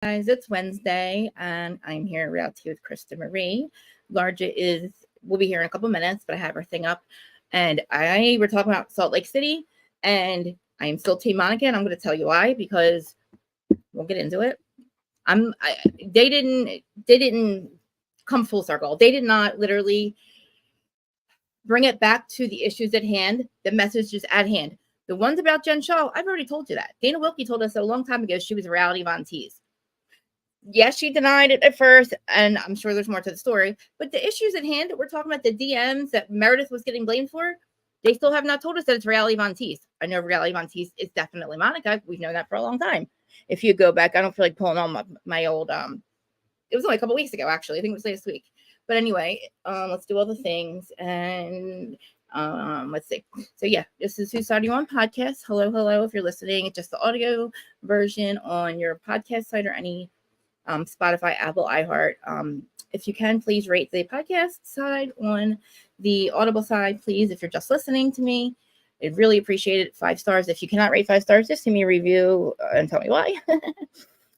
Guys, it's Wednesday, and I'm here in reality with Krista Marie. Larja will be here in a couple minutes, but I have her thing up, and we're talking about Salt Lake City, and I am still Team Monica, and I'm going to tell you why, because we'll get into it. They didn't come full circle. They did not literally bring it back to the issues at hand, the messages at hand. The ones about Jen Shaw, I've already told you that. Dana Wilkie told us a long time ago she was a reality Von Teese. Yes, she denied it at first, and I'm sure there's more to the story. But the issues at hand, we're talking about the DMs that Meredith was getting blamed for. They still have not told us that it's reality Von Teese. I know reality Von Teese is definitely Monica. We've known that for a long time. If you go back, I don't feel like pulling on my old it was only a couple weeks ago, actually. I think it was last week. But anyway, let's do all the things, and let's see. So yeah, this is Whose Side Are You On podcast. Hello. If you're listening, it's just the audio version on your podcast site or any Spotify, Apple, iHeart. If you can, please rate the podcast side on the Audible side, please. If you're just listening to me, I'd really appreciate it. 5 stars. If you cannot rate 5 stars, just give me a review and tell me why.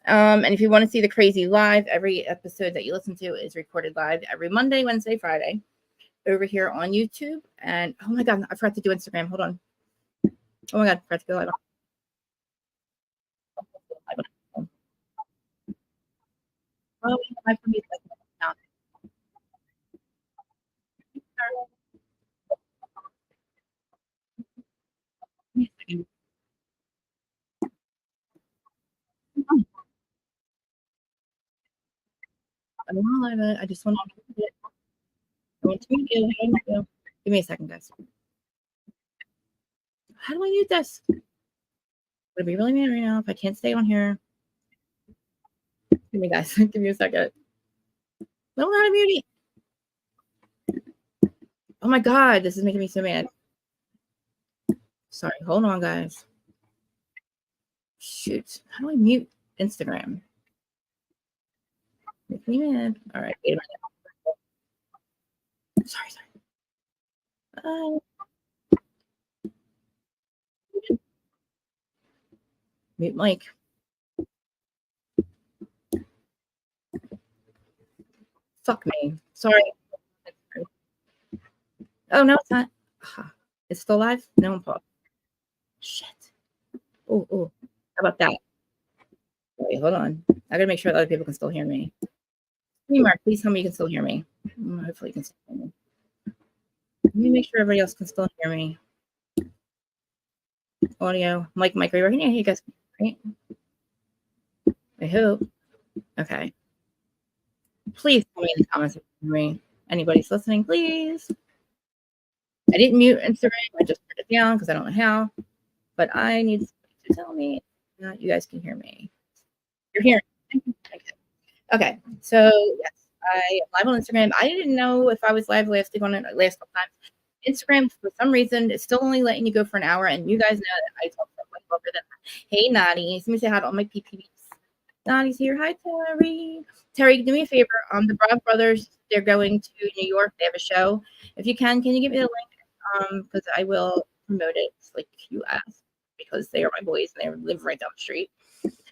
And if you want to see the crazy live, every episode that you listen to is recorded live every Monday, Wednesday, Friday over here on YouTube. And oh my God, I forgot to do Instagram. Hold on. Oh my God, I forgot to go live. Oh, my phone is like now. I don't want to live it. I just want to. I want to meet you. Give me a second, guys. How do I mute this? Would it be really mad right now if I can't stay on here? Give me, guys. Give me a second. I don't know how to mute it. Oh my God, this is making me so mad. Sorry, hold on, guys. Shoot, how do I mute Instagram? Make me mad. All right, wait a minute. Sorry. Mute mic. Fuck me. Sorry. Oh no, it's not. It's still live. No, I'm paused. Shit. Oh. How about that? Wait, hold on. I gotta make sure that other people can still hear me. Hey, Mark, please tell me you can still hear me. Hopefully you can still hear me. Let me make sure everybody else can still hear me. Audio. Mic, are you working? Yeah, you guys, right? I hope. Okay. Please tell me in the comments if you hear me. Anybody's listening, please. I didn't mute Instagram. I just turned it down because I don't know how. But I need somebody to tell me that you guys can hear me. You're hearing me. Okay. So yes, I am live on Instagram. I didn't know if I was live last couple times. Instagram, for some reason, it's still only letting you go for an hour, and you guys know that I talk for way longer than that. Hey, Nadi. Let me say hi to all my PPBs. Nadi's here. Hi, Terry. Terry, do me a favor. The Brown Brothers, they're going to New York. They have a show. If you can you give me the link? Because I will promote it like you asked, because they are my boys and they live right down the street.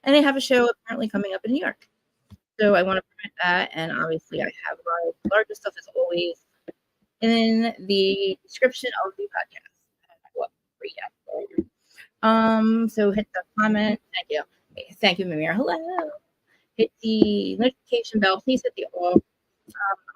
And they have a show apparently coming up in New York. So I want to promote that. And obviously, I have my largest stuff as always in the description of the podcast. So hit the comment. Thank you, Mimir. Hello. Hit the notification bell. Please hit the all.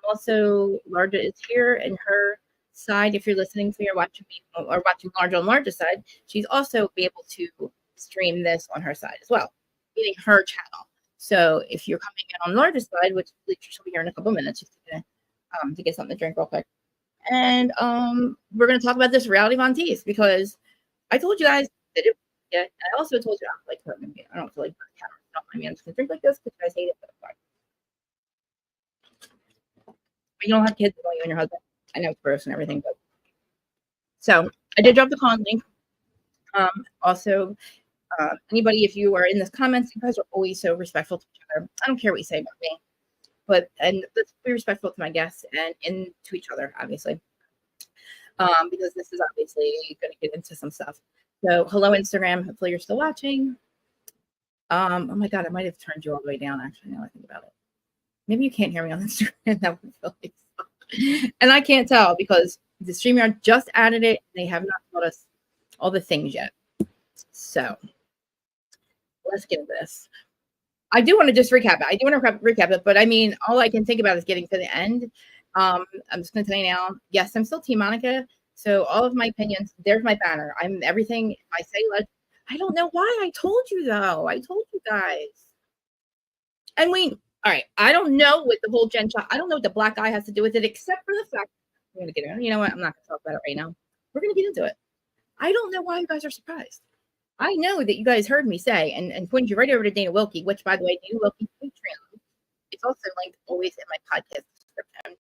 Also, Larja is here, and her side, if you're listening to me or watching me or watching Larja on Larja's side, she's also be able to stream this on her side as well, meaning her channel. So if you're coming in on Larja's side, which she'll be here in a couple minutes, she's gonna to get something to drink real quick. And we're going to talk about this reality Von Teese, because I told you guys that it. Yeah, I also told you I don't like her movie. I don't feel like the camera. I mean, I'm just going to drink like this because you guys hate it. But you don't have kids, don't you, and your husband. I know it's gross and everything, but so I did drop the con link. Also, anybody, if you are in the comments, you guys are always so respectful to each other. I don't care what you say about me, and let's be respectful to my guests and to each other, obviously. Because this is obviously going to get into some stuff. So hello, Instagram. Hopefully you're still watching. Oh my God, I might have turned you all the way down. Actually, now I think about it. Maybe you can't hear me on Instagram. That would really suck. And I can't tell because the StreamYard just added it. They have not told us all the things yet. So let's get into this. I do want to just recap it. I do want to recap it, but I mean, all I can think about is getting to the end. I'm just going to tell you now. Yes, I'm still Team Monica. So all of my opinions, there's my banner. I'm everything. If I say I don't know why I told you though. I told you guys. And all right. I don't know what the whole Jen shot. I don't know what the black eye has to do with it, except for the fact I'm going to get it. You know what? I'm not going to talk about it right now. We're going to get into it. I don't know why you guys are surprised. I know that you guys heard me say and pointed you right over to Dana Wilkie, which, by the way, Dana Wilkie's Patreon. It's also linked always in my podcast description.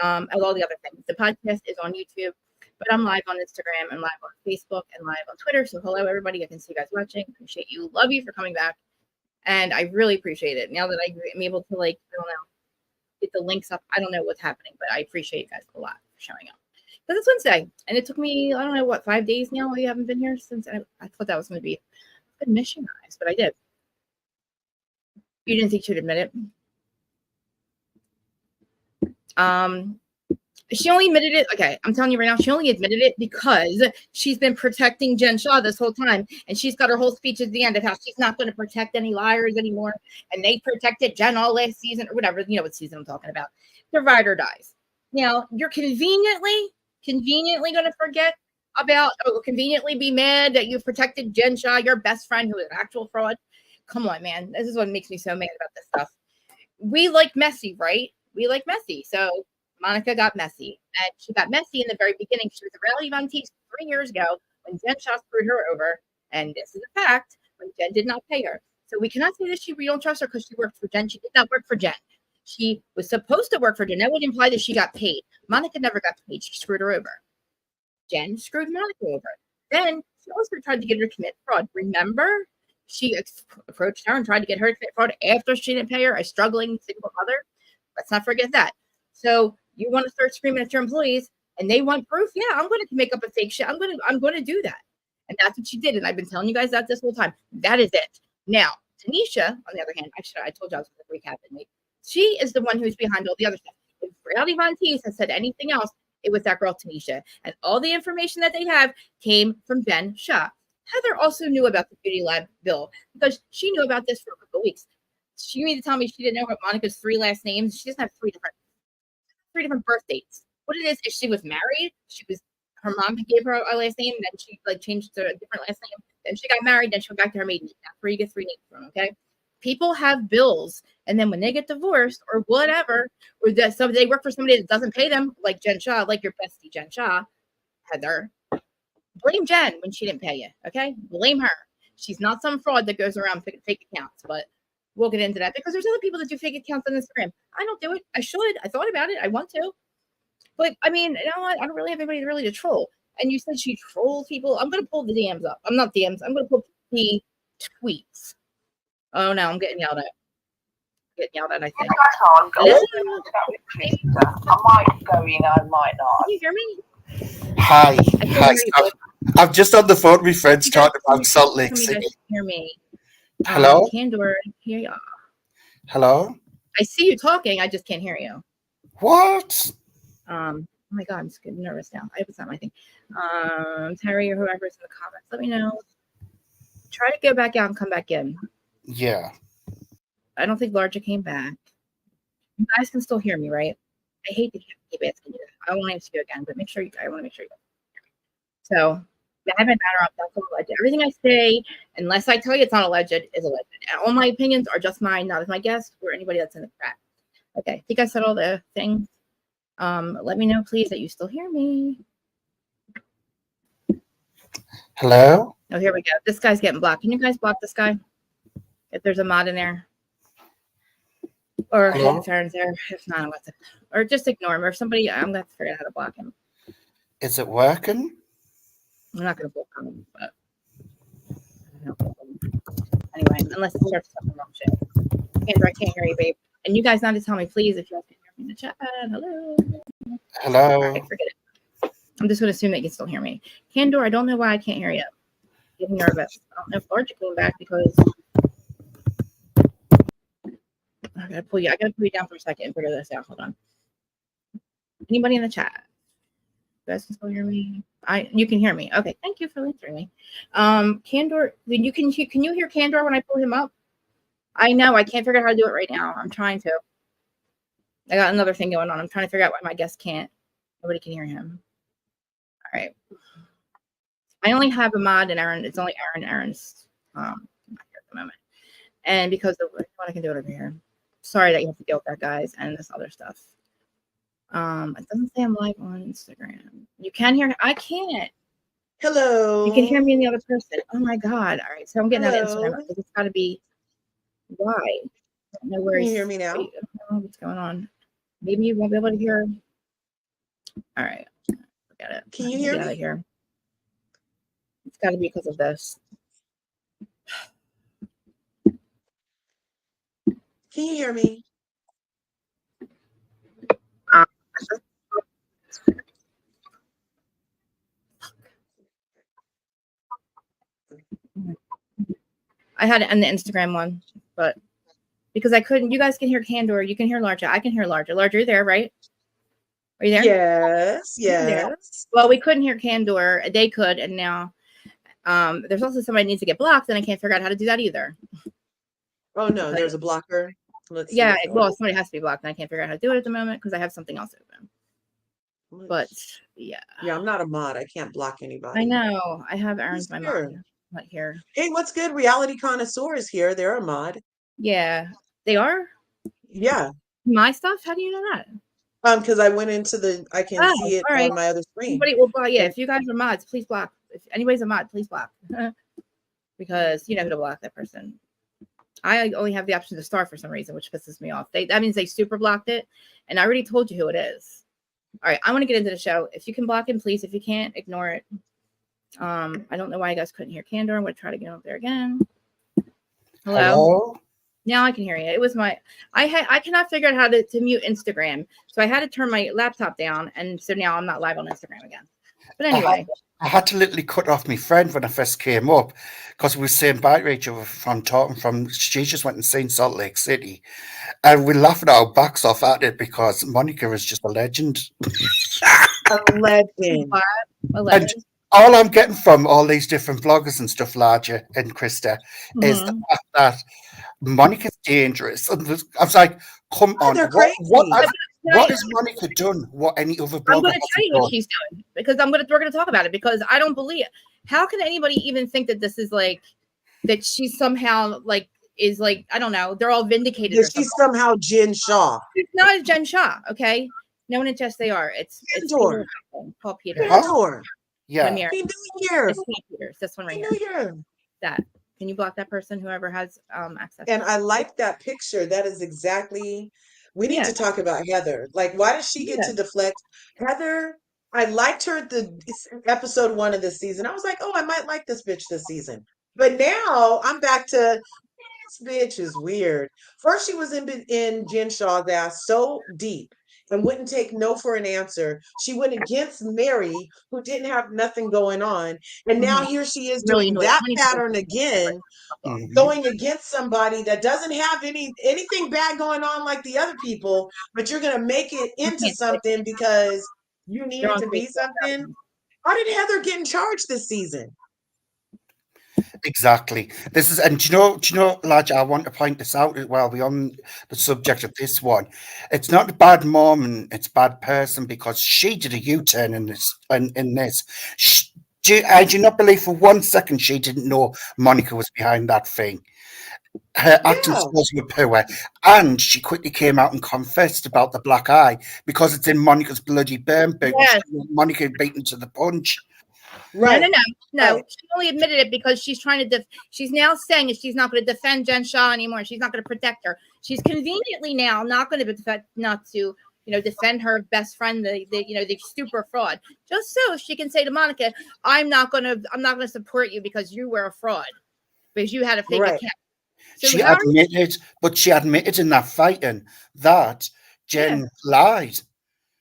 As all the other things. The podcast is on YouTube, but I'm live on Instagram and live on Facebook and live on Twitter. So hello, everybody. I can see you guys watching. Appreciate you. Love you for coming back. And I really appreciate it. Now that I'm able to, I don't know, get the links up. I don't know what's happening, but I appreciate you guys a lot for showing up. Because it's Wednesday, and it took me, I don't know, 5 days now? You haven't been here since I thought that was going to be a good mission, guys, but I did. You didn't think she'd admit it? She only admitted it. Okay, I'm telling you right now, she only admitted it because she's been protecting Jen Shah this whole time. And she's got her whole speech at the end of how she's not going to protect any liars anymore. And they protected Jen all last season or whatever. You know what season I'm talking about. The ride or dies. Now, you're conveniently going to forget about, conveniently be mad that you've protected Jen Shah, your best friend who is an actual fraud. Come on, man. This is what makes me so mad about this stuff. We like messy, right? We like messy. So Monica got messy, and she got messy in the very beginning. She was a reality Von Teese 3 years ago when Jen Shah screwed her over, and this is a fact, when Jen did not pay her. So we cannot say that we don't trust her because she worked for Jen. She did not work for Jen. She was supposed to work for Jen. That would imply that she got paid. Monica never got paid. She screwed her over. Jen screwed Monica over. Then she also tried to get her to commit fraud. Remember? She approached her and tried to get her to commit fraud after she didn't pay her, a struggling single mother. Let's not forget that. So you want to start screaming at your employees and they want proof? Yeah, I'm going to make up a fake shit. I'm going to do that. And that's what she did. And I've been telling you guys that this whole time. That is it. Now, Tanisha, on the other hand, I told you I was going to recap it. She is the one who's behind all the other stuff. If Reality Von Teese has said anything else, it was that girl Tanisha. And all the information that they have came from Jen Shah. Heather also knew about the Beauty Lab bill because she knew about this for a couple of weeks. She needed to tell me she didn't know what Monica's 3 last names. She doesn't have 3 different birth dates. What it is she was married. Her mom gave her a last name, then she changed to a different last name. Then she got married, then she went back to her maiden name. That's where you get 3 names from, okay? People have bills, and then when they get divorced or whatever, or that they work for somebody that doesn't pay them, like Jen Shah, like your bestie Jen Shah, Heather, blame Jen when she didn't pay you, okay? Blame her. She's not some fraud that goes around fake accounts, but we'll get into that because there's other people that do fake accounts on Instagram. I don't do it. I should. I thought about it. I want to. But, I mean, you know what? I don't really have anybody really to troll. And you said she trolls people. I'm going to pull the DMs up. I'm not DMs. I'm going to pull the tweets. Oh, no. I'm getting yelled at. I think. I might go in, I might not. Can you hear me? Hi. I'm just on the phone with my friends talking about Salt Lake City. Hear me. Hello? Candor, hear you. Hello? I see you talking. I just can't hear you. What? Oh my God, I'm just getting nervous now. I hope it's not my thing. Terry or whoever's in the comments, let me know. Try to go back out and come back in. Yeah. I don't think Larja came back. You guys can still hear me, right? I hate to keep asking you that. I won't ask you again, but I want to make sure you hear me. So I have my banner up. That's all alleged. Everything I say, unless I tell you it's not alleged, is alleged. And all my opinions are just mine, not as my guest or anybody that's in the chat. Okay, I think I said all the things. Let me know, please, that you still hear me. Hello? Oh, here we go. This guy's getting blocked. Can you guys block this guy? If there's a mod in there. Or if Aaron's there. If not, what's it? Or just ignore him. Or if somebody, I'm going to have to figure out how to block him. Is it working? I'm not going to block him, but anyway, unless it starts talking wrong shit. Andrew, I can't hear you, babe. And you guys not to tell me, please, if you guys can hear me in the chat. Hello. Hello. All right, forget it. I'm just going to assume that you can still hear me. Candor, I don't know why I can't hear you. I'm getting nervous. I don't know if Larja came back because I gotta pull you. I gotta pull you down for a second and figure this out. Hold on. Anybody in the chat? You guys can still hear me? You can hear me. Okay, thank you for answering me. Candor, can you hear Candor when I pull him up? I know I can't figure out how to do it right now. I'm trying to. I got another thing going on. I'm trying to figure out why my guest can't. Nobody can hear him. All right. I only have a mod and Aaron. It's only Aaron. Aaron's not here at the moment. And because of what I can do it over here. Sorry that you have to deal with that, guys, and this other stuff. It doesn't say I'm live on Instagram. You can hear. I can't. Hello. You can hear me and the other person. Oh my god! All right, so I'm getting out of Instagram. It's got to be why. I don't know where can you hear me now? I don't know what's going on. Maybe you won't be able to hear. All right, forget it. Can you hear me? Out of here. It's got to be because of this. Can you hear me? I had it on the Instagram one, but because I couldn't, you guys can hear Candor, you can hear Larja, I can hear Larja. Larja, you're there, right? Are you there? Yes, yes. Well, we couldn't hear Candor. They could, and now there's also somebody needs to get blocked, and I can't figure out how to do that either. Oh no, there's a blocker. Let's yeah, well, somebody has to be blocked, and I can't figure out how to do it at the moment because I have something else open. But yeah, I'm not a mod. I can't block anybody. I know. I have Aaron's my mod. Not here. Hey, what's good? Reality Connoisseur is here. They're a mod. Yeah, they are. Yeah. My stuff. How do you know that? Because I went into I can see it on my other screen. Somebody will block. Yeah, if you guys are mods, please block. If anybody's a mod, please block. Because you know who to block that person. I only have the option to star for some reason, which pisses me off. That means they super blocked it, and I already told you who it is. All right, I want to get into the show. If you can block him, please. If you can't, ignore it. I don't know why you guys couldn't hear Candor. I'm going to try to get up there again. Hello? Now I can hear you. It was I cannot figure out how to mute Instagram. So I had to turn my laptop down. And so now I'm not live on Instagram again. But anyway. I had to literally cut off my friend when I first came up because we were saying bye to each other she just went and seen Salt Lake City. And we're laughing our backs off at it because Monica is just a legend. A legend. And all I'm getting from all these different bloggers and stuff, Larger and Krista, is the fact that Monica's dangerous. And I was like, come on. They're crazy. What has Monica done? What any other blogger? I'm going to tell you what she's doing because we're going to talk about it because I don't believe it. How can anybody even think that this is like that she's somehow like is like I don't know. They're all vindicated. Is she somehow Jen Shaw? It's not Jen Shaw. Okay, no one just they are. It's Paul Peter. Yeah. Happy New Year. It's Paul Peters. This one right here. That. Can you block that person? Whoever has access. And I like that picture. That is exactly. We need to talk about Heather. Like, why does she get to deflect? Heather, I liked her episode 1 of this season. I was like, oh, I might like this bitch this season. But now I'm back to this bitch is weird. First, she was in Jen Shaw's ass so deep and wouldn't take no for an answer. She went against Mary, who didn't have nothing going on. And now here she is doing that pattern again, going against somebody that doesn't have anything bad going on like the other people, but you're going to make it into something because you need it to be something. How did Heather get in charge this season? Exactly. This is, and do you know, Lodge, I want to point this out as well. We're on the subject of this one. It's not a bad mom and it's a bad person because she did a U-turn in this. I do not believe for 1 second she didn't know Monica was behind that thing. Her acting skills were poor, and she quickly came out and confessed about the black eye because it's in Monica's bloody burn book. Monica beaten to the punch. Right. No. She only admitted it because she's trying to. She's now saying that she's not going to defend Jen Shaw anymore. She's not going to protect her. She's conveniently now not going to defend her best friend, the super fraud, just so she can say to Monica, I'm not going to support you because you were a fraud because you had a fake account. So she admitted in that fighting that Jen lied.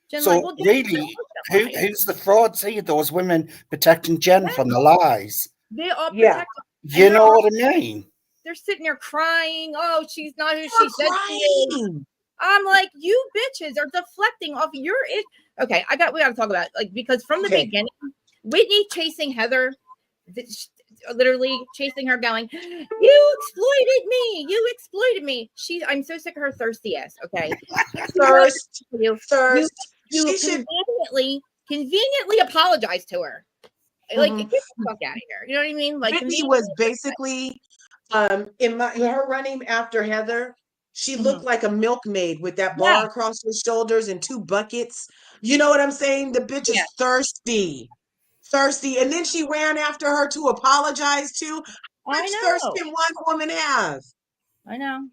So really, who's the frauds here? Those women protecting Jen from the lies. They are protected. You know what I mean? they're sitting there crying. Oh, she's not who They she were said she is. crying. I'm like, you bitches are deflecting off your it. Okay, we got to talk about it, like, because from the beginning, Whitney chasing Heather, literally chasing her, going, "You exploited me! You exploited me!" I'm so sick of her thirsty ass. Okay, Thirst. you She should. conveniently apologize to her. Like, get the fuck out of here. You know what I mean? Like, Whitney was basically in her running after Heather. She looked like a milkmaid with that bar across her shoulders and 2 buckets. You know what I'm saying? The bitch is thirsty. Thirsty. And then she ran after her to apologize to. How much thirst can one woman have? I know.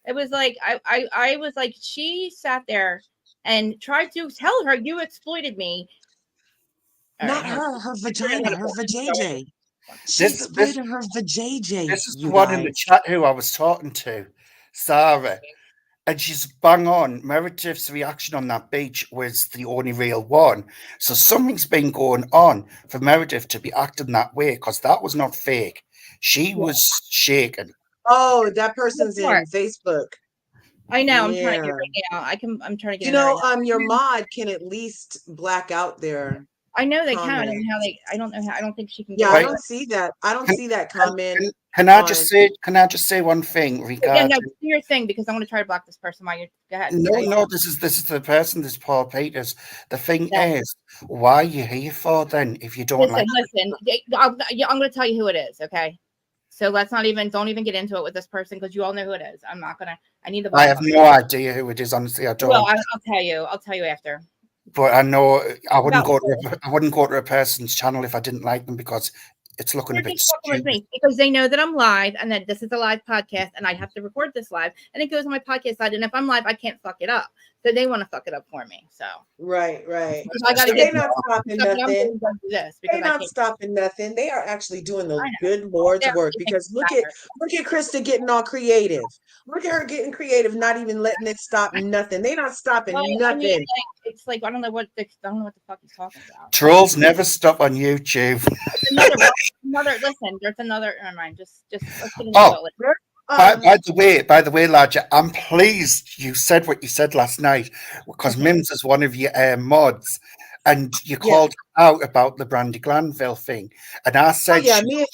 It was like I was like, she sat there and tried to tell her, you exploited me. Not her vagina, her vajayjay. She exploited her vajayjay. This is the one in the chat who I was talking to, Sarah. And she's bang on. Meredith's reaction on that beach was the only real one. So something's been going on for Meredith to be acting that way, because that was not fake. She was shaken. Oh, that person's in Facebook. I know. I'm trying to get right now. I'm trying to get. You know, your mod can at least black out there. I know they can. I don't know how they. I don't know how. I don't think she can. Yeah, I don't see that. I don't see that comment. Can I just say one thing regarding? Yeah, no, do your thing, because I'm going to try to block this person while you go ahead. No, this is the person. This Paul Peters. The thing is, why are you here for then if you don't like? Listen. I'm going to tell you who it is. Okay. So don't even get into it with this person, because you all know who it is. I'm not gonna. I need the. I have no idea who it is. Honestly, I don't. Well, I'll tell you. I'll tell you after. But I know I wouldn't go to a person's channel if I didn't like them, because it's looking a bit stupid. Because they know that I'm live and that this is a live podcast and I have to record this live and it goes on my podcast side. And if I'm live, I can't fuck it up. So they want to fuck it up for me. So right. So I they're not stopping nothing. They're not stopping nothing. They are actually doing the good Lord's work, because look at Krista getting all creative. Look at her getting creative, not even letting it stop nothing. They're not stopping nothing. I mean, it's like I don't know what the fuck he's talking about. Trolls never stop on YouTube. Listen, there's another. Never mind. Just let's get into it. By the way, Larger, I'm pleased you said what you said last night, because Mims is one of your mods, and you called out about the Brandy Glanville thing, and I said,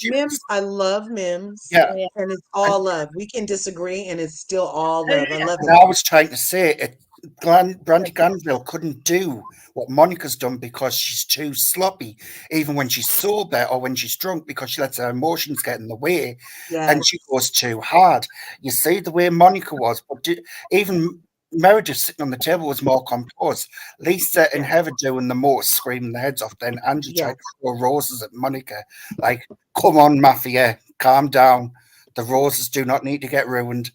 Mims, I love Mims, and it's all love. We can disagree, and it's still all love. I love it. I was trying to say Brandy Glanville couldn't do what Monica's done because she's too sloppy, even when she's sober or when she's drunk, because she lets her emotions get in the way and she goes too hard. You see the way Monica was, but even Meredith sitting on the table was more composed. Lisa and Heather doing the most, screaming their heads off. Then Angie tried to throw roses at Monica. Like, come on, Mafia, calm down. The roses do not need to get ruined.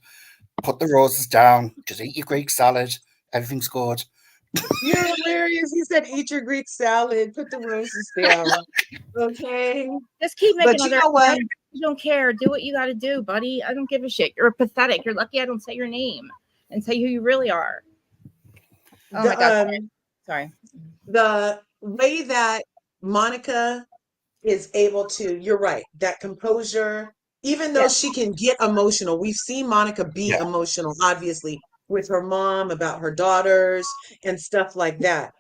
Put the roses down. Just eat your Greek salad. Everything's good. You're hilarious. He said, eat your Greek salad. Put the roses down. Okay. Just keep making you know what? You don't care. Do what you got to do, buddy. I don't give a shit. You're pathetic. You're lucky I don't say your name and say who you really are. Oh my God. Sorry. The way that Monica is able to, you're right, that composure, even though she can get emotional. We've seen Monica be emotional, obviously, with her mom, about her daughters and stuff like that.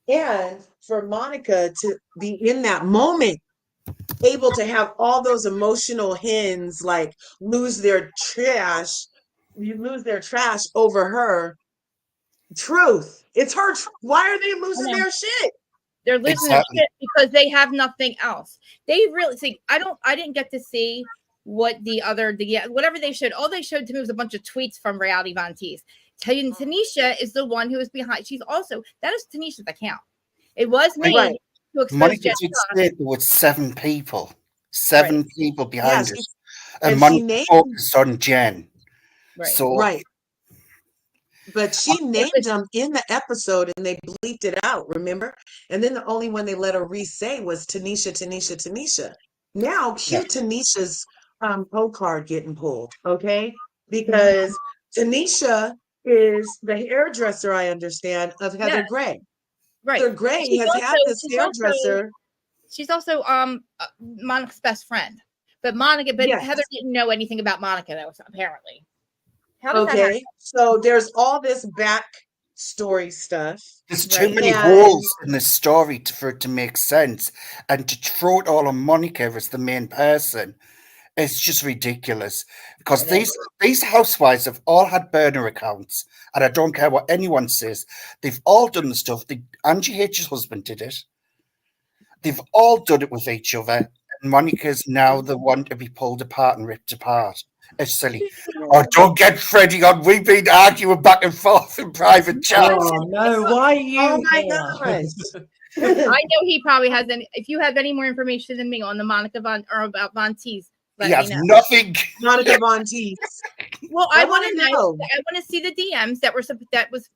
And for Monica to be in that moment, able to have all those emotional hens like lose their trash over her truth. It's her why are they losing their shit? They're losing their shit because they have nothing else. They really see. I didn't get to see what whatever they showed. All they showed to me was a bunch of tweets from Reality Von Teese. Tanisha is the one who is behind. That is Tanisha's account. It was made to expose Monica did say there were 7 people. 7 people behind it. And Monica focused on Jen. But she named them in the episode and they bleeped it out, remember? And then the only one they let her re-say was Tanisha. Now, cue Tanisha's code card getting pulled, okay? Because Tanisha is the hairdresser, I understand, of Heather Gray. Right. Heather Gray has had this hairdresser. She's also Monica's best friend. But Yes. Heather didn't know anything about Monica, though, apparently. How does that happen? Okay, so there's all this back story stuff. There's too Right. many And holes in the story for it to make sense, and to throw it all on Monica as the main person, it's just ridiculous. Because these housewives have all had burner accounts, and I don't care what anyone says. They've all done the stuff. Angie H's husband did it. They've all done it with each other. And Monica's now the one to be pulled apart and ripped apart. It's silly. Oh, don't get Freddie on. We've been arguing back and forth in private chat. Oh no, why are you oh my here? gosh. I know he probably has any. If you have any more information than me on the Monica Von or about Von Teese, He let has me know. nothing. Monica Von Teese. Well, I I want wanna to know. know. I want to see the DMs that was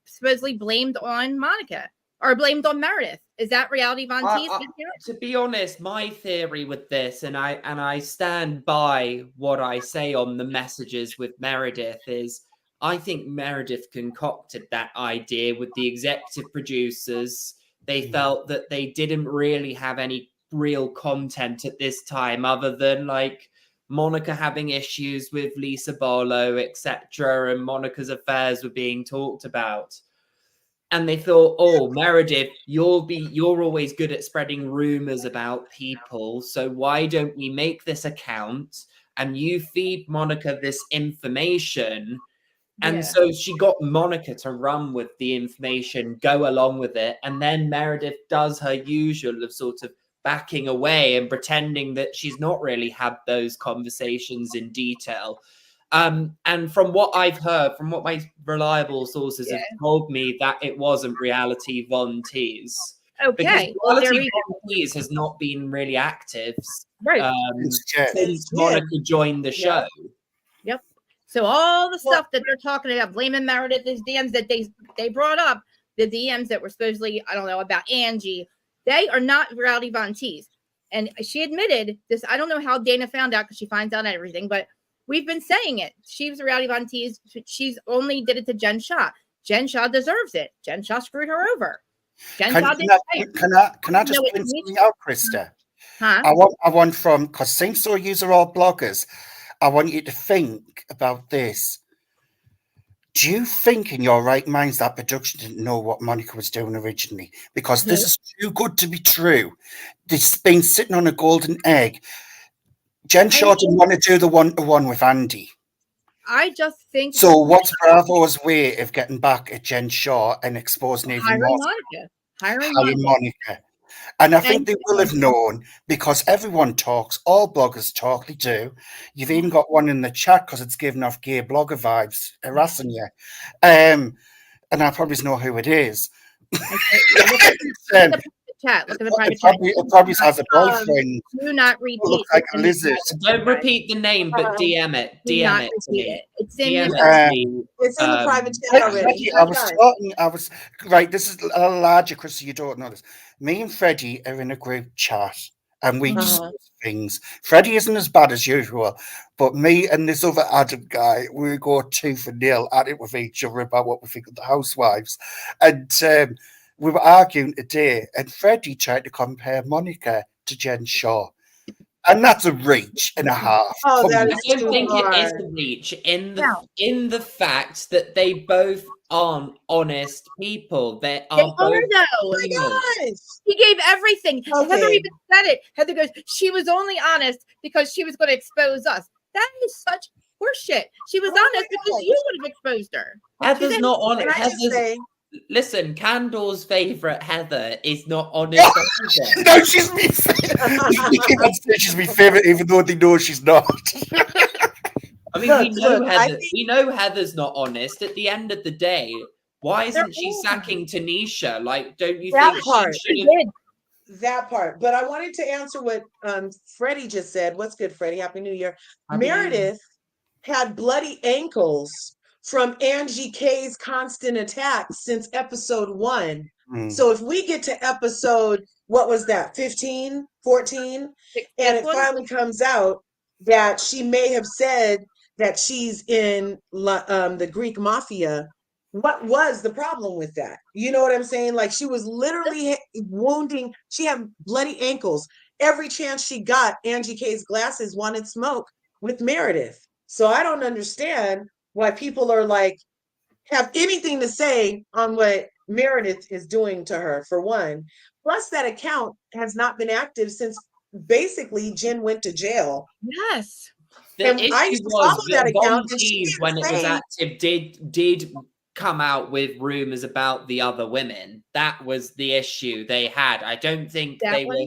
supposedly blamed on Monica or blamed on Meredith. Is that reality Von Teese? To be honest, my theory with this, and I stand by what I say on the messages with Meredith, is I think Meredith concocted that idea with the executive producers. They felt that they didn't really have any real content at this time other than like Monica having issues with Lisa Barlow, etc., and Monica's affairs were being talked about. And they thought, oh, Meredith, you're always good at spreading rumors about people. So why don't we make this account and you feed Monica this information? And so she got Monica to run with the information, go along with it. And then Meredith does her usual of sort of backing away and pretending that she's not really had those conversations in detail. And from what I've heard, from what my reliable sources have told me, that it wasn't reality Von Teese. Okay. Because reality Von Teese has not been really active since Monica joined the show. Yep. So all the stuff that they're talking about, blaming Meredith's DMs that they brought up, the DMs that were supposedly, I don't know, about Angie, they are not reality Von Teese. And she admitted this. I don't know how Dana found out because she finds out everything, but we've been saying it. She was a reality Von Teese. She's only did it to Jen Shah. Jen Shah deserves it. Jen Shah screwed her over. Can I just point something out, Krista? Huh? I want from, because seems so use are all bloggers. I want you to think about this. Do you think in your right minds that production didn't know what Monica was doing originally? Because this is too good to be true. This has been sitting on a golden egg. Jen Shah didn't want to do the one-to-one with Andy. I just think. So what's Bravo's way of getting back at Jen Shah and exposing even more? Hiring Monica. And I think they will have known because everyone talks, all bloggers talk, they do. You've even got one in the chat because it's giving off gay blogger vibes, harassing you. And I probably know who it is. Chat. Look at the private chat. It probably has a boyfriend. Do not repeat. Look like a lizard. Don't repeat the name, but DM it. DM it to me. It's in it's in the private chat already. I was right. This is a larger, Chris. You don't know this. Me and Freddie are in a group chat, and we discuss things. Freddie isn't as bad as usual, but me and this other Adam guy, we go 2-0 at it with each other about what we think of the housewives, and. We were arguing today, and Freddie tried to compare Monica to Jen Shah. And that's a reach and a half. Oh, I don't think it is a reach in the fact that they both aren't honest people. They are both. Oh my gosh. He gave everything. Okay. Heather even said it. Heather goes, she was only honest because she was going to expose us. That is such horseshit. She was honest because you would have exposed her. Heather's not honest. Listen, Candor's favourite Heather is not honest. No, she's my favourite. She's my favourite, even though they know she's not. I mean, we know Heather's not honest. At the end of the day, why isn't she sacking Tanisha? Like, don't you think she should have? That part. But I wanted to answer what Freddie just said. What's good, Freddie? Happy New Year. Meredith had bloody ankles from Angie K's constant attacks since episode 1. So if we get to episode, what was that, 15, 14? And it finally comes out that she may have said that she's in the Greek mafia. What was the problem with that? You know what I'm saying? Like she was literally wounding. She had bloody ankles. every chance she got, Angie K's glasses wanted smoke with Meredith. So I don't understand why people are like, have anything to say on what Meredith is doing to her, for one. Plus, that account has not been active since basically Jen went to jail. Yes. The And issue I used to was follow that that account, Von and she Teese, didn't when it was say. active, did come out with rumors about the other women. That was the issue they had. I don't think That they one? were.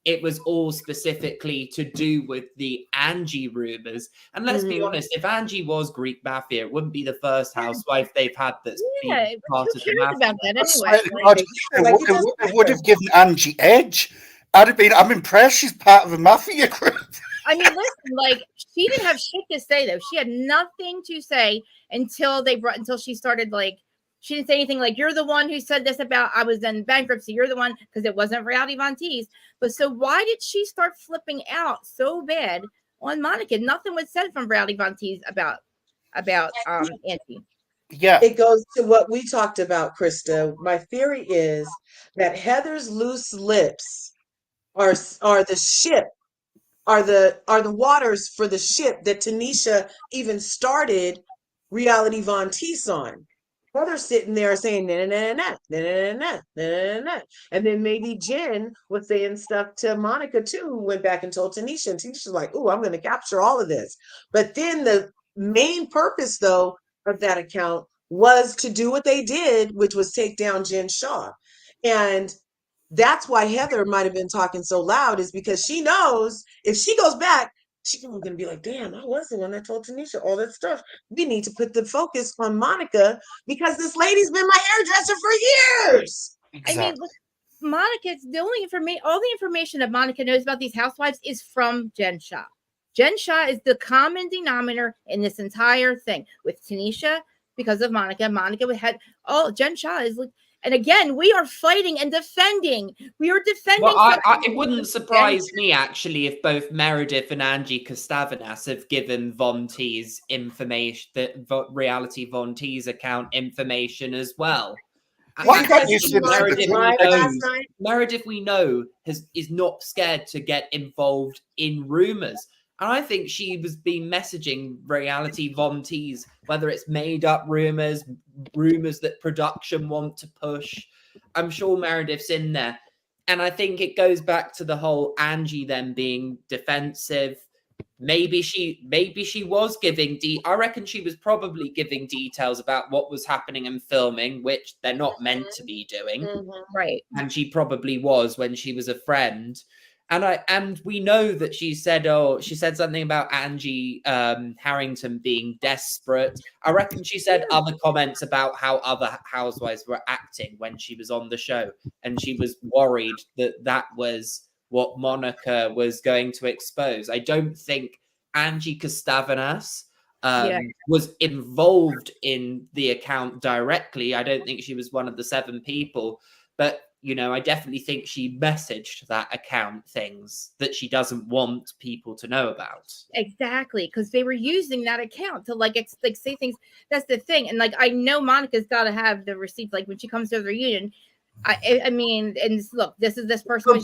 It was all specifically to do with the Angie rumors. And let's be Mhm. honest, if Angie was Greek mafia, it wouldn't be the first housewife they've had that's Yeah, been who part of the cares mafia. about that I anyway? swear to Like, God, Yeah, like, it doesn't it would matter. have given Angie edge. I'd have been, I'm impressed she's part of a mafia group. I mean, listen, like she didn't have shit to say though. She had nothing to say until she started like she didn't say anything like you're the one who said this about I was in bankruptcy. You're the one because it wasn't Reality Von Teese. But so why did she start flipping out so bad on Monica? Nothing was said from Reality Von Teese about Auntie. Yeah, It goes to what we talked about, Krista. My theory is that Heather's loose lips are the ship, are the waters for the ship that Tanisha even started Reality Von Teese on. Heather's sitting there saying na na na na na na na na, and then maybe Jen was saying stuff to Monica too, who went back and told Tanisha, and Tanisha's like, "Oh, I'm going to capture all of this." But then the main purpose, though, of that account was to do what they did, which was take down Jen Shaw, and that's why Heather might have been talking so loud, is because she knows if she goes back, she's going to be like, damn, I was the one that told Tanisha all that stuff. We need to put the focus on Monica because this lady's been my hairdresser for years. I mean, look, Monica's the only information, all the information that Monica knows about these housewives is from Jen Shaw. Jen Shaw is the common denominator in this entire thing with Tanisha because of Monica. Monica had Jen Shaw is like, and again, we are fighting and defending. We are defending. Well, it wouldn't surprise me actually if both Meredith and Angie Costavenas have given Von Teese information, that Reality Von Teese account information as well. Why can't you say Meredith, we know, is not scared to get involved in rumors. And I think she was been messaging Reality Von Teese, whether it's made up rumors that production want to push. I'm sure Meredith's in there. And I think it goes back to the whole Angie then being defensive. Maybe she was giving I reckon she was probably giving details about what was happening and filming, which they're not meant to be doing. Right. And she probably was when she was a friend. And we know that she said something about Angie Harrington being desperate. I reckon she said other comments about how other housewives were acting when she was on the show, and she was worried that was what Monica was going to expose. I don't think Angie Costavenas was involved in the account directly. I don't think she was one of the 7 people, but I definitely think she messaged that account things that she doesn't want people to know about. Exactly, because they were using that account to like say things. That's the thing, and like I know Monica's got to have the receipts. Like when she comes to the reunion, I mean, and look, this person.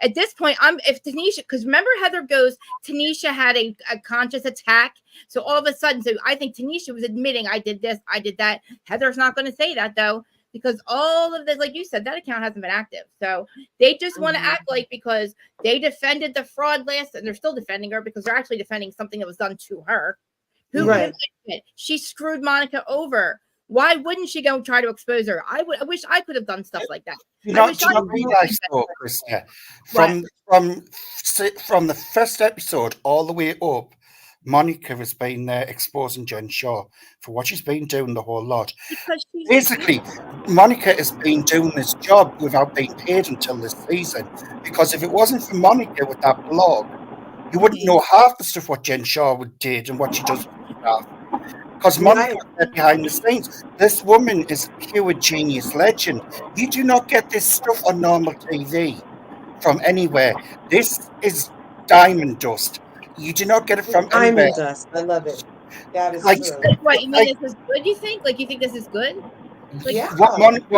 At this point, if Tanisha, because remember Heather goes, Tanisha had a conscious attack. So all of a sudden, so I think Tanisha was admitting I did this, I did that. Heather's not going to say that though, because all of this, like you said, that account hasn't been active. So they just want to act like because they defended the fraud last, and they're still defending her because they're actually defending something that was done to her. Who gives a shit? She screwed Monica over. Why wouldn't she go try to expose her? I wish I could have done stuff like that. Do you not realize, though, Krista, from the first episode all the way up, Monica has been there exposing Jen Shaw for what she's been doing the whole lot. Basically, Monica has been doing this job without being paid until this season, because if it wasn't for Monica with that blog, you wouldn't know half the stuff what Jen Shaw did and what she does with staff. Because Monica is behind the scenes. This woman is a pure genius legend. You do not get this stuff on normal TV from anywhere. This is diamond dust. You do not get it from anywhere. Diamond dust. I love it. That is like, true. What you mean? This is good? You think? Like you think this is good? Like, Yeah. What I Monica's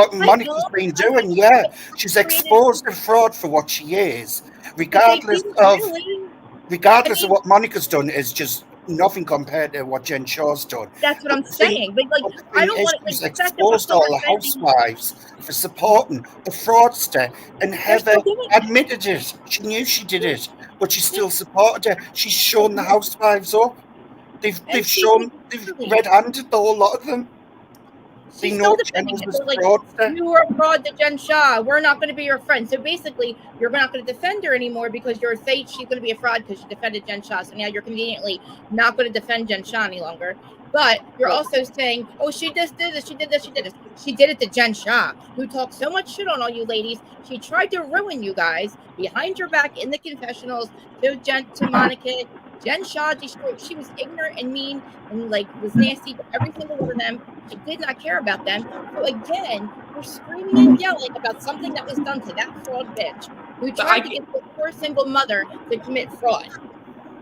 know, been I doing, think yeah. they She's created, exposed the fraud for what she is, but they regardless didn't of really. I regardless of mean, what Monica's done is just nothing compared to what Jen Shaw's done. that's what But I'm the thing, saying. But like, but the I thing don't is, want she's the fact that we're exposed still all the defending. housewives for supporting the fraudster, and They're Heather still doing it. admitted it. She knew she did it, but she still supported her. She's shown the housewives up. They've And she did they've really. red-handed the whole lot of them. They She's still know Jen defending it. was They're the like, fraudster. you are a fraud to Jen Shaw. We're not going to be your friend. So basically, you're not going to defend her anymore because you're afraid she's going to be a fraud because she defended Jen Shaw. So now you're conveniently not going to defend Jen Shaw any longer. But you're also saying, oh, she just did this, she did this, she did this. She did it to Jen Shaw, who talked so much shit on all you ladies. She tried to ruin you guys behind your back in the confessionals to Monica. Jen Shaw destroyed. She was ignorant and mean and like was nasty to every single one of them. She did not care about them. So again, you're screaming and yelling about something that was done to that fraud bitch who tried to get the poor single mother to commit fraud.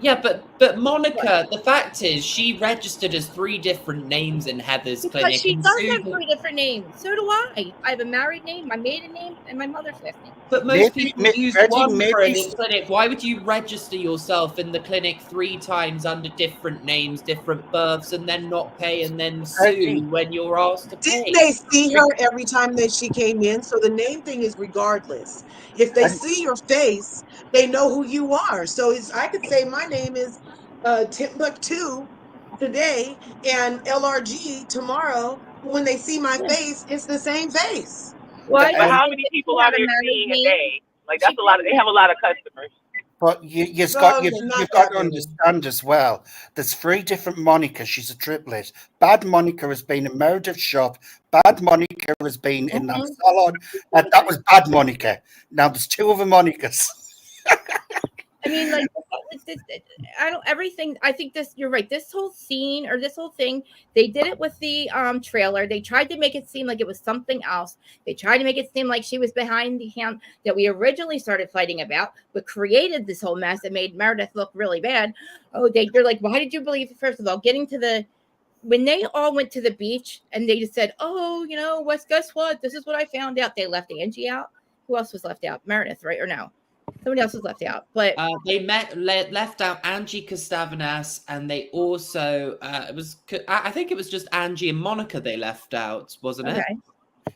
Yeah, but Monica, the fact is, she registered as 3 different names in Heather's Because clinic. she And does have Susan, 3 different names. So do I. I have a married name, my maiden name, and my mother's last name. but most people use Reggie, one for a maybe clinic. Why would you register yourself in the clinic 3 times under different names, different births, and then not pay and then sue when you're asked to Didn't pay? they see her every time that she came in? So the name thing is regardless. If they see your face, they know who you are. So I could say my name is Timbuktu today and LRG tomorrow. When they see my face, it's the same face. Well, I But just how think many that she people are had a they married seeing a name. day? Like She that's a lot of. did. They have a lot of customers. But you've Well, got not to that many. understand as well. There's 3 different Monicas. She's a triplet. Bad Monica has been in Meredith's shop. Bad Monica has been in that salon. That was Bad Monica. Now there's 2 other Monicas. I mean, like, I don't everything. I think this. You're right. This whole scene or this whole thing, they did it with the trailer. They tried to make it seem like it was something else. They tried to make it seem like she was behind the hand that we originally started fighting about, but created this whole mess that made Meredith look really bad. Oh, they're like, why did you believe? First of all, getting to the when they all went to the beach and they just said, oh, guess what? This is what I found out. They left Angie out. Who else was left out? Meredith, right? Or no? Somebody else was left out. But They left out Angie Costavanas, and they also I think it was just Angie and Monica they left out, wasn't it? okay.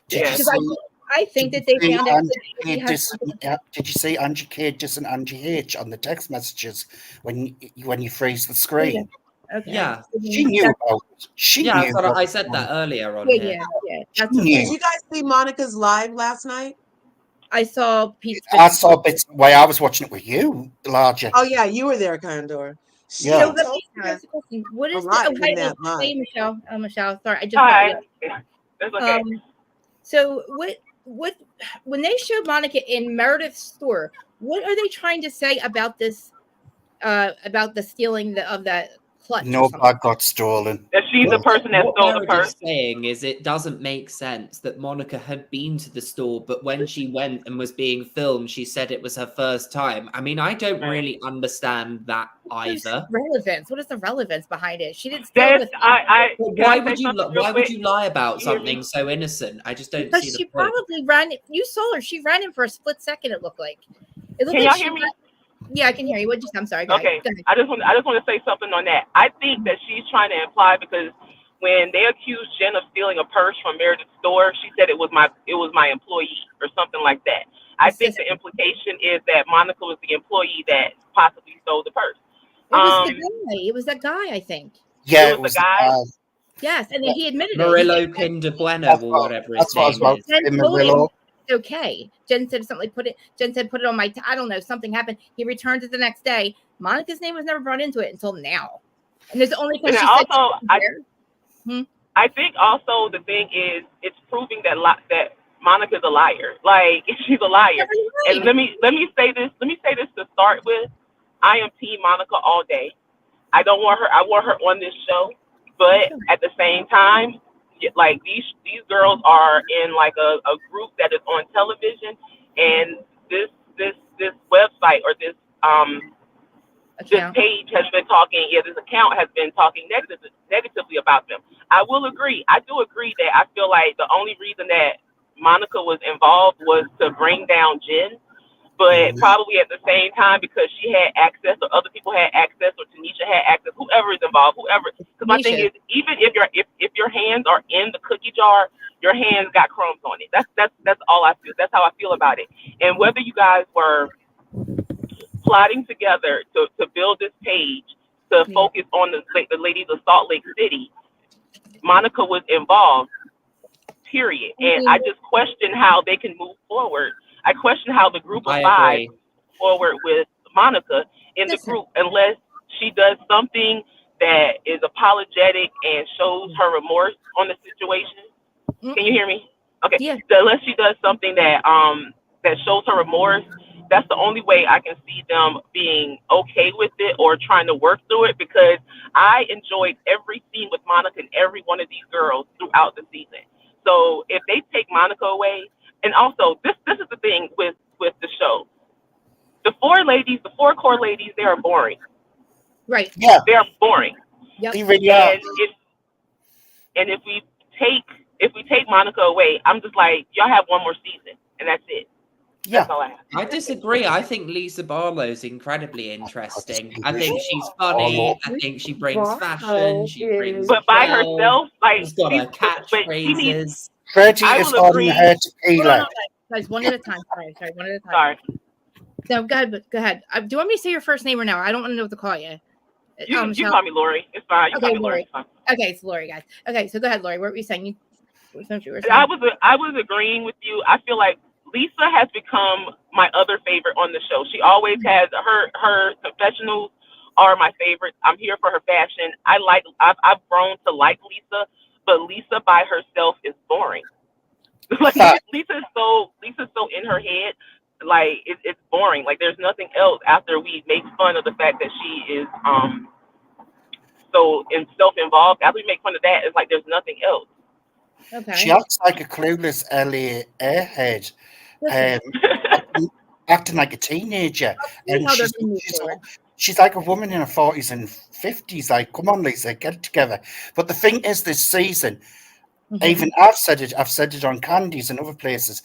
Did Yeah. you Because see? I think Did that you they see found out Angie that K he had did you see Angie K and Angie H on the text messages when you freeze the screen? Okay. Yeah. She knew about it. She Yeah, knew. I said that earlier on Yeah. here. That's She okay. knew. Did you guys see Monica's live last night? I saw Pete's. I saw bits the way I was watching it with you, larger. Oh yeah, you were there, Condor. Yeah. So She let told me her ask a question. What a is the lot in hey, that live. hey Michelle? Michelle, sorry, I just brought Hi. you up. That's okay. So what when they showed Monica in Meredith's store, what are they trying to say about this about the stealing of that clutch or No something? bag got stolen. That she's the person that What stole the Meredith's purse. saying is it doesn't make sense that Monica had been to the store, but when she went and was being filmed, she said it was her first time. I mean, I don't really understand that either. Relevance. What is the relevance behind it? She didn't steal That's the But can I say something real why quick? would you lie about You hear me? something so innocent? I just don't because see the she point. probably ran. You saw her. She ran in for a split second. It looked like. It looked Can like y'all she. hear me? Yeah, I can hear you. What I'm sorry. Go Okay. ahead. Go ahead. I just want to say something on that. I think that she's trying to imply because when they accused Jen of stealing a purse from Meredith's store, she said it was my employee or something like that. I think the implication is that Monica was the employee that possibly stole the purse. It was the guy. It was that guy, I think. Yeah, it was the guy. Yes, and then he admitted Murillo it. Kinder Bueno or whatever his That's what I was name about is. to say, Jen told him Murillo. it's okay. Jen said something. Jen said put it on my. I don't know. Something happened. He returned it the next day. Monica's name was never brought into it until now, and there's only because And she also, said. I think also the thing is it's proving that that Monica's a liar. Like she's a liar. Right. And let me say this. Let me say this to start with. I am Team Monica all day. I don't want her. I want her on this show, but at the same time, like these girls are in like a group that is on television, and this website or this this account. page has been talking, this account has been talking negatively about them. I will agree. I do agree that I feel like the only reason that Monica was involved was to bring down Jen, but probably at the same time because she had access or other people had access or Tanisha had access, whoever is involved, whoever. Because my thing is, even if your hands are in the cookie jar, your hands got crumbs on it. That's all I feel. That's how I feel about it. And whether you guys were plotting together to build this page to focus on the ladies of Salt Lake City, Monica was involved, period. And I just question how they can move forward. I question how the group of five move forward with Monica in the group unless she does something that is apologetic and shows her remorse on the situation. Can you hear me? Okay. Yeah. Unless she does something that that shows her remorse, that's the only way I can see them being okay with it or trying to work through it, because I enjoyed every scene with Monica and every one of these girls throughout the season. So if they take Monica away, and also this is the thing with the show, the four core ladies, they are boring. Right. Yeah. They are boring. Yep. They really are. And if we take Monica away, I'm just like, y'all have one more season and that's it. Yeah. That's all I have. I disagree. I think Lisa Barlow's incredibly interesting. I think she's funny. I think she brings fashion. She brings. But by herself, like, she's got her catchphrases. Freddie is on her tequila. Guys, one at a time. Sorry, one at a time. Sorry. No, go ahead. Do you want me to say your first name or no? I don't want to know what to call you. You call me Lori. It's fine. You call me Lori. It's fine. Okay, it's Lori, guys. Okay, so go ahead, Lori. What were you saying? I was agreeing with you. I feel like Lisa has become my other favorite on the show. She always has her confessionals are my favorites. I'm here for her fashion. I've grown to like Lisa, but Lisa by herself is boring. Like Lisa's so in her head. Like it's boring. Like there's nothing else after we make fun of the fact that she is so self-involved. After we make fun of that, it's like there's nothing else. Okay. She acts like a clueless LA airhead, acting like a teenager, and she's like a woman in her 40s and 50s. Like, come on, Lisa, get it together. But the thing is, this season, even I've said it on Candies and other places,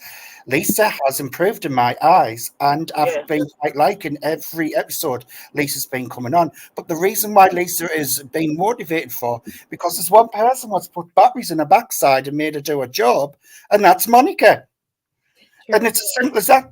Lisa has improved in my eyes, and I've been quite liking every episode Lisa's been coming on. But the reason why Lisa is being motivated because there's one person who's put batteries in her backside and made her do a job, and that's Monica. Sure. And it's as simple as that.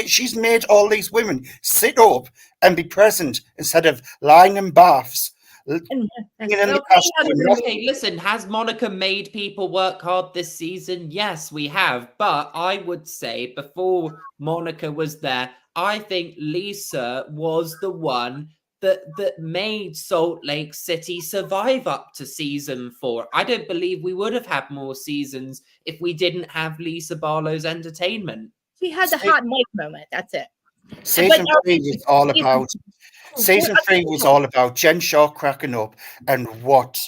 She's made all these women sit up and be present instead of lying in baths. Okay, listen, has Monica made people work hard this season? Yes, we have. But I would say before Monica was there, I think Lisa was the one that made Salt Lake City survive up to season 4. I don't believe we would have had more seasons if we didn't have Lisa Barlow's entertainment. She had the hot mic moment. That's it. Season 3 was all about. Season 3 was all about Jen Shaw cracking up and what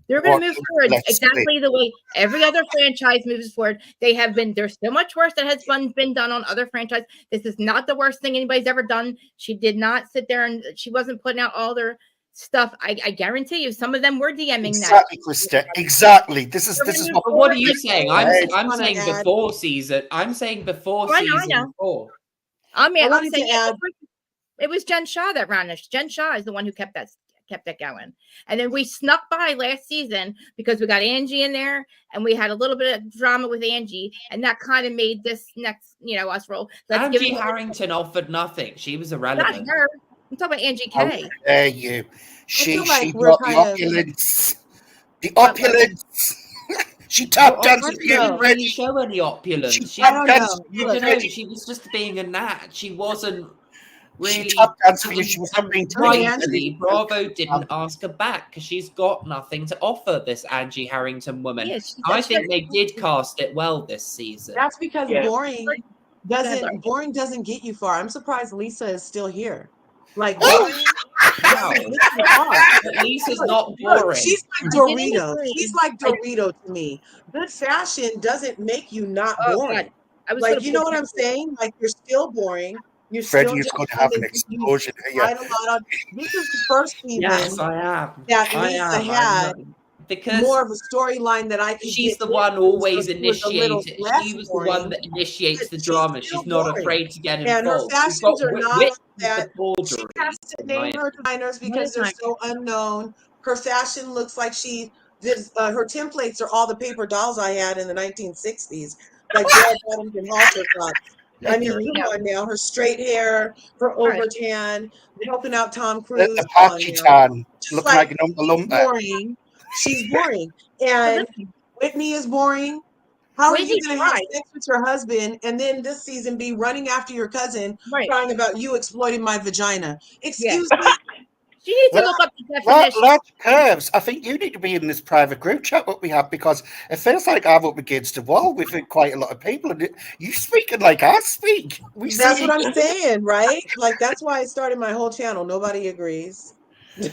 they're going to move forward exactly the way every other franchise moves forward. There's so much worse that has been done on other franchises. This is not the worst thing anybody's ever done. She did not sit there and she wasn't putting out all their stuff. I guarantee you, some of them were DMing exactly, that. Krista. Exactly. This is what are you saying? I'm saying before season. I'm saying before season 4. I'm saying it was Jen Shaw that ran this. Jen Shaw is the one who kept that going. And then we snuck by last season because we got Angie in there and we had a little bit of drama with Angie, and that kind of made this next, us roll. Angie Harrington offered nothing. She was irrelevant. Not her. I'm talking about Angie K. How dare you? She brought the opulence. The opulence. She tap danced. She didn't really show any opulence. She was just being a gnat. She wasn't really. She was being Bravo didn't ask her back because she's got nothing to offer, this Angie Harrington woman. Yeah, I think they did cast it well this season. That's because boring doesn't get you far. I'm surprised Lisa is still here. Like boring. But Lisa's not boring. She's like Dorito. She's like Dorito to me. Good fashion doesn't make you not boring. Like, you know what I'm saying? Like, you're still boring. You're Freddie still is just going to have an you explosion here. quite a lot of. This is the first Yes, season I am. that I Lisa am. had Because more of a storyline that I could she's get the one into, so always she was a little initiated. less She was the one boring, that initiates but the she's drama. still She's not boring. afraid to get And her involved. She's got fashions are not wit all that. the border. She has to name her designers because they're so unknown. Her fashion looks like she did. Her templates are all the paper dolls I had in the 1960s, like bell bottoms and halter tops. I mean, come on now. Her straight hair, her over tan, helping out Tom Cruise. The Come on patchy now. tan, Just looking like an Oompa she's Loompa. boring. She's boring. And Whitney is boring. How are you going to have sex with your husband and then this season be running after your cousin crying about you exploiting my vagina? Excuse me? She needs to look up the definition. Large curves. I think you need to be in this private group chat what we have, because it feels like I'm up against a wall with quite a lot of people, and you speaking like I speak. That's what I'm saying, right? Like that's why I started my whole channel. Nobody agrees.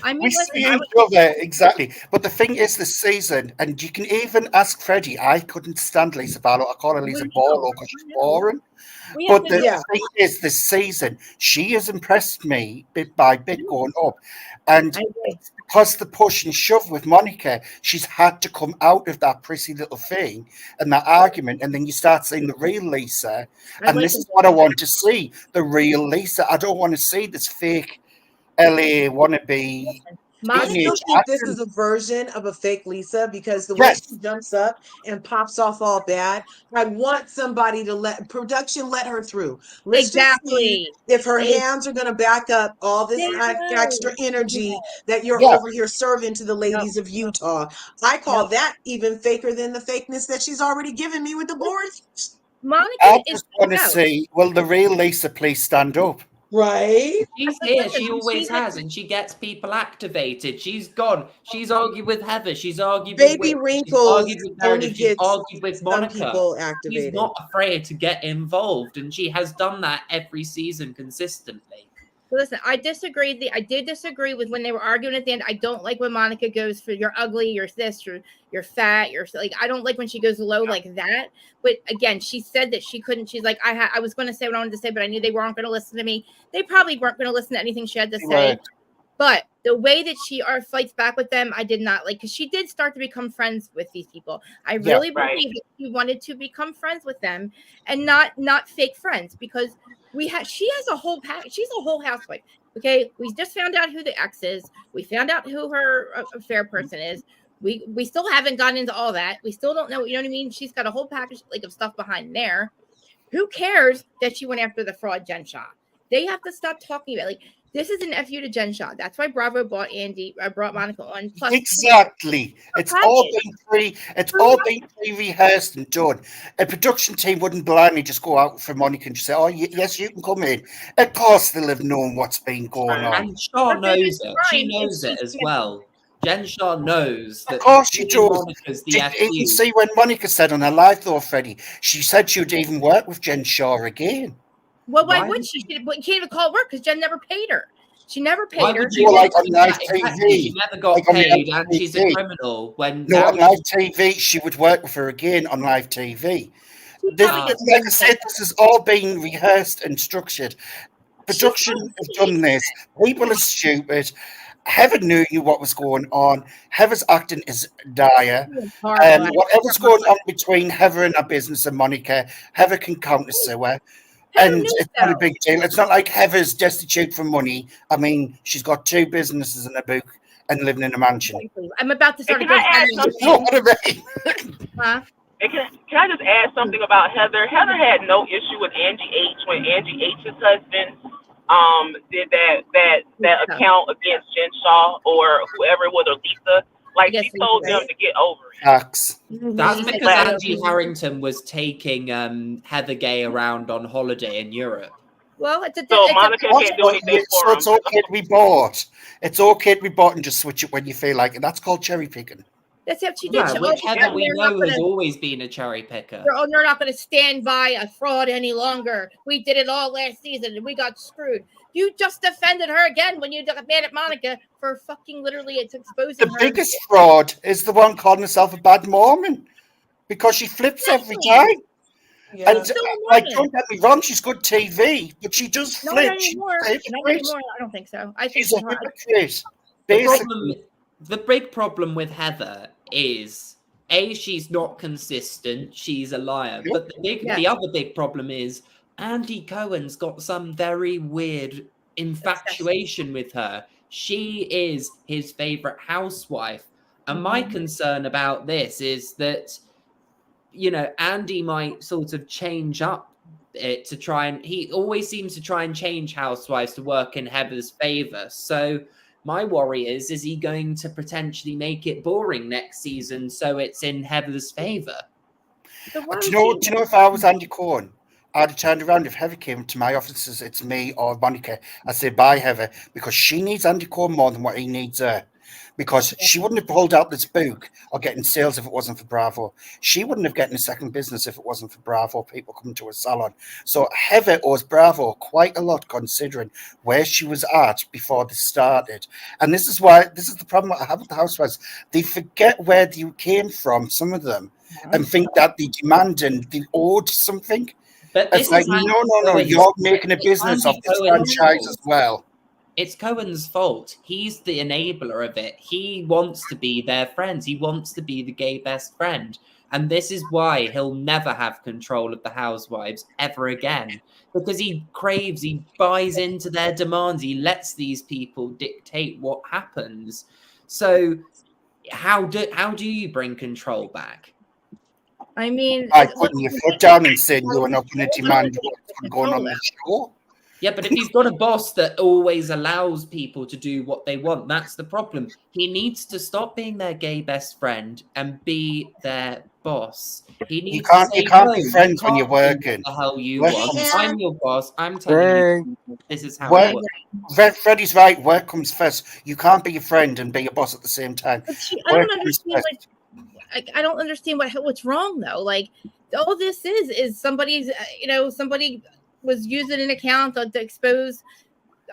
I mean, We listen, see each other, exactly. But the thing is, this season, and you can even ask Freddie, I couldn't stand Lisa Barlow. I call her Lisa Barlow because she's boring. But the thing is, this season, she has impressed me bit by bit going up. And because the push and shove with Monica, she's had to come out of that prissy little thing and that argument. And then you start seeing the real Lisa. And this is what I want to see, the real Lisa. I don't want to see this fake LA wannabe. I still think this is a version of a fake Lisa because the way she jumps up and pops off all bad, I want somebody to let production let her through. Let's just see if her hands are going to back up all this extra energy that you're over here serving to the ladies of Utah. I call that even faker than the fakeness that she's already given me with the boards. Monica I just want to see, will the real Lisa please stand up? Right? She's here. She always has, and she gets people activated. She's gone. She's argued with Heather. She's argued with Baby Whitney. She's Wrinkles argued with only Meredith. She's gets argued with some Monica. people She's activated. not afraid to get involved, and she has done that every season consistently. Listen, I did disagree with when they were arguing at the end. I don't like when Monica goes for you're ugly, you're this, you're fat, you're like, I don't like when she goes low like that. But again, she said that she couldn't. She's like, I was going to say what I wanted to say, but I knew they weren't going to listen to me. They probably weren't going to listen to anything she had to say. But the way that she fights back with them, I did not like, because she did start to become friends with these people. I really believe that she wanted to become friends with them and not fake friends, because she has a whole pack. She's a whole housewife. Okay, we just found out who the ex is. We found out who her affair person is. We still haven't gotten into all that. We still don't know. You know what I mean? She's got a whole package of stuff behind there. Who cares that she went after the fraud Jen Shaw? They have to stop talking about this is an FU to Jen Shaw. That's why Bravo brought Monica on. Plus, exactly. It's all been pre-rehearsed and done. A production team wouldn't blindly just go out for Monica and just say, "Oh, yes, you can come in." Of course, they'll have known what's been going on. And Shaw knows it. She knows it as well. Jen Shaw knows that. Of course she does. Monica's the Did you even see when Monica said on her live, though, Freddie? She said she would even work with Jen Shaw again. Well, why would she? You can't even call it work because Jen never paid her. She never paid her. She like on live TV. She never got paid, and she's a criminal. On live TV, she would work with her again on live TV. Like I said, this has all been rehearsed and structured. Production have done this. People are stupid. Heather knew what was going on. Heather's acting is dire. Whatever's going on between Heather and her business and Monica, Heather can counter-sue her. And it's not a big deal. It's not like Heather's destitute from money. I mean, she's got 2 businesses in a book and living in a mansion. I'm about to start. Can I add something? Huh? Can I just add something about Heather? Heather had no issue with Angie H when Angie H's husband did that account against Jen Shaw or whoever it was, or Lisa. Like, she told them to get over it. That's because Angie Harrington was taking Heather Gay around on holiday in Europe. Well, Monica can't do anything for so it's okay to be bought. It's okay to be bought and just switch it when you feel like it. That's called cherry picking. That's what she did. Yeah, which Heather we know has always been a cherry picker. They're not going to stand by a fraud any longer. We did it all last season and we got screwed. You just defended her again when you got mad at Monica for fucking literally exposing her. The biggest fraud is the one calling herself a bad Mormon because she flips every time. Yeah. And Still like, annoying. don't get me wrong, she's good TV, but she does Not flip. She's anymore. a Not hypocrite. anymore. I don't think so. I think She's a she's hot. hypocrite. The big problem with Heather is she's not consistent. She's a liar. Yep. But the other big problem is Andy Cohen's got some very weird infatuation with her. She is his favorite housewife. And my concern about this is that, Andy might sort of change up it to try and he always seems to try and change housewives to work in Heather's favor. So my worry is he going to potentially make it boring next season so it's in Heather's favor? Do you know if I was Andy Cohen, I'd have turned around if Heather came to my offices, it's me or Monica. I'd say, bye, Heather, because she needs Andy Cohen more than what he needs her. Because she wouldn't have pulled out this book or getting sales if it wasn't for Bravo. She wouldn't have gotten a second business if it wasn't for Bravo, people coming to her salon. So Heather owes Bravo quite a lot considering where she was at before this started. And this is the problem I have with the housewives. They forget where they came from, some of them, and think that they demand and they owed something. But it's like, no, you're making a business of this franchise as well. It's Cohen's fault. He's the enabler of it. He wants to be their friend. He wants to be the gay best friend. And this is why he'll never have control of the housewives ever again. Because he buys into their demands. He lets these people dictate what happens. So how do you bring control back? I mean, by putting your foot down and saying you are not going to demand what's going on the show. Yeah, but if you've got a boss that always allows people to do what they want, that's the problem. He needs to stop being their gay best friend and be their boss. He needs you can't be friends when you're working. What the hell you want? I'm your boss. I'm telling you this is how it works. Freddie's right. Work comes first. You can't be a friend and be a boss at the same time. I don't understand. I don't understand what's wrong though. Like all this is somebody's. Somebody was using an account to expose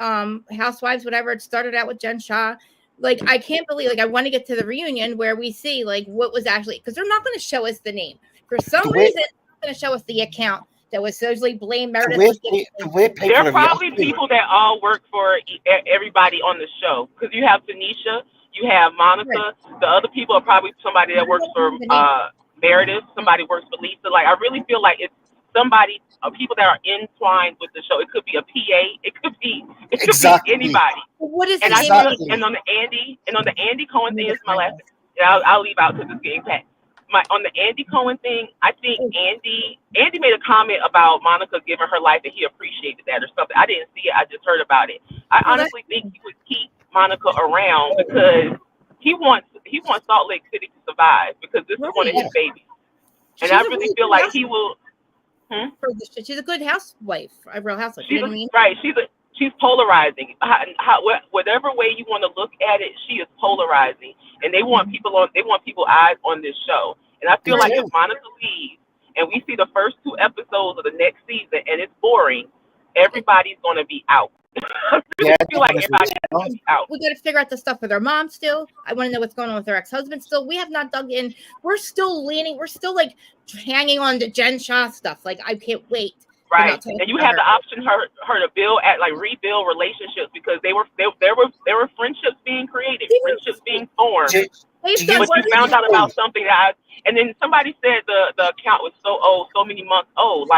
housewives, whatever. It started out with Jen Shah. Like, I can't believe, I want to get to the reunion where we see, what was actually, because they're not going to show us the name. For some reason, they're not going to show us the account that was supposedly blamed Meredith. There are probably people that all work for everybody on the show. Because you have Tanisha, you have Monica. Right. The other people are probably somebody that works for Meredith. Somebody works for Lisa. I really feel like it's somebody, people that are entwined with the show. It could be a PA. It could be anybody. What is and on the Andy Cohen thing, is my last thing. I'll leave out because it's getting packed. On the Andy Cohen thing, I think Andy made a comment about Monica giving her life and he appreciated that or something. I didn't see it. I just heard about it. I honestly think he would keep Monica around because he wants Salt Lake City to survive because this is one of his babies. And I really feel like he will. She's a good housewife, a real housewife. Right. She's polarizing. Whatever way you want to look at it, she is polarizing, and they want people eyes on this show. And I feel like if Monica leaves, and we see the first 2 episodes of the next season, and it's boring, everybody's going to be out. I feel like everybody's going to be out. We got to figure out the stuff with her mom still. I want to know what's going on with her ex-husband still. We have not dug in. We're still hanging on to Jen Shah stuff. I can't wait. Right, and you have the option her to rebuild relationships because there were friendships being created, friendships being formed. But you found out about something and then somebody said the account was so old, so many months old.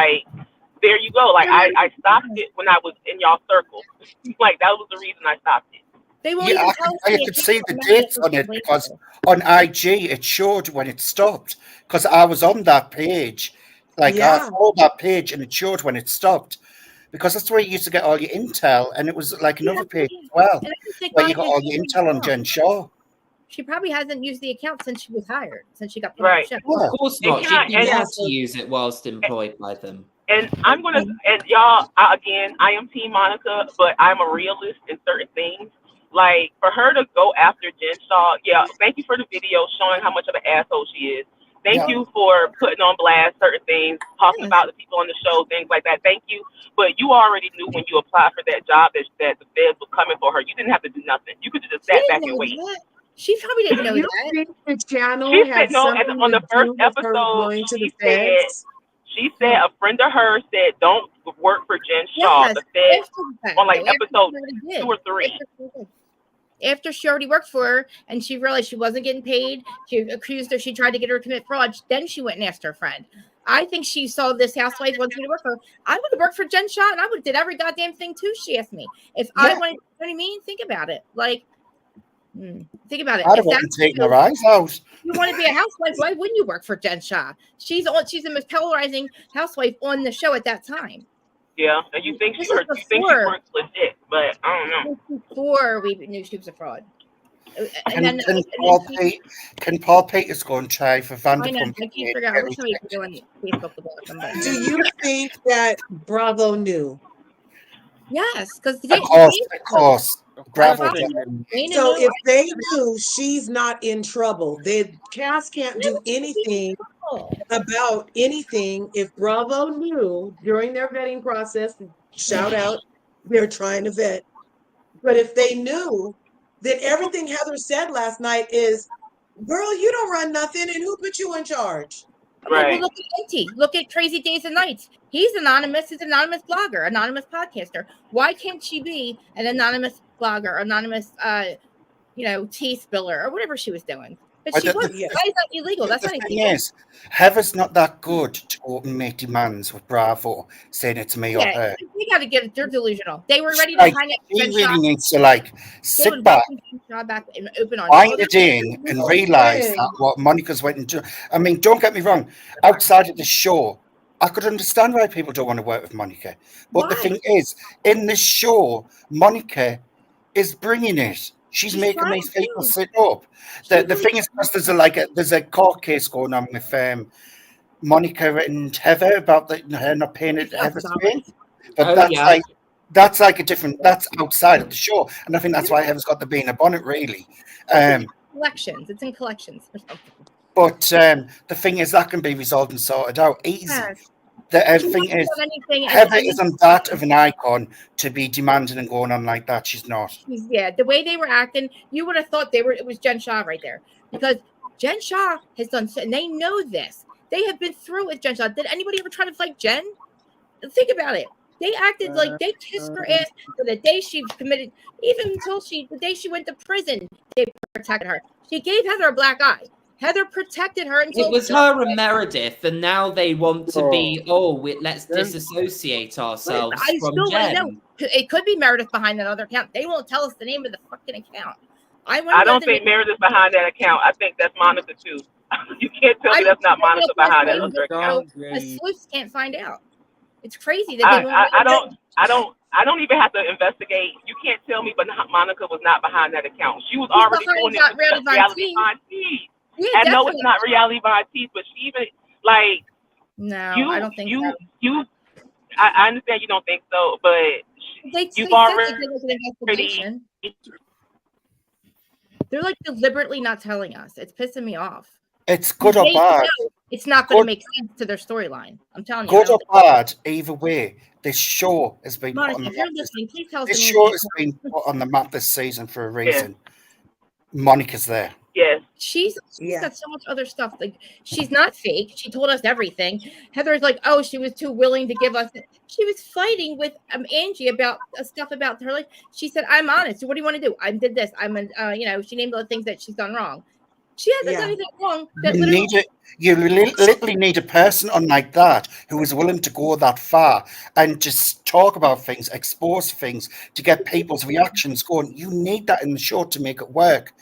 There you go. I stopped it when I was in y'all circle. That was the reason I stopped it. I could see the dates on it because on IG it showed when it stopped because I was on that page. I followed that page and it showed when it stopped because that's where you used to get all your intel, and it was another page as well where you got all your intel on Jen Shah. She probably hasn't used the account since she was hired, since she got promoted. Right. Yeah. Of course not. She has to use it whilst employed by them. And I'm gonna, and y'all, again, I am Team Monica, but I'm a realist in certain things. For her to go after Jen Shah, thank you for the video showing how much of an asshole she is. Thank you for putting on blast certain things, talking about the people on the show, things like that. Thank you. But you already knew when you applied for that job that the feds was coming for her. You didn't have to do nothing. You could have just sat back and wait. She probably didn't know that. The channel she said no. On the first episode, She said a friend of hers said, "Don't work for Jen Shaw." Yes, The Fed after the fact, on like though, after she episode already 2 did. or 3. After she already worked for her and she realized she wasn't getting paid, she accused her, she tried to get her to commit fraud. Then she went and asked her friend. I think she saw this housewife wanted me to work for her. I would have worked for Jen Shaw and I would have did every goddamn thing too. She asked me. If I wanted, you know what I mean? Think about it. Like, think about it. I'd If have been that's taking you, her eyes out. you want to be a housewife, why wouldn't you work for Jen Shaw? She's the most polarizing housewife on the show at that time. Yeah, and you think This she is works legit, but I don't know. Before we knew she was a fraud. And Can Paul Peters go and try for I know, Vanderpump? I can't figure out. I wish somebody could go on Facebook about them. But Do you think that Bravo knew? yes, because Of course. Bravo. So if they knew she's not in trouble, the cast can't do anything about anything. If Bravo knew during their vetting process, shout out, they're trying to vet. But if they knew, then everything Heather said last night is, girl, you don't run nothing, and who put you in charge? Okay, well, look at Auntie. Look at Crazy Days and Nights. He's anonymous. He's an anonymous blogger, anonymous podcaster. Why can't she be an anonymous blogger, anonymous, tea spiller or whatever she was doing? But she was. Why is that illegal? That's not illegal. Yes, Heather's not that good to go and make demands with Bravo, saying it's me or her. You got to give. They're delusional. They were ready to Like, hang up. she really needs to sit back, and open on. wind it in, and realize that what Monica's went into. I mean, don't get me wrong. Outside of the show, I could understand why people don't want to work with Monica. But the thing is, in this show, Monica is bringing it. She's making these people sit up. The thing is, because there's a court case going on with Monica and Heather about her not paying Heather's pay. But that's like a different. That's outside of the show, and I think that's why Heather's got the bee in a bonnet, really. Collections. It's in collections or something. But the thing is, that can be resolved and sorted out easy. Yes. The thing is, Heather isn't that of an icon to be demanding and going on like that. She's not. Yeah, the way they were acting, you would have thought it was Jen Shaw right there. Because Jen Shaw has done, and they know this. They have been through with Jen Shaw. Did anybody ever try to fight Jen? Think about it. They acted like they kissed her ass for the day she committed, even until the day she went to prison, they protected her. She gave Heather a black eye. Heather protected her until it was her and Meredith, and now they want to be, let's disassociate ourselves from Jen. It could be Meredith behind that other account. They won't tell us the name of the fucking account. I don't think Meredith's behind that account. I think that's Monica too. You can't tell me that's not Monica behind that other account. Sleuths can't find out. It's crazy that I don't even have to investigate. You can't tell me, but Monica was not behind that account. She was already doing it with Reality Von Teeth. Yeah, I know it's not Reality Von Teeth, but she even I don't think so. I understand you don't think so, but you've already. They're like deliberately not telling us. It's pissing me off. It's good or bad. It's not going to make sense to their storyline. I'm telling you. Good or bad, either way, this show has been put on the map. This show has been put on the map this season for a reason. Yeah. Monica's there. Yes. She's got so much other stuff. Like, she's not fake. She told us everything. Heather's like, she was too willing to give us. She was fighting with Angie about stuff about her life. She said, I'm honest. So what do you want to do? I did this. She named all the things that she's done wrong. She hasn't done anything wrong. You literally need a person on like that who is willing to go that far and just talk about things, expose things, to get people's reactions going. You need that in the show to make it work.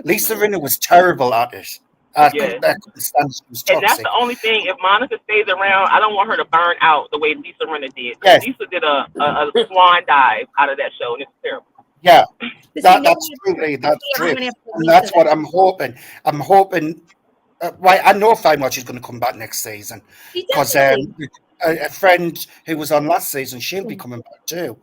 Lisa Rinna was terrible at it. I couldn't stand it. She was toxic. And that's the only thing. If Monica stays around, I don't want her to burn out the way Lisa Rinna did. Yes. Lisa did a swan dive out of that show, and it's terrible. Yeah, that's true. And that's what I'm hoping. I'm hoping. I know Fine Watch is going to come back next season because a friend who was on last season, she'll be coming back too.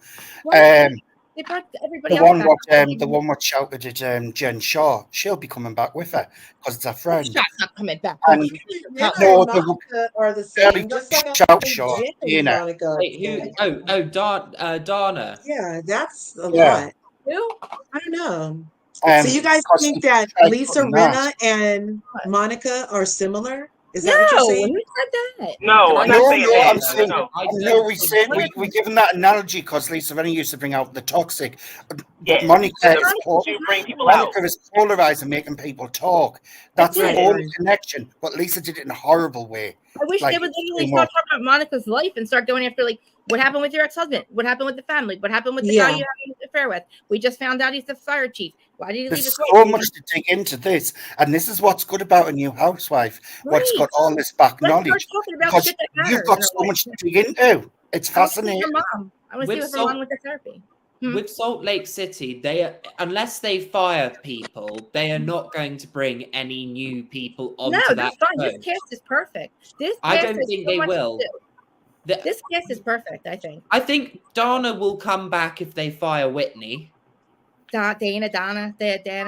They brought everybody the one what shouted at Jen Shaw, she'll be coming back with her because it's a friend. Shaw's not coming back. Are the same. Shout Shaw, Donna. Yeah, that's a lot. Who? I don't know. So you guys think that Lisa Rinna and Monica are similar? Is that what you're No, saying? who said that? No, I'm not No, saying no, that. I'm saying, No. no, we given that analogy because Lisa Rennie used to bring out the toxic, but Yes. Monica is You bring people out. Monica is polarizing, making people talk. That's the Right, whole right. connection. But Lisa did it in a horrible way. I wish Like, they would literally too start much. talking about Monica's life and start going after, like, what happened with your ex-husband? What happened with the family? What happened with the guy Yeah. you had an affair with? We just found out he's the fire chief. Why did he leave There's his so wife? much to dig into this, and this is what's good about a new housewife. What's Right. got all this back Let's start knowledge talking about because shit that you've matters got in our so life. much to dig into. It's I want to see fascinating. her mom. I want to see With if her mom went to therapy. With Salt Lake City, they are, unless they fire people, they are not going to bring any new people No, onto that's that fine. This show. cast is perfect. This I cast don't has think so they much to will. do. The- This cast is perfect, I think. I think Donna will come back if they fire Whitney. Dana,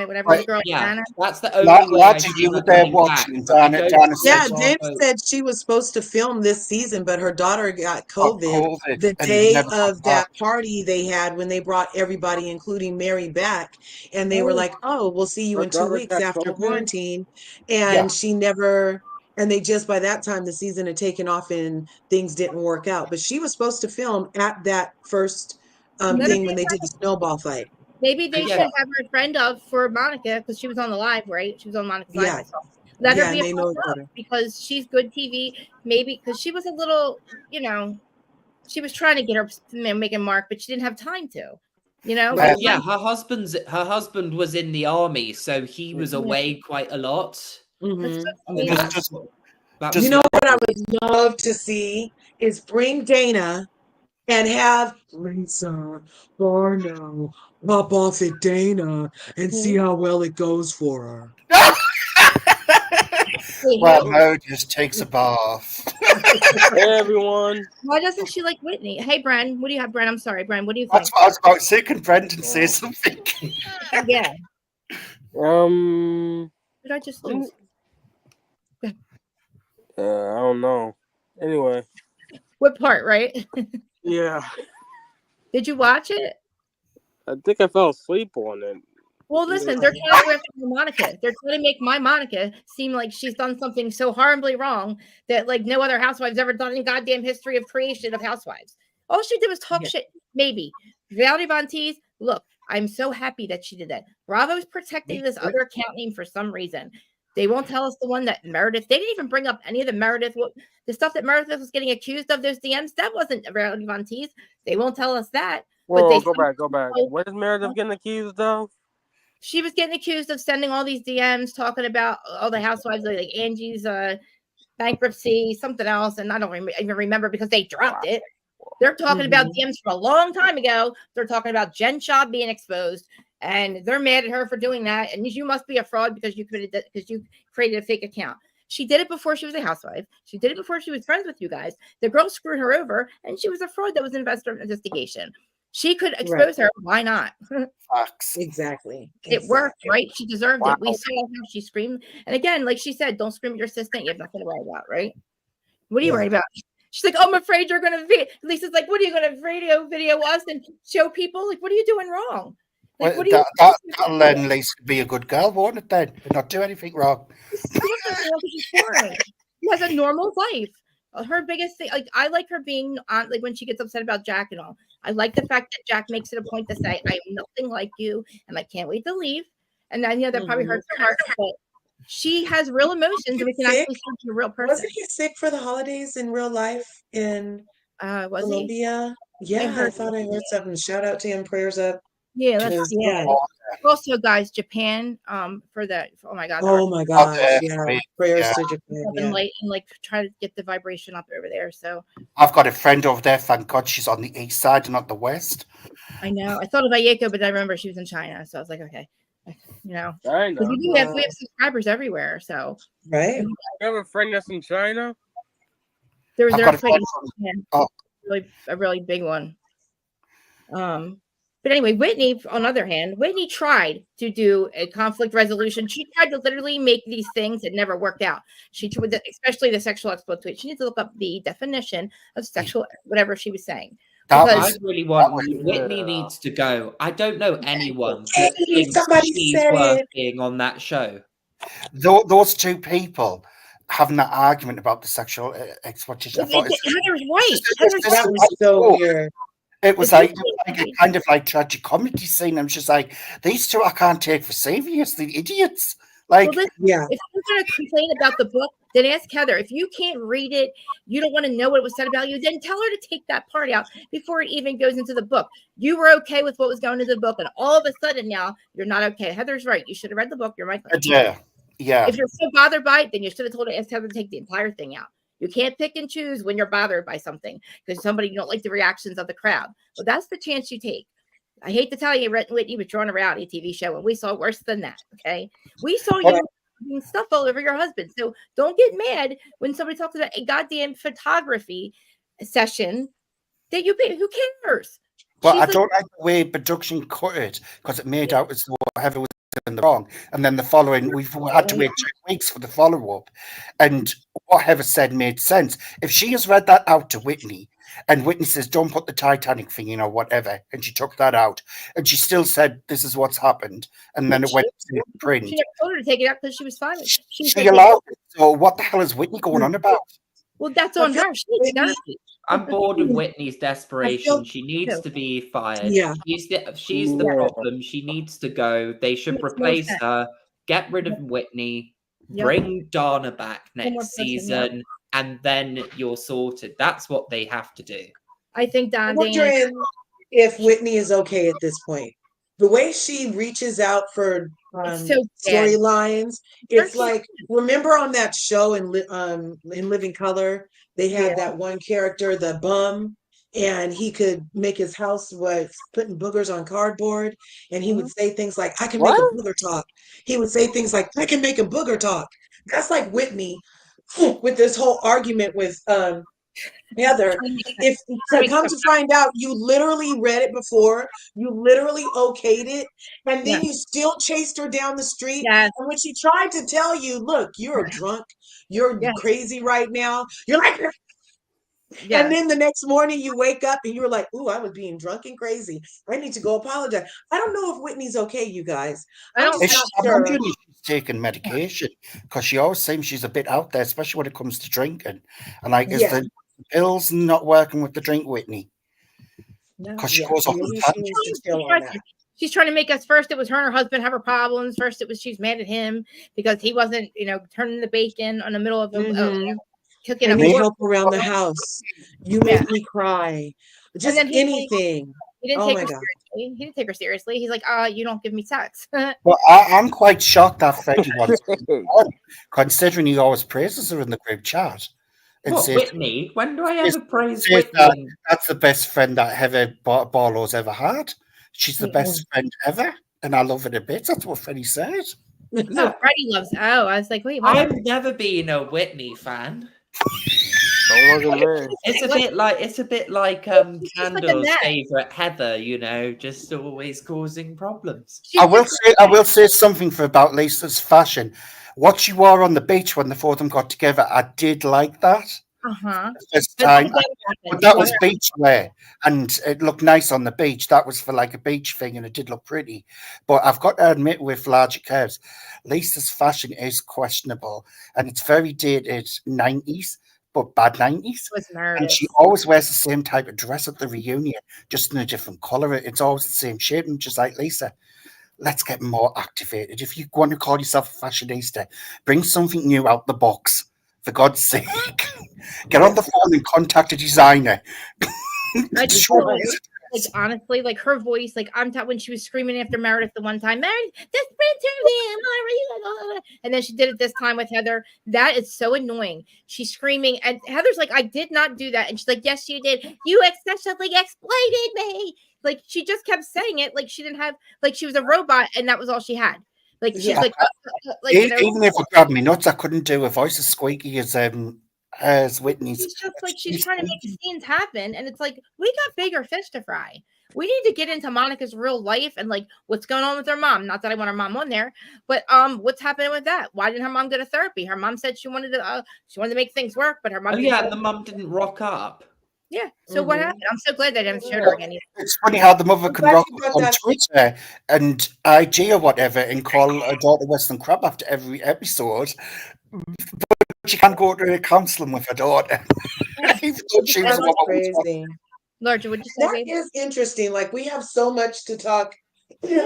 whatever Right. the girl, Yeah, Dana. that's the only way I Lads, see you her were there coming back. watching. But I Dana don't said Yeah, see Dana Bravo. said she was supposed to film this season, but her daughter got COVID COVID the and day never got of back. that party they had when they brought everybody, including Mary, back. And they were like, oh, we'll see you Her in 2 daughter weeks got after COVID? quarantine. Yeah. And she never, and they just, by that time, the season had taken off and things didn't work out. But she was supposed to film at that first Let her thing be when they a did the snowball fight. Maybe they Yeah. should have her friend of for Monica because she was on the live, right? She was on Monica's live. Yeah. I saw. Let Yeah, her be and a they know friend each of other. because she's good TV. Maybe because she was a little, she was trying to get her making Mark, but she didn't have time to. Well, yeah, her husband was in the army, so he was Yeah. away quite a lot. Mhm. Maybe Just- that's- That Just- You know what I would love to see is bring Dana and have Lisa Barno pop off at Dana and see how well it goes for her. Well, Mo just takes a bath. Hey everyone. Why doesn't she like Whitney? Hey, Bren, what do you have, Bren? I'm sorry, Bren. What do you think? That's what I was about to say. Can Brendan say something? Yeah. Did I just lose? I don't know. Anyway, What part, right? yeah, Did you watch it? I think I fell asleep on it. Well, listen, they're trying to go after Monica. They're trying to make my Monica seem like she's done something so horribly wrong that like no other housewives ever done in goddamn history of creation of housewives. All she did was talk shit. Maybe Reality Von Teese. Look, I'm so happy that she did that. Bravo's protecting this other account name for some reason. They won't tell us the one that Meredith. They didn't even bring up any of the Meredith. The stuff that Meredith was getting accused of, those DMs, that wasn't Reality Von Teese. They won't tell us that. Whoa, go back. What is Meredith getting accused of? She was getting accused of sending all these DMs talking about all the housewives, like Angie's bankruptcy, something else, and I don't even remember because they dropped it. They're talking about DMs from a long time ago. They're talking about Jen Shaw being exposed, and they're mad at her for doing that. And you must be a fraud because you created a fake account. She did it before she was a housewife. She did it before she was friends with you guys. The girl screwed her over, and she was a fraud that was investigation. She could expose her. Why not? Facts. Exactly. It worked, right? She deserved it. We saw how she screamed. And again, like she said, don't scream at your assistant. You have nothing to worry about, right? What are you worried about? She's like, I'm afraid you're going to Lisa's like, what are you going to video us and show people? Like, what are you doing wrong? Like, Well, that'll learn Lisa to be a good girl, won't it then? And not do anything wrong. She has a normal life. Her biggest thing, like I like her being on, like when she gets upset about Jack and all. I like the fact that Jack makes it a point to say, I am nothing like you, and I can't wait to leave. And then, that probably hurts her heart, but she has real emotions, and we can actually see she's a real person. Wasn't he sick for the holidays in real life in was Colombia? Yeah, I thought I heard something. Shout out to him. Prayers up. Yeah, Yeah. Also, guys, Japan, for that. Oh my God. Oh my gosh. Yeah. Prayers to Japan. And like try to get the vibration up over there. So I've got a friend over there. Thank God she's on the east side and not the west. I know. I thought of Ayeko, but I remember she was in China, so I was like, okay, I know. We have subscribers everywhere. So right. You have a friend that's in China? There was a really big one. But anyway, Whitney, on the other hand, Whitney tried to do a conflict resolution. She tried to literally make these things that never worked out. She tried, especially the sexual exploitation. She needs to look up the definition of sexual, whatever she was saying. I really want Whitney needs to go. I don't know anyone that thinks she's worth being on that show. Those two people having that argument about the sexual exploitation. I thought Heather's right. Heather's That was so weird. it was like a kind of like tragic comedy scene. I'm just like, these two I can't take for serious, the idiots. Like, well, Yeah. if you're going to complain about the book, then ask Heather. If you can't read it, you don't want to know what was said about you, then tell her to take that part out before it even goes into the book. You were okay with what was going into the book, and all of a sudden now you're not okay. Heather's right. You should have read the book. You're right. yeah. If you're so bothered by it, then you should have told her, ask Heather to take the entire thing out. You can't pick and choose when you're bothered by something because you don't like the reactions of the crowd. Well, that's the chance you take. I hate to tell you, Whitney was drawing a reality TV show, and we saw worse than that. Okay, we saw you doing stuff all over your husband. So don't get mad when somebody talks about a goddamn photography session that you pay. Who cares? But I don't like the way production cut it because it made out as though Heather was in the wrong. And then the following, we had to wait 2 weeks for the follow up. And what Heather said made sense. If she has read that out to Whitney, and Whitney says, don't put the Titanic thing in or whatever, and she took that out, and she still said, this is what's happened, and then it went to print. She never told her to take it out because she was fine. She allowed it. So what the hell is Whitney going on about? Well, that's on her. I'm bored of Whitney's desperation. She needs to be fired. Yeah. She's the problem. She needs to go. They should replace her. Get rid of Whitney. Bring Donna back next season, and then you're sorted. That's what they have to do. I think Donna. I'm wondering if Whitney is okay at this point. The way she reaches out for storylines, it's like, remember on that show in Living Color, they had that one character, the bum, and he could make his house was putting boogers on cardboard, and he would say things like, I can make a booger talk. He would say things like, I can make a booger talk. That's like Whitney with this whole argument with Heather. If to come to find out, you literally read it before, you literally okayed it, and then you still chased her down the street. And when she tried to tell you, look, you're drunk, you're crazy right now, you're like, and then the next morning you wake up and you're like, ooh, I was being drunk and crazy. I need to go apologize. I don't know if Whitney's okay, you guys. I'm wondering if she's taking medication because she always seems she's a bit out there, especially when it comes to drinking. And like, is the pills not working with the drink, Whitney? Because she goes off She's trying to make us first. It was her and her husband have her problems. First, it was she's mad at him because he wasn't, turning the bacon on the middle of the cooking. And you help around the house. You make me cry. Just anything. He didn't take her seriously. He didn't take her seriously. He's like, you don't give me sex. Well, I'm quite shocked that Freddie wants to considering he always praises her in the group chat. What, Whitney? When do I ever praise Whitney? That's the best friend that Heather Barlow's ever had. She's the best friend ever, and I love it a bit. That's what Freddie said. No, Freddie loves. Oh, I was like, wait. What? I've never been a Whitney fan. It's a bit like Candle's favorite Heather, just always causing problems. I will say something about Lisa's fashion. What she wore on the beach when the four of them got together, I did like that. First time, but that was beach wear, and it looked nice on the beach. That was for like a beach thing, and it did look pretty. But I've got to admit, with larger curves, Lisa's fashion is questionable, and it's very dated 90s. But bad 90s. And she always wears the same type of dress at the reunion, just in a different color. It's always the same shape. And just like Lisa, let's get more activated. If you want to call yourself a fashionista, bring something new out the box. For God's sake, get on the phone and contact a designer. Honestly, like her voice, like when she was screaming after Meredith the one time, Meredith, this and then she did it this time with Heather. That is so annoying. She's screaming, and Heather's like, I did not do that. And she's like, yes, you did. You excessively exploited me. Like, she just kept saying it like she didn't have, like she was a robot, and that was all she had. Like, she's like even if it grabbed me nuts, I couldn't do a voice as squeaky as Whitney's. It's just like she's trying to make scenes happen, and it's like, we got bigger fish to fry. We need to get into Monica's real life and like what's going on with her mom. Not that I want her mom on there, but what's happening with that? Why didn't her mom go to therapy? Her mom said she wanted to make things work, but her mom. The mom didn't rock up. Yeah. So what happened? I'm so glad they didn't show her again. It's funny how the mother can rock up on Twitter and IG or whatever and call her daughter Western Crab after every episode. She can't go to counselling with her daughter. Even though she was That's a woman who was crazy. Larger, would you say, That babe? is interesting. Like we have so much to talk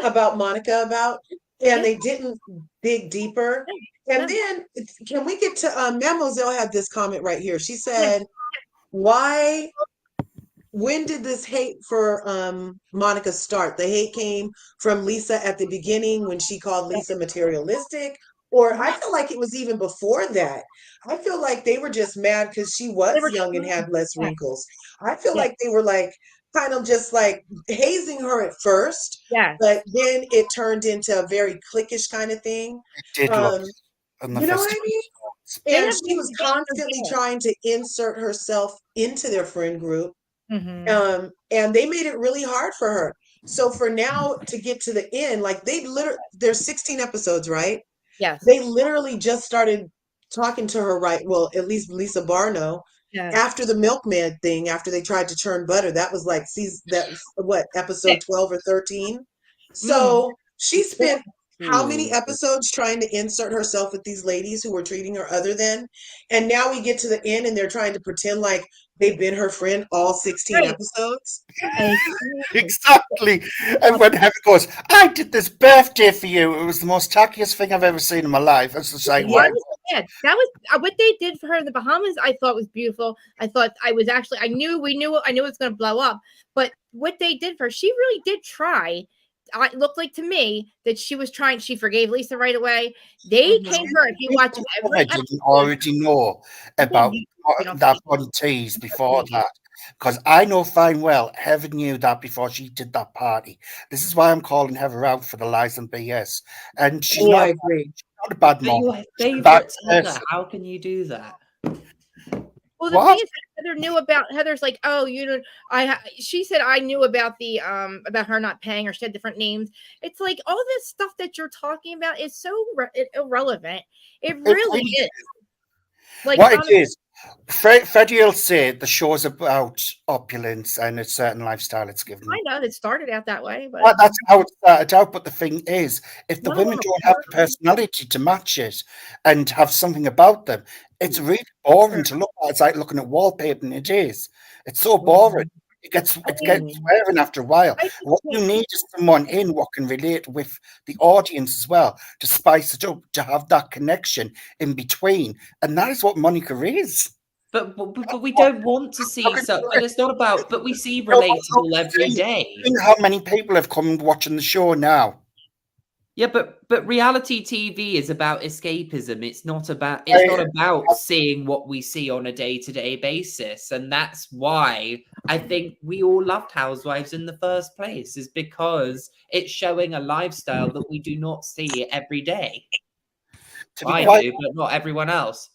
about Monica about, and Yeah. they didn't dig deeper. And then can we get to Mademoiselle had this comment right here. She said, why when did this hate for Monica start? The hate came from Lisa at the beginning when she called Lisa materialistic, or I feel like it was even before that. I feel like they were just mad because she They was were young and had less yeah. wrinkles. I feel Yeah. like they were like kind of just like hazing her at first, Yes. but then it turned into a very cliquish kind of thing. It did look Um, in the you know what first I mean? They And have she was they constantly trying to insert herself into their friend group. Mm-hmm. And they made it really hard for her. So for now to get to the end, like they literally, there's 16 episodes, right? Yes. They literally just started talking to her, right? Well, at least Lisa Barno, Yes. after the milkman thing, after they tried to churn butter. That was like season, that was what, episode 12 or 13. So she spent how many episodes trying to insert herself with these ladies who were treating her other than, and now we get to the end and they're trying to pretend like they've been her friend all 16 Right. episodes. Exactly. And when Heather goes, I did this birthday for you. It was the most tackiest thing I've ever seen in my life. It's just like, Yeah. That was what they did for her in the Bahamas. I thought was beautiful. I thought I knew it was going to blow up, but what they did for her, she really did try. It looked like to me that she was trying. She forgave Lisa right away. They came for her. If you watch every I didn't episode, already know about you know, that one tease before that. Because I know fine well Heather knew that before she did that party. This is why I'm calling Heather out for the lies and BS. And she's Oh, not, I agree. not a bad But mom. your She's a favorite bad Heather, person. how can you do that? well, the What? thing is, Heather knew about Heather's like, oh, you know, she said I knew about the about her not paying or she had different names. It's like all this stuff that you're talking about is so irrelevant. It It really really is. Like, What it is, Freddie will say the show's about opulence and a certain lifestyle it's given I them. know it started out that way, Well, but that's how it started out. But the thing is, if the no, women don't have the personality to match it and have something about them, it's really boring to look at. It's like looking at wallpaper, and it is. It's so boring. It gets wearing after a while. I What you need is someone in what can relate with the audience as well to spice it up, to have that connection in between, and that is what Monica is. But we don't want to see Look at so. But it's not about. But we see no, but look, relatable every day. seeing how many people have come watching the show now. Yeah, but reality TV is about escapism. It's not about seeing what we see on a day-to-day basis, and that's why I think we all loved Housewives in the first place, is because it's showing a lifestyle that we do not see every day. I do, but not everyone else.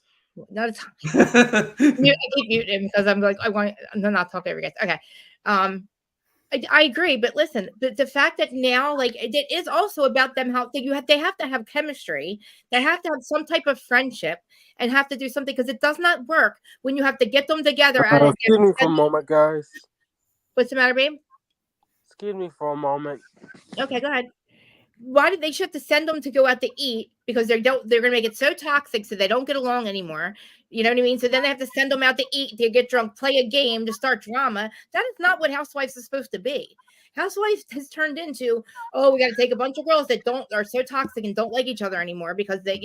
not a time. I keep muting because I'm like I'm not talking over you guys. Okay, I agree, but listen, the fact that now, like, it is also about them how they have to have chemistry, they have to have some type of friendship, and have to do something because it does not work when you have to get them together. Excuse me for a moment, guys. What's the matter, babe? Excuse me for a moment. Okay, go ahead. Why did they have to send them to go out to eat? Because they're gonna make it so toxic so they don't get along anymore. You know what I mean? So then they have to send them out to eat, to get drunk, play a game, to start drama. That is not what Housewives is supposed to be. Housewives has turned into, oh, we got to take a bunch of girls that are so toxic and don't like each other anymore because they,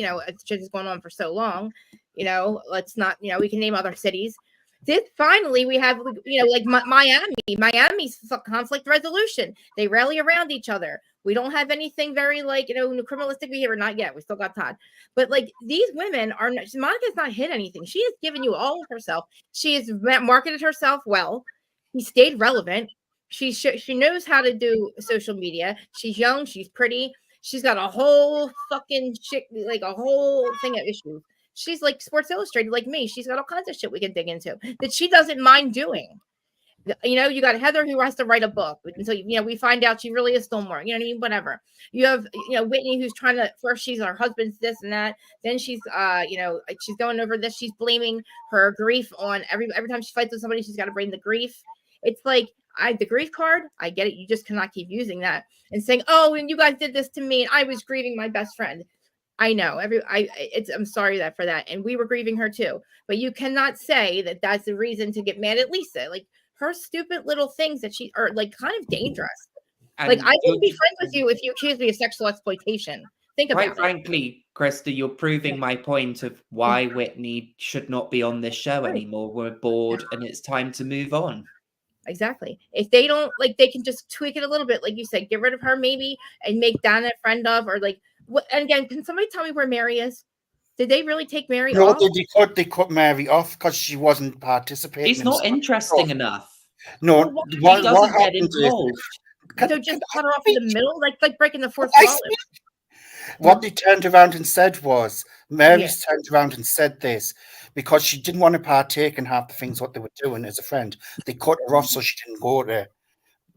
shit is going on for so long. Let's not, we can name other cities. This finally we have, like Miami's conflict resolution. They rally around each other. We don't have anything very criminalistic behavior, not yet. We still got Todd, but like these women are. Monica's not hid anything. She has given you all of herself. She has marketed herself well. He stayed relevant. She knows how to do social media. She's young. She's pretty. She's got a whole fucking shit, like a whole thing of issues. She's like Sports Illustrated, like me. She's got all kinds of shit we can dig into that she doesn't mind doing. You got Heather who has to write a book until we find out she really is still more. You know what I mean? Whatever. You have Whitney who's trying to first she's her husband's this and that. Then she's she's going over this. She's blaming her grief on every time she fights with somebody. She's got to blame the grief. It's like the grief card. I get it. You just cannot keep using that and saying, oh, and you guys did this to me, and I was grieving my best friend. I know I'm sorry for that. And we were grieving her too, but you cannot say that that's the reason to get mad at Lisa. Like her stupid little things that she are like kind of dangerous. And like I wouldn't be friends with you if you accused me of sexual exploitation. Think about quite frankly, Krista, you're proving my point of why Whitney should not be on this show anymore. We're bored and it's time to move on. Exactly. If they don't like, they can just tweak it a little bit, like you said, get rid of her maybe and make Donna a friend of, or like what. And again, can somebody tell me where Mary is? Did they really take Mary off? No, they cut Mary off because she wasn't participating. She's not interesting enough. No, she doesn't get involved. So just cut her off in the middle, like breaking the fourth wall. What they turned around and said was, Mary's turned around and said this because she didn't want to partake in half the things what they were doing as a friend. They cut her off so she didn't go there.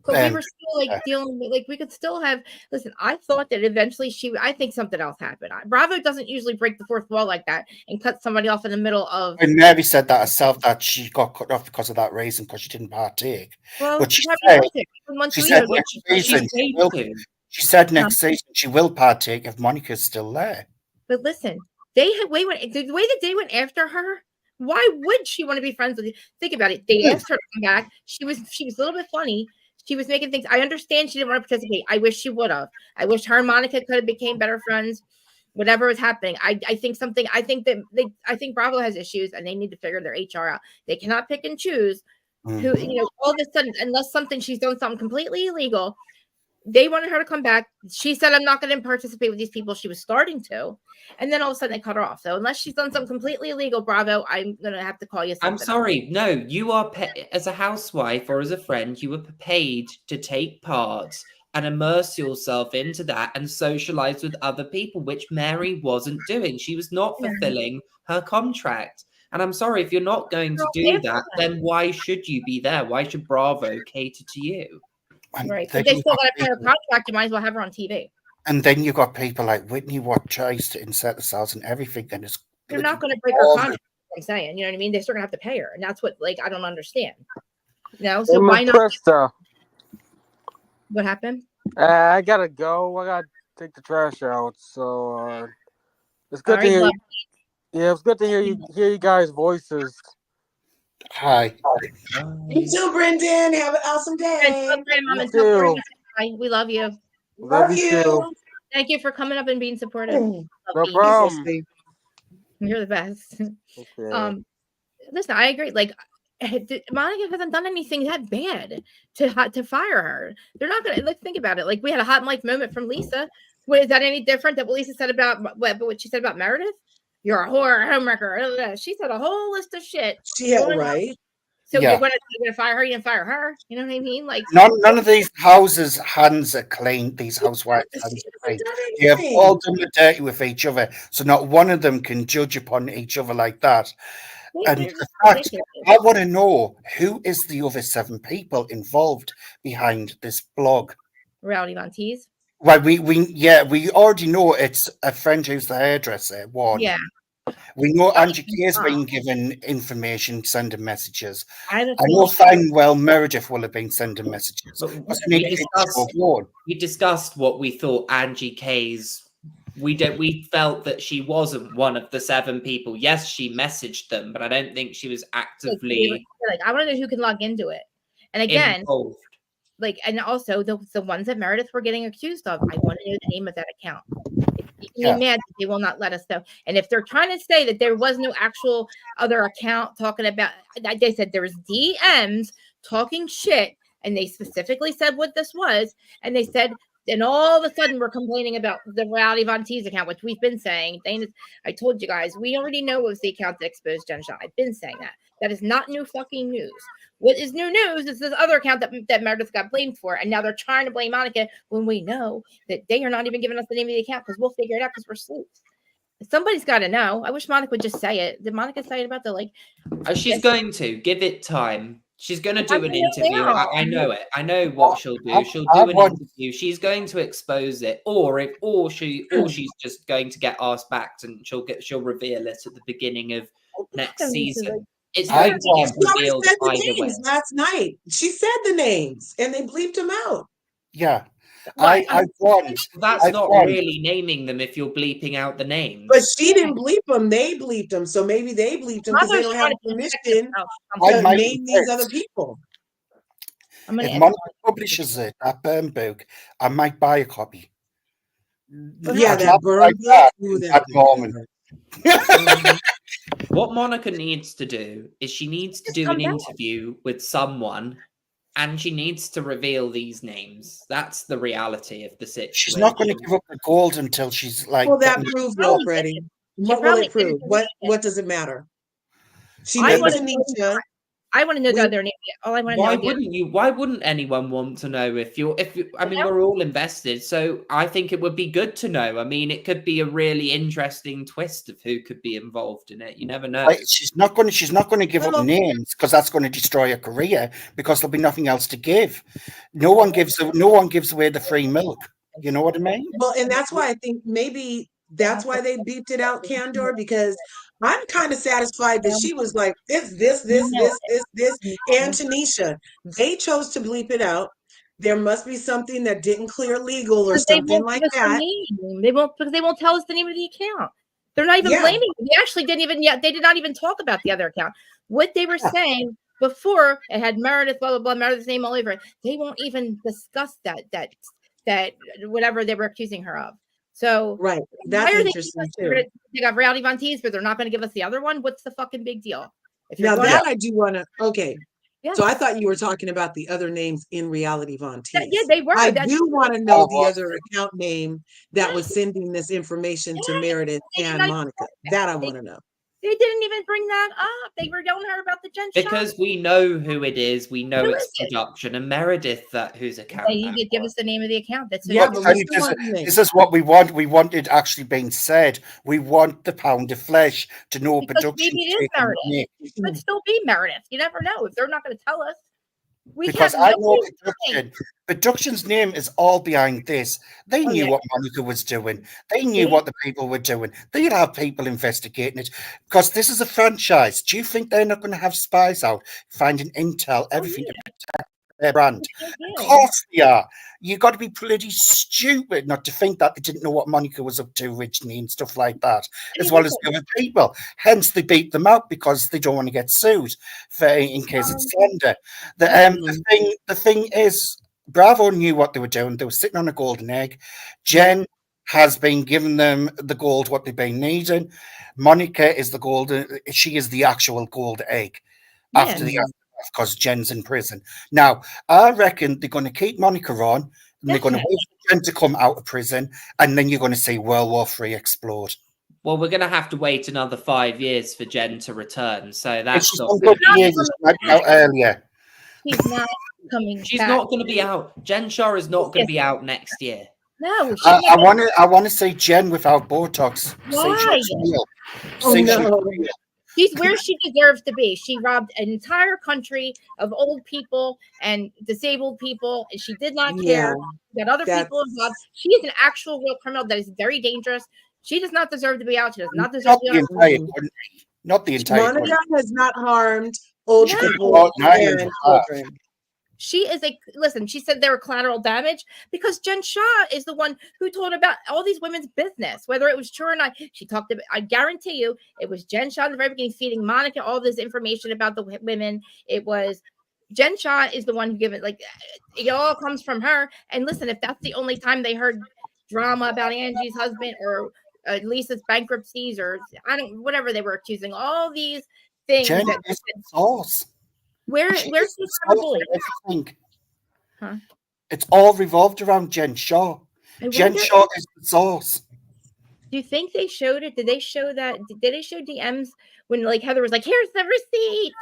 But we were still like dealing with, like, we could still have, listen, I thought that eventually I think something else happened. Bravo doesn't usually break the fourth wall like that and cut somebody off in the middle of. And Mary said that herself, that she got cut off because of that reason, because she didn't partake. Well, but she said next season she will partake if Monica's still there. But listen, the way that they went after her, why would she want to be friends with you? Think about it. They asked her to come back. She was a little bit funny. She was making things. I understand she didn't want to participate. I wish she would have. I wish her and Monica could have became better friends. Whatever was happening, I think Bravo has issues and they need to figure their HR out. They cannot pick and choose who, all of a sudden, unless she's done something completely illegal. They wanted her to come back. She said, I'm not going to participate with these people. She was starting to. And then all of a sudden they cut her off. So unless she's done something completely illegal, Bravo, I'm going to have to call you something. I'm sorry. No, you are, as a housewife or as a friend, you were paid to take part and immerse yourself into that and socialize with other people, which Mary wasn't doing. She was not fulfilling her contract. And I'm sorry, if you're not going to do that, then why should you be there? Why should Bravo cater to you? Right, but they still got to pay her contract. You might as well have her on TV. And then you got people like Whitney what tries to insert themselves in everything, and it's they're not going to break her contract. I'm saying, you know what I mean? They're still going to have to pay her, and that's what I don't understand. So why not? Krista. What happened? I gotta go. I gotta take the trash out. So it's good to hear. Yeah, it's good to hear you guys' voices. Hi. You too, Brendan. Have an awesome day. Hi, we love you. Love you too. Thank you for coming up and being supportive. No problem. You're the best. Okay. Listen, I agree. Like, Monica hasn't done anything that bad to fire her. They're not gonna think about it. Like, we had a hot mic moment from Lisa. Is that any different than what Lisa said about what she said about Meredith? You're a whore, homewrecker. She said a whole list of shit. Right. So you're gonna fire her? You didn't fire her. You know what I mean? Like none of these houses' hands are clean. These housewives' hands are clean. They have all done the dirty with each other, so not one of them can judge upon each other like that. And the fact, I want to know who is the other 7 people involved behind this blog. Reality Von Tease. Well, we already know it's a friend who's the hairdresser. One. Yeah. We know Angie K has been given information, sending messages. I know fine well Meredith will have been sending messages. We discussed what we thought Angie K's. We felt that she wasn't one of the 7 people. Yes, she messaged them, but I don't think she was actively. I want to know who can log into it. And again, involved. And also the ones that Meredith were getting accused of. I want to know the name of that account. Mad that they will not let us know. And if they're trying to say that there was no actual other account talking about, they said there was DMs talking shit, and they specifically said what this was, and they said, and all of a sudden we're complaining about the Reality Von Tease account, which we've been saying. I told you guys, we already know it was the account that exposed Jen Shah. I've been saying that. That is not new fucking news. What is new news is this other account that Meredith got blamed for, and now they're trying to blame Monica when we know that they are not even giving us the name of the account because we'll figure it out because we're sleuths. Somebody's got to know. I wish Monica would just say it. Did Monica say it about the She's going to give it time. She's going to do an interview. I know it. I know what she'll do. She'll do an interview. She's going to expose it, or she's just going to get asked back, and she'll reveal it at the beginning of next season. It's going to get revealed either way. Last night, she said the names, and they bleeped them out. Yeah, I want. That's not really naming them if you're bleeping out the names. But she didn't bleep them; they bleeped them. So maybe they bleeped them because they don't have permission to name these other people. If Monica publishes it, that burn book, I might buy a copy. Yeah, that burn book. That moment. What Monica needs to do is she needs to do an interview with someone, and she needs to reveal these names. That's the reality of the situation. She's not going to give up the gold until she's like. Well, that proves though, Freddie. What will it prove? What does it matter? She named Tanisha. I want to know the other name. All I want to know. Why wouldn't anyone want to know if you? I mean, we're all invested, so I think it would be good to know. I mean, it could be a really interesting twist of who could be involved in it. You never know. She's not going to give up names because that's going to destroy her career because there'll be nothing else to give. No one gives away the free milk. You know what I mean? Well, and that's why I think maybe that's why they beeped it out, Candor, because I'm kind of satisfied that she was like, it's this, and Tanisha. They chose to bleep it out. There must be something that didn't clear legal or something like that. They won't, because they won't tell us the name of the account. They're not even blaming. They actually didn't even yet. They did not even talk about the other account. What they were saying before, it had Meredith, blah blah blah, Meredith's name all over it. They won't even discuss that whatever they were accusing her of. So right, that's interesting too. They got Reality Von Teese, but they're not going to give us the other one. What's the fucking big deal? Now that I do want to. Okay, so I thought you were talking about the other names in Reality Von Teese. Yeah, they were. I do want to know the other account name that was sending this information to Meredith and Monica. That I want to know. They didn't even bring that up. They were telling her about the Jen because we know who it is. We know it's production and Meredith whose account. You did give us the name of the account. That's this is what we want. We want it actually being said. We want the pound of flesh to know because production. Maybe it is Meredith. It could still be Meredith. You never know if they're not going to tell us. Because I know production's name is all behind this. They knew what Monica was doing. They knew what the people were doing. They'd have people investigating it because this is a franchise. Do you think they're not going to have spies out finding intel, everything to protect their brand? Of course they are. You got to be pretty stupid not to think that they didn't know what Monica was up to originally and stuff like that, as well as the other people. Hence, they beat them out because they don't want to get sued in case it's slander. The thing is, Bravo knew what they were doing. They were sitting on a golden egg. Jen has been giving them the gold what they've been needing. Monica is the golden. She is the actual gold egg after the because Jen's in prison. Now, I reckon they're going to keep Monica on, and they're going to wait for Jen to come out of prison, and then you're going to see World War III explode. Well, we're going to have to wait another 5 years for Jen to return, so that's not out earlier. She's not coming. She's not going to be out. Jen Shah is not going to be out next year. No, I want to see Jen without Botox. Why? She's where she deserves to be. She robbed an entire country of old people and disabled people, and she did not care that other people involved. She is an actual real criminal that is very dangerous. She does not deserve to be out. She does not deserve to be out. Not the entire country. Monica has not harmed old people and children. She is listen, she said they were collateral damage because Jen Shah is the one who told about all these women's business, whether it was true or not. She talked about, I guarantee you, it was Jen Shah in the very beginning feeding Monica all this information about the women. It was Jen Shah is the one who gave it, it all comes from her. And listen, if that's the only time they heard drama about Angie's husband or Lisa's bankruptcies or whatever they were accusing, all these things. Jen is false. Where's this everything? Huh? It's all revolved around Jen Shah. Jen Shah is the source. Do you think they showed it? Did they show that? Did they show DMs when Heather was like, "Here's the receipt"?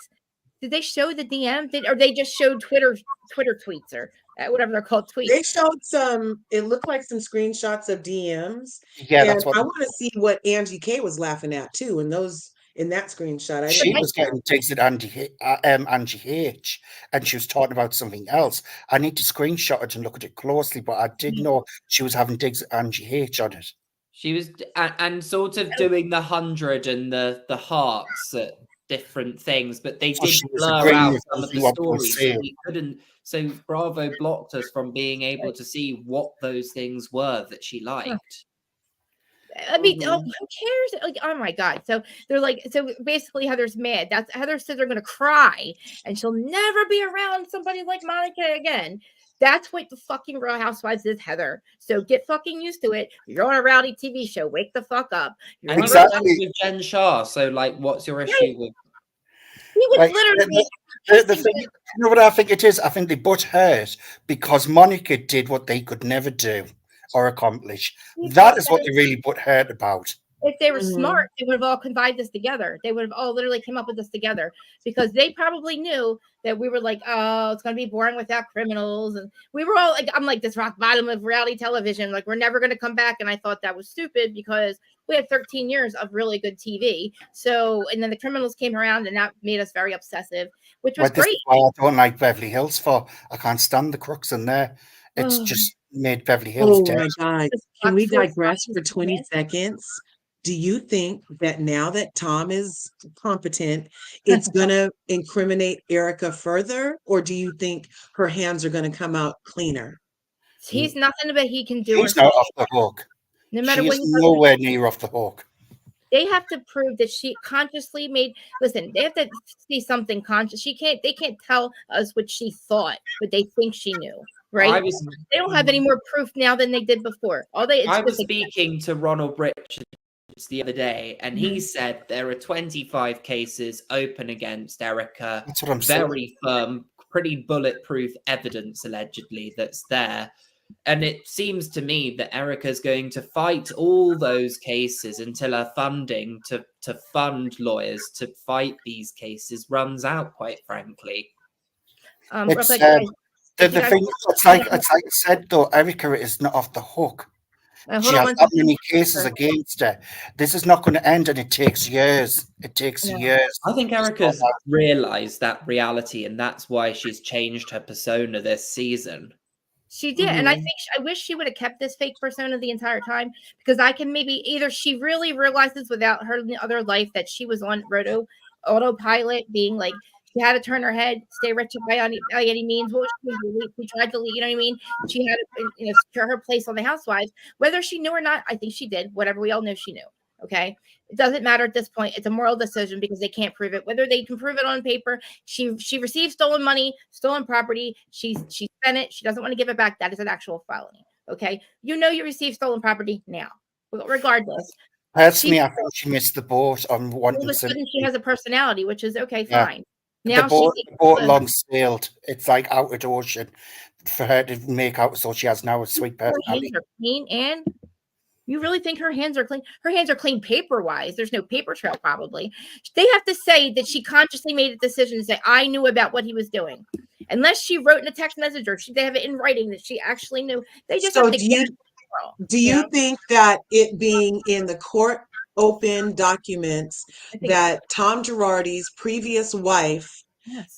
Did they show the DM? Or they just showed Twitter tweets or whatever they're called tweets? They showed some. It looked like some screenshots of DMs. Yeah, that's what I want to see what Angie K was laughing at too. In that screenshot, she was getting digs at Angie H, and she was talking about something else. I need to screenshot it and look at it closely, but I did know she was having digs at Angie H on it. She was and sort of doing the 100 and the hearts. different things, but they So did she was blur agreeing out with some of the what we were stories, so saying. we couldn't. So Bravo blocked us from being able to see what those things were that she liked. I mean, who cares? Like, oh my god! So they're like, so basically, Heather's mad. That's Heather says they're gonna cry, and she'll never be around somebody like Monica again. That's what the fucking Real Housewives is, Heather. So get fucking used to it. You're on a reality TV show. Wake the fuck up. You're And on Exactly. with Jen Shah. So, like, what's your issue with? He was Like, literally. the thing, you know what I think it is? I think they butt hurt because Monica did what they could never do or accomplish. That is what they really butt hurt about. If they were smart, they would have all confided this together. They would have all literally came up with this together because they probably knew that we were like, oh, it's going to be boring without criminals. And we were all like, I'm like this rock bottom of reality television. Like, we're never going to come back. And I thought that was stupid because we had 13 years of really good TV. So, and then the criminals came around and that made us very obsessive, which was This great. is why I don't like Beverly Hills for. I can't stand the crooks in there. It's just made Beverly Hills dead. My God. Can we digress for 20 seconds? Do you think that now that Tom is competent, it's going to incriminate Erica further? Or do you think her hands are going to come out cleaner? He's nothing but he can do. She's not off the hook. No matter She what is he does, nowhere near off the hook. they have to prove that she consciously made. Listen, they have to see something conscious. They can't tell us what she thought, but they think she knew. Right? They don't have any more proof now than they did before. I was speaking to Ronald Richards the other day, and he said there are 25 cases open against Erica. That's what I'm very firm, pretty bulletproof evidence allegedly that's there. And it seems to me that Erica's going to fight all those cases until her funding to fund lawyers to fight these cases runs out, quite frankly. The thing, it's like I said though, Erica is not off the hook. She has that many cases against her. This is not going to end, and it takes years. It takes years. I think Erica's realized that reality, and that's why she's changed her persona this season. She did, and I think I wish she would have kept this fake persona the entire time because I can maybe either she really realizes without her other life that she was on autopilot, being like she had to turn her head, stay rich by any means. What was she tried to leave, you know what I mean? She had to secure her place on the Housewives, whether she knew or not. I think she did. Whatever, we all know she knew. Okay, it doesn't matter at this point. It's a moral decision because they can't prove it. Whether they can prove it on paper, she received stolen money, stolen property. She spent it. She doesn't want to give it back. That is an actual felony. Okay, you received stolen property now, regardless. Personally, I think she missed the boat on one. All of a sudden, she has a personality, which is okay, fine. Now the boat long sailed. It's like out of the ocean for her to make out. So she has now a sweet personality. Her hands are clean, and you really think her hands are clean? Her hands are clean paper-wise. There's no paper trail, probably. They have to say that she consciously made a decision to say, I knew about what he was doing. Unless she wrote in a text message or they have it in writing that she actually knew. They just have to do you think that it being in the court open documents that Tom Girardi's previous wife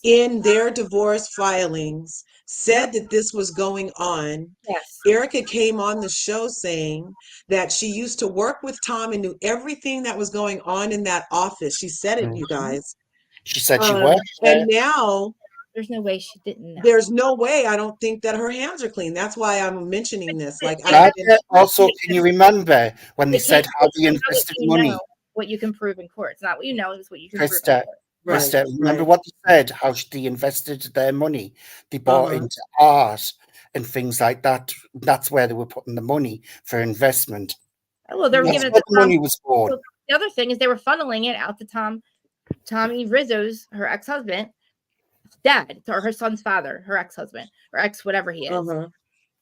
in their divorce filings said that this was going on? Erica came on the show saying that she used to work with Tom and knew everything that was going on in that office. She said it, you guys. She said she worked there. And now there's no way she didn't know. There's no way. I don't think that her hands are clean. That's why I'm mentioning this. Like, also, can you remember when they said how they invested money? What you can prove in court. It's not what you know, it's what you can prove in court. Krista, remember what they said, how they invested their money. They bought into art and things like that. That's where they were putting the money for investment. Well, they were giving it the money was for. So the other thing is they were funneling it out to Tommy Rizzo's, her ex-husband, dad, or her son's father, her ex-husband, or ex whatever he is.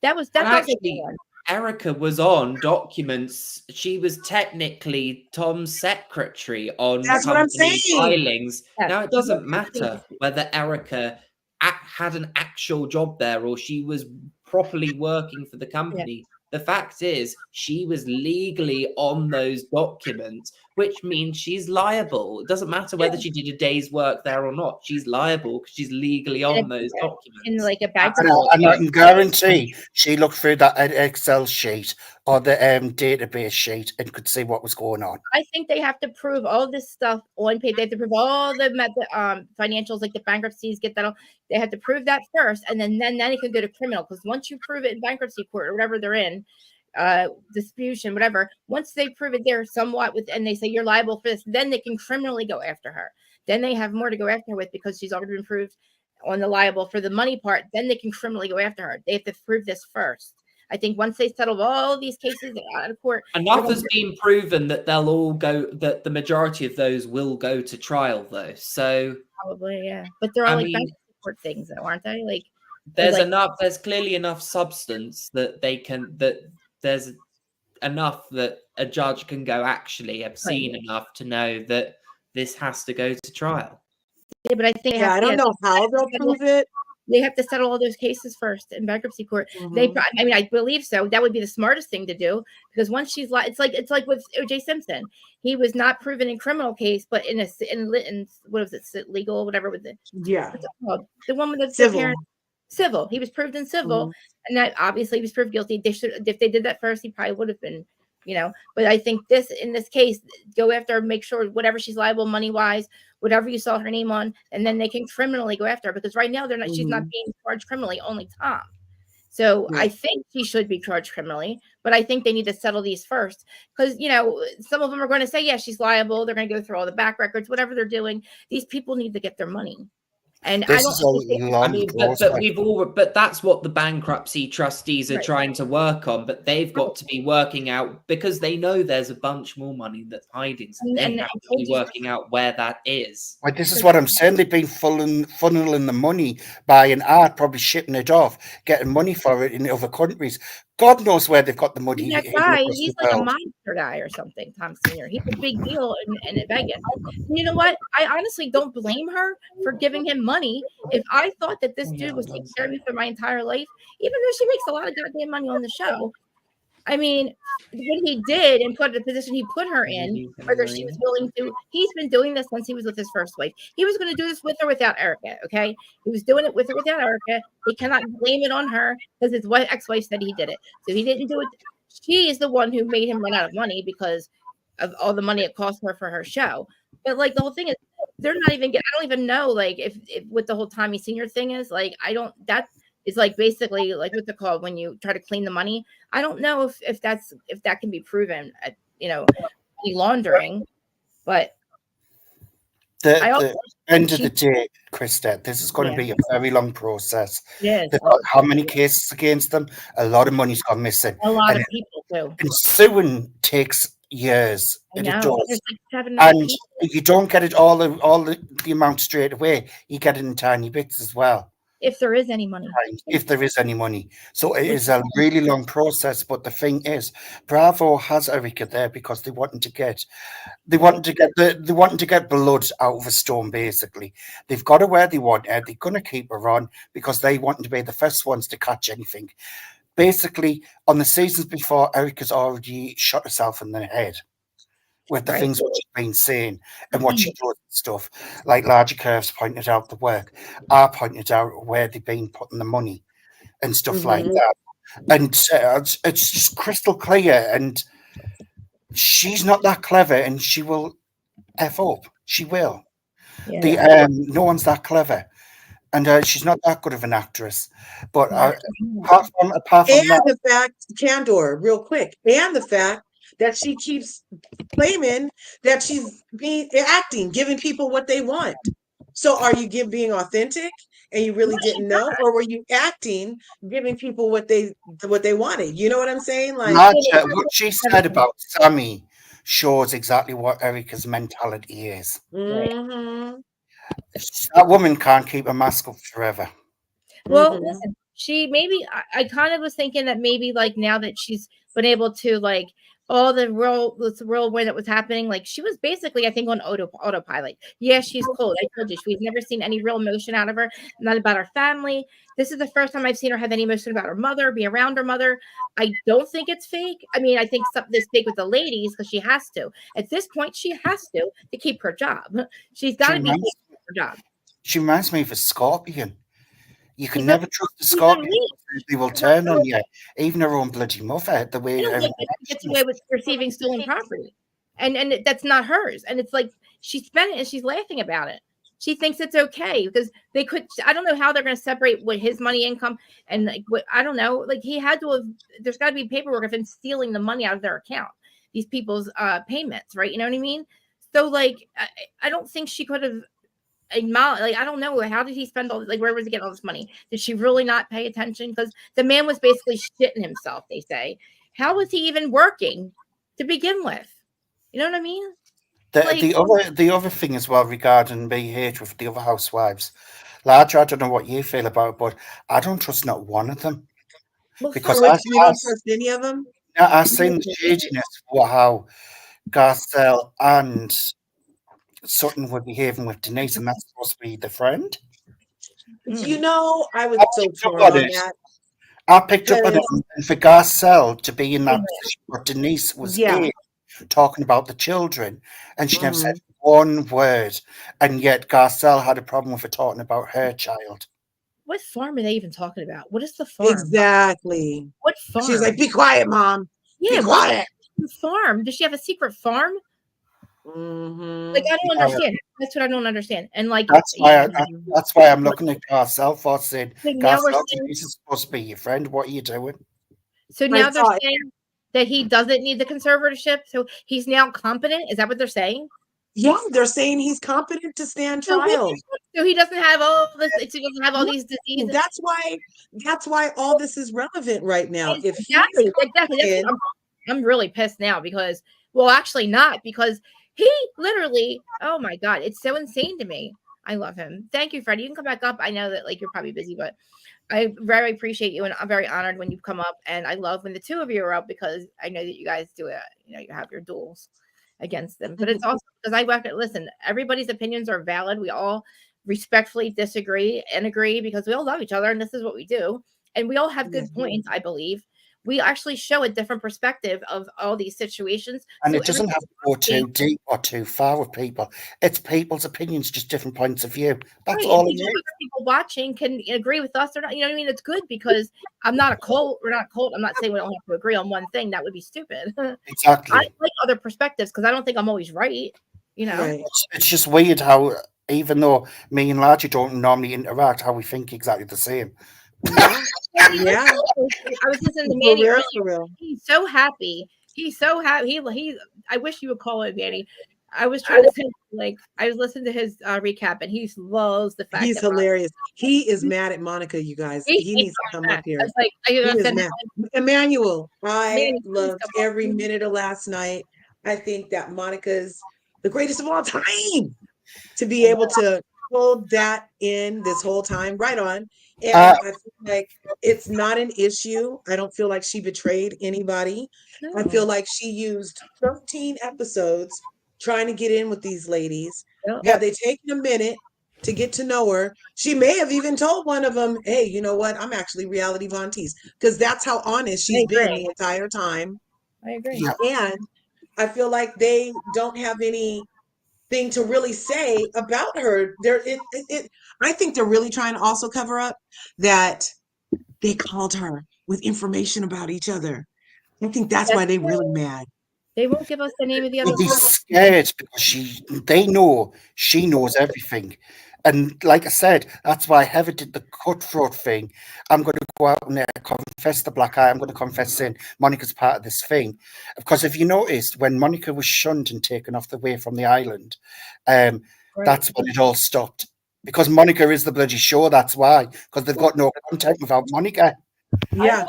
That's actually Erica was on documents. She was technically Tom's secretary on company filings. Now it doesn't matter whether Erica had an actual job there or she was properly working for the company. The fact is she was legally on those documents which means she's liable. It doesn't matter whether she did a day's work there or not. She's liable because she's legally on those documents. In like a And I can guarantee she looked through that Excel sheet or the database sheet and could see what was going on. I think they have to prove all this stuff on paper. They have to prove all the financials, like the bankruptcies, get that all. They have to prove that first, and then it can go to criminal. Because once you prove it in bankruptcy court or whatever they're in, disputation, whatever, once they prove it there somewhat with, and they say you're liable for this, then they can criminally go after her. Then they have more to go after her with because she's already been proved on the liable for the money part. Then they can criminally go after her. They have to prove this first. I think once they settle all these cases out of court, enough has been proven that they'll all go. That the majority of those will go to trial, though. So probably, yeah. But they're all bankruptcy court things, though, aren't they? Like there's enough. There's clearly enough substance that they can. That there's enough that a judge can go. Actually, I've seen enough to know that this has to go to trial. Yeah, but I think I don't know how they'll prove it. They have to settle all those cases first in bankruptcy court. I believe so. That would be the smartest thing to do because once she's it's like with O.J. Simpson. He was not proven in criminal case, but in what was it, legal, whatever with it. Yeah, what's it called? The one with the civil. Civil. He was proved in civil, and that obviously he was proved guilty. They should, if they did that first, he probably would have been. But I think in this case, go after her, make sure whatever she's liable money wise, whatever you saw her name on, and then they can criminally go after her because right now she's not being charged criminally, only Tom. So I think she should be charged criminally, but I think they need to settle these first because some of them are going to say, yeah, she's liable. They're going to go through all the back records, whatever they're doing. These people need to get their money. And this but that's what the bankruptcy trustees are trying to work on. But they've got to be working out because they know there's a bunch more money that's hiding. So they have to be working out where that is. Well, this is what I'm saying. They've been funneling the money by an art, probably shipping it off, getting money for it in other countries. God knows where they've got the money. That guy, he's like a monster guy or something, Tom Sr. He's a big deal in Vegas. And you know what? I honestly don't blame her for giving him money. If I thought that this dude was taking care of me for my entire life, even though she makes a lot of goddamn money on the show, I mean, what he did and put the position he put her in, whether she was willing to, he's been doing this since he was with his first wife. He was going to do this with or without Erica, okay? He was doing it with or without Erica. He cannot blame it on her because his ex-wife said he did it. So he didn't do it. She is the one who made him run out of money because of all the money it cost her for her show. But like the whole thing is, they're not even I don't even know like if what the whole Tommy Senior thing is. Like that is like basically like what's it called when you try to clean the money. I don't know if that can be proven at money laundering, but the end of the day, Krista, this is going to be a very long process. Yes. How many cases against them? A lot of money's gone missing. A lot of people too. And suing takes years. I know. It does. Like and you don't get it all the amount straight away. You get it in tiny bits as well. If there is any money. If there is any money. So it is a really long process. But the thing is, Bravo has Erica there because they wanted to get blood out of a stone, basically. They've got her where they want her. They're gonna keep her on because they want to be the first ones to catch anything. Basically, on the seasons before, Erica's already shot herself in the head with the things what she's been saying and what she does and stuff. Like Larger Curves pointed out the work. I pointed out where they've been putting the money and stuff like that. And it's just crystal clear. And she's not that clever and she will F up. She will. Yeah. No one's that clever. And she's not that good of an actress. But apart from that, the fact, Candor, real quick, and the fact that she keeps claiming that she's acting, giving people what they want. So are you being authentic and you really didn't know, or were you acting, giving people what they wanted? You know what I'm saying? Like what she said about Sammy shows exactly what Erica's mentality is. Mm-hmm. That woman can't keep a mask up forever. Well, listen, she maybe I kind of was thinking that maybe like now that she's been able to like all the whirlwind that was happening. Like, she was basically, I think, on autopilot. Yeah, she's cold. I told you, we've never seen any real emotion out of her, not about her family. This is the first time I've seen her have any emotion about her mother, be around her mother. I don't think it's fake. I mean, I think something's fake with the ladies because she has to. At this point, she has to keep her job. She's got to be keeping her job. She reminds me of a scorpion. You can She's never trust a she's scorpion. unleashed. They will turn on you, even her own bloody mother. The I way don't like that she gets away with receiving stolen property, and that's not hers. And it's like she spent it and she's laughing about it. She thinks it's okay because they could. I don't know how they're going to separate what his money income and like what I don't know. Like he had to have. There's got to be paperwork of him stealing the money out of their account. These people's payments, right? You know what I mean? So like, I don't think she could have. Like I don't know, how did he spend all, like where was he getting all this money? Did she really not pay attention? Because the man was basically shitting himself, they say. How was he even working to begin with? You know what I mean? The other thing as well regarding me hatred with the other housewives, Larger, I don't know what you feel about it, but I don't trust not one of them. Because you don't trust any of them? I've seen the shadiness for how Garcelle and Sutton were behaving with Denise, and that's supposed to be the friend. You know, I was so torn on that. I picked up on it, and for Garcelle to be in that position where Denise was in, talking about the children, and she never said one word, and yet Garcelle had a problem with her talking about her child. What farm are they even talking about? What is the farm? Exactly. What farm? She's like, be quiet, Mom. Yeah, be quiet. Farm? Does she have a secret farm? Like I don't understand. That's what I don't understand. And like that's why I'm looking at Garcelle for saying, Garcelle, this is supposed to be your friend. What are you doing? So now they're saying that he doesn't need the conservatorship, so he's now competent. Is that what they're saying? Yeah, they're saying he's competent to stand trial. So he doesn't have all this. He doesn't have all these diseases. That's why all this is relevant right now. Exactly. I'm really pissed now because, well, actually not, because he literally, oh my God, it's so insane to me. I love him. Thank you, Freddie. You can come back up. I know that like you're probably busy, but I very appreciate you, and I'm very honored when you come up. And I love when the two of you are up because I know that you guys do it. You know, you have your duels against them. But it's also because listen, everybody's opinions are valid. We all respectfully disagree and agree because we all love each other, and this is what we do. And we all have good points, I believe. We actually show a different perspective of all these situations. And it doesn't have to go too deep or too far with people. It's people's opinions, just different points of view. That's all it is. People watching can agree with us or not. You know what I mean? It's good because I'm not a cult. We're not a cult. I'm not saying we don't have to agree on one thing. That would be stupid. Exactly. I like other perspectives because I don't think I'm always right. You know, it's just weird how even though me and Largy don't normally interact, how we think exactly the same. Yeah. I was listening to Manny earlier. He's so happy. He's so happy. He I wish you would call it, Manny. I was trying to say, like, I was listening to his recap, and he loves the fact he's hilarious. He is mad at Monica, you guys. He needs to come up here. Emmanuel, I loved every minute of last night. I think that Monica's the greatest of all time to be able to hold that in this whole time. Right on. And I feel like it's not an issue. I don't feel like she betrayed anybody. No. I feel like she used 13 episodes trying to get in with these ladies. Have they taken a minute to get to know her? She may have even told one of them, hey, you know what? I'm actually Reality Von Teese, because that's how honest she's been the entire time. I agree. And I feel like they don't have anything to really say about her. I think they're really trying to also cover up that they called her with information about each other. I think that's why they're really mad. They won't give us the name of the other one. They're scared because they know she knows everything. And like I said, that's why Heather did the cutthroat thing. I'm going to go out and confess the black eye. I'm going to confess saying Monica's part of this thing. Because if you noticed, when Monica was shunned and taken off the way from the island, that's when it all stopped. Because Monica is the bloody show, that's why. Because they've got no content without Monica. Yeah.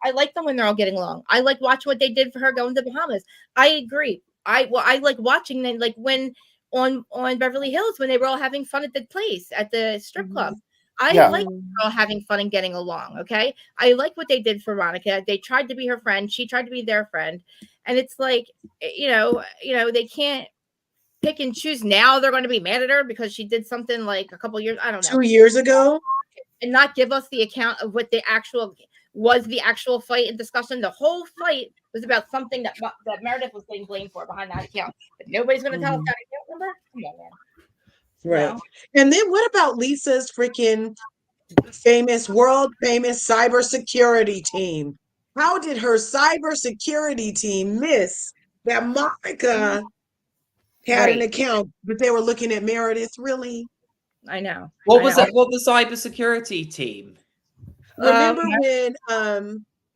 I like them when they're all getting along. I like watching what they did for her going to the Bahamas. I agree. I like watching them, like when on Beverly Hills when they were all having fun at the place at the strip club. I Yeah. like the girl having fun and getting along. Okay. I like what they did for Monica. They tried to be her friend. She tried to be their friend. And it's like, they can't pick and choose. Now they're going to be mad at her because she did something like a couple years, I don't know, 2 years ago, and not give us the account of what the actual fight and discussion. The whole fight was about something that Meredith was getting blamed for behind that account, but nobody's going to tell us that account number. Come on, man. Right. And then what about Lisa's freaking world famous cybersecurity team? How did her cybersecurity team miss that Monica had an account, but they were looking at Meredith? Really? I know. What was it? What the cybersecurity team? Remember when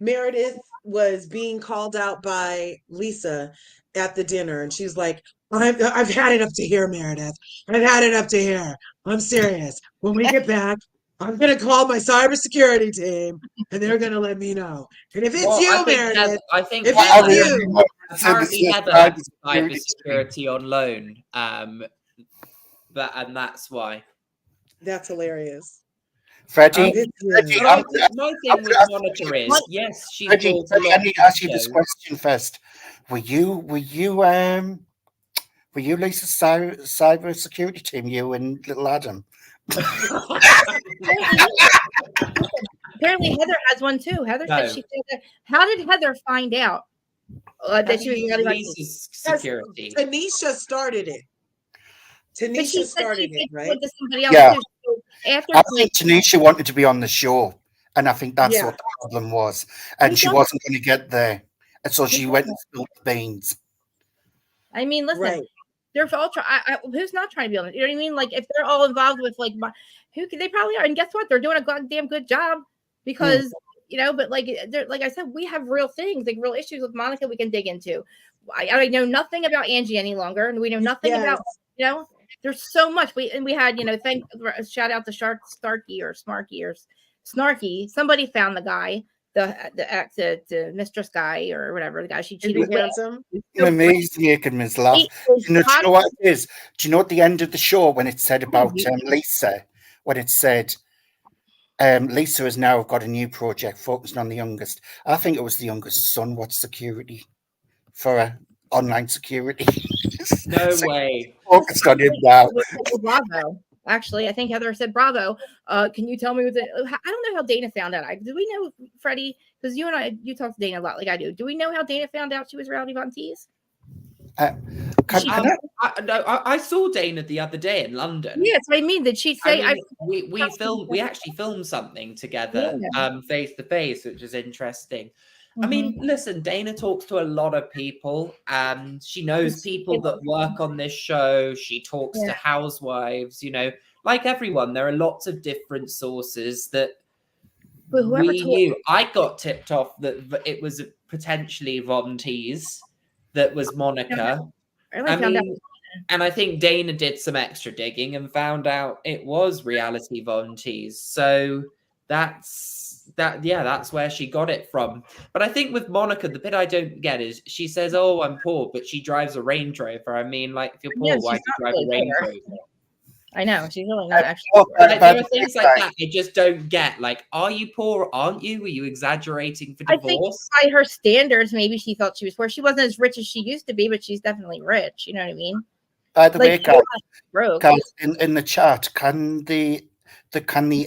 Meredith was being called out by Lisa at the dinner, and she's like, I've had it up to here, Meredith. I've had it up to here. I'm serious. When we get back, I'm going to call my cybersecurity team, and they're going to let me know. And if it's you, Meredith, I think if it's you. Apparently Heather had cybersecurity on loan, and that's why. That's hilarious. Freddie, my thing with Monica is, yes, she's Freddie, I need to ask you this question first. Were you Lisa's cyber security team? You and little Adam. Apparently, Heather has one too. Heather said she did that. How did Heather find out that she was really Lisa's security? Tanisha started it. Tanisha started it, right? Yeah. I think Tanisha wanted to be on the show, and I think that's what the problem was. And she wasn't going to get there. And so she went and spilled the beans. I mean, listen, they're all who's not trying to be on it? You know what I mean? Like, if they're all involved with, like, they probably are. And guess what? They're doing a goddamn good job because, but like I said, we have real things, like real issues with Monica we can dig into. I know nothing about Angie any longer, and we know nothing about, there's so much. We had, shout out to Starkey or Smarky or Snarky. Somebody found the guy, the mistress guy or whatever, the guy she cheated with. Amazing, making me laugh. Do you know what it is? Do you know at the end of the show when it said about Lisa, when it said Lisa has now got a new project focusing on the youngest? I think it was the youngest son. What's security for online security? No way. Focused on him now. Bravo. Actually, I think Heather said Bravo. Can you tell me I don't know how Dana found out. Do we know, Freddie? Because you talk to Dana a lot, like I do. Do we know how Dana found out she was Rowdy Von Teese? I saw Dana the other day in London. Yes, I mean, did she say? We actually filmed something together, face to face, which is interesting. I mean, listen, Dana talks to a lot of people. She knows people that work on this show. She talks to housewives, like everyone. There are lots of different sources that we knew. I got tipped off that it was potentially Von Teese that was Monica. And I think Dana did some extra digging and found out it was reality Von Teese. So that's where she got it from. But I think with Monica, the bit I don't get is she says, "Oh, I'm poor," but she drives a Range Rover. I mean, like, if you're poor, why do you drive a Range Rover? I know, she's really not actually. There are things like that I just don't get. Like, are you poor? Aren't you? Were you exaggerating for divorce? I think by her standards, maybe she thought she was poor. She wasn't as rich as she used to be, but she's definitely rich. You know what I mean? By the way, guys, in the chat, can the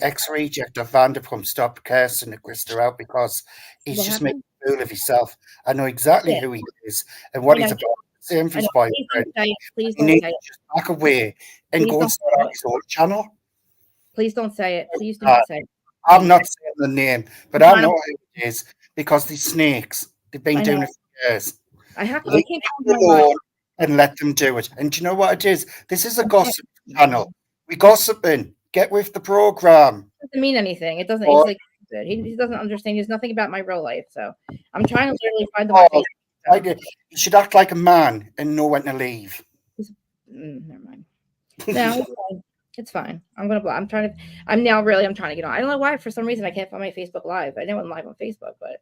ex-reject of Vanderpump stop cursing at Krista out, because he's just making a fool of himself. I know exactly who he is and what he's about. Same for his boyfriend. Please don't say it. Just back away and go and start his own channel. Please don't say it. Please don't say it. I'm not saying the name, but I know who it is because these snakes, they've been doing it for years. I can't alone and let them do it. And do you know what it is? This is a gossip channel. We gossiping. Get with the program. It doesn't mean anything. It doesn't. He's like, he doesn't understand. There's nothing about my real life. So I'm trying to literally find the. You should act like a man and know when to leave. Never mind. No, it's fine. I'm gonna. I'm trying to get on. I don't know why. For some reason, I can't find my Facebook Live. I know I'm live on Facebook, but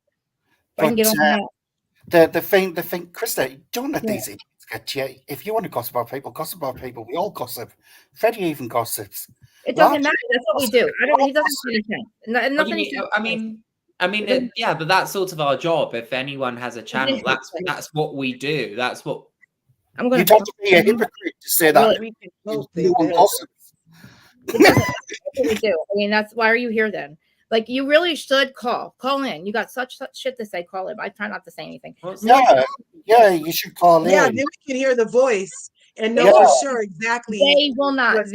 I can get on. The thing, Krista, don't let these idiots get to you. If you want to gossip about people, gossip about people. We all gossip. Freddie even gossips. It doesn't matter. That's what we do. He doesn't say anything. Nothing. Yeah, but that's sort of our job. If anyone has a channel, that's what we do. That's what I'm going You'd have to be a hypocrite to say that. It doesn't. That's what we do. I mean, why are you here then? Like, you really should call in. You got such shit to say. Call in. I try not to say anything. Yeah, you should call in. Yeah, then we can hear the voice and know for sure exactly. They will not.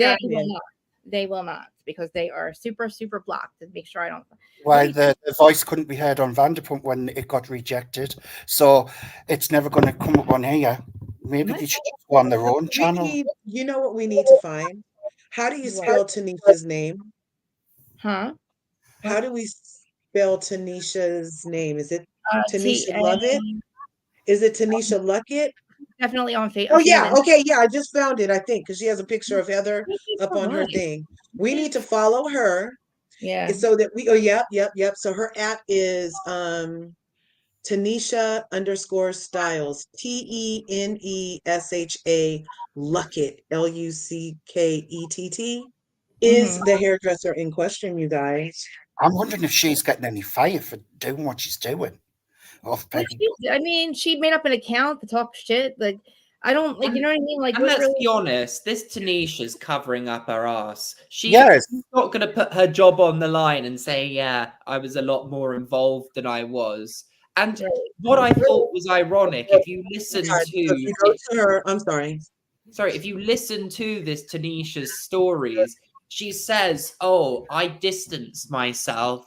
They will not, because they are super, super blocked to make sure I don't. Why the voice couldn't be heard on Vanderpump when it got rejected, so it's never going to come up on here. Maybe they should go on their own channel. You know what we need to find? How do you spell Tanisha's name? Huh? How do we spell Tanisha's name? Is it Tanisha Lovett? Is it Tanisha Luckett? Definitely on Facebook. Oh, yeah. Okay. Yeah. I just found it, I think, because she has a picture of Heather up on her thing. We need to follow her. Yeah. So that yep. So her app is Tanisha_Styles, TENESHA Luckett, LUCKETT is the hairdresser in question, you guys. I'm wondering if she's getting any fire for doing what she's doing. I mean, she made up an account to talk shit. Like, I don't, like, you know what I mean? Like, and let's be honest, this Tanisha's covering up her ass. She's not going to put her job on the line and say, yeah, I was a lot more involved than I was. And what I thought was ironic, if you listen to her, I'm sorry. Sorry, if you listen to this Tanisha's stories, she says, oh, I distanced myself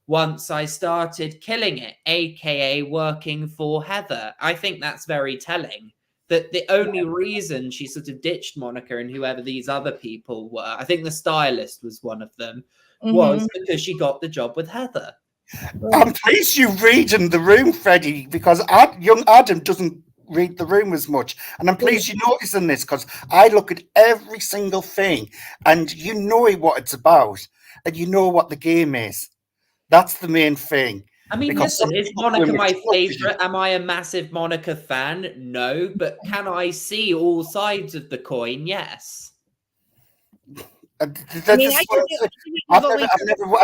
once I started killing it, aka working for Heather. I think that's very telling. That the only reason she sort of ditched Monica and whoever these other people were, I think the stylist was one of them, was because she got the job with Heather. I'm pleased you read in the room, Freddie, because young Adam doesn't read the room as much. And I'm pleased you're noticing this, because I look at every single thing and you know what it's about and you know what the game is. That's the main thing. I mean, listen, is Monica my favorite? Am I a massive Monica fan? No, but can I see all sides of the coin? Yes. I've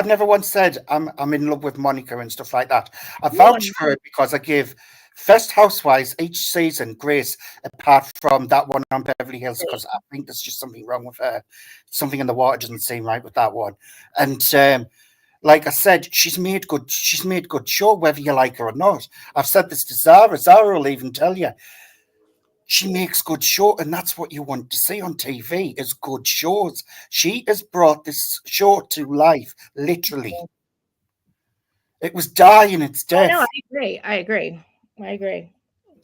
never once said I'm in love with Monica and stuff like that. I vouch for it because I give First Housewives each season grace, apart from that one on Beverly Hills, because I think there's just something wrong with her. Something in the water doesn't seem right with that one. And like I said, she's made good show, whether you like her or not. I've said this to Zara. Zara will even tell you. She makes good show, and that's what you want to see on TV, is good shows. She has brought this show to life, literally. It was dying its death. No, I agree.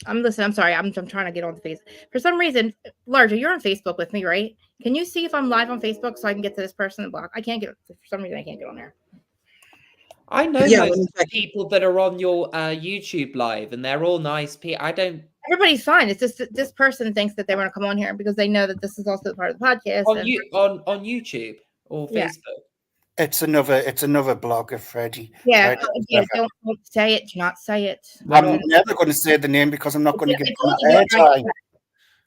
I'm sorry. I'm trying to get on the face. For some reason, Larger, you're on Facebook with me, right? Can you see if I'm live on Facebook so I can get to this person and block? I can't get, for some reason, I can't get on there. I know most people that are on your YouTube live, and they're all nice people. Everybody's fine. It's just this person thinks that they want to come on here because they know that this is also part of the podcast. On YouTube or Facebook. It's another blogger, Freddie. Yeah, don't say it. Do not say it. I'm never going to say the name because I'm not going to give them airtime.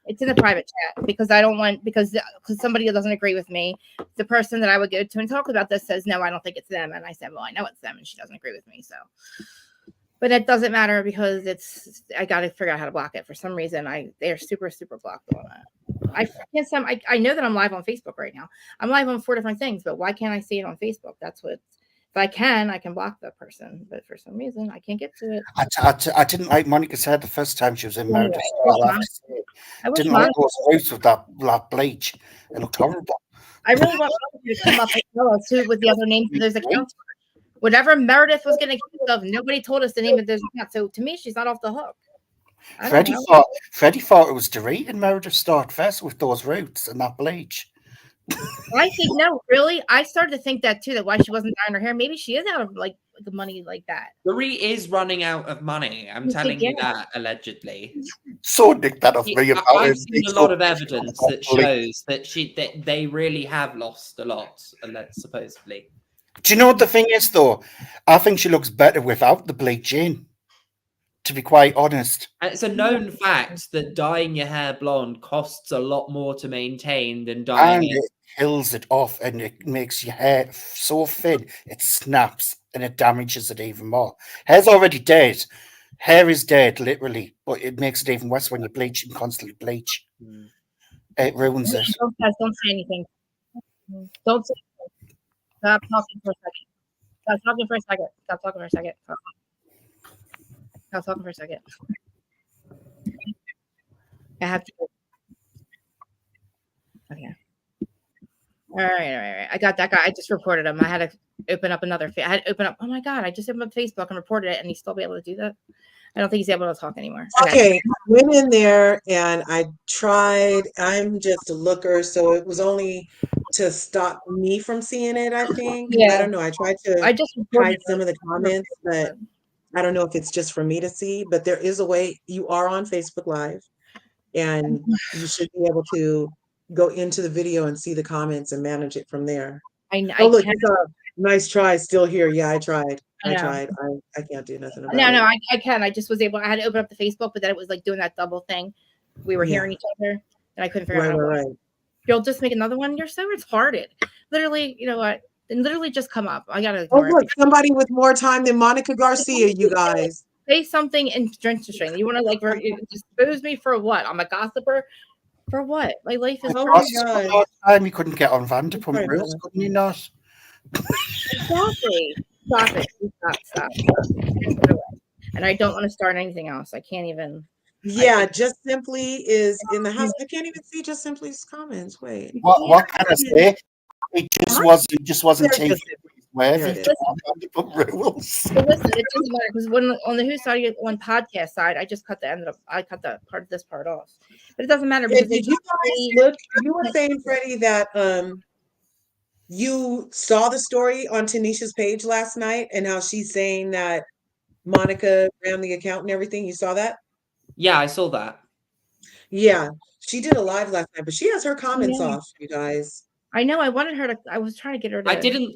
It's in the private chat because I don't want because somebody doesn't agree with me. The person that I would go to and talk about this says no, I don't think it's them, and I said, well, I know it's them, and she doesn't agree with me. So, but it doesn't matter because I got to figure out how to block it. For some reason, they're super blocked on that. I know that I'm live on Facebook right now. I'm live on 4 different things, but why can't I see it on Facebook? That's what. If I can block that person, but for some reason I can't get to it. I didn't like Monica's hair the first time she was in Meredith. I didn't like those roots with that black bleach. It looked horrible. I really want you to come up and tell us who with the other names of those accounts. Whatever Meredith was getting accused of, nobody told us the name of those accounts. So to me, she's not off the hook. Freddie thought it was Dorit and Meredith started first with those roots and that bleach. I think no, really. I started to think that too. That why she wasn't dyeing her hair. Maybe she is out of like the money like that. Dorit is running out of money. I'm telling you that allegedly. So Nick that off me about I've seen a lot of evidence that shows that they really have lost a lot, supposedly. Do you know what the thing is though? I think she looks better without the bleach in. to be quite honest. And it's a known fact that dyeing your hair blonde costs a lot more to maintain than dyeing And it kills it off, and it makes your hair so thin, it snaps, and it damages it even more. Hair's already dead. Hair is dead, literally, but it makes it even worse when you bleach and constantly bleach. It ruins it. Don't say anything. Don't say anything. Stop talking for a second. Stop talking for a second. Stop talking for a second. Stop talking for a second. I have to. Okay. All right. I got that guy. I just reported him. I had to open up another. I had to open up. Oh my god! I just opened up Facebook and reported it, and he's still be able to do that. I don't think he's able to talk anymore. Okay, I went in there and I tried. I'm just a looker, so it was only to stop me from seeing it, I think. Yeah. I don't know. I tried to hide some of the comments, but I don't know if it's just for me to see. But there is a way. You are on Facebook Live, and you should be able to go into the video and see the comments and manage it from there. Oh, look, nice try. Still here. Yeah, I tried. I tried. I can't do nothing about it. No, I can. I just was able. I had to open up the Facebook, but then it was like doing that double thing. We were hearing each other, and I couldn't figure out. Right. You'll just make another one. You're so retarded. Literally, you know what? And literally just come up. I gotta. Oh look, somebody with more time than Monica Garcia. You guys say something interesting. You want to like expose me for what? I'm a gossiper. For what? My life is. Oh my god! Time you couldn't get on Vanderpump Rules, couldn't you not? Exactly. Stop. And I don't want to start anything else. I can't even. Yeah, Just Simply is in the house. I can't even see Just Simply's comments. Wait. What can I say? It just wasn't TV worthy to Vanderpump Rules. So listen, it doesn't matter because when on the Who side, on podcast side, I just cut I cut the part of this part off. But it doesn't matter because did you guys look? You were saying, Freddie, that you saw the story on Tanisha's page last night and how she's saying that Monica ran the account and everything. You saw that? Yeah, I saw that. Yeah, she did a live last night, but she has her comments off, you guys. I know. I wanted her to. I was trying to get her to.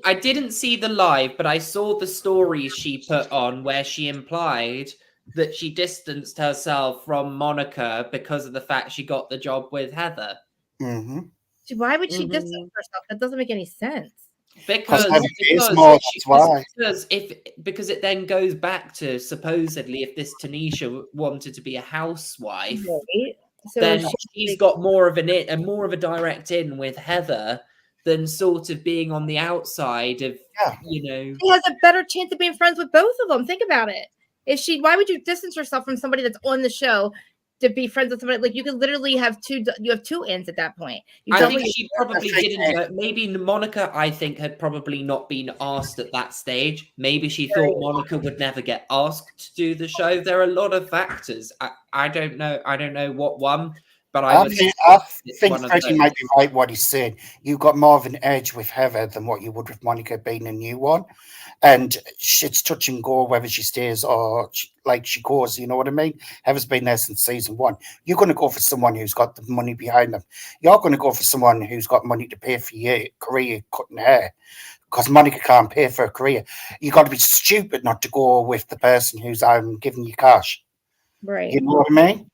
I didn't see the live, but I saw the stories she put on where she implied that she distanced herself from Monica because of the fact she got the job with Heather. Mm-hmm. Why would she distance herself? That doesn't make any sense. Because it then goes back to supposedly if this Tanisha wanted to be a housewife, right. So then she's got more of a direct in with Heather than sort of being on the outside of you know. She has a better chance of being friends with both of them. Think about it. Why would you distance yourself from somebody that's on the show to be friends with somebody? Like you could literally have two ends at that point. I think she probably didn't. Maybe Monica, I think, had probably not been asked at that stage. Maybe she thought Monica would never get asked to do the show. There are a lot of factors. I don't know. I don't know what one, but I think Freddie might be right what he's saying. You got more of an edge with Heather than what you would with Monica being a new one. And it's touch and go whether she stays or she goes. You know what I mean? Heather's been there since season 1. You're going to go for someone who's got the money behind them. You're going to go for someone who's got money to pay for your career cutting hair. Because Monica can't pay for a career. You got to be stupid not to go with the person who's giving you cash. Right. You know what I mean?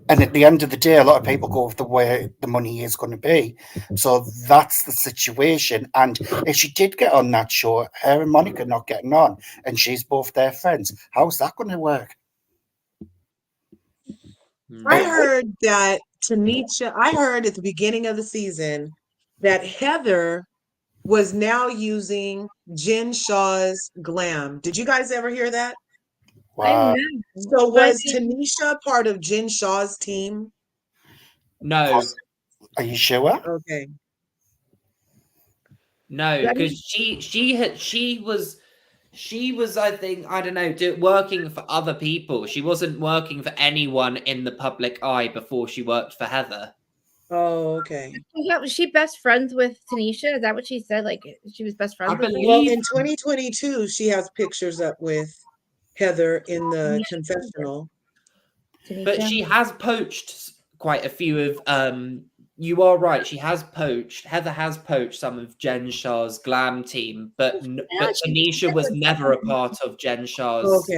And at the end of the day, a lot of people go with the way the money is going to be. So that's the situation. And if she did get on that show, her and Monica not getting on, and she's both their friends, how's that going to work? I heard that I heard at the beginning of the season that Heather was now using Jen Shah's glam. Did you guys ever hear that? Wow. So was Tanisha part of Jen Shah's team? No. Are you sure? Okay. No, because she was I think, I don't know, working for other people. She wasn't working for anyone in the public eye before she worked for Heather. Oh, okay. Yeah, was she best friends with Tanisha? Is that what she said? Like she was best friends with her? Well, in 2022, she has pictures up with Heather in the confessional. But she has poached quite a few of you are right, Heather has poached some of Jen Shah's glam team, but Tanisha was never a part of Jen Shah's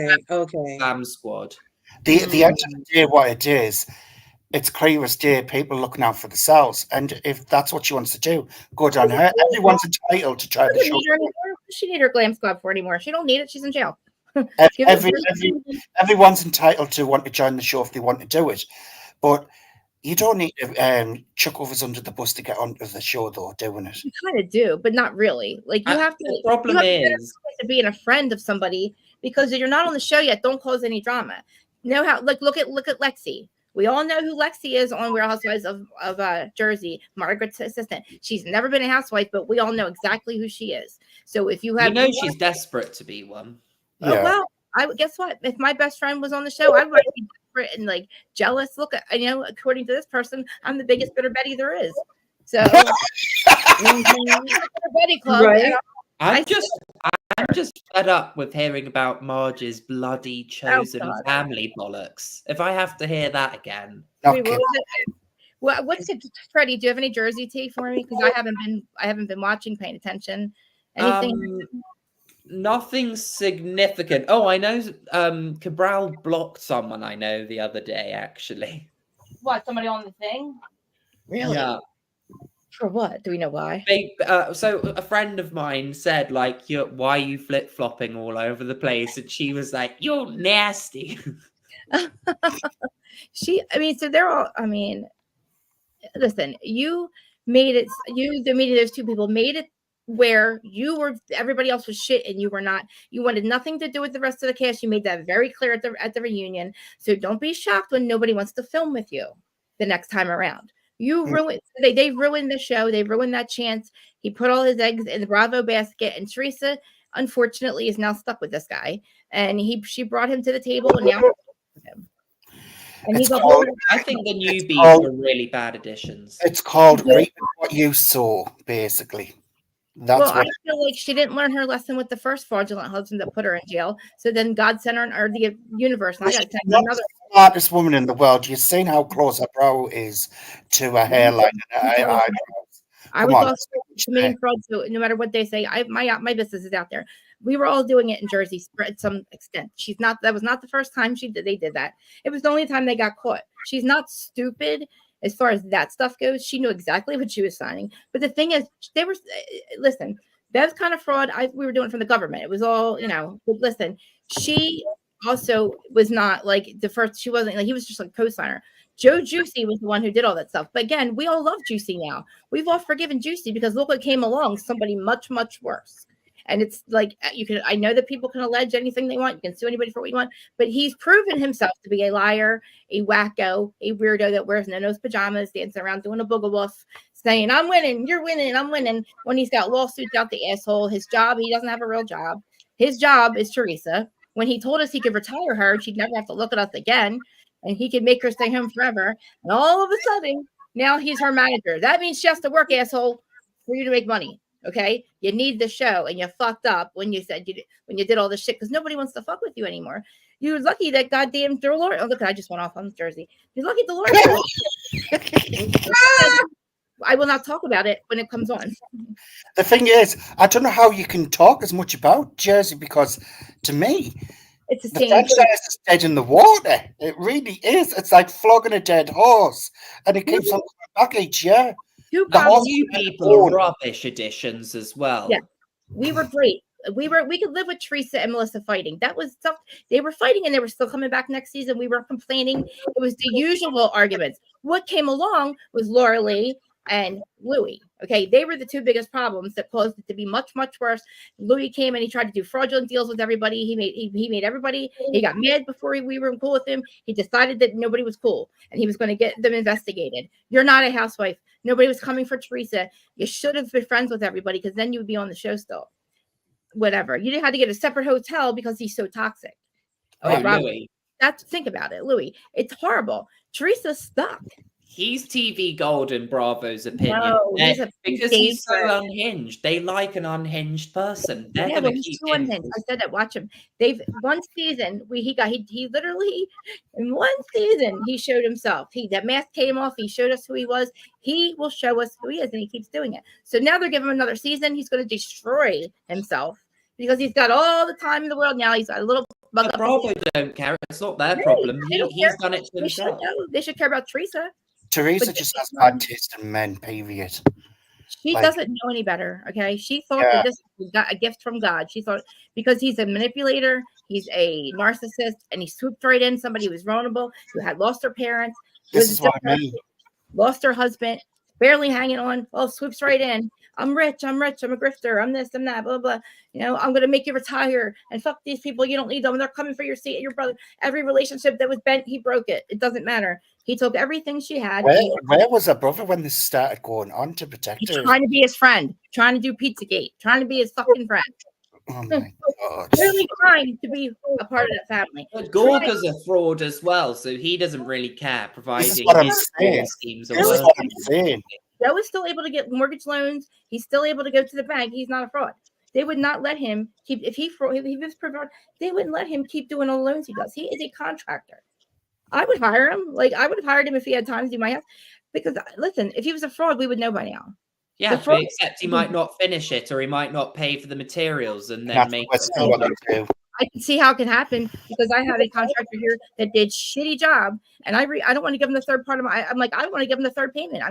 glam squad. The end of the day, what it is, it's clear as day, people looking out for themselves. And if that's what she wants to do, good on her. Everyone's entitled to try the show. What does she need her glam squad for anymore? She don't need it. She's in jail. Everyone's entitled to want to join the show if they want to do it. But you don't need to chuck others under the bus to get onto the show, though, doing it. You kind of do, but not really. Like, you have to. The problem is to being a friend of somebody, because if you're not on the show yet, don't cause any drama. Know how? Look at Lexi. We all know who Lexi is on Real Housewives of Jersey, Margaret's assistant. She's never been a housewife, but we all know exactly who she is. So if you have, she's desperate to be one. Oh, yeah. Well, I guess what? If my best friend was on the show, I would be desperate and like jealous. Look, according to this person, I'm the biggest bitter Betty there is. So, Betty Club. Right. I'm just fed up with hearing about Marge's bloody chosen family bollocks. If I have to hear that again. Okay. What's it, Freddie? Do you have any Jersey tea for me? Because I haven't been watching, paying attention. Anything? Nothing significant. Oh, I know. Cabral blocked someone I know the other day. Actually. What? Somebody on the thing? Really? Yeah. For what? Do we know why? So a friend of mine said, like, why are you flip-flopping all over the place? And she was like, you're nasty. So they're all, listen, you made it, the meeting, those two people made it where everybody else was shit and you were not. You wanted nothing to do with the rest of the cast. You made that very clear at the reunion. So don't be shocked when nobody wants to film with you the next time around. You ruined. They ruined the show. They ruined that chance. He put all his eggs in the Bravo basket, and Teresa, unfortunately, is now stuck with this guy. And she brought him to the table, and now him. And I think the newbies were really bad additions. It's called reaping what you sow, basically. I feel like she didn't learn her lesson with the first fraudulent husband that put her in jail. So then God sent her, or the universe. And I got to send another. The smartest woman in the world. You've seen how close her brow is to her hairline and her eyebrows. I was also committing fraud. So no matter what they say, my business is out there. We were all doing it in Jersey at some extent. That was not the first time they did that. It was the only time they got caught. She's not stupid. As far as that stuff goes, she knew exactly what she was signing. But the thing is, listen, that kind of fraud we were doing from the government. It was all, but listen, she also was not like the first, she wasn't like, he was just like co-signer. Joe Juicy was the one who did all that stuff. But again, we all love Juicy now. We've all forgiven Juicy because look what came along, somebody much, much worse. And it's like, I know that people can allege anything they want. You can sue anybody for what you want, but he's proven himself to be a liar, a wacko, a weirdo that wears no-nose pajamas, dancing around doing a booga woof, saying, I'm winning, you're winning, I'm winning. When he's got lawsuits out the asshole, his job, he doesn't have a real job. His job is Teresa. When he told us he could retire her, she'd never have to look at us again, and he could make her stay home forever. And all of a sudden, now he's her manager. That means she has to work, asshole, for you to make money. Okay, you need the show, and you fucked up when you did all this shit because nobody wants to fuck with you anymore. You're lucky that goddamn Dolores. Oh, look, I just went off on Jersey. You're lucky Dolores. I will not talk about it when it comes on. The thing is, I don't know how you can talk as much about Jersey because to me, it's the franchise is dead in the water. It really is. It's like flogging a dead horse, and it keeps on coming back each year. You people are rubbish additions as well. Yeah, we were great. We could live with Teresa and Melissa fighting. That was stuff they were fighting, and they were still coming back next season. We were complaining. It was the usual arguments. What came along was Laura Lee and Louis. Okay, they were the two biggest problems that caused it to be much, much worse. Louis came and he tried to do fraudulent deals with everybody. He made everybody. He got mad before we were cool with him. He decided that nobody was cool, and he was going to get them investigated. You're not a housewife. Nobody was coming for Teresa. You should have been friends with everybody because then you would be on the show still. Whatever. You didn't have to get a separate hotel because he's so toxic. Louis. Think about it, Louis. It's horrible. Teresa's stuck. He's TV gold in Bravo's opinion. No, because he's so unhinged. They like an unhinged person. They're going to keep too unhinged. I said that. Watch him. One season he literally in one season he showed himself. That mask came off. He showed us who he was. He will show us who he is, and he keeps doing it. So now they're giving him another season. He's going to destroy himself because he's got all the time in the world now. He's got a little bug But up. Bravo don't care. It's not their problem. He's done it to himself. They should care about Teresa. Teresa just has bad taste in men, period. She doesn't know any better, okay? She thought that this was a gift from God. She thought because he's a manipulator, he's a narcissist, and he swooped right in somebody who was vulnerable, who had lost her parents, lost her husband, barely hanging on. Well, swoops right in. I'm rich, I'm a grifter, I'm this, I'm that, blah, blah. I'm going to make you retire and fuck these people. You don't need them. They're coming for your seat, your brother. Every relationship that was bent, he broke it. It doesn't matter. He took everything she had. Where was her brother when this started going on to protect her? Trying to be his friend, trying to do Pizzagate, trying to be his fucking friend. Oh my God. Really trying to be a part of that family. But Gorga's a fraud as well, so he doesn't really care, providing This is what I'm his saying. schemes This is what I'm saying. Joe is still able to get mortgage loans. He's still able to go to the bank. He's not a fraud. They would not let him keep if he was fraud. They wouldn't let him keep doing all the loans he does. He is a contractor. I would hire him. Like I would have hired him if he had time to do my house. Because listen, if he was a fraud, we would know by now. Yeah, except he might not finish it, or he might not pay for the materials, and then make it. I can see how it can happen because I had a contractor here that did shitty job, and I don't want to give him the third part of my. I'm like, I want to give him the third payment.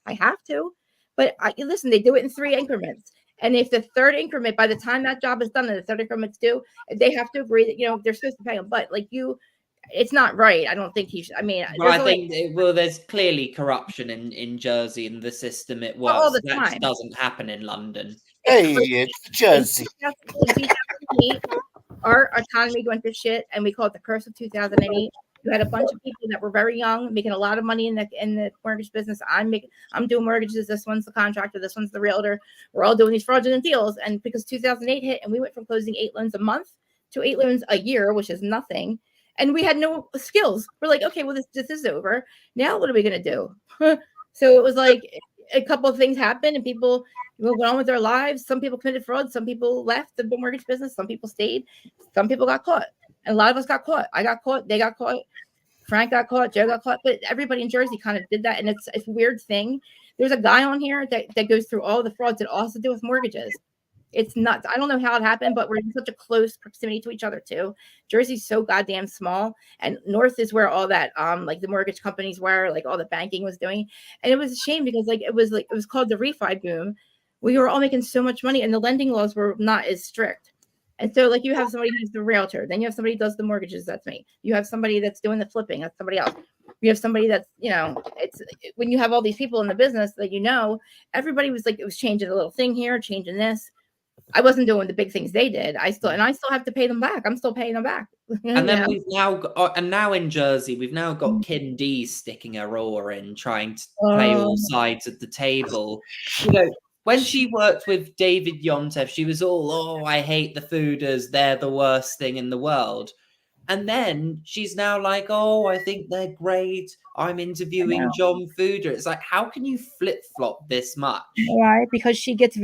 I have to, but listen, they do it in 3 increments, and if the third increment, by the time that job is done and the third increment's due, they have to agree that they're supposed to pay him. But it's not right. I don't think he should. I mean, there's clearly corruption in Jersey and the system it works. All the that time. Doesn't happen in London. Hey, it's Jersey. Our economy went to shit, and we call it the curse of 2008. You had a bunch of people that were very young, making a lot of money in the mortgage business. I'm doing mortgages. This one's the contractor. This one's the realtor. We're all doing these fraudulent deals, and because 2008 hit, and we went from closing 8 loans a month to 8 loans a year, which is nothing, and we had no skills. We're like, okay, well this is over. Now what are we gonna do? So it was like a couple of things happened, and people went on with their lives. Some people committed fraud. Some people left the mortgage business. Some people stayed. Some people got caught. And a lot of us got caught. I got caught. They got caught. Frank got caught. Joe got caught. But everybody in Jersey kind of did that. And it's a weird thing. There's a guy on here that goes through all the frauds that also do with mortgages. It's nuts. I don't know how it happened, but we're in such a close proximity to each other too. Jersey's so goddamn small, and North is where all that like the mortgage companies were, like all the banking was doing. And it was a shame because it was called the refi boom. We were all making so much money, and the lending laws were not as strict. And so like you have somebody who's the realtor, then you have somebody who does the mortgages, that's me. You have somebody that's doing the flipping, that's somebody else. You have somebody that's, it's when you have all these people in the business that everybody was like, it was changing a little thing here, changing this. I wasn't doing the big things they did. I still have to pay them back. I'm still paying them back. And then we've now got, and now in Jersey, we've now got Kim D sticking her oar in, trying to play all sides of the table. When she worked with David Yontef, she was all, I hate the fooders. They're the worst thing in the world. And then she's now like, I think they're great. I'm interviewing John Fooder. It's like, how can you flip-flop this much? Right, because she's like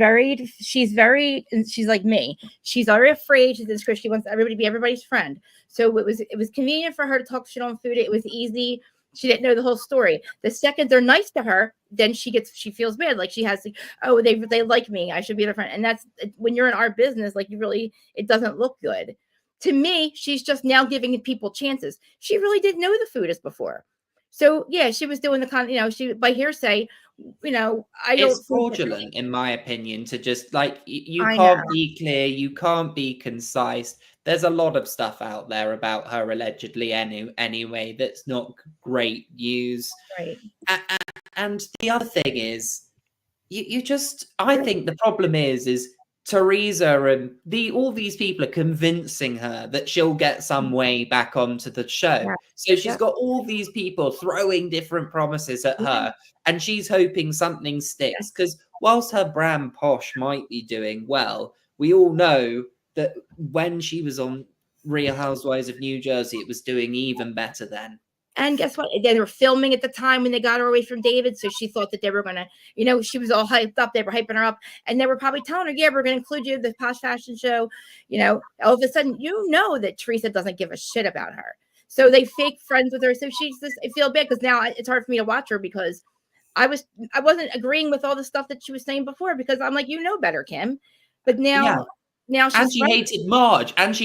me. She's very afraid. She's this Chris. She wants everybody to be everybody's friend. So it was convenient for her to talk shit on Fooder. It was easy. She didn't know the whole story. The second they're nice to her, then she feels bad. Like she has they like me. I should be their friend. And that's when you're in our business, like it doesn't look good. To me, she's just now giving people chances. She really didn't know the foodist before. So yeah, she was doing the kind, she by hearsay, it's fraudulent in my opinion to just like you can't be clear, you can't be concise. There's a lot of stuff out there about her allegedly anyway that's not great news. Right. And the other thing is, I think the problem is Teresa and all these people are convincing her that she'll get some way back onto the show. Yeah. So she's got all these people throwing different promises at her, and she's hoping something sticks. Because whilst her brand Posh might be doing well, we all know that when she was on Real Housewives of New Jersey, it was doing even better then. And guess what? They were filming at the time when they got her away from David. So she thought that they were going to, she was all hyped up. They were hyping her up. And they were probably telling her, we're going to include you in the Posh Fashion Show. All of a sudden, that Teresa doesn't give a shit about her. So they fake friends with her. So I feel bad because now it's hard for me to watch her because I wasn't agreeing with all the stuff that she was saying before because I'm like, better, Kim. But now Now and she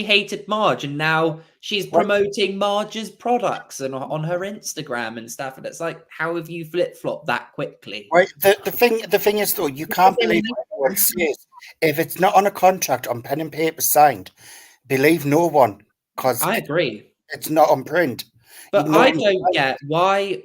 hated Marge, and now she's promoting Marge's products and on her Instagram and stuff. And it's like, how have you flip-flopped that quickly? Right. The thing is though, you can't believe what anyone says. If it's not on a contract on pen and paper signed, believe no one, because I agree. it's not on print. But I don't get why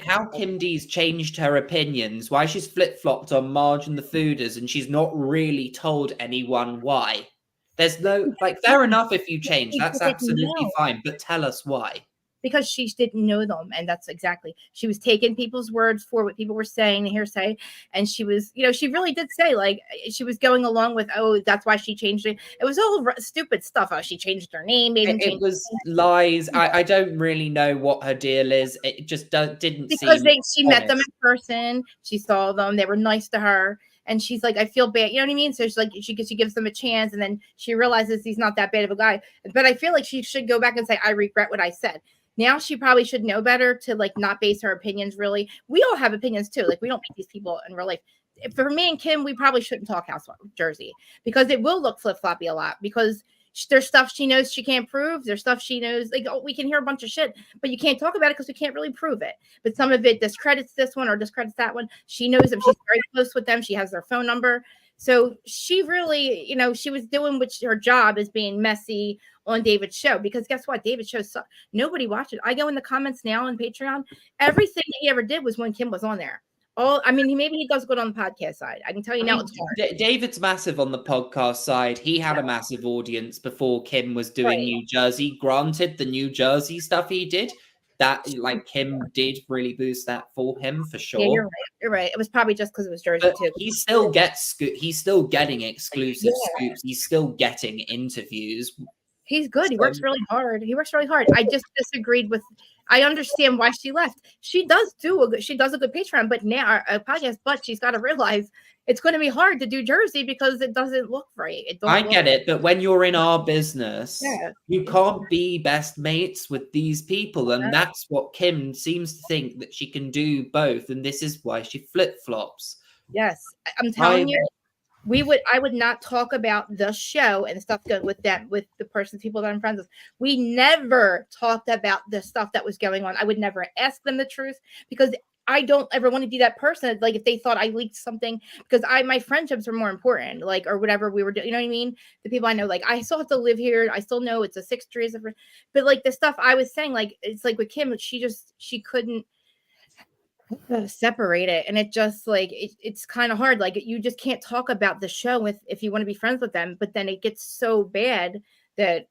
how Kim D's changed her opinions, why she's flip-flopped on Marge and the Fooders, and she's not really told anyone why. There's no, like, fair enough if you change, that's absolutely fine, but tell us why. Because she didn't know them, and that's exactly, she was taking people's words for what people were saying, the hearsay, and she was, she really did say, like, she was going along with, oh, that's why she changed it. It was all stupid stuff. Oh, she changed her name. It was lies. I don't really know what her deal is. It just didn't because seem she met them in person. She saw them. They were nice to her. And she's like, I feel bad. You know what I mean? So she's like, she gives them a chance. And then she realizes he's not that bad of a guy. But I feel like she should go back and say, I regret what I said. Now she probably should know better to like not base her opinions really. We all have opinions too. Like we don't meet these people in real life. For me and Kim, we probably shouldn't talk Housewives of Jersey because it will look flip-floppy a lot because there's stuff she knows she can't prove. There's stuff she knows, like, oh, we can hear a bunch of shit, but you can't talk about it because we can't really prove it. But some of it discredits this one or discredits that one. She knows them. She's very close with them. She has their phone number. So she really, she was doing what her job is being messy on David's show because guess what? David's show sucked. Nobody watched it. I go in the comments now on Patreon. Everything that he ever did was when Kim was on there. Maybe he does good on the podcast side. I can tell you now it's hard. David's massive on the podcast side. He had a massive audience before Kim was doing New Jersey. Granted, the New Jersey stuff he did, that like Kim did really boost that for him for sure. Yeah, you're right. It was probably just because it was Jersey too. He still gets he's still getting exclusive scoops. He's still getting interviews. He's good. He works really hard. I just disagreed with. I understand why she left. She does a good Patreon, but now a podcast. But she's got to realize it's going to be hard to do Jersey because it doesn't look right. I get it, but when you're in our business, you can't be best mates with these people, and that's what Kim seems to think that she can do both, and this is why she flip flops. Yes, I'm telling you. I would not talk about the show and stuff good with them, with the people that I'm friends with. We never talked about the stuff that was going on. I would never ask them the truth because I don't ever want to be that person. Like if they thought I leaked something because my friendships are more important, like, or whatever we were doing, you know what I mean? The people I know, like I still have to live here. I still know it's a 6 degrees of, but like the stuff I was saying, like, it's like with Kim, she couldn't separate it, and it just like it's kind of hard. Like you just can't talk about the show if you want to be friends with them, but then it gets so bad that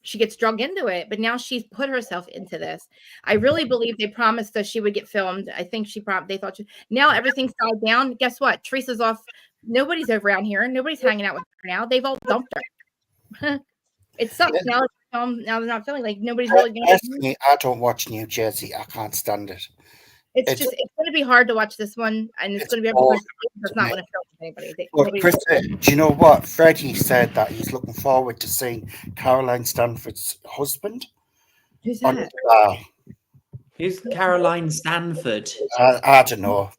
she gets drug into it. But now she's put herself into this. I really believe they promised that she would get filmed. I think they thought now everything's died down. Guess what? Teresa's off. Nobody's around here. Nobody's hanging out with her now. They've all dumped her. It sucks now. Now they're not feeling like nobody's really gonna. I don't watch New Jersey. I can't stand it. It's going to be hard to watch this one, and it's going to be every person does not want to film with anybody. Well, Krista, do you know what? Freddie said that he's looking forward to seeing Caroline Stanford's husband. Who's that? Who's Caroline Stanford? I don't know.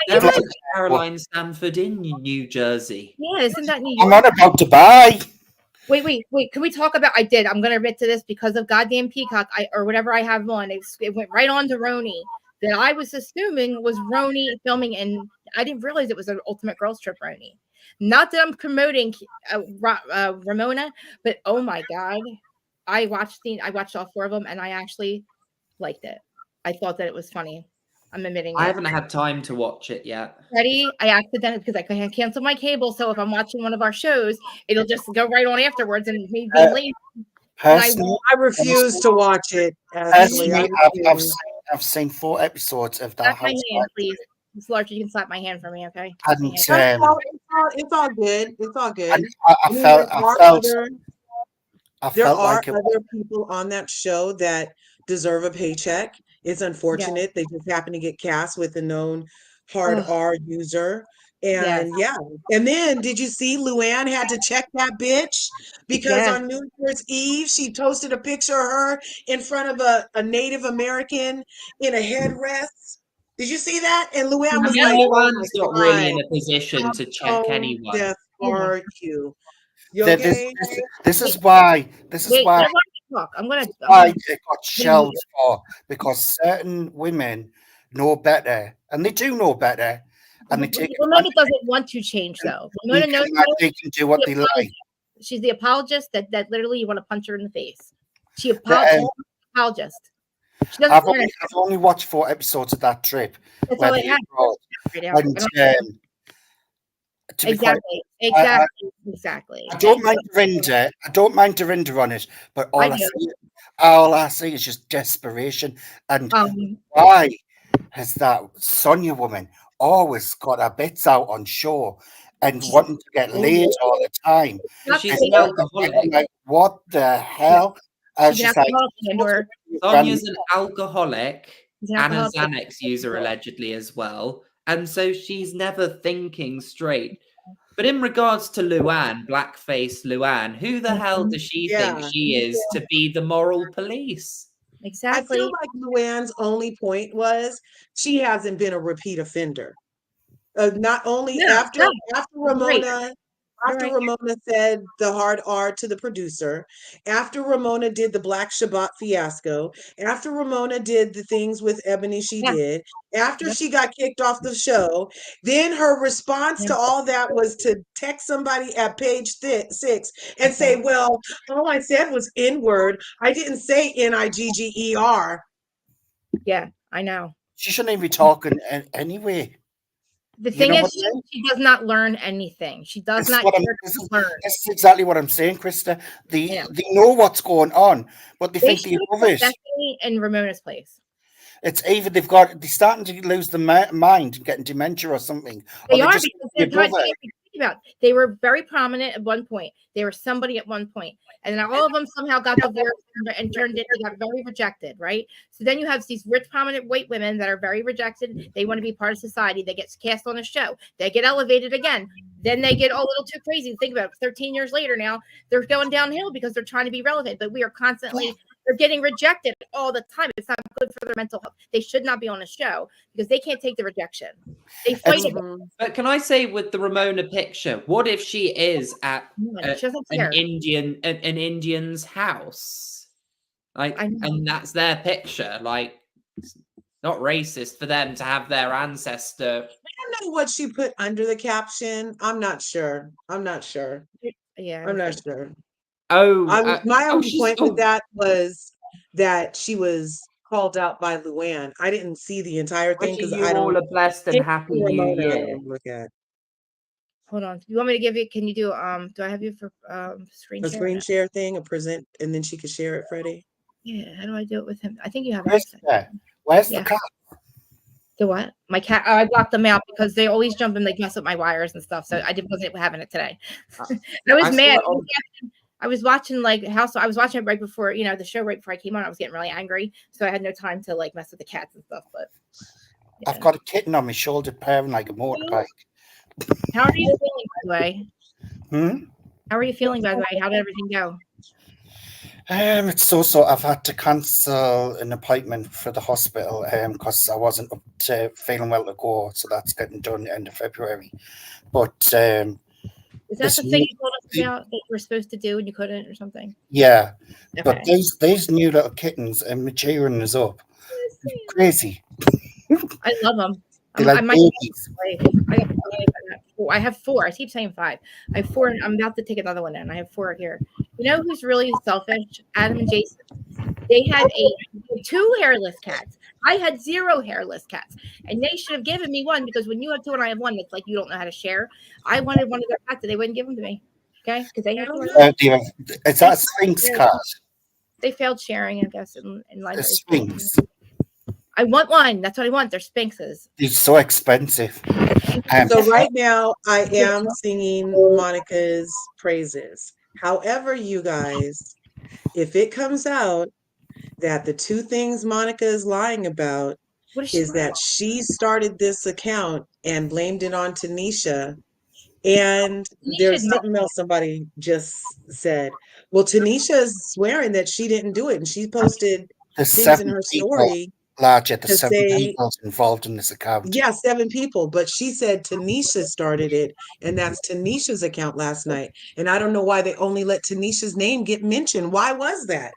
There is Caroline Stanford in New Jersey. Yeah, isn't that New York? I'm not about to buy. Wait. Can we talk about? I'm going to admit to this because of goddamn Peacock or whatever I have on. It went right on to Roni that I was assuming was Roni filming, and I didn't realize it was an Ultimate Girls Trip Roni. Not that I'm promoting Ramona, but oh my god, I watched all 4 of them, and I actually liked it. I thought that it was funny. I'm admitting. I haven't had time to watch it yet. Freddie, I accidentally because I can't cancel my cable, so if I'm watching one of our shows, it'll just go right on afterwards, and me being late. I refuse to watch it. I've seen 4 episodes of that. My hand, please. Miss Larcher, you can slap my hand for me, okay? It's all good. It's all good. There are other people on that show that deserve a paycheck. It's unfortunate they just happen to get cast with a known hard R user. And and then did you see Luann had to check that bitch because on New Year's Eve she posted a picture of her in front of a Native American in a headrest. Did you see that? And Luann was Luann's not really in a position to check anyone. are you? You Th- This, okay? this is why. This is Wait, why. I want to talk. I'm gonna Why it got mute shelved you. for, because certain women know better, and they do know better, and they take Ramona doesn't want to change though. Ramona knows they can do what they like. she's the apologist that literally you want to punch her in the face. She The, apologist. She doesn't I've only watched 4 episodes of that trip. That's where all I they have brought- right now. and to be quite, Exactly. I don't mind Dorinda. I don't mind Dorinda on it, but all I see is just desperation. And why has that Sonia woman always got her bits out on show and wanting to get laid all the time? She's an alcoholic. Like, what the hell? She's like, Sonia's an alcoholic and a Xanax user allegedly as well, and so she's never thinking straight. But in regards to Luann, blackface Luann, who the hell does she think she is to be the moral police? Exactly. I feel like Luann's only point was she hasn't been a repeat offender. Not only after Ramona. After Ramona said the hard R to the producer, after Ramona did the Black Shabbat fiasco, after Ramona did the things with Ebony she did, after she got kicked off the show, then her response to all that was to text somebody at page 6 and say, well, all I said was N-word. I didn't say Nigger. Yeah, I know. She shouldn't even be talking anyway. The thing is, she does not learn anything. She does not learn. This is exactly what I'm saying, Krista. They know what's going on, but they think they're above it. Definitely in Ramona's place. It's either they're starting to lose the mind and getting dementia or something. They are because they were very prominent at one point. They were somebody at one point, and then all of them somehow got divorced and turned it. They got very rejected, right? So then you have these rich, prominent white women that are very rejected. They want to be part of society. They get cast on a show. They get elevated again. Then they get a little too crazy. Think about it. 13 years later now, they're going downhill because they're trying to be relevant. But we are constantly they're getting rejected all the time. It's not good for their mental health. They should not be on a show because they can't take the rejection. They fight it. But can I say with the Ramona picture, what if she is at an Indian's house? Like, and that's their picture. Like, it's not racist for them to have their ancestor. I don't know what she put under the caption. I'm not sure. Yeah, I'm not sure. Oh, my only point with that was that she was called out by Luann. I didn't see the entire thing because I don't. All a blessed and happy New Year. Look at. Hold on. You want me to give you? Can you do? Do I have you for screen share? A screen share thing, a present, and then she could share it, Freddie. Yeah. How do I do it with him? I think you have. Where's the cat? The what? My cat. Oh, I blocked them out because they always jump and like mess up my wires and stuff. So wasn't having it today. I was mad. I was watching like House. I was watching it right before the show. Right before I came on, I was getting really angry, so I had no time to like mess with the cats and stuff. But I've got a kitten on my shoulder, purring like a motorbike. How are you feeling, by the way? How are you feeling, by the way? How did everything go? It's so. I've had to cancel an appointment for the hospital because I wasn't up to feeling well to go. So that's getting done end of February. But is that the thing you told us about that you were supposed to do and you couldn't or something? Yeah, okay. But these new little kittens are maturing us up. Crazy. I love them. I have 4. I keep saying 5. I have 4. I'm about to take another one in. I have 4 here. You know who's really selfish? Adam and Jason. They had 2 hairless cats. I had 0 hairless cats, and they should have given me one because when you have 2 and I have 1, it's like you don't know how to share. I wanted one of their cats, and they wouldn't give them to me. Okay, because they have. It's that Sphinx cat. They failed sharing, I guess, in life. Sphinx. I want one. That's what I want. They're Sphinxes. It's so expensive. So right now, I am singing Monica's praises. However, you guys, if it comes out that the 2 things Monica is lying about is that she started this account and blamed it on Tanisha, and there's something else somebody just said. Well, Tanisha is swearing that she didn't do it, and she posted things in her story Larger, there's to 7 say, people involved in this account. yeah, 7 people, but she said Tanisha started it, and that's Tanisha's account last night. And I don't know why they only let Tanisha's name get mentioned. Why was that?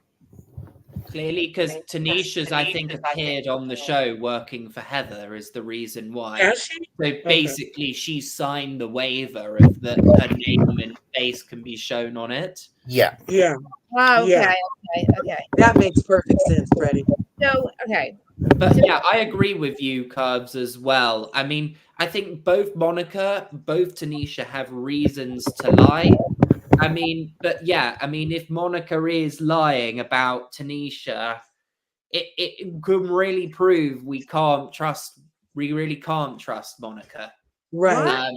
Clearly, because Tanisha's, I think, appeared on the show working for Heather is the reason why. Has she? So basically, she signed the waiver of that her name and face can be shown on it. Yeah. Yeah. Oh, okay, Yeah. okay. That makes perfect sense, Freddie. So, okay. But yeah, I agree with you, Curbs, as well. I mean, I think both Monica, both Tanisha have reasons to lie. I mean, but yeah, I mean, if Monica is lying about Tanisha, it could really prove we really can't trust Monica. Right.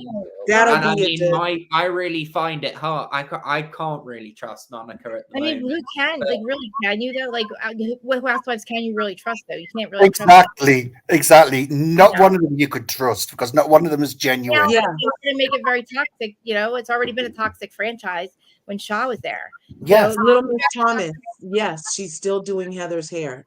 That'll and be I really find it hard. I can't really trust Monica at the moment. Who can? Like, really, can you though? Like, what housewives can you really trust though? You can't really Exactly. Not one of them you could trust because not one of them is genuine. Yeah, it's gonna make it very toxic. You know, it's already been a toxic franchise when Shaw was there. Yes. So, Little Miss Thomas, yes, she's still doing Heather's hair.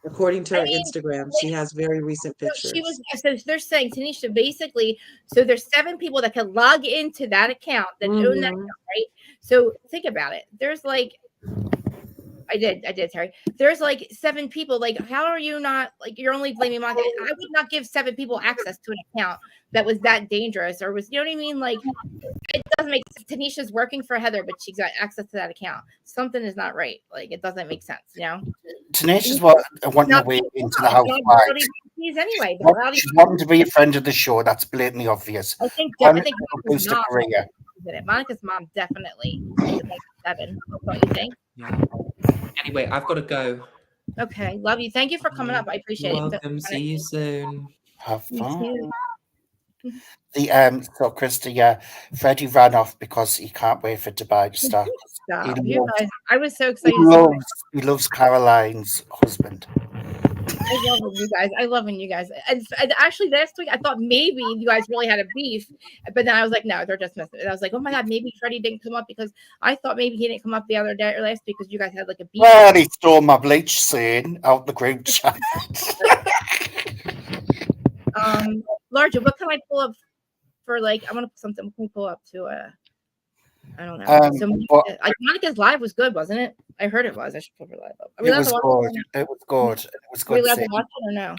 According to her Instagram, she has very recent pictures. So they're saying, Tanisha, basically, so there's 7 people that can log into that account that own that account, right? So think about it. There's like, I did, Terry. There's like 7 people. Like, how are you not, like, you're only blaming Monica? I would not give 7 people access to an account that was that dangerous or was, you know what I mean? Like, it doesn't make sense. Tanisha's working for Heather, but she's got access to that account. Something is not right. Like, it doesn't make sense, you know? Tanisha's wanting to way into the housewives. Anyway, She's wanting to be a friend of the show. That's blatantly obvious. I think boost her career. Monica's mom definitely is like 7. Don't you think? Yeah. Anyway, I've got to go. Okay, love you. Thank you for coming up. I appreciate You're it. Welcome. See you soon. Have fun. So Christy, Freddie ran off because he can't wait for Dubai to start. I was so excited. He loves Caroline's husband. I love you guys. I love you guys. And actually, last week I thought maybe you guys really had a beef, but then I was like, no, they're just messing. And I was like, oh my god, maybe Freddie didn't come up because I thought maybe he didn't come up the other day or last week because you guys had like a beef. Well, he stole my bleach scene out the group chat. Larger, what can I pull up for? Like, I want to put something. What can we pull up to? I don't know. So Monica's live was good, wasn't it? I heard it was. I should put her live up. It was good. It was good. It was good. Were we allowed to watch it or no?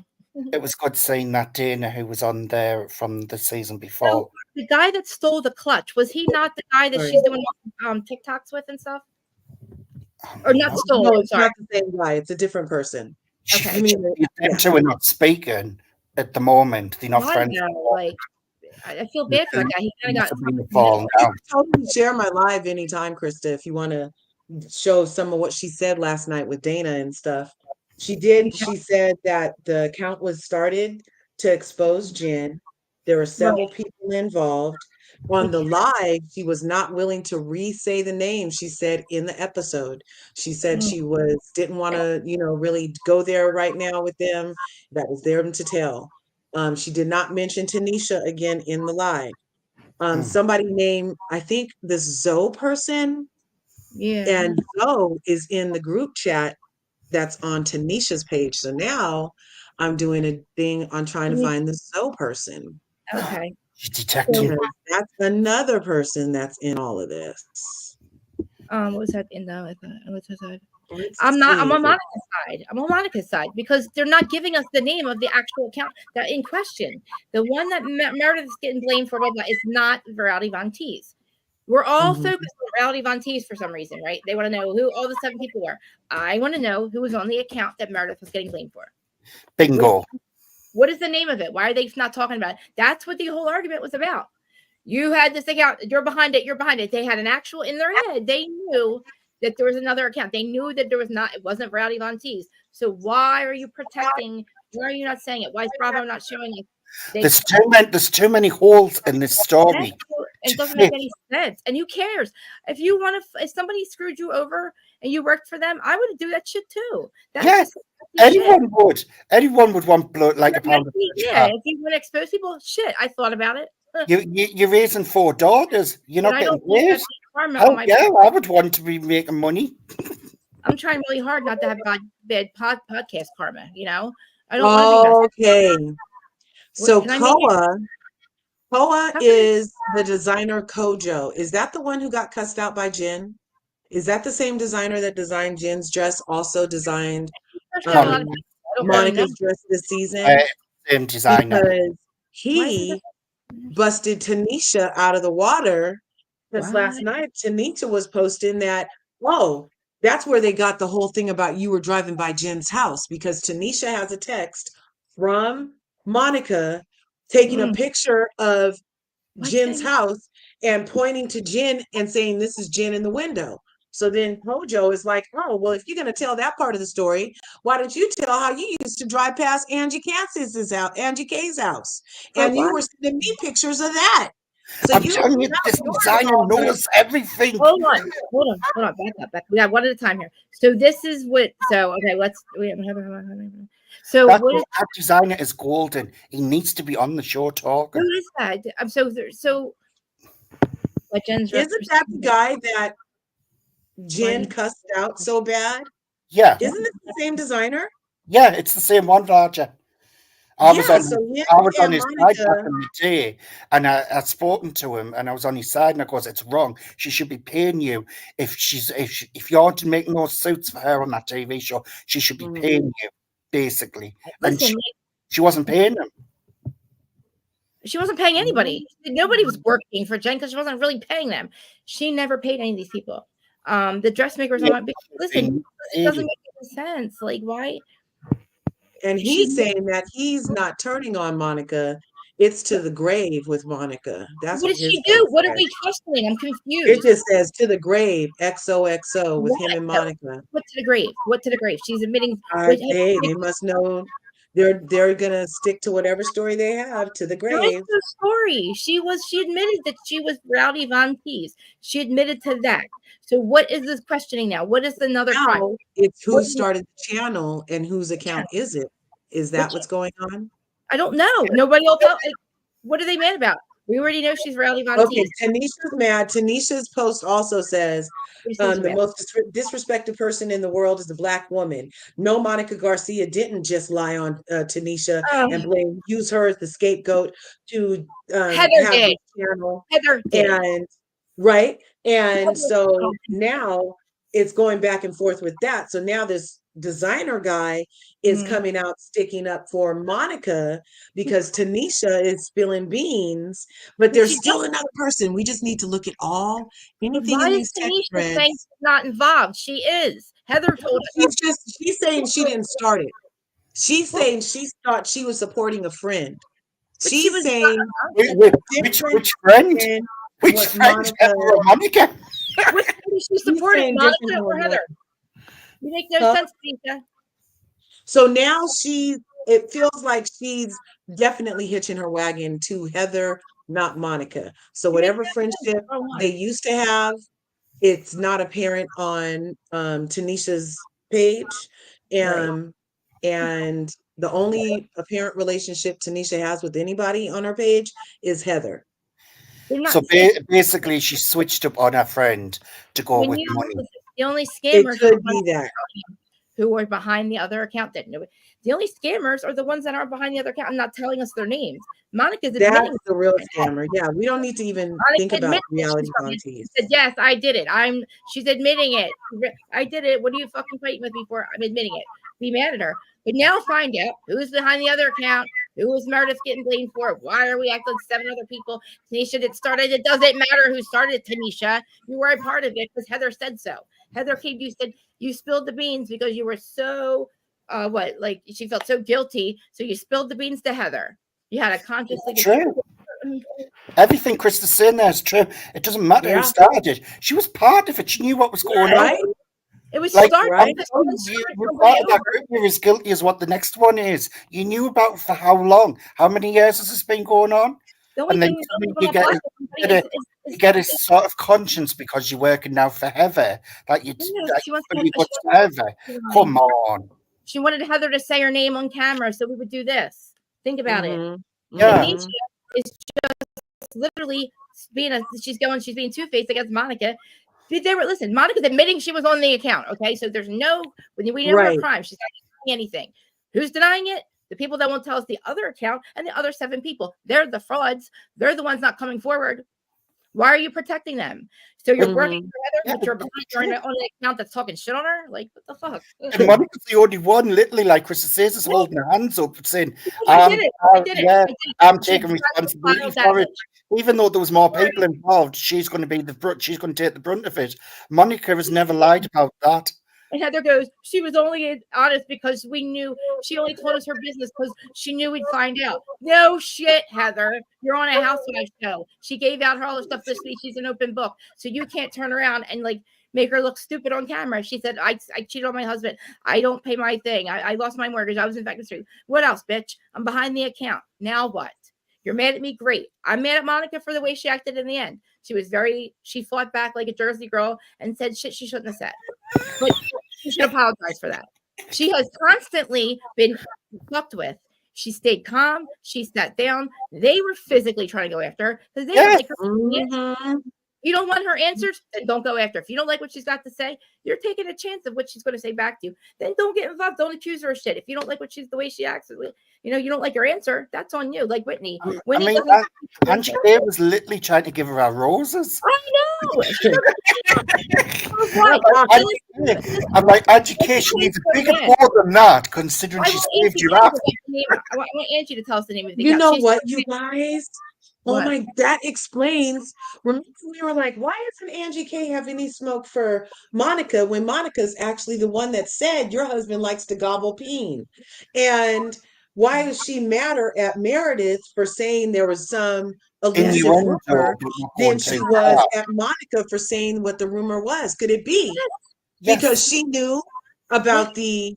It was good seeing that Dana who was on there from the season before. So, the guy that stole the clutch, was he not the guy that she's doing TikToks with and stuff? Or not stole? No, it's not the same guy. It's a different person. Okay. Them two are not speaking at the moment. They're not friends. Like, I feel bad for that guy. He kind of got. Totally share my live anytime, Krista, if you want to show some of what she said last night with Dana and stuff. She did. She said that the account was started to expose Jen. There were several people involved. On the live, she was not willing to re-say the name. She said in the episode, she said she didn't want to, really go there right now with them. That was them to tell. She did not mention Tanisha again in the live. Somebody named, I think, this Zoe person. Yeah. And Zoe is in the group chat that's on Tanisha's page. So now I'm doing a thing on trying to find the Zoe person. Okay. Detective. That's another person that's in all of this. What was that in the? I'm on Monica's side. I'm on Monica's side because they're not giving us the name of the actual account that in question. The one that Meredith is getting blamed for is not Virality Von Teese. We're all focused on Virality Von Teese for some reason, right? They want to know who all the 7 people were. I want to know who was on the account that Meredith was getting blamed for. Bingo. What is the name of it? Why are they not talking about it? That's what the whole argument was about. You had this account. You're behind it. You're behind it. They had an actual in their head. They knew that there was another account. They knew that there was not. It wasn't Virality Von Teese. So why are you protecting? Why are you not saying it? Why is Bravo not showing it? There's too many holes in this story. It doesn't make any sense. And who cares? If somebody screwed you over and you worked for them, I would do that shit too. Yes. Anyone would. Anyone would want blood like a pound of if you want to expose people, shit. I thought about it. You're raising 4 daughters. You're not getting paid. I would want to be making money. I'm trying really hard not to have bad podcast karma. You know, I don't want to be messed. Okay. So Can I make it? Koa How can is the designer Kojo. Is that the one who got cussed out by Jen? Is that the same designer that designed Jen's dress? Also designed I cussed out a lot Monica, of people? I don't really know. Monica's dress this season same designer. because Why is it? he busted Tanisha out of the water. Because last What? night Tanisha was posting that, oh, that's where they got the whole thing about you were driving by Jen's house because Tanisha has a text from Monica taking a Mm, picture of what Jen's thing? house and pointing to Jen and saying, this is Jen in the window. So then Hojo is like, oh, well, if you're going to tell that part of the story, why don't you tell how you used to drive past Angie Kansas's house, Angie K's house? But And you why? were sending me pictures of that. So I'm you telling you, now this you're designer involved in knows everything. Hold on. Back up. We got one at a time here. So this is what. So okay, let's. So what is? That designer is golden. He needs to be on the show Who talking. is that? I'm so. Like Jen's. Isn't that the guy that Jen One. cussed out so bad? Yeah, Isn't it the same designer? yeah, it's the same one, Roger. I was Yeah, so him on and his side back Monica, in the day, and I'd spoken to him, and I was on his side, and I goes, "It's wrong. She should be paying you if you're to make no suits for her on that TV show. She should be paying you, basically." And Listen, she wasn't paying him. she wasn't paying anybody. Nobody was working for Jen because she wasn't really paying them. She never paid any of these people. The dressmakers on my listen, it doesn't make any sense. Like why? and he's saying that he's not turning on Monica. It's to the grave with Monica. That's What what did his she do? post What are says. we questioning? I'm It confused. just says to the grave, XOXO with him What? and No. Monica. What to the grave? What to the grave? She's admitting. They must know they're gonna stick to whatever story they have to the There is grave. no story. She admitted that she was Rowdy Von Teese. She admitted to that. So what is this questioning now? What is another crime? Now it's who What started the channel and whose account is it? Is that what's going on? I don't know. Nobody will tell. Like, what are they mad about? We already know she's Rowdy Von Okay, Teese. Tanisha's mad. Tanisha's post also says the most disrespected person in the world is a Black woman. No, Monica Garcia didn't just lie on Tanisha and use her as the scapegoat to Heather have did. this channel. Heather did. And right. And so now it's going back and forth with that. So now this designer guy is coming out sticking up for Monica because Tanisha is spilling beans, but there's still another person. We just need to look at anything in these text threads. Saying she's not involved? She is. Heather told us. She's saying she didn't start it. She's saying she thought she was supporting a friend. She's saying which friend? Which friend? Monica? She supported Monica or Heather? You make no sense, Lisa. So now it feels like she's definitely hitching her wagon to Heather, not Monica. So whatever friendship they used to have, it's not apparent on Tanisha's page. And the only apparent relationship Tanisha has with anybody on her page is Heather. So basically, she switched up on her friend to go with money. The only scammers it could be that who are behind the other account that know it. The only scammers are the ones that aren't behind the other account and not telling us their names. Monica's admitting that's the real scammer. Yeah, we don't need to even think about reality volunteers. Yes, I did it. She's admitting it. I did it. What are you fucking fighting with me for? I'm admitting it. Be mad at her. But now find out who's behind the other account. Who was Meredith getting blamed for? Why are we acting like 7 other people? Tanisha that started. It doesn't matter who started Tanisha. You were a part of it because Heather said so. Heather came. You said you spilled the beans because you were so she felt so guilty. So you spilled the beans to Heather. You had a consciously. True. Everything Chris is saying there is true. It doesn't matter who started. She was part of it. She knew what was going on. It was like, started. You're as guilty as what the next one is. You knew about it for how long? How many years has this been going on? And then you get a sort of conscience because you're working now for Heather. Heather. Come on. She wanted Heather to say her name on camera so we would do this. Think about it. Yeah. Tanisha is just literally she's being two-faced against Monica. They were, listen, Monica's admitting she was on the account. Okay. So there's no, we know her crime. She's not denying anything. Who's denying it? The people that won't tell us the other account and the other 7 people. They're the frauds. They're the ones not coming forward. Why are you protecting them? So you're working together, but you're behind on an account that's talking shit on her? Like, what the fuck? And Monica's the only one, literally, like Krista says, is holding her hands up and saying, I did it. I'm taking responsibility for it. Even though there was more people involved, she's going to be she's going to take the brunt of it. Monica has never lied about that. And Heather goes, she was only honest because we knew, she only told us her business because she knew we'd find out. No shit, Heather. You're on a housewife show. She gave out all her stuff this week. She's an open book. So you can't turn around and like make her look stupid on camera. She said, I cheated on my husband. I don't pay my thing. I lost my mortgage. I was in Factory Street. What else, bitch? I'm behind the account. Now what? You're mad at me? Great. I'm mad at Monica for the way she acted in the end. She fought back like a Jersey girl and said shit she shouldn't have said. But she should apologize for that. She has constantly been fucked with. She stayed calm. She sat down. They were physically trying to go after her because they don't like her. You don't want her answers, then don't go after her. If you don't like what she's got to say, you're taking a chance of what she's going to say back to you. Then don't get involved. Don't accuse her of shit. If you don't like the way she acts, you don't like her answer, that's on you. Like Whitney. Angie K was literally trying to give her our roses. I know. I'm like, education needs a bigger more than that, considering she saved your ass. I want Angie to tell us the name of the You know what, you guys? Oh my, that explains. Remember, we were like, why doesn't Angie K have any smoke for Monica when Monica's actually the one that said your husband likes to gobble peen? And why is she madder at Meredith for saying there was some elusive rumor than she was at Monica for saying what the rumor was? Could it be because she knew about the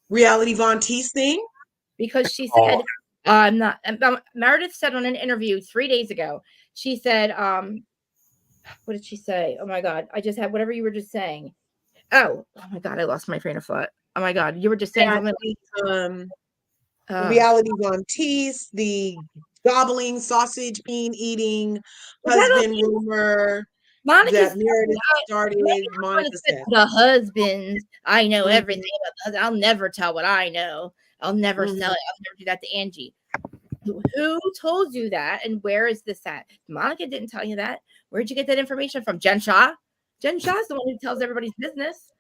reality Von Teese thing? Because she said, I'm not. Meredith said on an interview 3 days ago, she said, what did she say? Oh my God. I just had whatever you were just saying. Oh my God. I lost my train of thought. Oh my God. You were just saying something. Reality Von Teese, the gobbling, sausage bean eating, husband rumor. Monica Meredith started. Monica said the husbands. I know everything about the husband. I'll never tell what I know. I'll never sell it. I'll never do that to Angie. Who told you that? And where is this at? Monica didn't tell you that. Where'd you get that information from? Jen Shaw? Jen Shaw's the one who tells everybody's business.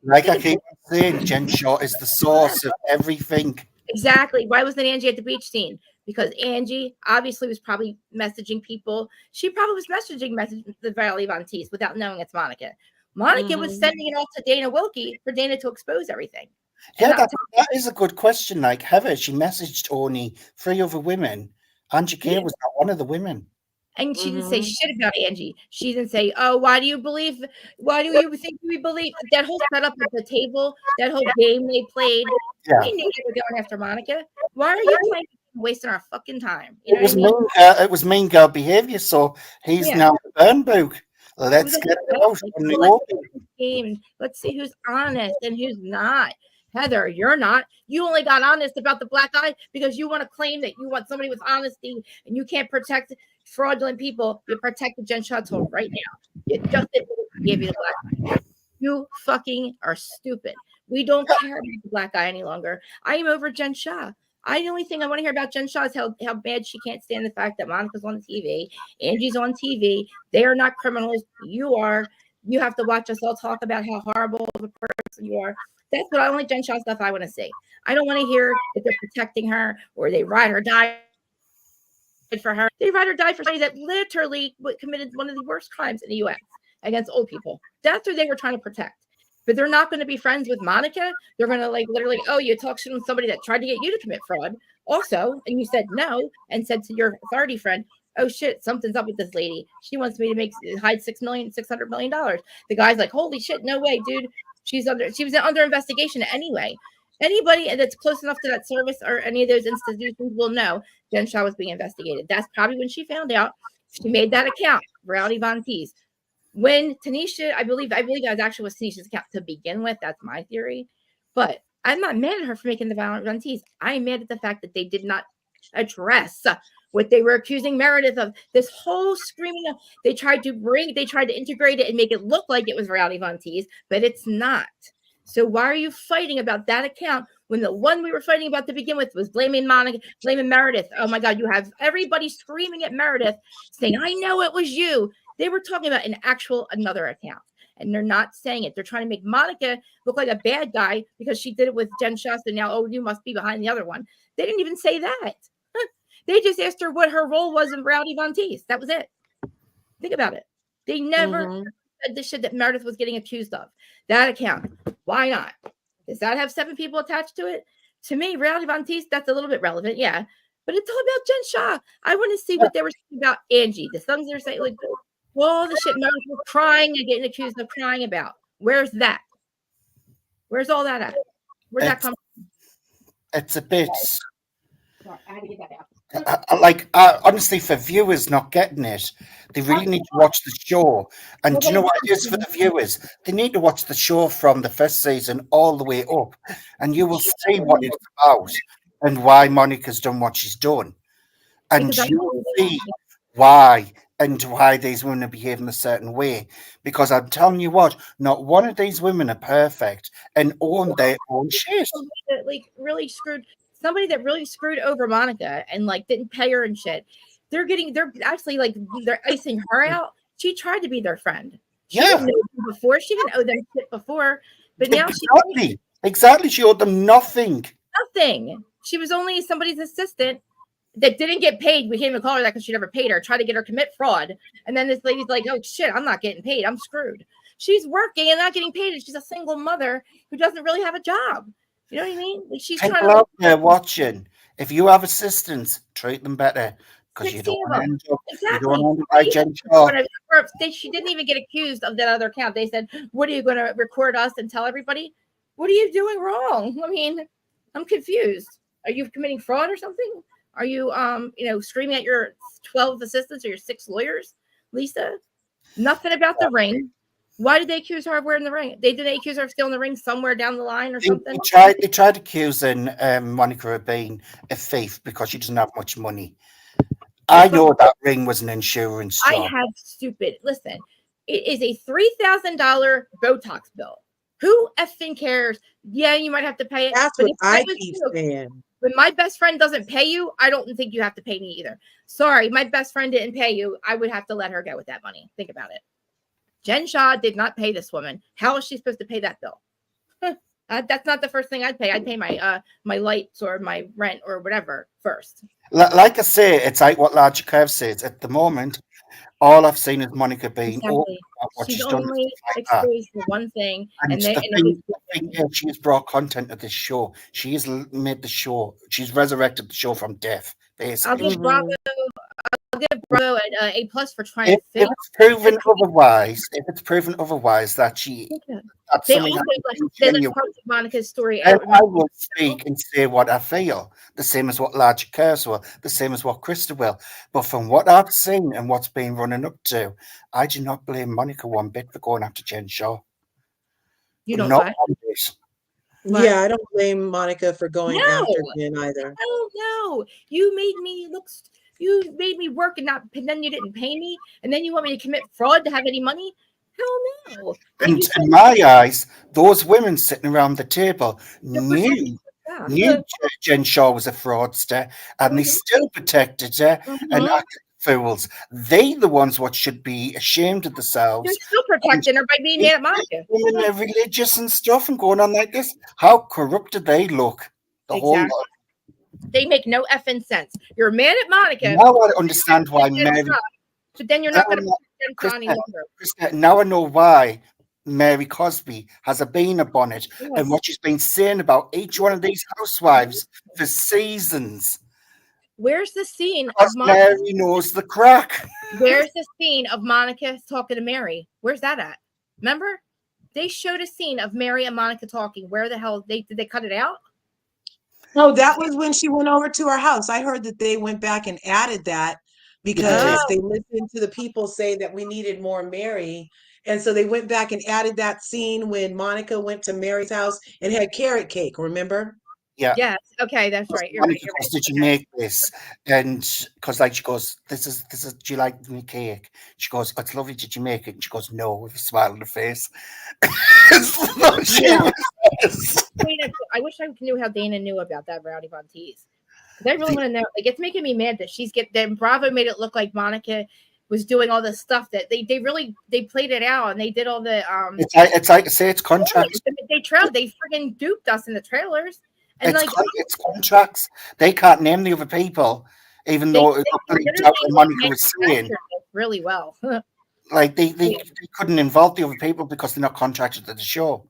Like I keep saying, Jen Shaw is the source of everything. Exactly. Why wasn't Angie at the beach scene? Because Angie obviously was probably messaging people. She probably was messaging the Valley Von Teese without knowing it's Monica. Monica was sending it all to Dana Wilkie for Dana to expose everything. Yeah, that is a good question. Like Heather, she messaged only 3 other women. Angie K was not one of the women. And she didn't say shit about Angie. She didn't say, oh, why do you think we believe that whole setup at the table, that whole game they played? Yeah. We knew they were going after Monica. Why are you playing, wasting our fucking time? You know it was mean girl behavior. So he's now the burn book. Let's get it out from the open game. Let's see who's honest and who's not. Heather, you're not. You only got honest about the black eye because you want to claim that you want somebody with honesty and you can't protect fraudulent people. You protect the Jen Shaw told right now. You just gave you the black eye. You fucking are stupid. We don't care about the black eye any longer. I am over Jen Shaw. The only thing I want to hear about Jen Shaw is how bad she can't stand the fact that Monica's on TV, Angie's on TV. They are not criminals. You are. You have to watch us all talk about how horrible of a person you are. That's what only Jen Shaw stuff I want to see. I don't want to hear that they're protecting her or they ride or die for her. They ride or die for somebody that literally committed one of the worst crimes in the U.S. against old people. That's what they were trying to protect. But they're not going to be friends with Monica. They're going to literally, oh, you talk shit on somebody that tried to get you to commit fraud. Also, and you said no and said to your authority friend, oh shit, something's up with this lady. She wants me to hide $600 million. The guy's like, holy shit, no way, dude. She was under investigation anyway. Anybody that's close enough to that service or any of those institutions will know Jen Shaw was being investigated. That's probably when she found out. She made that account, Reality Von Teese. When Tanisha, I believe that actually was Tanisha's account to begin with. That's my theory. But I'm not mad at her for making the Von Teese. I'm mad at the fact that they did not address what they were accusing Meredith of. This whole screaming, they tried to integrate it and make it look like it was Rowdy Von Teese, but it's not. So why are you fighting about that account when the one we were fighting about to begin with was blaming Monica, blaming Meredith? Oh my God, you have everybody screaming at Meredith saying, I know it was you. They were talking about another account. And they're not saying it. They're trying to make Monica look like a bad guy because she did it with Jen Shasta. And now, oh, you must be behind the other one. They didn't even say that. They just asked her what her role was in Rowdy Von Teese. That was it. Think about it. They never said the shit that Meredith was getting accused of. That account. Why not? Does that have 7 people attached to it? To me, Rowdy Von Teese, that's a little bit relevant. Yeah. But it's all about Jen Shaw. I want to see what they were saying about Angie. The things they're saying, like, all the shit Meredith was crying and getting accused of crying about. Where's that? Where's all that at? Where'd that come from? It's a bit. Sorry, I had to get that out. Honestly, for viewers not getting it, they really need to watch the show. And do you know what it is for the viewers? They need to watch the show from the first season all the way up, and you will see what it's about and why Monica's done what she's done. And you will see why these women are behaving a certain way. Because I'm telling you what, not one of these women are perfect and own their own shit. Like really screwed. Somebody that really screwed over Monica and like didn't pay her and shit. They're actually like they're icing her out. She tried to be their friend. She didn't know them before. She didn't owe them shit before. But now exactly. She owed them nothing. Nothing. She was only somebody's assistant that didn't get paid. We can't even call her that because she never paid her. Tried to get her commit fraud. And then this lady's like, oh shit, I'm not getting paid. I'm screwed. She's working and not getting paid. And she's a single mother who doesn't really have a job. You know what I mean? Like she's people trying to out there watching. If you have assistants, treat them better because you don't want to end up. Exactly. You don't want to like Jen Shaw. She didn't even get accused of that other account. They said, "What are you going to record us and tell everybody? What are you doing wrong?" I mean, I'm confused. Are you committing fraud or something? Are you, screaming at your 12 assistants or your 6 lawyers, Lisa? Nothing about the ring. Why did they accuse her of wearing the ring? Did they accuse her of stealing the ring somewhere down the line or something? They tried accusing Monica of being a thief because she doesn't have much money. I know that ring was an insurance job. I have stupid. Listen, it is a $3,000 Botox bill. Who effing cares? Yeah, you might have to pay it. That's what I keep saying. When my best friend doesn't pay you, I don't think you have to pay me either. Sorry, my best friend didn't pay you. I would have to let her go with that money. Think about it. Jen Shaw did not pay this woman. How is she supposed to pay that bill? That's not the first thing I'd pay. I'd pay my lights or my rent or whatever first. Like I say, it's like what Larger Curve says. At the moment, all I've seen is Monica being open about what she's done. Only exposed to one thing, and she has brought content to this show. She has made the show. She's resurrected the show from death. Basically, I'll give Bravo an A+ for trying to if it's proven otherwise that she that's they something also let parts of Monica's story and out. I will speak and say what I feel, the same as what Larger Curse will, the same as what Krista will. But from what I've seen and what's been running up to, I do not blame Monica one bit for going after Jen Shaw. You don't not Yeah, I don't blame Monica for going after Jen either. No. You made me work and then you didn't pay me, and then you want me to commit fraud to have any money? Hell no. And in my eyes, those women sitting around the table knew Jen Shaw was a fraudster, and they still protected her and acted fools. They the ones what should be ashamed of themselves. They're still protecting her by being mad at Monica. Women are religious and stuff and going on like this. How corrupted they look. Whole lot. They make no effing sense. You're mad at Monica. Now I understand why Mary. But then you're not going to put them anymore. Now I know why Mary Cosby has a beanie bonnet and what she's been saying about each one of these housewives for seasons. Where's the scene of Monica? Mary knows the crack. Where's the scene of Monica talking to Mary? Where's that at? Remember? They showed a scene of Mary and Monica talking. Where the hell did they cut it out? No, that was when she went over to her house. I heard that they went back and added that because they listened to the people say that we needed more Mary. And so they went back and added that scene when Monica went to Mary's house and had carrot cake, remember? Yeah. Yes. Okay, that's right. You're right. Monica You're goes, right. did you Okay. make this? And because like she goes, this is do you like my cake? She goes, oh, it's lovely, did you make it? And she goes, no, with a smile on her face. So she Yeah. was- I wish I knew how Dana knew about that Rowdy Von Teese. Because I really want to know. Like, it's making me mad that then Bravo made it look like Monica was doing all this stuff that they played it out and they did all the it's like I say, it's contracts. they freaking duped us in the trailers. And It's contracts. They can't name the other people, even though it got bleeped out what Monica was saying. Really well. Like they couldn't involve the other people because they're not contracted to the show.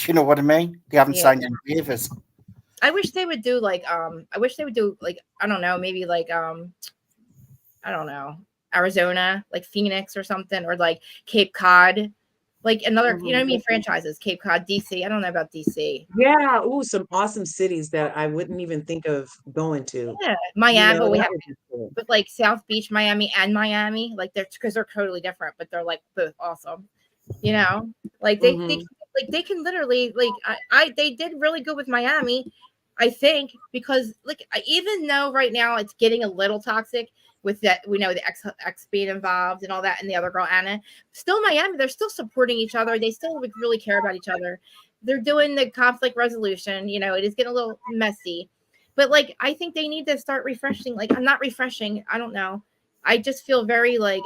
You know what I mean? They haven't signed any waivers. I wish they would do like I don't know, maybe like I don't know, Arizona, like Phoenix or something, or like Cape Cod, like another, you know what I mean, franchises, Cape Cod, DC. I don't know about DC. Yeah, ooh, some awesome cities that I wouldn't even think of going to. Yeah, Miami. You know, We have, but like South Beach, Miami, and Miami, like because they're totally different, but they're like both awesome. You know, like they can literally they did really good with Miami, I think, because like even though right now it's getting a little toxic with that, we know the ex being involved and all that, and the other girl Anna, still Miami, they're still supporting each other. They still really care about each other. They're doing the conflict resolution. You know, it is getting a little messy, but like I think they need to start refreshing. Like I'm not refreshing. I don't know. I just feel very like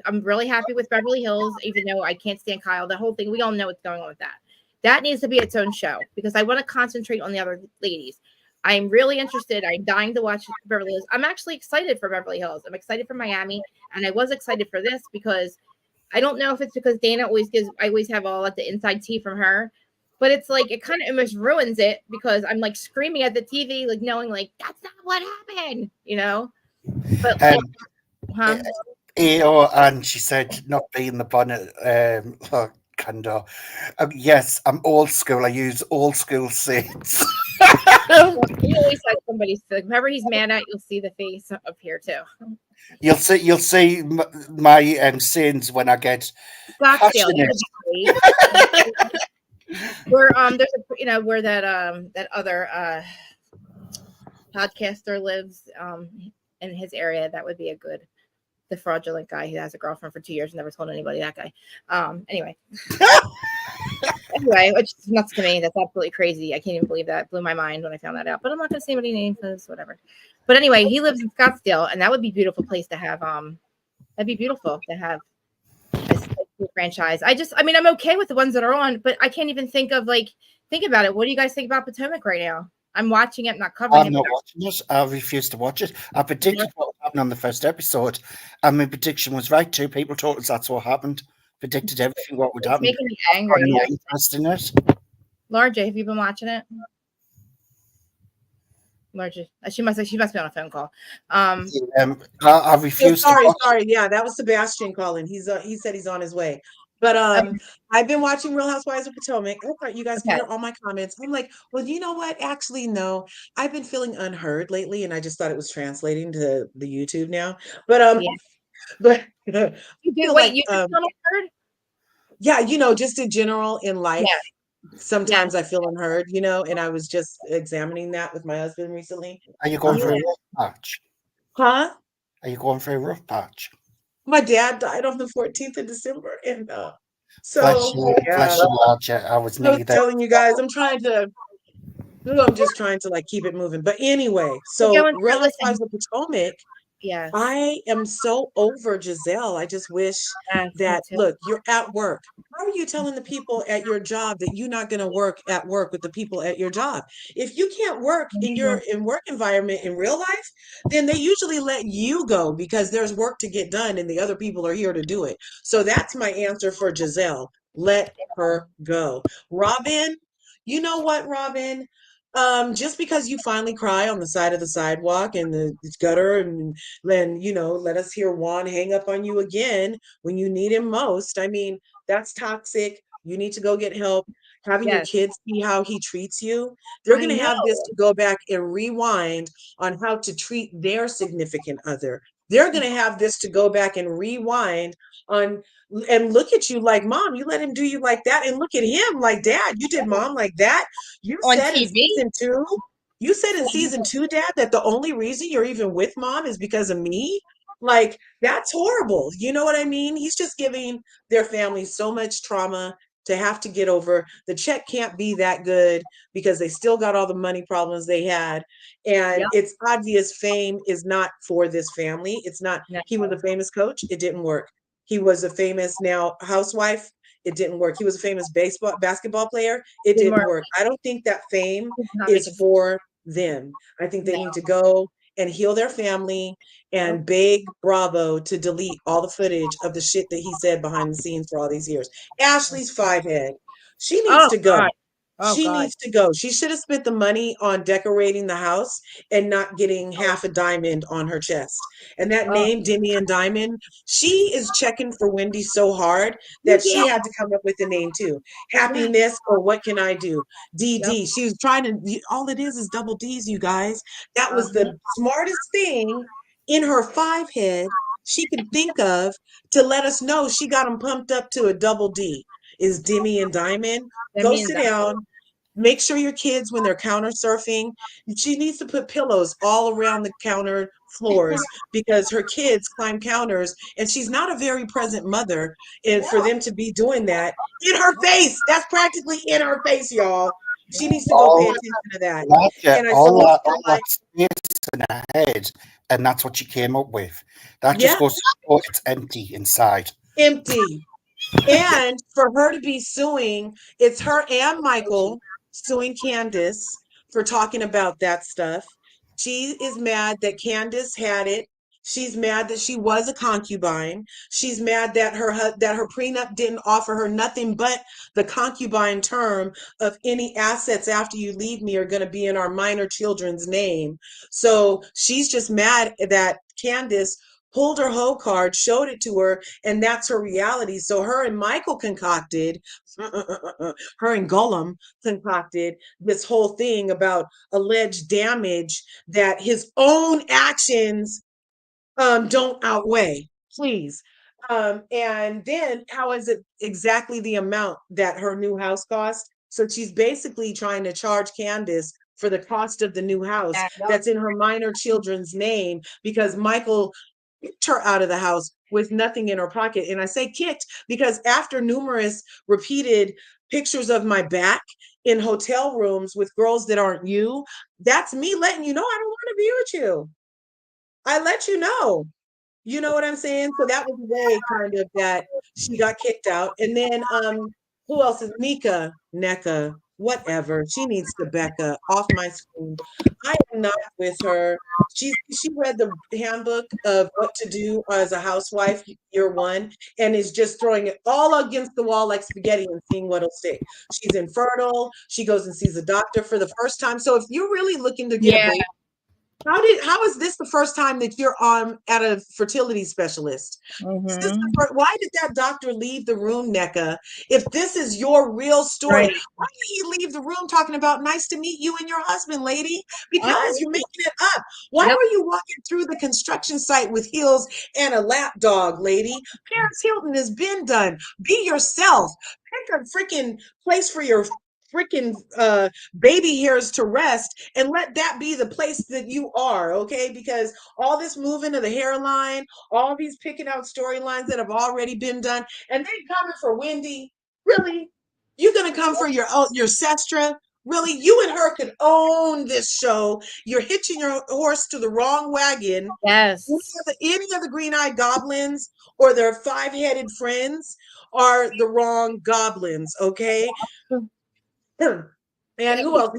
I'm really happy with Beverly Hills, even though I can't stand Kyle. The whole thing, we all know what's going on with that. That needs to be its own show because I want to concentrate on the other ladies. I'm really interested. I'm dying to watch Beverly Hills. I'm actually excited for Beverly Hills. I'm excited for Miami, and I was excited for this because I don't know if it's because Dana I always have all the inside tea from her, but it's like it kind of almost ruins it because I'm like screaming at the TV, like knowing like that's not what happened, you know. But like, and she said, not being the bonnet, Candor. Yes, I'm old school. I use old school seats. He always has somebody's. Whoever he's mad at, you'll see the face up here too. You'll see my sins when I get passionate. Where there's where that other podcaster lives in his area. That would be a good. The fraudulent guy who has a girlfriend for 2 years and never told anybody. That guy. Anyway, which is nuts to me. That's absolutely crazy. I can't even believe that. It blew my mind when I found that out. But I'm not going to say any names because whatever. But anyway, he lives in Scottsdale, and that would be a beautiful place to have. That'd be beautiful to have a franchise. I mean, I'm okay with the ones that are on, but I can't even think about it. What do you guys think about Potomac right now? I'm watching it, not covering it. I'm not watching it. I refuse to watch it. I predicted what would happen on the first episode, and my prediction was right. 2 people told us that's what happened. Predicted everything what would happen. It's making me angry. I'm not interested in it. Larja, have you been watching it? Larja, she must be on a phone call. I refuse. Sorry. Yeah, that was Sebastian calling. He said he's on his way. But I've been watching Real Housewives of Potomac. I thought you guys could hear all my comments. I'm like, well, you know what? Actually, no. I've been feeling unheard lately, and I just thought it was translating to the YouTube now. But but you feel unheard? Yeah, just in general in life. Yeah. Sometimes I feel unheard, and I was just examining that with my husband recently. Are you going for a rough patch? Huh? Are you going for a rough patch? My dad died on the 14th of December, and so bless you, Larja. I was telling you guys, I'm just trying to like keep it moving. But anyway, so Real Housewives of Potomac. Yes. I am so over Giselle. I just wish that, look, you're at work. How are you telling the people at your job that you're not going to work at work with the people at your job? If you can't work in your work environment in real life, then they usually let you go because there's work to get done and the other people are here to do it. So that's my answer for Giselle. Let her go. Robin, you know what, Robin? Just because you finally cry on the side of the sidewalk and the gutter and then, let us hear Juan hang up on you again when you need him most. I mean, that's toxic. You need to go get help. Having your kids see how he treats you. They're going to have this to go back and rewind on how to treat their significant other. They're going to have this to go back and rewind on and look at you like, Mom, you let him do you like that. And look at him like, Dad, you did Mom like that. You on said TV? in season 2. You said in season 2, Dad, that the only reason you're even with Mom is because of me? Like, that's horrible. You know what I mean? He's just giving their family so much trauma to have to get over. The check can't be that good because they still got all the money problems they had. And Yep. it's obvious fame is not for this family. It's not, No. he was a famous coach. It didn't work. He was a famous now housewife. It didn't work. He was a famous basketball player. It Didn't didn't work. work. I don't think that fame He's not is making sense. for them. I think they No. need to go and heal their family and Yep. beg Bravo to delete all the footage of the shit that he said behind the scenes for all these years. Ashley's five head. She needs Oh to go. God. Oh She God. needs to go. She should have spent the money on decorating the house and not getting half a diamond on her chest. And that Oh name, Demi and Diamond, she is checking for Wendy so hard that yeah. she had to come up with a name too. Yeah. Happiness or what can I do? Yep. DD. She was trying to, all it is double D's, you guys. That was Uh-huh. the smartest thing in her five head she could think of to let us know she got them pumped up to a double D. Is Demi and Diamond. That Go means sit that. down. Make sure your kids, when they're counter surfing, she needs to put pillows all around the counter floors because her kids climb counters and she's not a very present mother. And for them to be doing that in her face, that's practically in her face, y'all. She needs to go pay All attention to that. like it, And I so feel all like, that space in her head, and that's what she came up with. That just yeah, goes to show it's empty inside. empty. And for her to be suing, it's her and Michael suing Candace for talking about that stuff. She is mad that Candace had it. She's mad that she was a concubine. She's mad that her prenup didn't offer her nothing but the concubine term of any assets after you leave me are going to be in our minor children's name. So she's just mad that Candace pulled her hoe card, showed it to her, and that's her reality. So her and Michael concocted, her and Gollum concocted this whole thing about alleged damage that his own actions don't outweigh. Please. And then how is it exactly the amount that her new house cost? So she's basically trying to charge Candace for the cost of the new house Yep. that's in her minor children's name because Michael kicked her out of the house with nothing in her pocket. And I say kicked because after numerous repeated pictures of my back in hotel rooms with girls that aren't you, that's me letting you know I don't want to be with you. I let you know. You know what I'm saying? So that was the way kind of that she got kicked out. And then who else is Nika, NECA, whatever. She needs to Becca off my screen. I am not with her. She read the handbook of what to do as a housewife year one and is just throwing it all against the wall like spaghetti and seeing what'll stick. She's infertile. She goes and sees a doctor for the first time. So if you're really looking to get a Yeah. baby, how is this the first time that you're on at a fertility specialist? Is this Mm-hmm. why did that doctor leave the room, NECA? If this is your real story, Right. why did he leave the room talking about nice to meet you and your husband, lady? I Because you're know. making it up. Why Yep. were you walking through the construction site with heels and a lap dog, lady? Paris Hilton has been done. Be yourself. Pick a freaking place for your freaking baby hairs to rest and let that be the place that you are, okay? Because all this moving of the hairline, all these picking out storylines that have already been done, and then coming for Wendy, really? You gonna come for your sestra? Really? You and her could own this show. You're hitching your horse to the wrong wagon. Yes. Any of the green-eyed goblins or their five-headed friends are the wrong goblins, okay? And who else?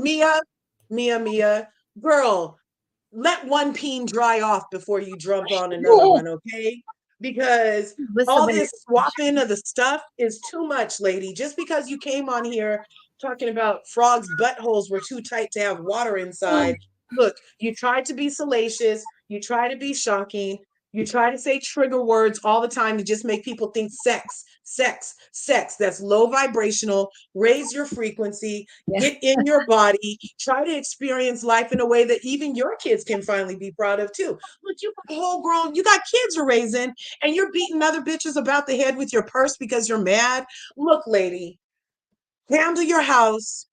Mia. Girl, let one peen dry off before you jump on another Oh, one, okay? Because with all somebody. this swapping of the stuff is too much, lady. Just because you came on here talking about frogs' buttholes were too tight to have water inside. Look, you tried to be salacious, you try to be shocking, you try to say trigger words all the time to just make people think sex, sex, sex. That's low vibrational. Raise your frequency, Yeah. get in your body, try to experience life in a way that even your kids can finally be proud of too. Look, you got whole grown, you got kids you're raising, and you're beating other bitches about the head with your purse because you're mad. Look, lady, handle your house,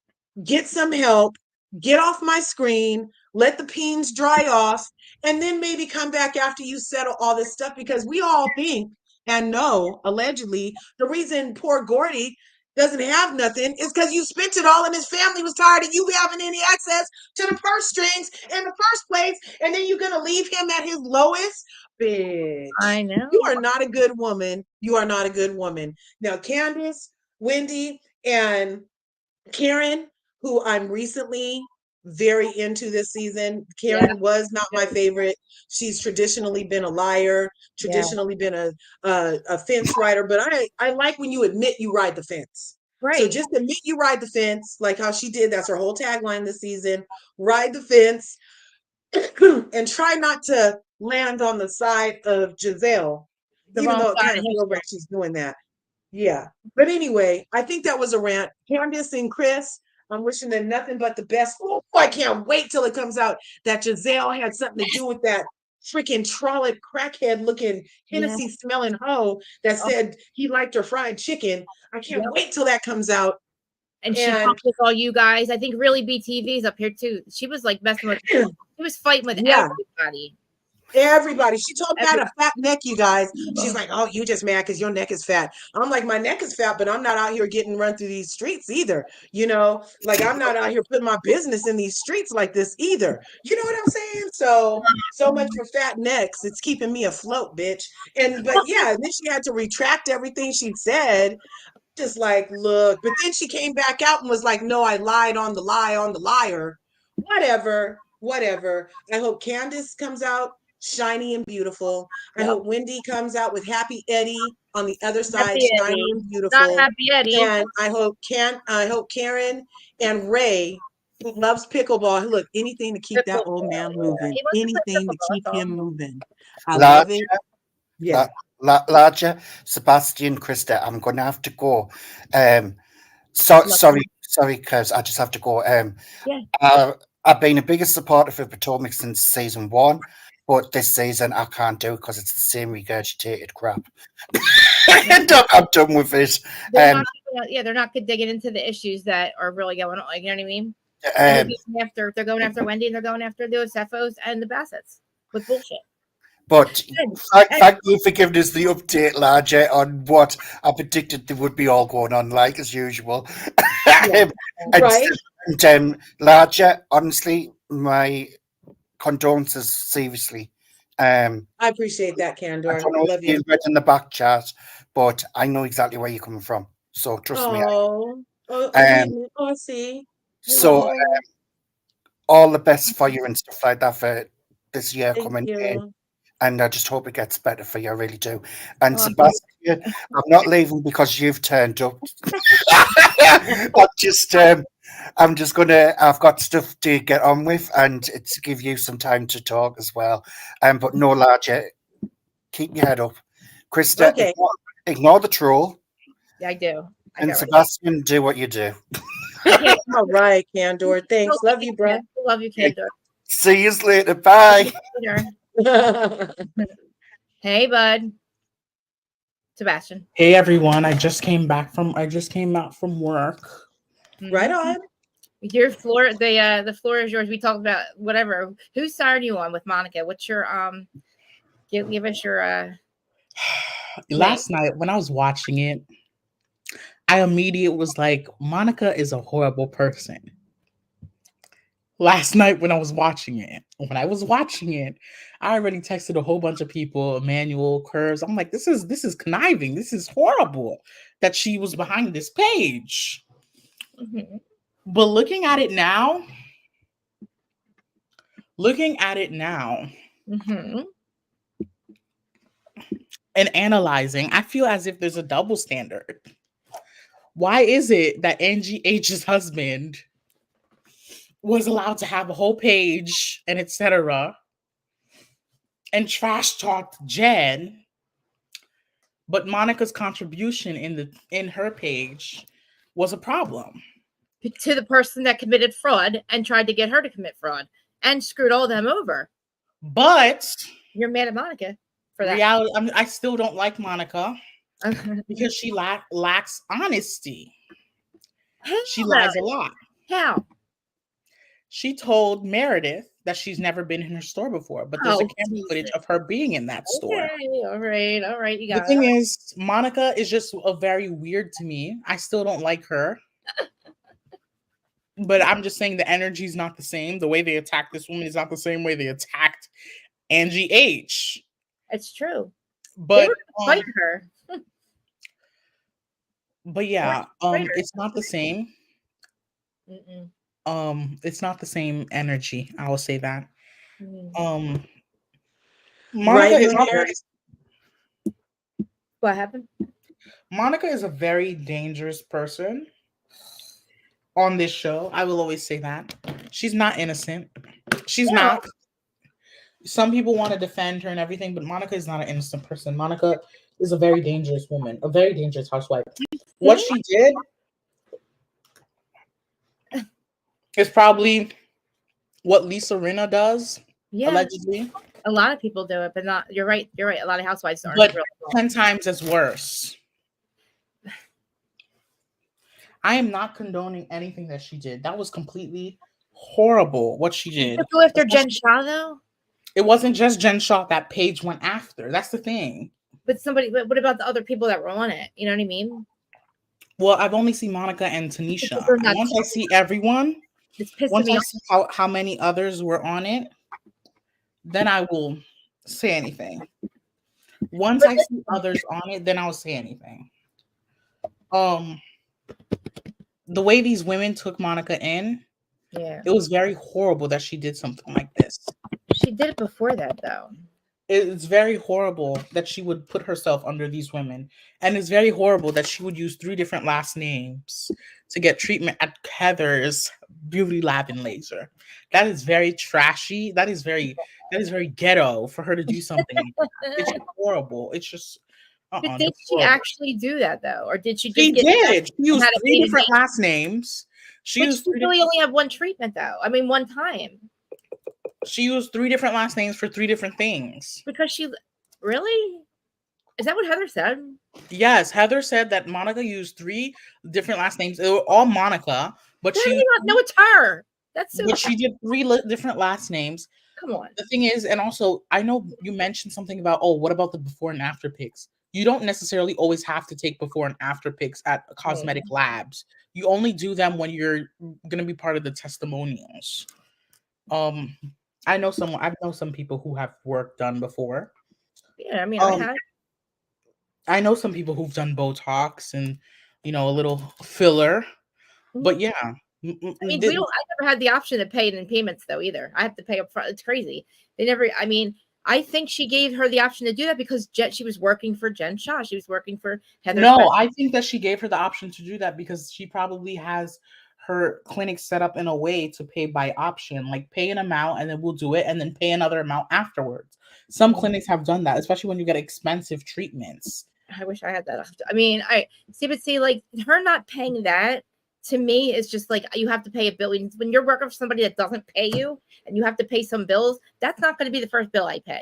get some help, get off my screen, let the peens dry off, and then maybe come back after you settle all this stuff, because we all think and know, allegedly, the reason poor Gordy doesn't have nothing is because you spent it all and his family was tired of you having any access to the purse strings in the first place, and then you're going to leave him at his lowest? Bitch, I know. you are not a good woman. You are not a good woman. Now, Candace, Wendy, and Karen, who I'm recently very into this season. Karen was not my favorite. She's traditionally been a liar, traditionally been a fence rider, but I like when you admit you ride the fence. Right. So just admit you ride the fence, like how she did. That's her whole tagline this season. Ride the fence and try not to land on the side of Giselle, even though it kind of feels like she's doing that. Yeah. But anyway, I think that was a rant. Candace and Chris, I'm wishing them nothing but the best. Oh, I can't wait till it comes out that Giselle had something to do with that freaking trollic crackhead looking Hennessy smelling hoe that said he liked her fried chicken. I can't wait till that comes out. And she talked with all you guys. I think really BTV's up here too. She was like messing with, she was fighting with everybody. Everybody. She told me I had a fat neck, you guys. She's like, oh, you just mad because your neck is fat. I'm like, my neck is fat, but I'm not out here getting run through these streets either. You know, like I'm not out here putting my business in these streets like this either. You know what I'm saying? So much for fat necks. It's keeping me afloat, bitch. But yeah, then she had to retract everything she said. Just like, look, but then she came back out and was like, no, I lied on the lie on the liar. Whatever. I hope Candace comes out shiny and beautiful. I hope Wendy comes out with Happy Eddie on the other side, shiny and beautiful. Not Happy Eddie. And I hope Karen and Ray, who loves pickleball. Look, anything to keep that old man moving. Anything to keep him moving. I love it. Yeah. Larger, Sebastian, Krista, I'm going to have to go. Sorry, because I just have to go. I've been a biggest supporter for Potomac since season 1, but this season I can't do it because it's the same regurgitated crap. I'm done with it. They're not digging into the issues that are really going on. Like, you know what I mean? They're going after Wendy, and they're going after the Osephos and the Bassetts with bullshit. But thank you for giving us the update, Larger, on what I predicted there would be all going on, like as usual. Right. And Larger, honestly, my condolences, seriously. I appreciate that, Candor. I don't know if you read in the back chat, but I know exactly where you're coming from. So trust me. I see. So all the best for you and stuff like that for this year coming in. And I just hope it gets better for you. I really do. And Sebastian, I'm not leaving because you've turned up. I've got stuff to get on with and to give you some time to talk as well. But no, Larger, keep your head up. Krista, ignore the troll. Yeah, I do. And Sebastian, do what you do. All right, Candor. Thanks. Love you, bro. Love you, Candor. See you later. Bye. Hey, bud. Sebastian. Hey, everyone. I just came out from work. Right on. Your floor, the floor is yours. We talked about whatever. Whose side are you on with Monica? What's your give us your Last night when I was watching it, I immediately was like, Monica is a horrible person. Last night when I was watching it, I already texted a whole bunch of people, Emmanuel, Curves. I'm like, this is conniving. This is horrible that she was behind this page. Mm-hmm. But looking at it now, mm-hmm. and analyzing, I feel as if there's a double standard. Why is it that Angie H's husband was allowed to have a whole page and etc. and trash talked Jen, but Monica's contribution in her page was a problem to the person that committed fraud and tried to get her to commit fraud and screwed all of them over? But you're mad at Monica for that. Reality, I still don't like Monica because she lacks honesty. She lies a lot. How? She told Meredith that she's never been in her store before, but there's a camera footage of her being in that store. Okay, all right, you The got thing it. is, Monica is just a very weird to me. I still don't like her. But I'm just saying the energy is not the same. The way they attack this woman is not the same way they attacked Angie H. It's true. But they were gonna fight her. But yeah, Fight her. it's not the same. It's not the same energy. I will say that. Monica is what happened? Monica is a very dangerous person on this show. I will always say that. She's not innocent. She's not. Some people want to defend her and everything, but Monica is not an innocent person. Monica is a very dangerous woman, a very dangerous housewife. What she did is probably what Lisa Rinna does, allegedly. A lot of people do it, but not. You're right. You're right. A lot of housewives aren't. But 10 times as worse. I am not condoning anything that she did. That was completely horrible what she did. Go after Jen Shah, though? It wasn't just Jen Shah that Paige went after. That's the thing. But what about the other people that were on it? You know what I mean? Well, I've only seen Monica and Tanisha. Once I see everyone, once I see how many others were on it, then I will say anything. Once I see others on it, then I'll say anything. The way these women took Monica in, it was very horrible that she did something like this. She did it before that, though. It's very horrible that she would put herself under these women. And it's very horrible that she would use 3 different last names to get treatment at Heather's Beauty Lab and Laser. That is very trashy. That is very ghetto for her to do something like that. It's just horrible. It's just But did she actually do that, though? Or did she just She did. She used 3 different last names. She really only have one treatment, though. I mean, one time. She used 3 different last names for 3 different things. Because she really? Is that what Heather said? Yes, Heather said that Monica used 3 different last names. They were all Monica, but she no, it's her. That's so. But she did 3 different last names. Come on. The thing is, and also, I know you mentioned something about, what about the before and after pics? You don't necessarily always have to take before and after pics at cosmetic labs. You only do them when you're going to be part of the testimonials. I've known some people who have work done before. Yeah, I mean, I know some people who've done Botox and, a little filler. But yeah. I mean, I never had the option to pay it in payments, though, either. I have to pay up front. It's crazy. I think she gave her the option to do that because she was working for Jen Shah. She was working for Heather. No, I think that she gave her the option to do that because she probably has her clinic set up in a way to pay by option, like pay an amount and then we'll do it and then pay another amount afterwards. Some clinics have done that, especially when you get expensive treatments. I wish I had that. I mean, like her not paying that to me is just like you have to pay a bill. When you're working for somebody that doesn't pay you and you have to pay some bills, that's not going to be the first bill I pay.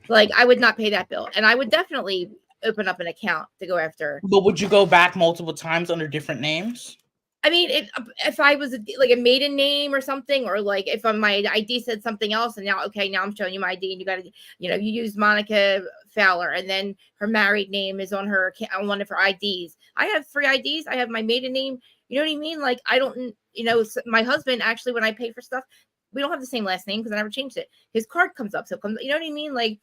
Like I would not pay that bill, and I would definitely open up an account to go after. But would you go back multiple times under different names? I mean, if I was like a maiden name or something, or like if my ID said something else, and now I'm showing you my ID, and you got to, you use Monica Fowler, and then her married name is on her account, on one of her IDs. I have 3 IDs. I have my maiden name. You know what I mean? Like I don't, my husband actually, when I pay for stuff, we don't have the same last name because I never changed it. His card comes up, so it comes. You know what I mean? Like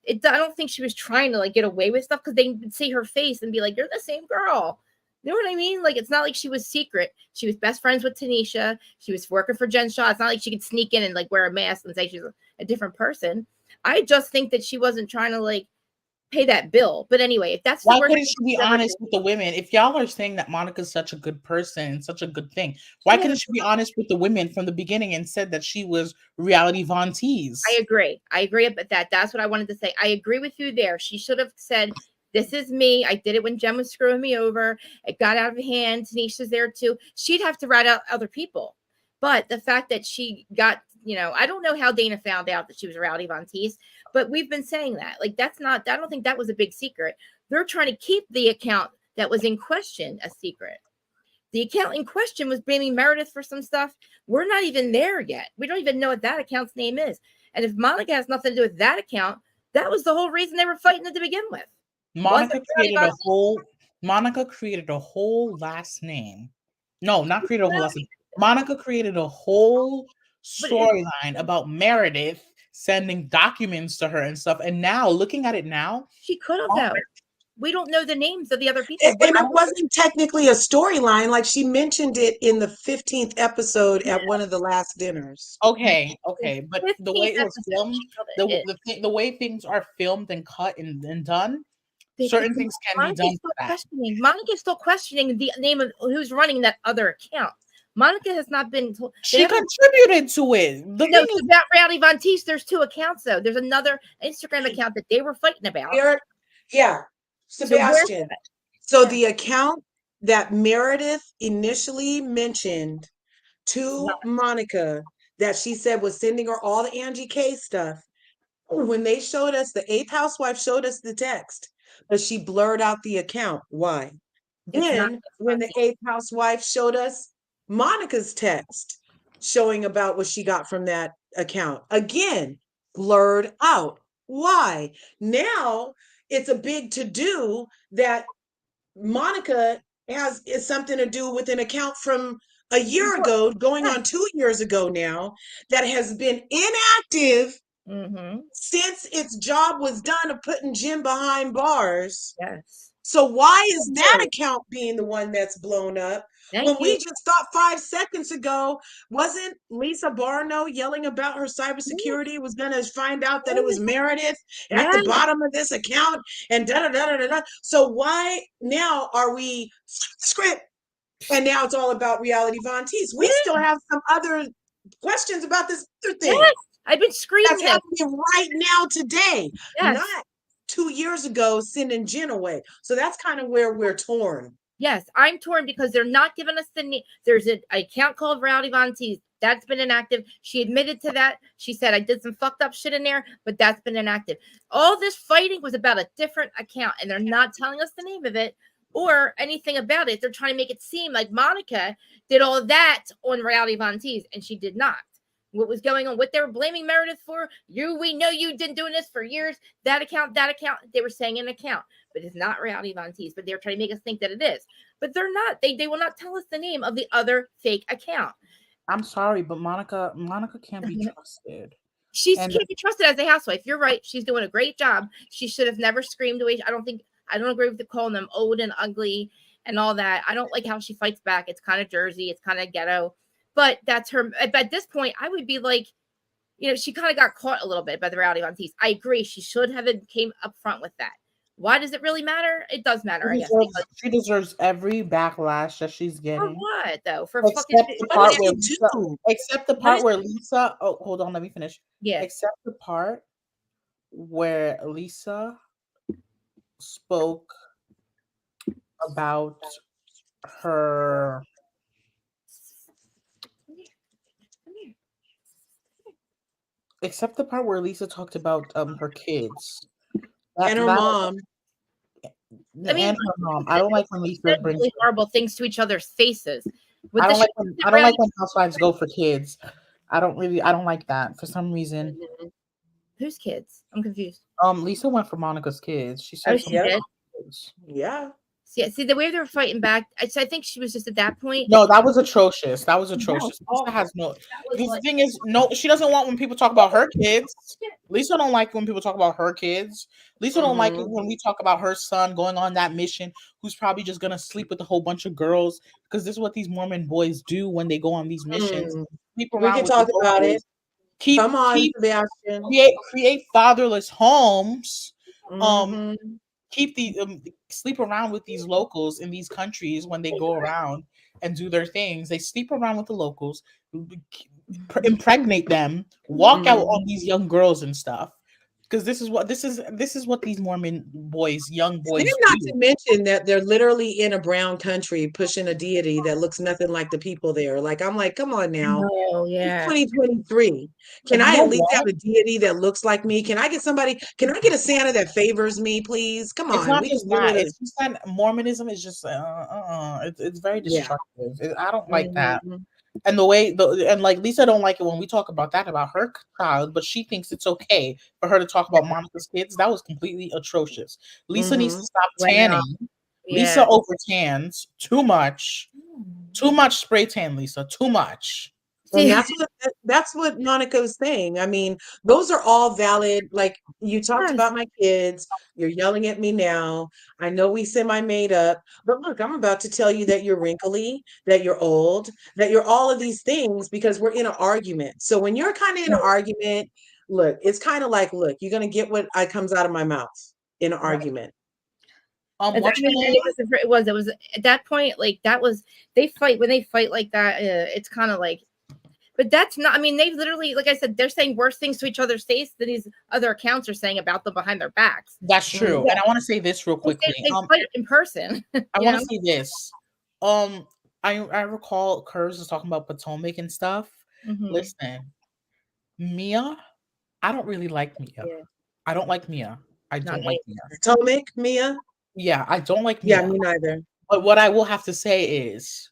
I don't think she was trying to like get away with stuff because they would see her face and be like, "You're the same girl." You know what I mean? Like, it's not like she was secret. She was best friends with Tanisha. She was working for Jen Shah. It's not like she could sneak in and like wear a mask and say she's a different person. I just think that she wasn't trying to like pay that bill. But anyway, if that's why couldn't she be honest with the women? If y'all are saying that Monica's such a good person and such a good thing, why couldn't she be honest with the women from the beginning and said that she was reality Von Teese? I agree about that. That's what I wanted to say. I agree with you there. She should have said, "This is me. I did it when Jen was screwing me over. It got out of hand. Tanisha's there too." She'd have to rat out other people. But the fact that she got, I don't know how Dana found out that she was reality Von Teese, but we've been saying that. Like, I don't think that was a big secret. They're trying to keep the account that was in question a secret. The account in question was blaming Meredith for some stuff. We're not even there yet. We don't even know what that account's name is. And if Monica has nothing to do with that account, that was the whole reason they were fighting to begin with. Monica created a whole last name. No, not created a whole last name. Monica created a whole storyline about Meredith sending documents to her and stuff. And now, looking at it now, she could have though. We don't know the names of the other people. And it wasn't technically a storyline. Like she mentioned it in the 15th episode at one of the last dinners. Okay. But the way it was filmed, the way things are filmed and cut and done, certain things can be done. Monica's still questioning the name of who's running that other account. Monica has not been told. She contributed to it. About Rowdy Von Teese, there's two accounts though. There's another Instagram account that they were fighting about. Yeah. Sebastian. So the account that Meredith initially mentioned to Monica that she said was sending her all the Angie K stuff, when they showed us, the 8th housewife showed us the text, but she blurred out the account. Why? Then when the 8th housewife showed us Monica's text showing about what she got from that account, again, blurred out. Why? Now it's a big to-do that Monica is something to do with an account from a year ago, going on 2 years ago now, that has been inactive since its job was done of putting Jim behind bars. Yes. So why is that account being the one that's blown up? When we just thought 5 seconds ago, wasn't Lisa Barno yelling about her cybersecurity was going to find out that it was Meredith at the bottom of this account and da-da-da-da-da-da. So why now are we script? And now it's all about Reality Von Teese. We still have some other questions about this other thing. Yes. I've been screaming. That's happening right now today, not 2 years ago sending Jen away. So that's kind of where we're torn. Yes, I'm torn because they're not giving us the name. There's an account called Rowdy Von Teese. That's been inactive. She admitted to that. She said, I did some fucked up shit in there, but that's been inactive. All this fighting was about a different account, and they're not telling us the name of it or anything about it. They're trying to make it seem like Monica did all of that on Rowdy Von Teese, and she did not. What was going on, what they were blaming Meredith for, we know you've been doing this for years, that account, they were saying an account, but it's not Rowdy Von Teese, but they're trying to make us think that it is, but they're not. They will not tell us the name of the other fake account. I'm sorry, but Monica can't be trusted. She can't be trusted as a housewife. You're right. She's doing a great job. She should have never screamed away. I don't agree with calling them old and ugly and all that. I don't like how she fights back. It's kind of Jersey. It's kind of ghetto. But that's her. At this point, I would be like, she kind of got caught a little bit by the Rowdy Von Teese. I agree. She should have came up front with that. Why does it really matter? It does matter, I guess. She deserves every backlash that she's getting. For what, though? Except the part where Lisa. Oh, hold on. Let me finish. Yeah. Except the part where Lisa spoke about her. Except the part where Lisa talked about her kids and her mom. And her mom. I don't like when Lisa brings really horrible things to each other's faces. I don't like when housewives go for kids. I don't like that for some reason. Whose kids? I'm confused. Lisa went for Monica's kids. She said she did. Yeah. See, the way they were fighting back, I think she was just at that point. No, that was atrocious. Lisa has no. The thing is, no, she doesn't want when people talk about her kids. Lisa don't like when people talk about her kids. Lisa don't like it when we talk about her son going on that mission, who's probably just gonna sleep with a whole bunch of girls, because this is what these Mormon boys do when they go on these missions. We can talk about it. Come on, Sebastian. Create fatherless homes. Keep the sleep around with these locals in these countries when they go around and do their things. They sleep around with the locals, impregnate them, walk out on these young girls and stuff. Because this is what these Mormon boys, young Then boys, not to do. mention that they're literally in a brown country pushing a deity that looks nothing like the people there. Like, I'm like, come on now. Oh It's yeah. 2023. Can And you I know at least have what? a deity that looks like me? Can I get somebody? Can I get a Santa that favors me, please? Come It's on. not We just just really that. want to. It's just that Mormonism is just it's very Yeah. destructive. I don't like that. Mhm. And the way and like Lisa don't like it when we talk about that about her child, but she thinks it's okay for her to talk about Monica's kids. That was completely atrocious. Lisa needs to Mhm. stop Went out. tanning. Lisa Yeah. over tans too much. Too much spray tan, Lisa. Too much. And See, that's what Monica was saying. I mean, those are all valid. Like, you talked yes. about my kids, you're yelling at me now. I know we semi made up, but look, I'm about to tell you that you're wrinkly, that you're old, that you're all of these things because we're in an argument. So when you're kind of in an argument, look, it's kind of like, look, you're gonna get what I comes out of my mouth in an Right. argument. I What's her mean, name? it was at that point, like that was they fight when they fight like that. It's kind of like, but that's not. I mean, they literally, like I said, they're saying worse things to each other's face than these other accounts are saying about them behind their backs. That's true. Mhm. And I want to say this real quickly. They fight in person. I You want know? to say this. I recall Curves was talking about Potomac and stuff. Mhm. Listen, Mia, I don't really like Mia. Yeah. I don't like Mia. I Not don't me. like Mia. Potomac, Mia? Yeah, I don't like Yeah, Mia. me neither. But what I will have to say is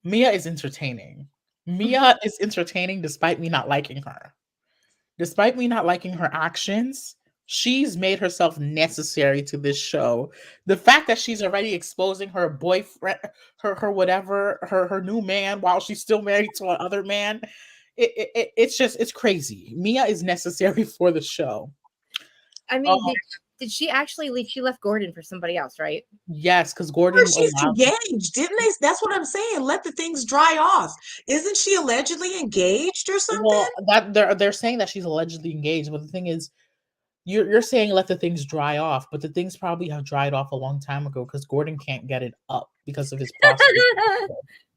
Mia is entertaining. Mia is entertaining despite me not liking her. Despite me not liking her actions, she's made herself necessary to this show. The fact that she's already exposing her boyfriend, her whatever, her new man while she's still married to another man, it's crazy. Mia is necessary for the show. I Um, mean, did she actually leave? She left Gordon for somebody else, right? yes, because Or Gordon she's allowed. engaged, didn't they? That's what I'm saying. Let the things dry off. Isn't she allegedly engaged or something? Well, that they're saying that she's allegedly engaged, but the thing is, you're saying let the things dry off, but the things probably have dried off a long time ago because Gordon can't get it up because of his prostitute.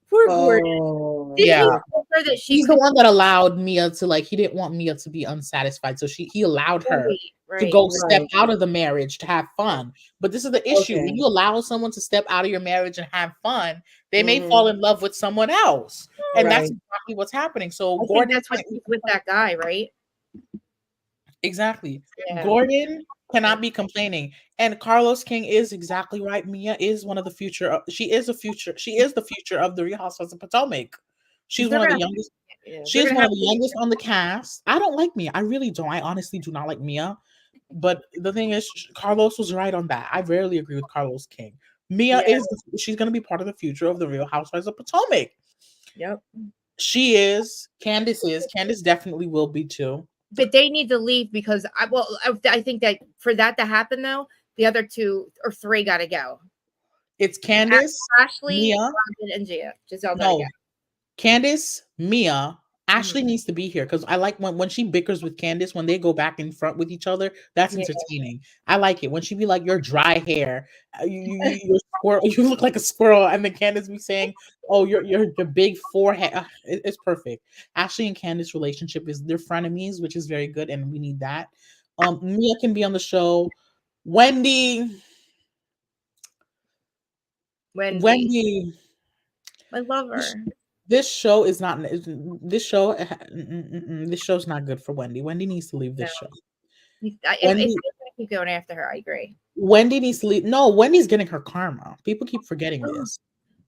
Poor Gordon. Oh, Didn't Yeah, he tell her that she he's the could one that allowed Mia to like. He didn't want Mia to be unsatisfied, so he allowed her to right? go step right. out of the marriage to have fun. But this is the issue: when Okay. you allow someone to step out of your marriage and have fun, they may fall Hmm. in love with someone else, and that's Right. exactly what's happening. So I think Gordon that's why can't she's with that guy, right? exactly. Yeah. Gordon cannot be complaining. And Carlos King is exactly right. Mia is one of the future. She is a future. She is the future of the Real Housewives of Potomac. She's They're one of the gonna, youngest. yeah, She they're is gonna one have of the youngest on the cast. I don't like Mia. I really don't. I honestly do not like Mia. But the thing is, Carlos was right on that. I rarely agree with Carlos King. Mia yeah, she's going to be part of the future of the Real Housewives of Potomac. yep. She is. Candace is. Candace definitely will be too. But they need to leave because I think that for that to happen though, the other two or three got to go. It's Candace, Ashley, Mia. Robin, and Giselle got to go. No, Candace, Mia, Mhm. Ashley needs to be here because I like when she bickers with Candace when they go back in front with each other. That's Yeah. entertaining. I like it when she be like, "Your dry hair, you're squirrel, you look like a squirrel," and then Candace be saying, "Oh, your big forehead." It's perfect. Ashley and Candace relationship is they're frenemies, which is very good, and we need that. Mia can be on the show. Wendy, Wendy, Wendy. I love This her. this show is not this show this show's not good for Wendy. Wendy needs to leave No, this show. if Wendy I keep going after her, I agree. Wendy needs to leave. No, Wendy's getting her karma. People keep forgetting this.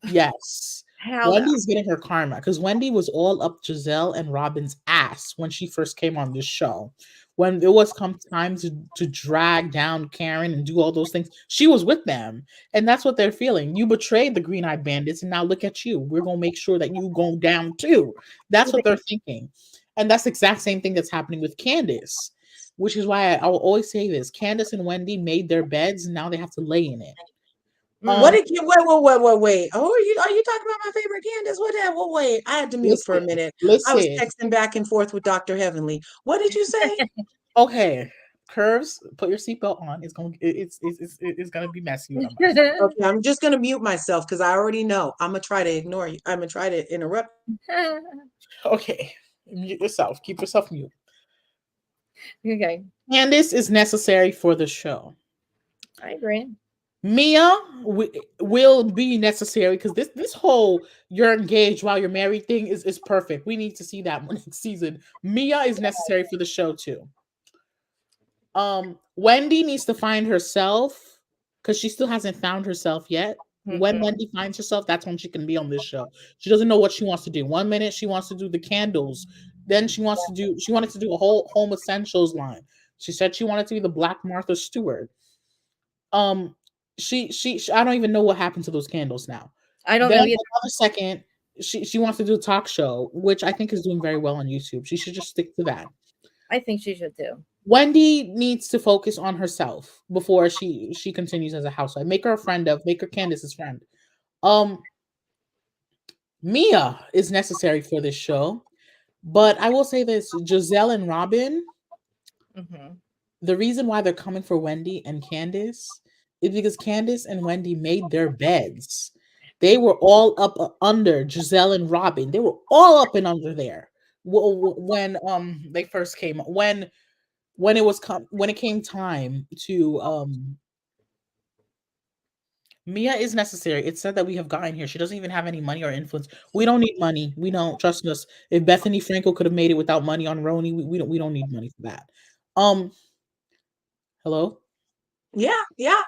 Yes. How though? Wendy's getting her karma because Wendy was all up Giselle and Robin's ass when she first came on this show. When it was come time to drag down Karen and do all those things, she was with them. And that's what they're feeling. You betrayed the Green Eyed Bandits, and now look at you. We're going to make sure that you go down too. That's what they're thinking. And that's the exact same thing that's happening with Candace, which is why I will always say this. Candace and Wendy made their beds, and now they have to lay in it. What did you wait? Oh, are you talking about my favorite Candace? What that? Well, wait, I had to mute for a Listen, minute. I was listen. texting back and forth with Dr. Heavenly. What did you say? Okay, Curves, put your seatbelt on. It's gonna be messy when I'm back. Okay, I'm just gonna mute myself because I already know I'm gonna try to ignore you. I'm gonna try to interrupt. Okay, mute yourself. Keep yourself mute. Okay, Candace is necessary for the show. I agree. Mia will be necessary because this whole you're engaged while you're married thing is perfect. We need to see that one next season. Mia is necessary for the show too. Wendy needs to find herself because she still hasn't found herself yet. When Mm-mm. Wendy finds herself, that's when she can be on this show. She doesn't know what she wants to do. One minute she wants to do the candles, then she wanted to do a whole home essentials line. She said she wanted to be the Black Martha Stewart. Um, I don't even know what happened to those candles now. I don't Then know either. another second, she wants to do a talk show, which I think is doing very well on YouTube. She should just stick to that. I think she should too. Wendy needs to focus on herself before she continues as a housewife. Make her Candace's friend. Um, Mia is necessary for this show, but I will say this: Giselle and Robin. Mm-hmm. The reason why they're coming for Wendy and Candace is because Candace and Wendy made their beds. They were all up under Giselle and Robin. They were all up and under there when they first came when it came time to Mia is necessary. It said that we have gotten here. She doesn't even have any money or influence. We don't need money. We don't trust us. If Bethany Frankel could have made it without money on Roni, we don't need money for that. Um, hello. Yeah, yeah.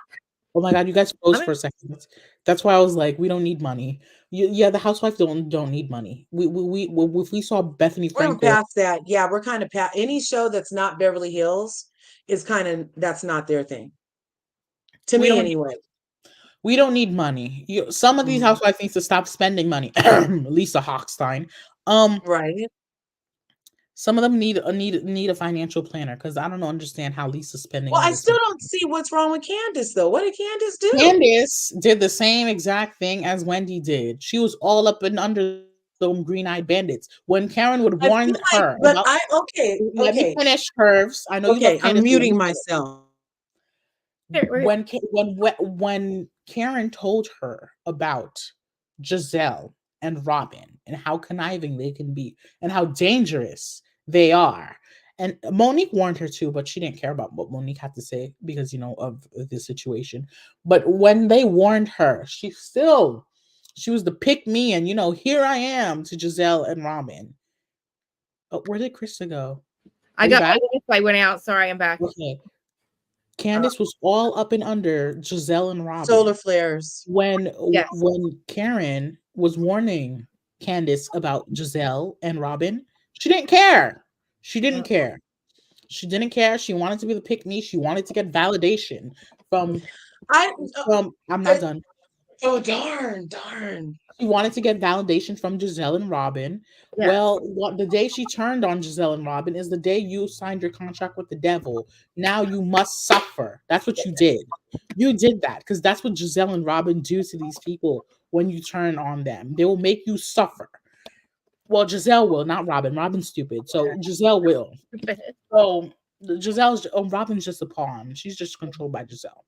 Oh my god, you guys froze I for mean, a second. That's why I was like, we don't need money. Yeah, the housewives don't need money. If we saw Bethany We're Frankel, past that. Yeah, we're kind of past any show that's not Beverly Hills is kind of that's not their thing. To we me don't anyway. we don't need money. Some of these Mhm. housewives need to stop spending money. Lisa Hochstein. Right. Some of them need a financial planner because I don't understand how Lisa's spending Well, all I this still money. don't see what's wrong with Candace though. What did Candace do? Candace did the same exact thing as Wendy did. She was all up and under them green-eyed bandits. When Karen would I warn feel like, her but about I okay, let me finish, Curves. I know you love okay. I'm Candace, but let me muting finish. myself. When Karen told her about Giselle and Robin and how conniving they can be and how dangerous they are. And Monique warned her too, but she didn't care about what Monique had to say because of the situation. But when they warned her, she was the pick me and here I am to Giselle and Robin. Oh, where did Krista go? I Are you got my back? Wi-Fi went out. Sorry, I'm back. Okay. Uh, Candace was all up and under Giselle and solar Robin. flares. When Yes. when Karen was warning Candace about Giselle and Robin, she didn't care. She didn't Mm. care. She didn't care. She wanted to be the pick me. She wanted to get validation from I I'm not uh, done. oh darn. She wanted to get validation from Giselle and Robin. Yes. Well, the day she turned on Giselle and Robin is the day you signed your contract with the devil. Now you must suffer. That's what you did. You did that because that's what Giselle and Robin do to these people when you turn on them. They will make you suffer. Well, Giselle will, not Robin. Robin's stupid. So Giselle will. So Robin's just a pawn. She's just controlled by Giselle.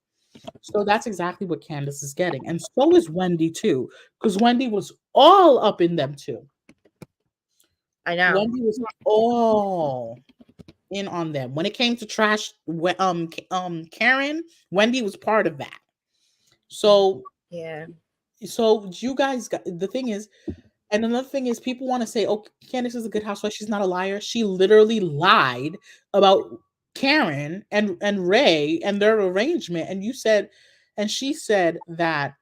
So that's exactly what Candace is getting. And so is Wendy too, because Wendy was all up in them too. I know. Wendy was all in on them. When it came to trash, Karen, Wendy was part of that. So, Yeah. so you guys got the thing is, and another thing is, people want to say, "Oh, Candace is a good housewife. She's not a liar." She literally lied about Karen and Ray and their arrangement, and she said that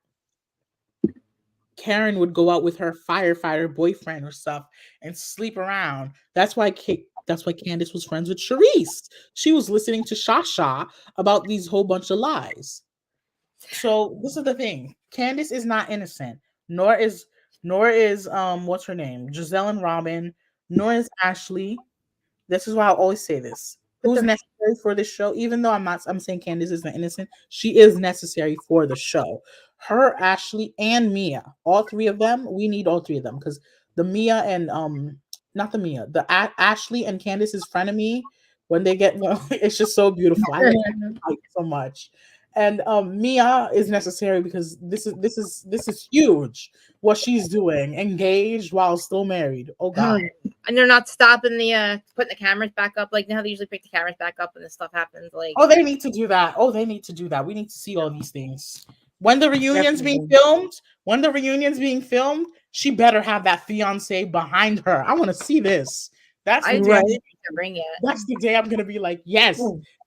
Karen would go out with her firefighter boyfriend or stuff and sleep around. That's why Candace was friends with Charisse. She was listening to Shasha about these whole bunch of lies. So this is the thing. Candace is not innocent, nor is what's her name? Giselle and Robin, nor is Ashley. This is why I always say this. But Who's they're necessary for the show? Even though I'm saying Candace isn't innocent, she is necessary for the show. Her, Ashley, and Mia, all three of them, we need all three of them because the Mia and not the Mia, Ashley and Candace's frenemy when they get it's just so beautiful. I like that fight so much. And Mia is necessary because this is huge. What she's doing, engaged while still married. Oh God. And they're not stopping the putting the cameras back up. Like now they usually pick the cameras back up when this stuff happens. Like, oh, they need to do that. Oh, they need to do that. We need to see all these things. When the reunion's being filmed, she better have that fiance behind her. I want to see this. That's the Right. day. That's the day I'm gonna be like, yes,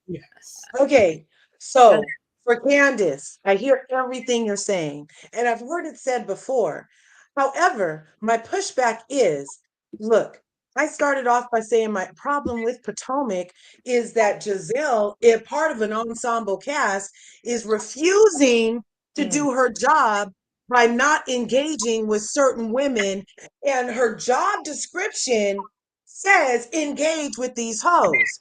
yes. Okay, so for Candace, I hear everything you're saying, and I've heard it said before. However, my pushback is, look, I started off by saying my problem with Potomac is that Giselle, if part of an ensemble cast, is refusing to do her job by not engaging with certain women, and her job description says engage with these hoes.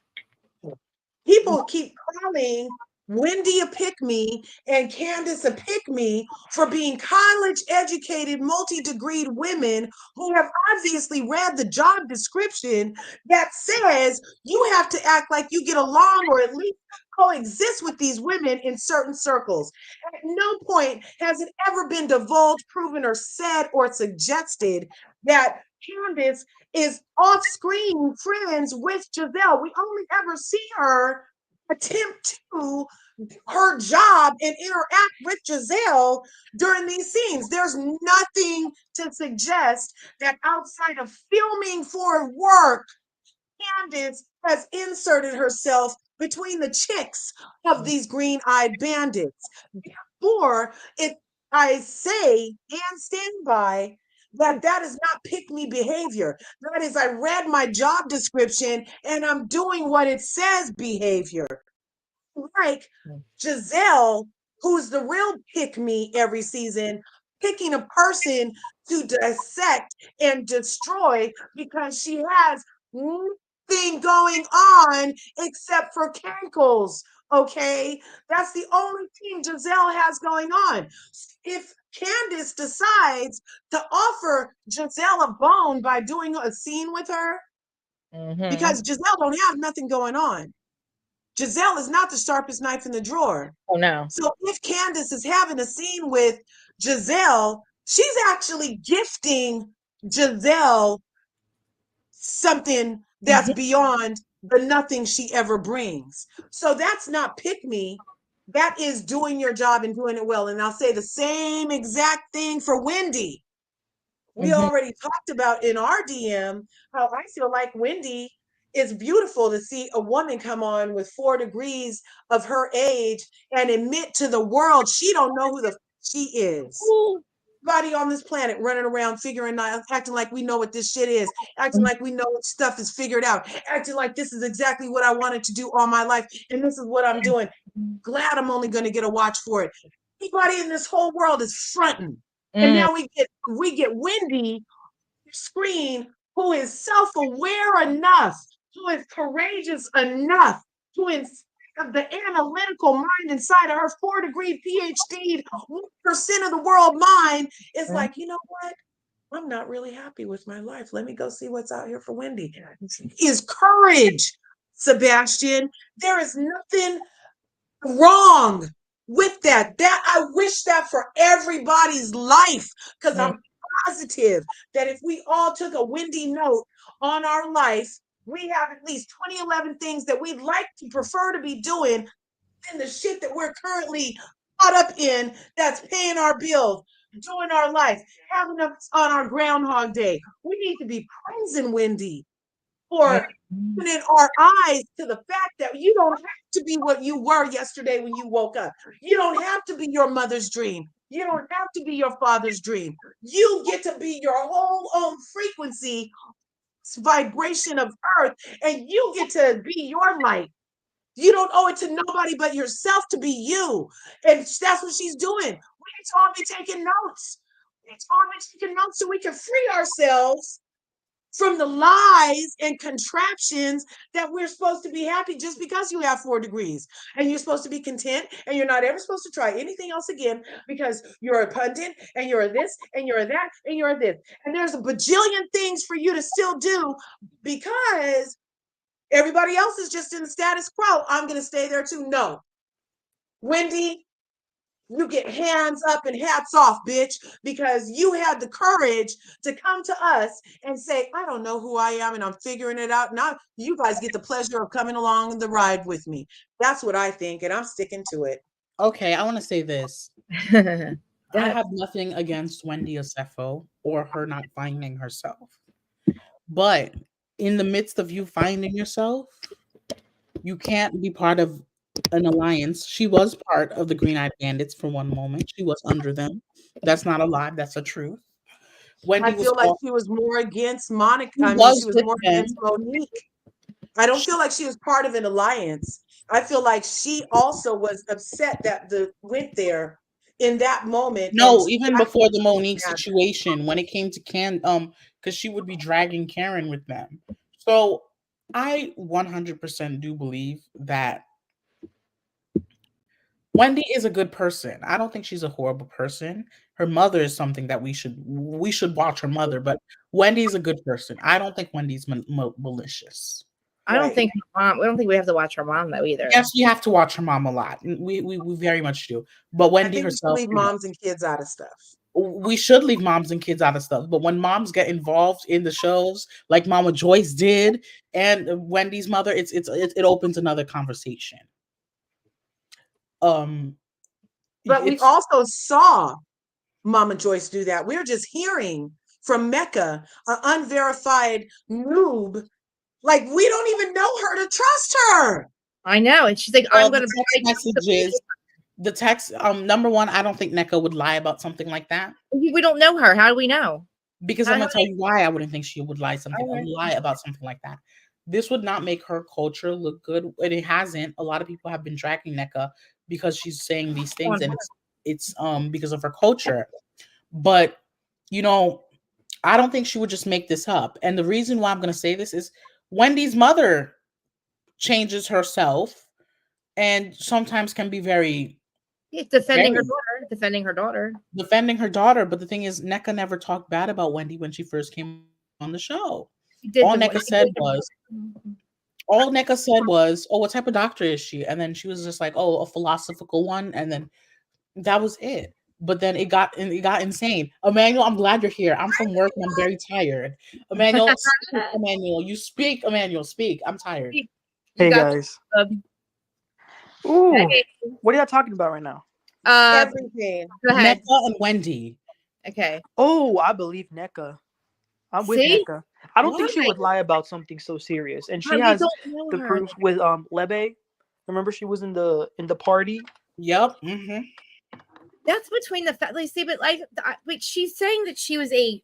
People keep calling Wendy a pick me and Candace a pick me for being college educated, multi-degreed women who have obviously read the job description that says you have to act like you get along or at least coexist with these women in certain circles. At no point has it ever been divulged, proven, or said or suggested that Candace is off screen friends with Giselle. We only ever see her attempt to do her job and interact with Giselle during these scenes. There's nothing to suggest that outside of filming for work, Candace has inserted herself between the chicks of these green-eyed bandits. Therefore, if I say and stand by that that is not pick me behavior. That is, I read my job description and I'm doing what it says behavior. Like Giselle, who's the real pick me every season, picking a person to dissect and destroy because she has nothing going on except for cankles. Okay, that's the only thing Giselle has going on. If Candace decides to offer Giselle a bone by doing a scene with her, because Giselle don't have nothing going on. Giselle is not the sharpest knife in the drawer. Oh no. So if Candace is having a scene with Giselle, she's actually gifting Giselle something that's beyond the nothing she ever brings. So that's not pick me. That is doing your job and doing it well. And I'll say the same exact thing for Wendy. We already talked about in our DM how I feel like Wendy is beautiful to see a woman come on with 4 degrees of her age and admit to the world she don't know who the she is. Everybody on this planet running around figuring out, acting like we know what this shit is, acting like we know what stuff is figured out, acting like this is exactly what I wanted to do all my life and this is what I'm doing. Glad I'm only going to get a watch for it. Everybody in this whole world is fronting. And now we get Wendy screen who is self-aware enough, who is courageous enough, who is the analytical mind inside of her 4-degree PhD, 1% of the world mind is like, you know what? I'm not really happy with my life. Let me go see what's out here for Wendy. Is courage, Sebastian. There is nothing wrong with that. That I wish that for everybody's life, because I'm positive that if we all took a Wendy note on our life, we have at least 2011 things that we'd like to prefer to be doing and the shit that we're currently caught up in that's paying our bills, doing our life, having us on our Groundhog Day. We need to be praising Wendy for opening our eyes to the fact that you don't have to be what you were yesterday when you woke up. You don't have to be your mother's dream. You don't have to be your father's dream. You get to be your whole own frequency, vibration of earth, and you get to be your light. You don't owe it to nobody but yourself to be you. And that's what she's doing. We told me taking notes. We told me taking notes so we can free ourselves from the lies and contraptions that we're supposed to be happy just because you have 4 degrees and you're supposed to be content and you're not ever supposed to try anything else again because you're a pundit and you're a this and you're a that and you're a this. And there's a bajillion things for you to still do because everybody else is just in the status quo. I'm going to stay there too. No. Wendy, you get hands up and hats off, bitch, because you had the courage to come to us and say, I don't know who I am and I'm figuring it out. Now you guys get the pleasure of coming along the ride with me. That's what I think, and I'm sticking to it. Okay, I want to say this. I have nothing against Wendy Osefo or her not finding herself. But in the midst of you finding yourself, you can't be part of an alliance. She was part of the Green Eyed Bandits for one moment. She was under them. That's not a lie. That's a truth. Wendy I was feel like she was more against Monica. She I mean, she was was with more them. against Monique. I don't feel like she was part of an alliance. I feel like she also was upset that the went there in that moment. And No, even that's before what the she was Monique mad at. situation, when it came to because she would be dragging Karen with them. So I 100% do believe that Wendy is a good person. I don't think she's a horrible person. Her mother is something that we should watch her mother, but Wendy's a good person. I don't think Wendy's malicious. I don't Right. think her mom. I don't think we have to watch her mom though either. Yes, we have to watch her mom a lot. We very much do. But I Wendy think we should herself, leave moms and kids out of stuff. we should leave moms and kids out of stuff. But when moms get involved in the shows, like Mama Joyce did, and Wendy's mother, it opens another conversation. But we also saw Mama Joyce do that. We're just hearing from Mecca, an unverified noob. Like, we don't even know her to trust her. I know, and she's like, I'm going to text messages. The text, number one, I don't think NECA would lie about something like that. We don't know her. How do we know? Because I'm gonna tell you why I wouldn't think she would lie about something like that. This would not make her culture look good, and it hasn't. A lot of people have been dragging NECA because she's saying these things, and it's because of her culture. But I don't think she would just make this up. And the reason why I'm gonna say this is Wendy's mother changes herself, and sometimes can be very defending her daughter. But the thing is, NECA never talked bad about Wendy when she first came on the show. All NECA said was, oh, what type of doctor is she? And then she was just like, oh, a philosophical one. And then that was it. But then it got insane. Emmanuel, I'm glad you're here. I'm from work and I'm very tired. Emmanuel, speak, Emmanuel. You speak, Emmanuel. Speak. I'm tired. Hey guys. Ooh, what are y'all talking about right now? Everything. Go ahead. NECA and Wendy. Okay. Oh, I believe NECA. I'm with NECA. I don't think she would lie about something so serious, and she has the proof with Lebe. Remember, she was in the party. Yep. Mm-hmm. That's between the like, see, but like she's saying that she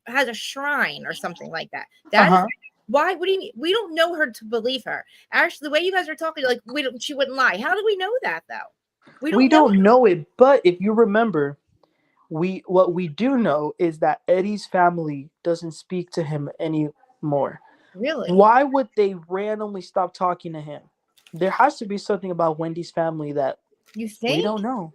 has a shrine or something like that. That's why. What do you mean? We don't know her to believe her. Actually, the way you guys are talking, like she wouldn't lie. How do we know that though? We don't know it, but if you remember, what we do know is that Eddie's family doesn't speak to him anymore. Really? Why would they randomly stop talking to him? There has to be something about Wendy's family that you think we don't know.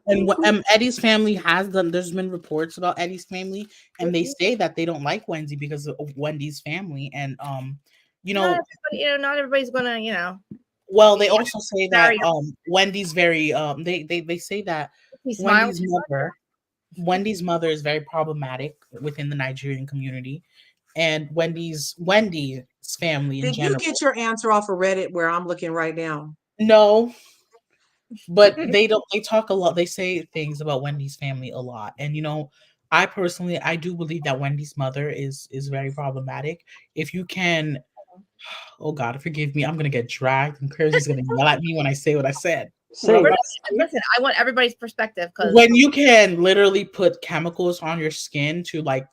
And Eddie's family has done. There's been reports about Eddie's family, and they say that they don't like Wendy because of Wendy's family. And not everybody's gonna. Well, they also say that Wendy's very they say that Wendy's mother is very problematic within the Nigerian community, and Wendy's family in general. Did you get your answer off of Reddit where I'm looking right now? No. But they talk a lot. They say things about Wendy's family a lot. And I personally do believe that Wendy's mother is very problematic. If you can, oh God, forgive me, I'm gonna get dragged and Crazy's gonna yell at me when I say what I said. Listen, I want everybody's perspective, because when you can literally put chemicals on your skin to like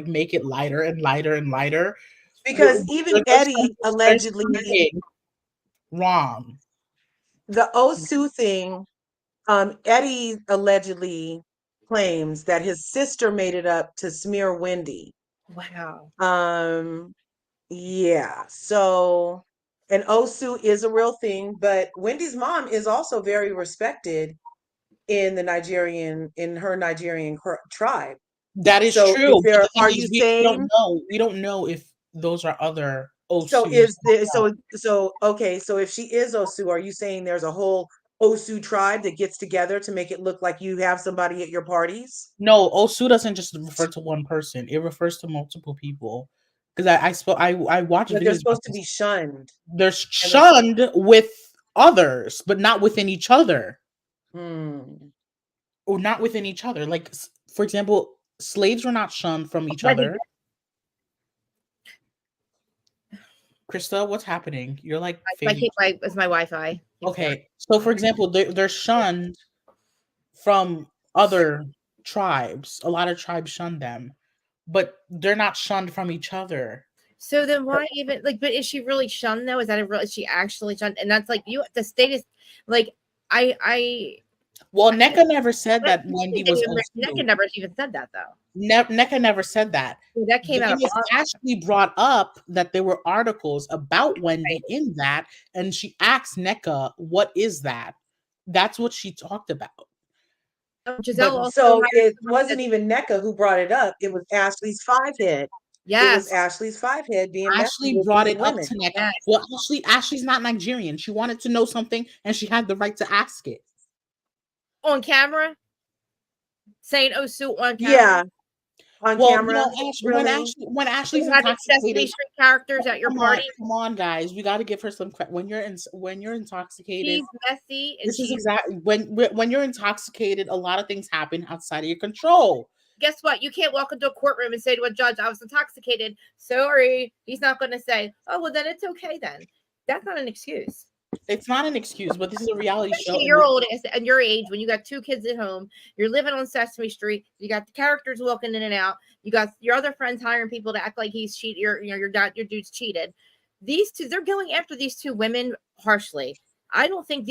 make it lighter and lighter and lighter. Because even Eddie allegedly wrong. The Osu thing, Eddie allegedly claims that his sister made it up to smear Wendy. Wow. Yeah. So, and Osu is a real thing, but Wendy's mom is also very respected in her Nigerian tribe. That is true. Are you saying we don't know if those are other Osu? So okay, so if she is Osu, are you saying there's a whole Osu tribe that gets together to make it look like you have somebody at your parties? No, Osu doesn't just refer to one person. It refers to multiple people. Because I watch But they're videos about supposed to this. be shunned. They're shunned with others, but not within each other. Or not within each other. Like, for example, slaves were not shunned from each other. Krista, what's happening? You're like it's my Wi-Fi. Okay, so for example, they're shunned from other tribes. A lot of tribes shun them, but they're not shunned from each other. So then why even like? But is she really shunned though? Is that is she actually shunned? And that's like you. The state is like I. Well, NECA never said that Wendy was. NECA never even said that though. NECA never said that. That came out. Ashley brought up that there were articles about Wendy in that, and she asked NECA, "What is that?" That's what she talked about. Giselle. So it wasn't even NECA who brought it up. It was Ashley's fivehead. Yes. It was Ashley's fivehead being Ashley brought it up to NECA. Yes. Well, Ashley's not Nigerian. She wanted to know something, and she had the right to ask it. On camera? Saying Osu on camera? Yeah. On camera. When Ashley's intoxicated, Sesame Street characters at your party. Come on, guys, we got to give her some credit. When you're intoxicated, she's messy. And this is exactly when you're intoxicated. A lot of things happen outside of your control. Guess what? You can't walk into a courtroom and say to a judge, "I was intoxicated." Sorry, he's not going to say, "Oh, well, then it's okay." Then that's not an excuse. It's not an excuse, but this is a reality show. You're old and your age when you got 2 kids at home, you're living on Sesame Street, you got the characters walking in and out, you got your other friends hiring people to act like he's cheated, your dude's cheated. These two, they're going after these 2 women harshly. I don't think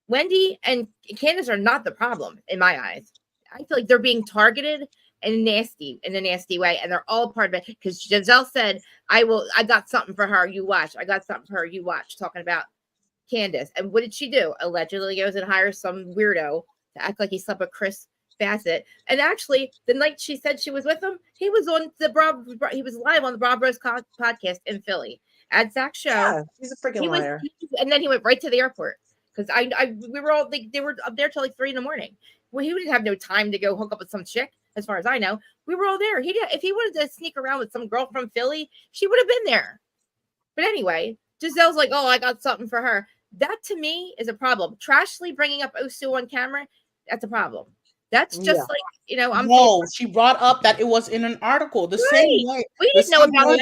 Wendy and Candace are not the problem in my eyes. I feel like they're being targeted in a nasty way, and they're all part of it because Giselle said, I got something for her, you watch. I got something for her, you watch, talking about Candace. And what did she do? Allegedly goes and hires some weirdo to act like he slept with Chris Bassett. And actually, the night she said she was with him, he was on he was live on the Bob Rose podcast in Philly at Zach's show. Yeah, he's a freaking liar. And then he went right to the airport because we were all they were up there till like 3 a.m. Well, he didn't have no time to go hook up with some chick. As far as I know, we were all there. If he wanted to sneak around with some girl from Philly, she would have been there. But anyway, Giselle's like, "Oh, I got something for her." That to me is a problem. Trashly bringing up Osu on camera, that's a problem. That's just she brought up that it was in an article. The same way we didn't know about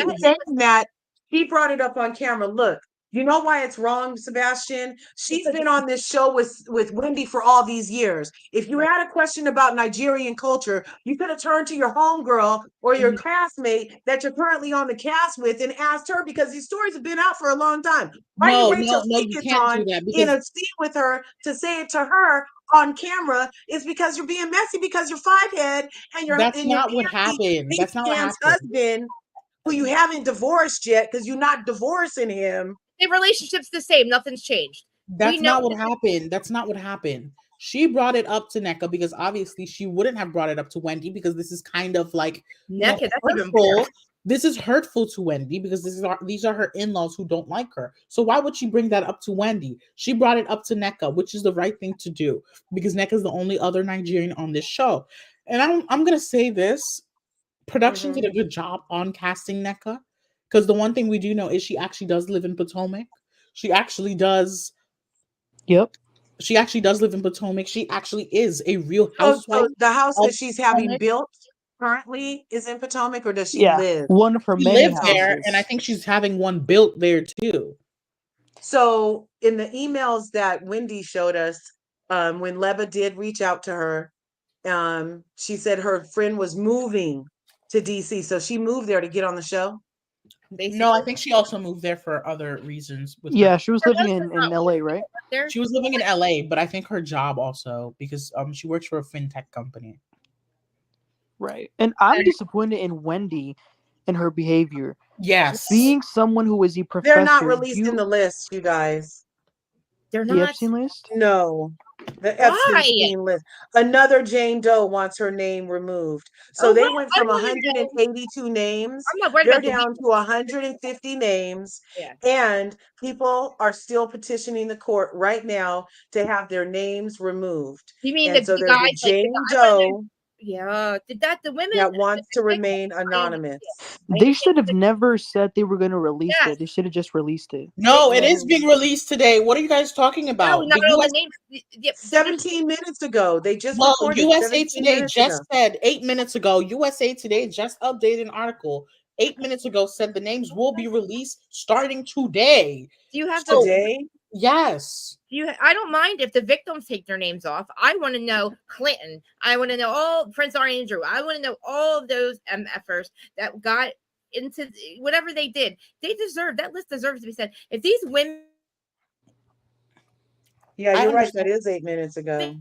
that. He brought it up on camera. Look. You know why it's wrong, Sebastian? She's been on this show with Wendy for all these years. If you had a question about Nigerian culture, you could have turned to your homegirl or your classmate that you're currently on the cast with and asked her because these stories have been out for a long time. Why do you wait till she gets on in a scene with her to say it to her on camera? Is because you're being messy because you're fivehead and you're That's not what happened. That's not what happened. Husband, who you haven't divorced yet because you're not divorcing him. The relationship's the same. Nothing's changed. That's not what happened. That's not what happened. She brought it up to NECA because obviously she wouldn't have brought it up to Wendy because this is kind of like NECA. Hurtful. This is hurtful to Wendy because these are her in-laws who don't like her. So why would she bring that up to Wendy? She brought it up to NECA, which is the right thing to do because NECA is the only other Nigerian on this show. And I'm gonna say this: production did a good job on casting NECA. Because the one thing we do know is she actually does live in Potomac. She actually does. Yep. She actually does live in Potomac. She actually is a real housewife. So the house that she's having built currently is in Potomac, or does she live? One of her many houses. There, and I think she's having one built there too. So in the emails that Wendy showed us, when Leva did reach out to her, she said her friend was moving to DC. So she moved there to get on the show. Basically. No, I think she also moved there for other reasons. She was living in LA, right? She was living in LA, but I think her job also because she works for a fintech company. Right. And I'm disappointed in Wendy and her behavior. Yes. Being someone who is a professor. They're not released in the list, you guys. They're The not. Epstein list? No. The Why? Epstein list. Another Jane Doe wants her name removed. So Oh, they well, went I from want to know. 182 names. I'm not worried They're about the down to 150 names. Yeah. And people are still petitioning the court right now to have their names removed. You mean And so the there's a guys like the Jane guy? I wanna know. Doe Yeah. Did that the women? that wants to The victims? remain I understand. anonymous. I They understand should have the never said they were going to release yes. it. They should have just released it. No, it Yeah. is being released today. What are you guys talking No, about? not The all the US names. They're just 17 minutes ago. They just well, reported USA 17 Today minutes ago. just said 8 minutes ago. USA Today just updated an article 8 minutes ago said the names will be released starting today. do you have So the Today? yes, do you I don't mind if the victims take their names off. I want to know Clinton. I want to know all Prince Andrew. I want to know all of those MFers that got into whatever they did. They deserve that list deserves to be said. If these women Yeah, I you're right. That understand. is 8 minutes ago.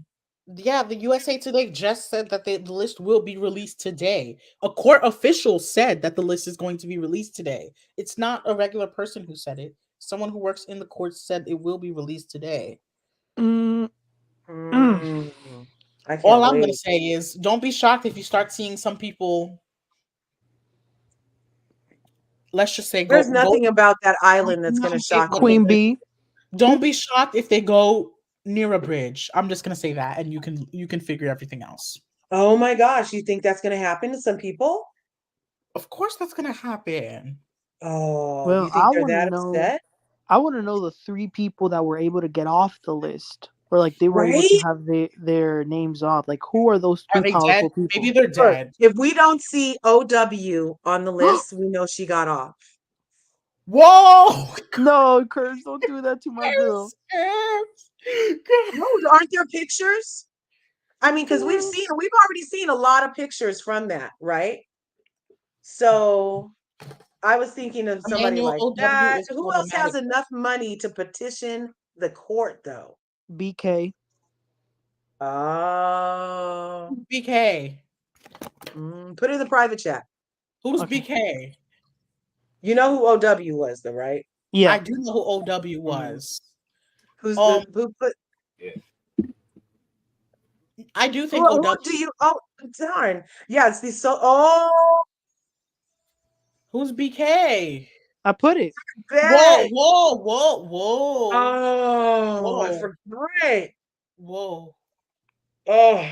Yeah, the USA Today just said that the list will be released today. A court official said that the list is going to be released today. It's not a regular person who said it. Someone who works in the courts said it will be released today. Mm, Mm, I All can't I'm going to wait. say is don't be shocked if you start seeing some people, let's just say, There's go. nothing about that island that's going to shock me. Queen Bee. Don't be shocked if they go near a bridge. I'm just going to say that, and you can figure everything else. Oh my gosh, you think that's going to happen to some people? Of course, that's going to happen. Oh, Well, you think they're that upset? I want to know the 3 people that were able to get off the list, or like they were able to Right? have their names off. Like, who are those Are 3 they dead? powerful Maybe people? they're Look, dead. if we don't see OW on the list, we know she got off. Whoa! No, Curse, don't do that to my girl. No, aren't there pictures? I mean, because we've already seen a lot of pictures from that, right? So I was thinking of somebody Emmanuel like OW that. is Who else has problematic. enough money to petition the court, though? BK. Oh, BK. put it in the private chat. Who's Okay. BK? You know who OW was, though, right? Yeah. I do know who OW was. Who put? I do think Who OW. do you? Oh, darn! Yeah, it's the so. Oh, Who's BK? I put it. Whoa, bet. whoa, whoa, whoa, Oh, I whoa, forgot. whoa, Oh,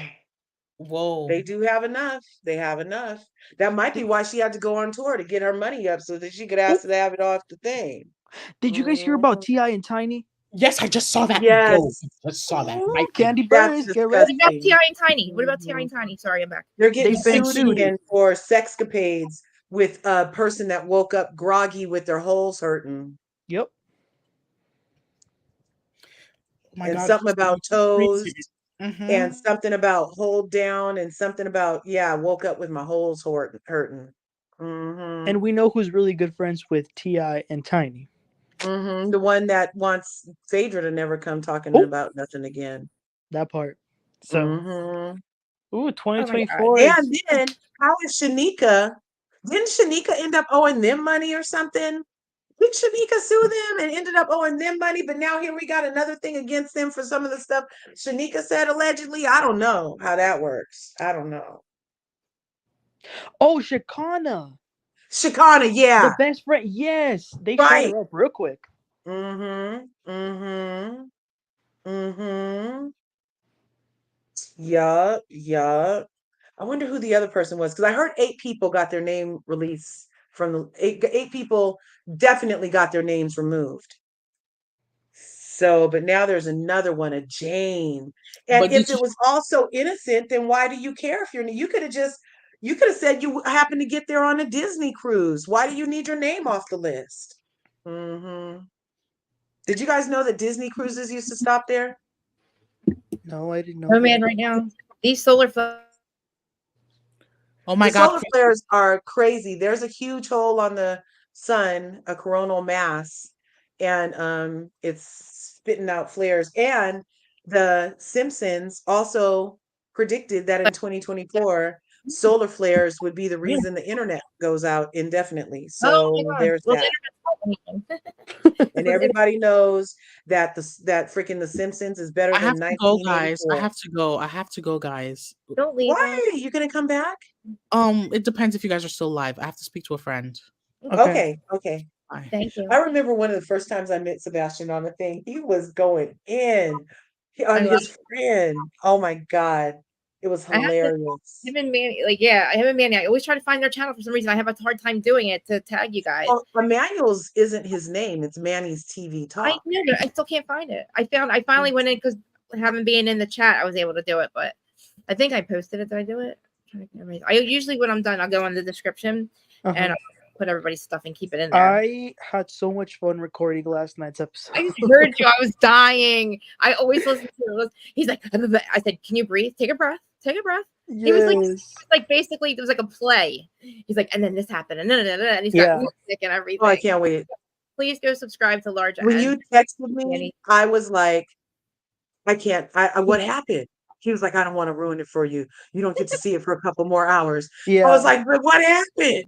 whoa. they do have enough. They have enough. That might be why she had to go on tour to get her money up so that she could ask to have it off the thing. Did you guys hear about T.I. and Tiny? Yes, I just saw that. Yes. Yo, I just saw that. Ooh, Right Candy there. Burns, That's get What ready. about disgusting. T.I. and Tiny? What about T.I. and Tiny? Sorry, I'm back. They're getting They've been sued sued. again for sexcapades with a person that woke up groggy with their holes hurting. Yep. Oh my And God. something about toes Mm-hmm. and something about hold down and something about, yeah, I woke up with my holes hurting. Mm-hmm. And we know who's really good friends with T.I. and Tiny. Mm-hmm. The one that wants Phaedra to never come talking Oh. about nothing again. That part. So, Mm-hmm. ooh, Oh 2024 And is. then, how is Shanika? Didn't Shanika end up owing them money or something? Did Shanika sue them and ended up owing them money? But now here we got another thing against them for some of the stuff Shanika said allegedly. I don't know how that works. I don't know. Oh, Shakana. Shakana, yeah. The best friend. Yes. They shut Right. her up real quick. Mm-hmm. Mm-hmm. Mm-hmm. Yup. Yup. I wonder who the other person was because I heard 8 people got their name released from the eight people definitely got their names removed. So, but now there's another one, a Jane. And But if it was also innocent, then why do you care if you could have said you happened to get there on a Disney cruise. Why do you need your name off the list? Mm-hmm. Did you guys know that Disney cruises used to stop there? No, I didn't know. Oh man, right now these solar flares. oh my The God. solar flares are crazy. There's a huge hole on the sun, a coronal mass, and it's spitting out flares. And the Simpsons also predicted that in 2024 solar flares would be the reason the internet goes out indefinitely. Oh So my God. there's Well, that. the internet's And everybody knows that that freaking The Simpsons is better I have than to go, guys. 1984. I have to go, guys. Don't leave us. Why? You gonna come back? It depends if you guys are still live. I have to speak to a friend. Okay. Bye. Thank you. I remember one of the first times I met Sebastian on the thing. He was going in on I love his friend. Oh my God. It was I have to, hilarious. him and Manny, like, yeah, him and Manny. I always try to find their channel for some reason. I have a hard time doing it to tag you guys. Well, Emmanuel's isn't his name. It's Manny's TV I Talk. know, but I still can't find it. I finally went in because having being in the chat, I was able to do it. But I think I posted it. Did I do it? I usually when I'm done, I'll go in the description and I'll put everybody's stuff and keep it in there. I had so much fun recording last night's episode. I heard you. I was dying. I always listen to it. He's like, I said, can you breathe? Take a breath. Take a breath. Yes. He was like basically it was like a play. He's like, and then this happened, and he's got music and everything. Oh, I can't wait. Please go subscribe to Large. When you texted me, I was like, I can't. What happened? He was like, I don't want to ruin it for you. You don't get to see it for a couple more hours. Yeah. I was like, but what happened?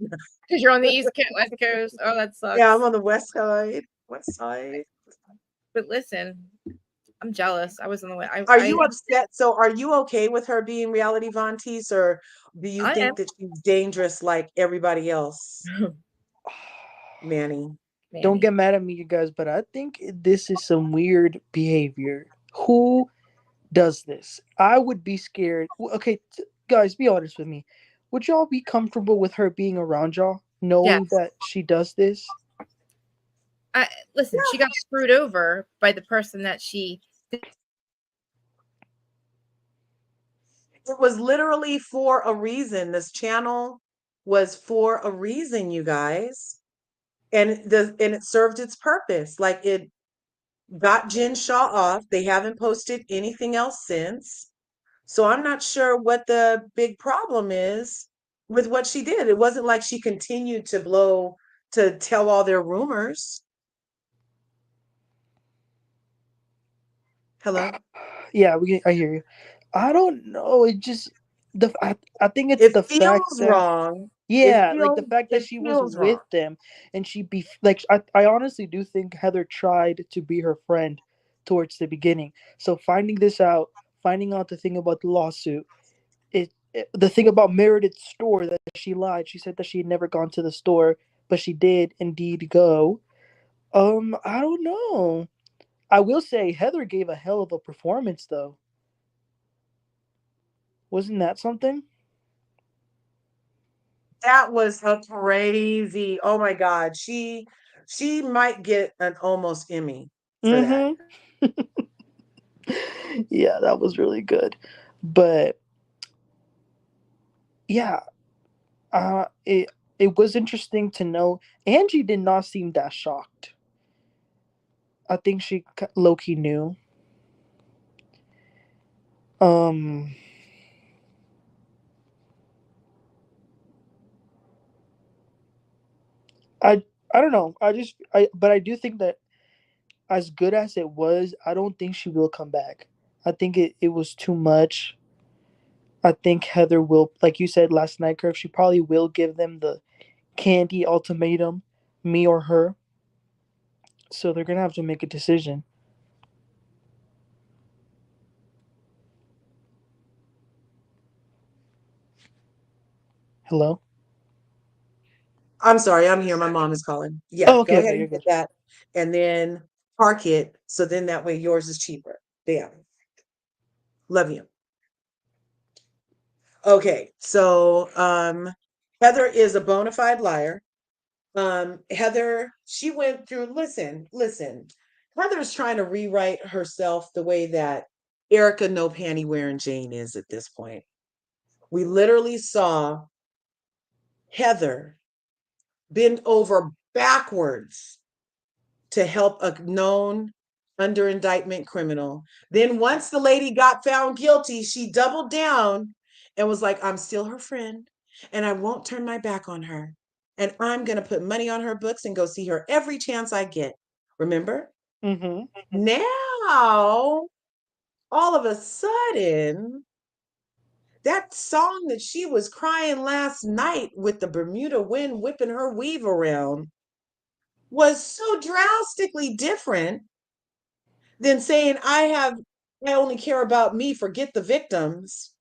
Because you're on the East Coast, West Coast. Oh, that sucks. Yeah, I'm on the West side. West side. But listen, I'm jealous. I was on the way. Are you upset? So are you okay with her being reality Von Teese, or do you think that she's dangerous like everybody else? Manny. Don't get mad at me, you guys, but I think this is some weird behavior. Who does this? I would be scared. Okay, guys, be honest with me. Would y'all be comfortable with her being around y'all, knowing that she does this? Listen, she got screwed over by the person that she. It was literally for a reason. This channel was for a reason, you guys. And it served its purpose. Like, it got Jen Shaw off. They haven't posted anything else since. So I'm not sure what the big problem is with what she did. It wasn't like she continued to tell all their rumors. Hello? Yeah, I hear you. I don't know. It just I think it's the fact that wrong. Yeah, like the fact that she was with them and she be like I honestly do think Heather tried to be her friend towards the beginning. So finding out the thing about the lawsuit, the thing about Meredith's store that she lied. She said that she had never gone to the store, but she did indeed go. I don't know. I will say Heather gave a hell of a performance though. Wasn't that something? That was a crazy. Oh my God. She might get an almost Emmy for that. Yeah, that was really good. But yeah, it was interesting to know. Angie did not seem that shocked. I think she low-key knew. I don't know. But I do think that as good as it was, I don't think she will come back. I think it was too much. I think Heather will, like you said last night, Kirk, she probably will give them the Candy ultimatum, me or her. So they're gonna have to make a decision. Hello? I'm sorry, I'm here. My mom is calling. Yeah, go ahead and get that. And then park it. So then that way yours is cheaper. Damn. Love you. Okay, so Heather is a bona fide liar. Heather, she went through, listen. Heather's trying to rewrite herself the way that Erica no panty wearing Jane is at this point. We literally saw Heather bend over backwards to help a known under indictment criminal. Then once the lady got found guilty, she doubled down and was like, I'm still her friend and I won't turn my back on her. And I'm going to put money on her books and go see her every chance I get. Remember? Mm-hmm. Now, all of a sudden, That song that she was crying last night with the Bermuda wind whipping her weave around was so drastically different than saying, I only care about me, forget the victims.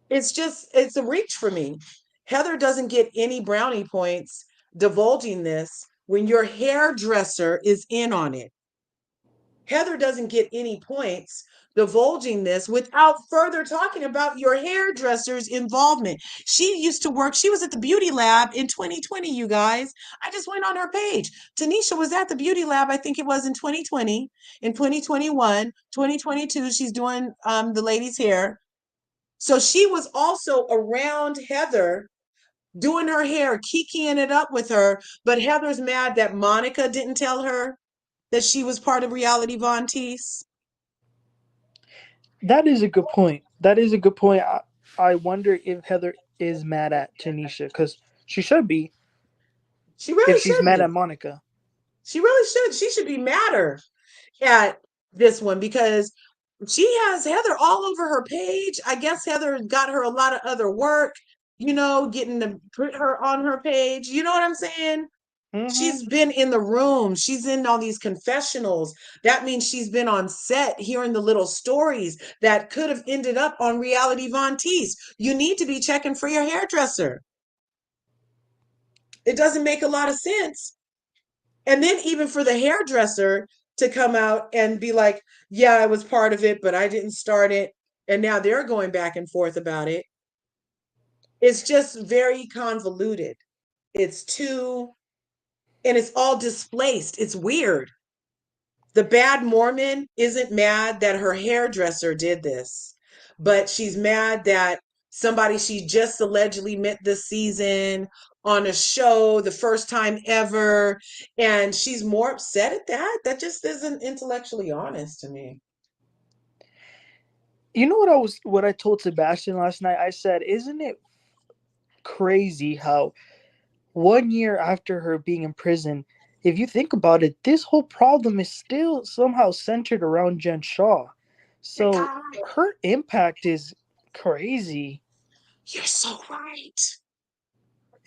It's a reach for me. Heather doesn't get any brownie points divulging this when your hairdresser is in on it. Heather doesn't get any points divulging this without further talking about your hairdresser's involvement. She used to work, she was at the beauty lab in 2020, you guys. I just went on her page. Tanisha was at the beauty lab, I think it was in 2020, in 2021, 2022. She's doing the ladies' hair. So she was also around Heather doing her hair, kikiing it up with her. But Heather's mad that Monica didn't tell her that she was part of Reality Von Teese. That is a good point. That is a good point. I wonder if Heather is mad at Tanisha, because she should be. She really if she's should mad be. at Monica. She really should. She should be madder at this one because she has Heather all over her page. I guess Heather got her a lot of other work, getting to put her on her page. You know what I'm saying? Mm-hmm. She's been in the room. She's in all these confessionals. That means she's been on set hearing the little stories that could have ended up on Reality Von Teese. You need to be checking for your hairdresser. It doesn't make a lot of sense. And then even for the hairdresser to come out and be like, yeah, I was part of it, but I didn't start it. And now they're going back and forth about it. It's just very convoluted. It's and it's all displaced. It's weird. The bad Mormon isn't mad that her hairdresser did this, but she's mad that somebody she just allegedly met this season on a show the first time ever, and she's more upset at that. That just isn't intellectually honest to me. You know what I told Sebastian last night? I said, isn't it crazy how 1 year after her being in prison, if you think about it, this whole problem is still somehow centered around Jen Shaw. So her impact is crazy. You're so right.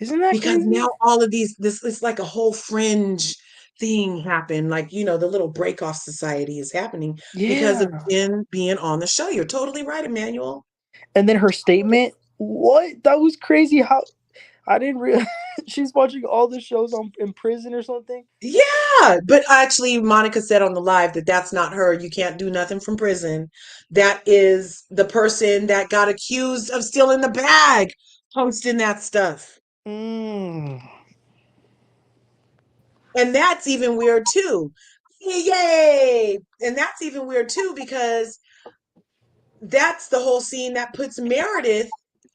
Isn't that because crazy? now all of this is like a whole fringe thing happened, like the little break off society is happening because of Jen being on the show. You're totally right, Emmanuel. And then her statement, what? That was crazy. How I didn't realize she's watching all the shows in prison or something. Yeah, but actually Monica said on the live that that's not her. You can't do nothing from prison. That is the person that got accused of stealing the bag posting that stuff. And that's even weird too. Yay! And that's even weird too because that's the whole scene that puts Meredith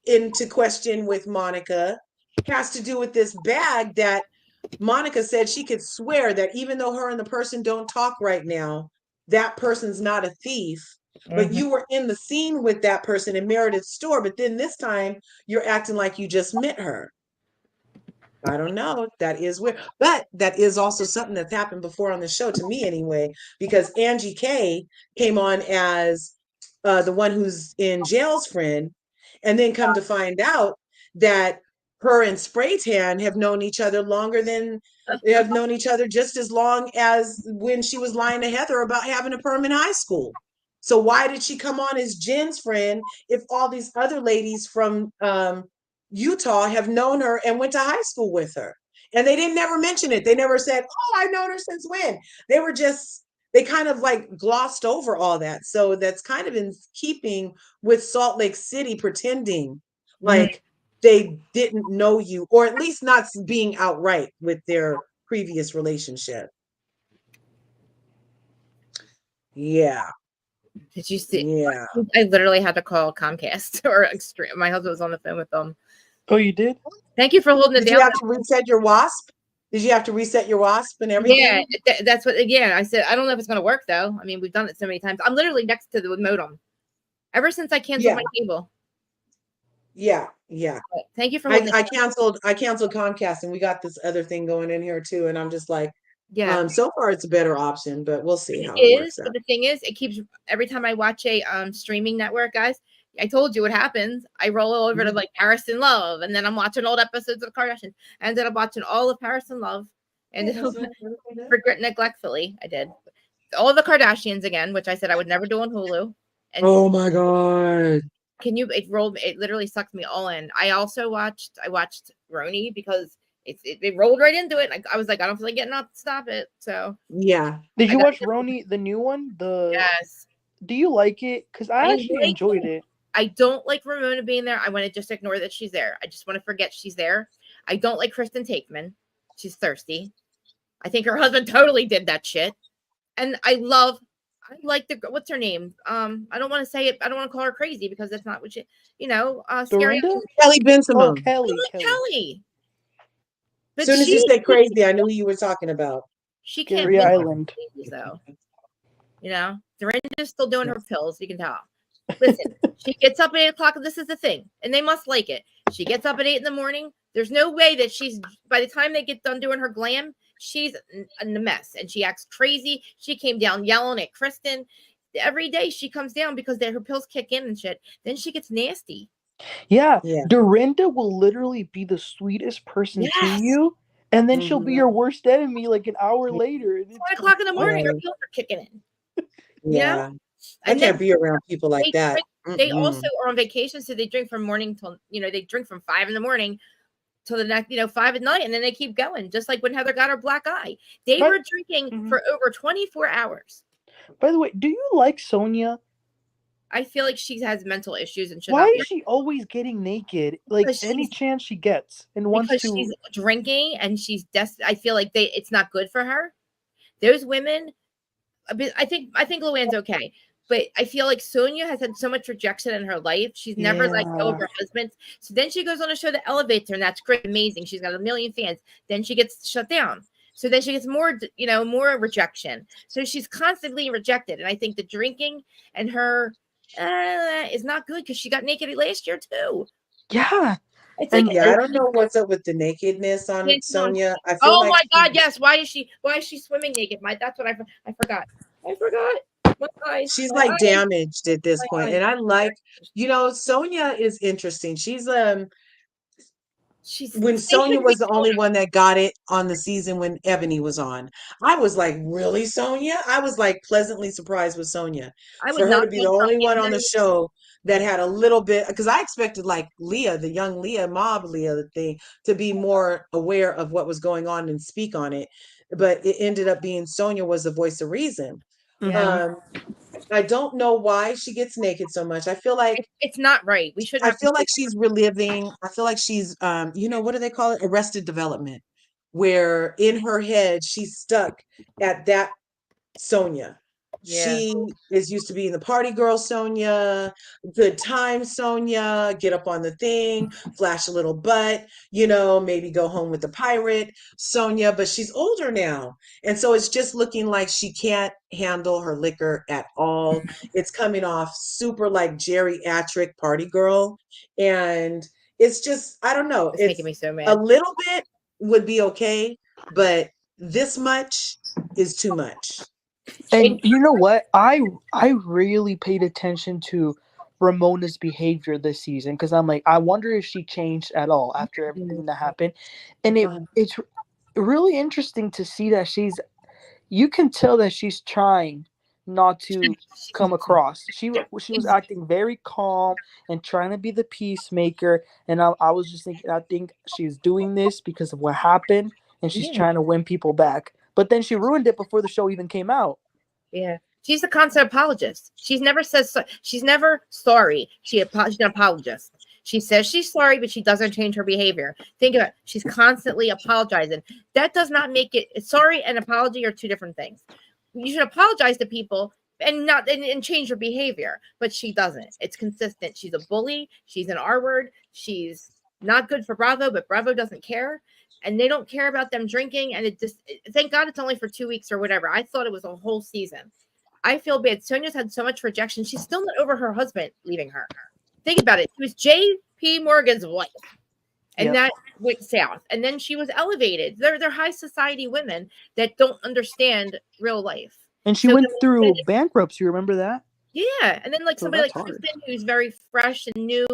into question with Monica. Has to do with this bag that Monica said she could swear that even though her and the person don't talk right now, that person's not a thief. But you were in the scene with that person in Meredith's store, but then this time you're acting like you just met her. I don't know. That is weird. But that is also something that's happened before on the show, to me anyway, because Angie K came on as the one who's in jail's friend, and then come to find out that her and Spray Tan have known each other longer than they have known each other just as long as when she was lying to Heather about having a perm in high school. So why did she come on as Jen's friend if all these other ladies from Utah have known her and went to high school with her? And they didn't never mention it. They never said, oh, I've known her since when? They kind of like glossed over all that. So that's kind of in keeping with Salt Lake City pretending like they didn't know you, or at least not being outright with their previous relationship. Yeah. Did you see? Yeah. I literally had to call Comcast or Extreme. My husband was on the phone with them. Oh, you did? Thank you for holding it down. Did you have to reset your WASP? Did you have to reset your WASP and everything? Yeah, that's what. Yeah, I said I don't know if it's going to work though. I mean, we've done it so many times. I'm literally next to the modem ever since I canceled my cable. Yeah. But thank you for holding. I canceled Comcast, and we got this other thing going in here too. And I'm just like, yeah. So far, it's a better option, but we'll see how it works is. out. But the thing is, it keeps every time I watch a streaming network, guys, I told you what happens. I roll over to like Paris in Love, and then I'm watching old episodes of the Kardashians. I ended up watching all of Paris in Love, and neglectfully, I did all the Kardashians again, which I said I would never do on Hulu. And oh my god! Can you? It literally sucked me all in. I watched Roni because it rolled right into it. I was like, I don't feel like getting up to stop it. So yeah. Did you watch Roni, the new one? Yes. Do you like it? Because I actually enjoyed it. I don't like Ramona being there. I want to just ignore that she's there. I just want to forget she's there. I don't like Kristen Takeman. She's thirsty. I think her husband totally did that shit. And I like what's her name? I don't want to say it. I don't want to call her crazy because that's not what she, scary. Kelly Benson. Oh, Kelly. As soon as you said crazy, I knew who you were talking about. She can't be Island. Though. Dorinda's still doing her pills. You can tell. Listen, she gets up at 8 o'clock. This is the thing, and they must like it. She gets up at 8 in the morning. There's no way that by the time they get done doing her glam, she's in a mess and she acts crazy. She came down yelling at Kristen. Every day she comes down because her pills kick in and shit. Then she gets nasty. Yeah. Dorinda will literally be the sweetest person to you, and then she'll be your worst enemy like an hour later. It's 1 o'clock in the morning. Her pills are kicking in. Yeah. I can't be around people like that. They also are on vacation, so they drink from morning till they drink from 5 in the morning till the next 5 at night, and then they keep going. Just like when Heather got her black eye, they were drinking for over 24 hours. By the way, do you like Sonia? I feel like she has mental issues and should. Why is she always getting naked? Like any chance she gets, and wants to. She's drinking and she's I feel like it's not good for her. Those women. I think Luann's okay. But I feel like Sonia has had so much rejection in her life. She's never let go of her husband. So then she goes on a show that elevates her, and that's great, amazing. She's got 1 million fans. Then she gets shut down. So then she gets more rejection. So she's constantly rejected. And I think the drinking and her is not good because she got naked last year too. Yeah. I don't know what's up with the nakedness on Sonia. I feel like my God, yes. Why is she swimming naked? That's what I forgot. She's like damaged at this point. And I like, Sonia is interesting. She's when Sonia was the only one that got it on the season when Ebony was on, I was like, really, Sonia? I was like pleasantly surprised with Sonia for her to be the only one on the show that had a little bit, because I expected like Leah, the young Leah, mob Leah thing, to be more aware of what was going on and speak on it. But it ended up being Sonia was the voice of reason. I don't know why she gets naked so much. I feel like it's not right. I feel like she's reliving. I feel like she's, what do they call it? Arrested development, where in her head she's stuck at that Sonia. She is used to being the party girl Sonia, good time Sonia, get up on the thing, flash a little butt, maybe go home with the pirate Sonia, but she's older now. And so it's just looking like she can't handle her liquor at all. It's coming off super like geriatric party girl. And it's just, I don't know. It's making me so mad. A little bit would be okay, but this much is too much. And you know what? I really paid attention to Ramona's behavior this season because I'm like, I wonder if she changed at all after everything that happened. And it's really interesting to see that you can tell that she's trying not to come across. She was acting very calm and trying to be the peacemaker. And I was just thinking, I think she's doing this because of what happened and she's trying to win people back. But then she ruined it before the show even came out. Yeah. She's a constant apologist. She's never sorry. She's an apologist. She says she's sorry, but she doesn't change her behavior. Think about it. She's constantly apologizing. That does not make it sorry and apology are two different things. You should apologize to people and not and change your behavior, but she doesn't. It's consistent. She's a bully. She's an R word. She's not good for Bravo, but Bravo doesn't care. And they don't care about them drinking. And thank God it's only for 2 weeks or whatever. I thought it was a whole season. I feel bad. Sonia's had so much rejection. She's still not over her husband leaving her. Think about it. She was J.P. Morgan's wife. And that went south. And then she was elevated. They're high society women that don't understand real life. And she went through bankruptcy. Remember that? Yeah, and then like So somebody like that's hard. Kristen, who's very fresh and new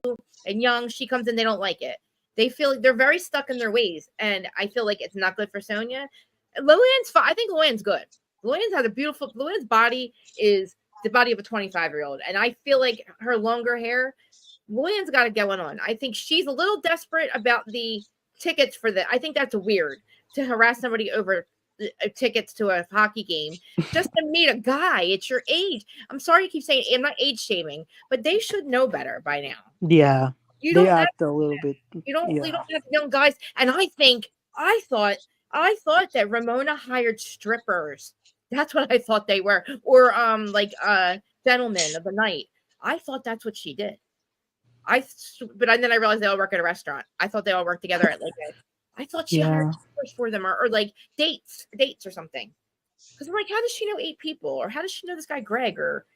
and young, she comes in, they don't like it. They feel like they're very stuck in their ways, and I feel like it's not good for Sonia. Luann's fine. I think Luann's good. Luann's body is the body of a 25-year-old, and I feel like her longer hair, Luann's got it going on. I think she's a little desperate about the tickets for the. I think that's weird to harass somebody over tickets to a hockey game just to meet a guy at your age. I'm sorry to keep saying I'm not age shaming, but they should know better by now. Yeah, You they don't have act a little bit. you don't Yeah, have young guys. And I thought that Ramona hired strippers. That's what I thought they were. Or gentlemen of the night. I thought that's what she did. Then I realized they all work at a restaurant. I thought they all worked together at I thought she hired yeah, strippers for them or like dates or something. Because I'm like, how does she know 8 people? Or how does she know this guy Greg? Or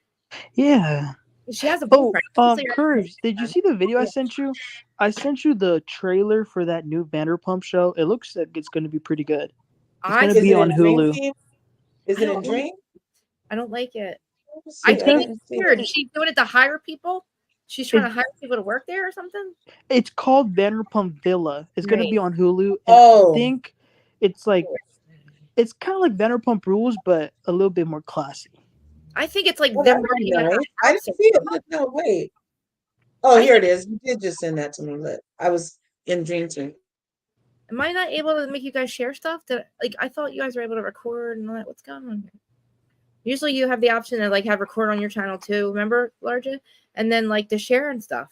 yeah. she has a Oh, boyfriend. Obviously, her Curves, did you see the video I sent you? I sent you the trailer for that new Vanderpump show. It looks like it's going to be pretty good. It's going to Is be it on in Dream Hulu. Team? Is I it don't in Dream? I don't like it. Let's I see. think didn't it's see weird. that. She's doing it to hire people. She's trying It, to hire people to work there or something. it's called Vanderpump Villa. It's going to Right. be on Hulu. And Oh. I think it's like, it's kind of like Vanderpump Rules, but a little bit more classy. I think it's like Oh, them that'd be running in a nice. I house. didn't see it. Look, no, wait. Oh, I here it think- is. You did just send that to me. Look, I was in Dream Team. Am I not able to make you guys share stuff? I thought you guys were able to record and all that. What's going on here? Usually you have the option to like have record on your channel too. Remember, Larja? And then like to share and stuff.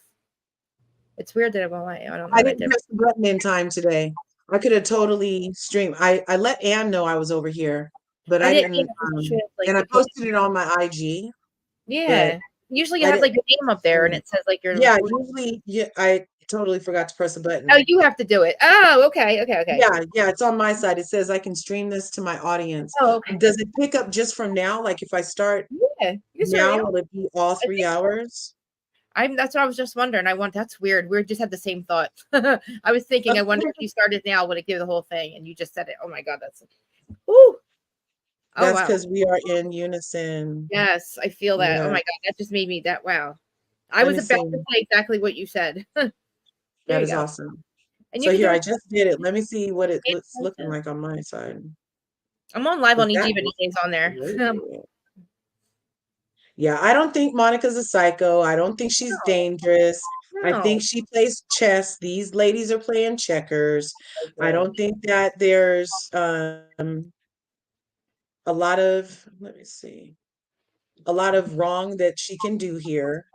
It's weird that it won't let you. I don't know I what I didn't did. press the button in time today. I could have totally streamed. I let Ann know I was over here, but I didn't. didn't. Like And I the post. posted it on my IG. Yeah. Usually you I have like didn't- your name up there and it says like your. Yeah, usually, yeah, I totally forgot to press the button. Oh, you have to do it. Oh, okay. Yeah, it's on my side. It says I can stream this to my audience. Oh, okay. Does it pick up just from now? Like if I start Yeah. You can now, start will it be all 3 hours? That's what I was just wondering. That's weird. We just had the same thought. I was thinking, I wonder if you started now, would it give the whole thing? And you just said it. Oh my God, that's woo. Oh That's wow. because we are in unison. Yes, I feel that. Yeah. Oh my God, that just made me that wow. I Let was me about to see. say exactly what you said. There That you is go. awesome. And So you can here, do I it. just did it. Let me see what it It's looks looking awesome. like on my side. I'm on live on Is that- EG on there. Yeah, I don't think Monica's a psycho. I don't think she's dangerous. I No. think she plays chess. These ladies are playing checkers. I don't think that there's a lot of, let me see, a lot of wrong that she can do here.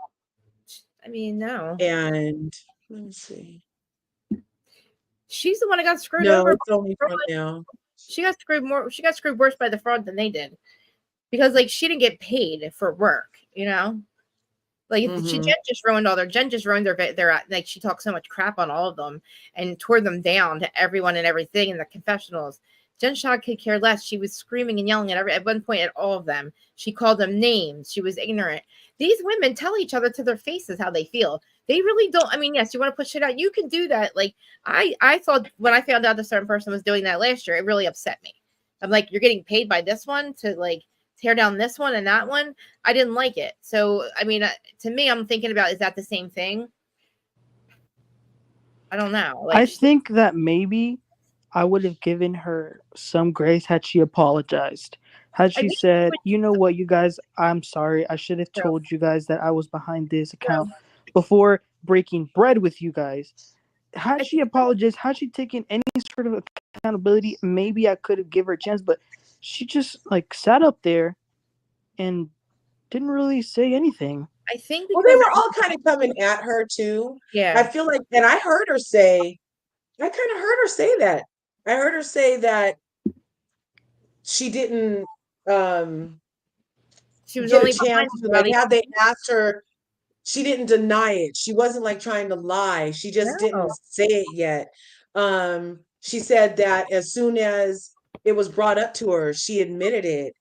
I mean, no. And let me see. She's the one that got screwed No, over. it's only one now. She got screwed more. She got screwed worse by the fraud than they did, because like she didn't get paid for work. You know, like Jen just ruined all their. Jen just ruined their like she talked so much crap on all of them and tore them down to everyone and everything in the confessionals. Jen Shaw could care less. She was screaming and yelling at one point at all of them. She called them names. She was ignorant. These women tell each other to their faces how they feel. They really don't. I mean, yes, you want to put shit out. You can do that. Like I thought when I found out a certain person was doing that last year, it really upset me. I'm like, you're getting paid by this one to like tear down this one and that one. I didn't like it. So, I mean, to me, I'm thinking about, is that the same thing? I don't know. Like, I think that maybe I would have given her some grace had she apologized. Had she said, you know what, you guys, I'm sorry. I should have told you guys that I was behind this account before breaking bread with you guys. Had she apologized, had she taken any sort of accountability, maybe I could have given her a chance, but she just like sat up there and didn't really say anything. I think well, they were all kind of coming at her too. Yeah. I feel like, and I heard her say, I kind of heard her say that. I heard her say that she didn't she was get only a chance to, like, had they asked her, she didn't deny it. She wasn't like trying to lie. She just didn't say it yet. She said that as soon as it was brought up to her, she admitted it.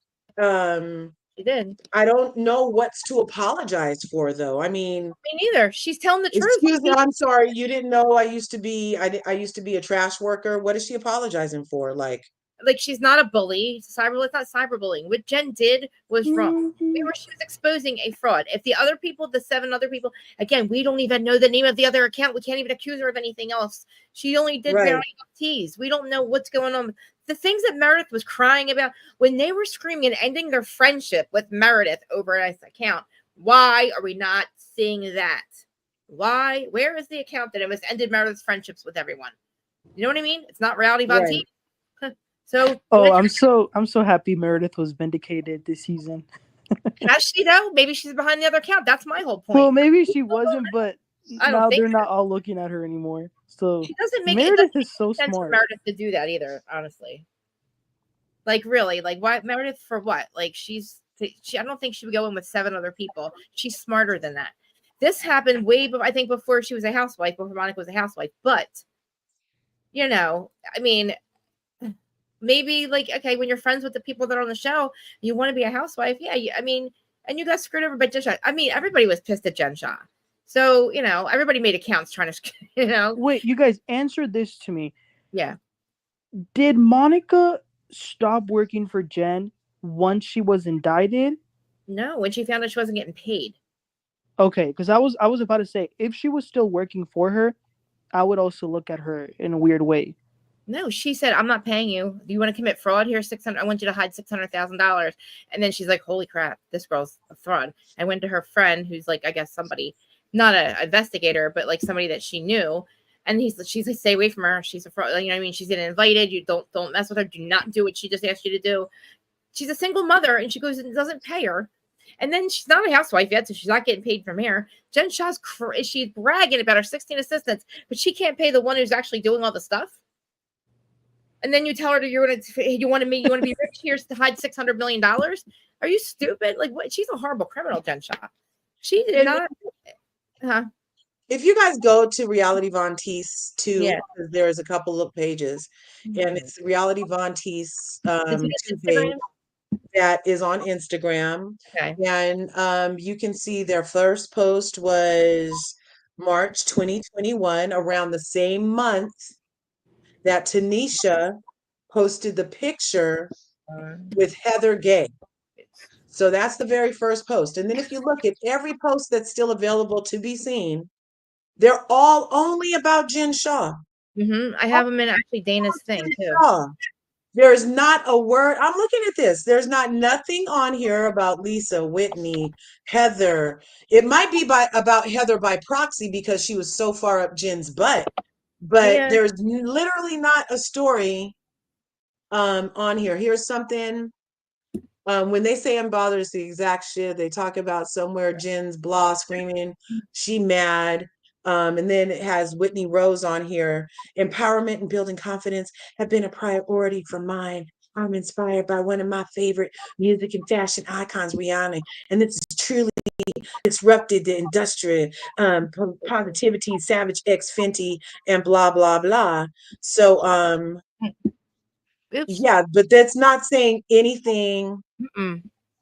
She did. I don't know what's to apologize for, though. I mean, me neither. She's telling the truth. Excuse me, I'm sorry. You didn't know I used to be a trash worker. What is she apologizing for? Like like she's not a bully. It's not cyberbullying. What Jen did was wrong. She was exposing a fraud. If the other people, the 7 other people, again, we don't even know the name of the other account. We can't even accuse her of anything else. She only did reality tease. We don't know what's going on. The things that Meredith was crying about when they were screaming and ending their friendship with Meredith over this account. Why are we not seeing that? Why? Where is the account that it was ended Meredith's friendships with everyone? You know what I mean? It's not Reality Von T. So I'm so happy Meredith was vindicated this season. Has she though? Maybe she's behind the other account. That's my whole point. Well, maybe she wasn't, but now they're not all looking at her anymore. So she doesn't make Meredith it is so sense smart. for Meredith to do that either, honestly. Like really, like why Meredith for what? Like I don't think she would go in with 7 other people. She's smarter than that. This happened I think before she was a housewife, before Monica was a housewife. But you know, I mean, maybe like okay, when you're friends with the people that are on the show, you want to be a housewife. Yeah, I mean, and you got screwed over by Jen Shah. I mean, everybody was pissed at Jen Shah. So, you know, everybody made accounts trying to, you know. Wait, you guys answer this to me. Yeah. Did Monica stop working for Jen once she was indicted? No, when she found out she wasn't getting paid. Okay, because I was about to say, if she was still working for her, I would also look at her in a weird way. No, she said, I'm not paying you. Do you want to commit fraud? Here's $600. I want you to hide $600,000. And then she's like, holy crap, this girl's a fraud. I went to her friend who's like, I guess somebody, not an investigator, but like somebody that she knew. And she's like, stay away from her. She's a fraud. You know what I mean? She's getting invited. You don't mess with her. Do not do what she just asked you to do. She's a single mother and she goes and doesn't pay her. And then she's not a housewife yet, so she's not getting paid from here. Jen Shah's she's bragging about her 16 assistants, but she can't pay the one who's actually doing all the stuff. And then you tell her you want to be rich. Here's to hide $600 million. Are you stupid? Like what? She's a horrible criminal, Jen Shah. She did not. If you guys go to Reality Von Teese too, because there's a couple of pages, and it's Reality Von Teese page that is on Instagram. Okay. And you can see their first post was March 2021, around the same month that Tanisha posted the picture with Heather Gay. So that's the very first post. And then if you look at every post that's still available to be seen, they're all only about Jen Shah. I have them in actually Dana's thing too. There's not a word. I'm looking at this. There's nothing on here about Lisa, Whitney, Heather. It might be about Heather by proxy because she was so far up Jen's butt. But there's literally not a story on here. Here's something. When they say unbothered, it's the exact shit. They talk about somewhere Jen's blah screaming, she mad. And then it has Whitney Rose on here. Empowerment and building confidence have been a priority for mine. I'm inspired by one of my favorite music and fashion icons, Rihanna. And this has truly disrupted the industrial positivity, Savage X Fenty, and blah, blah, blah. So, yeah, but that's not saying anything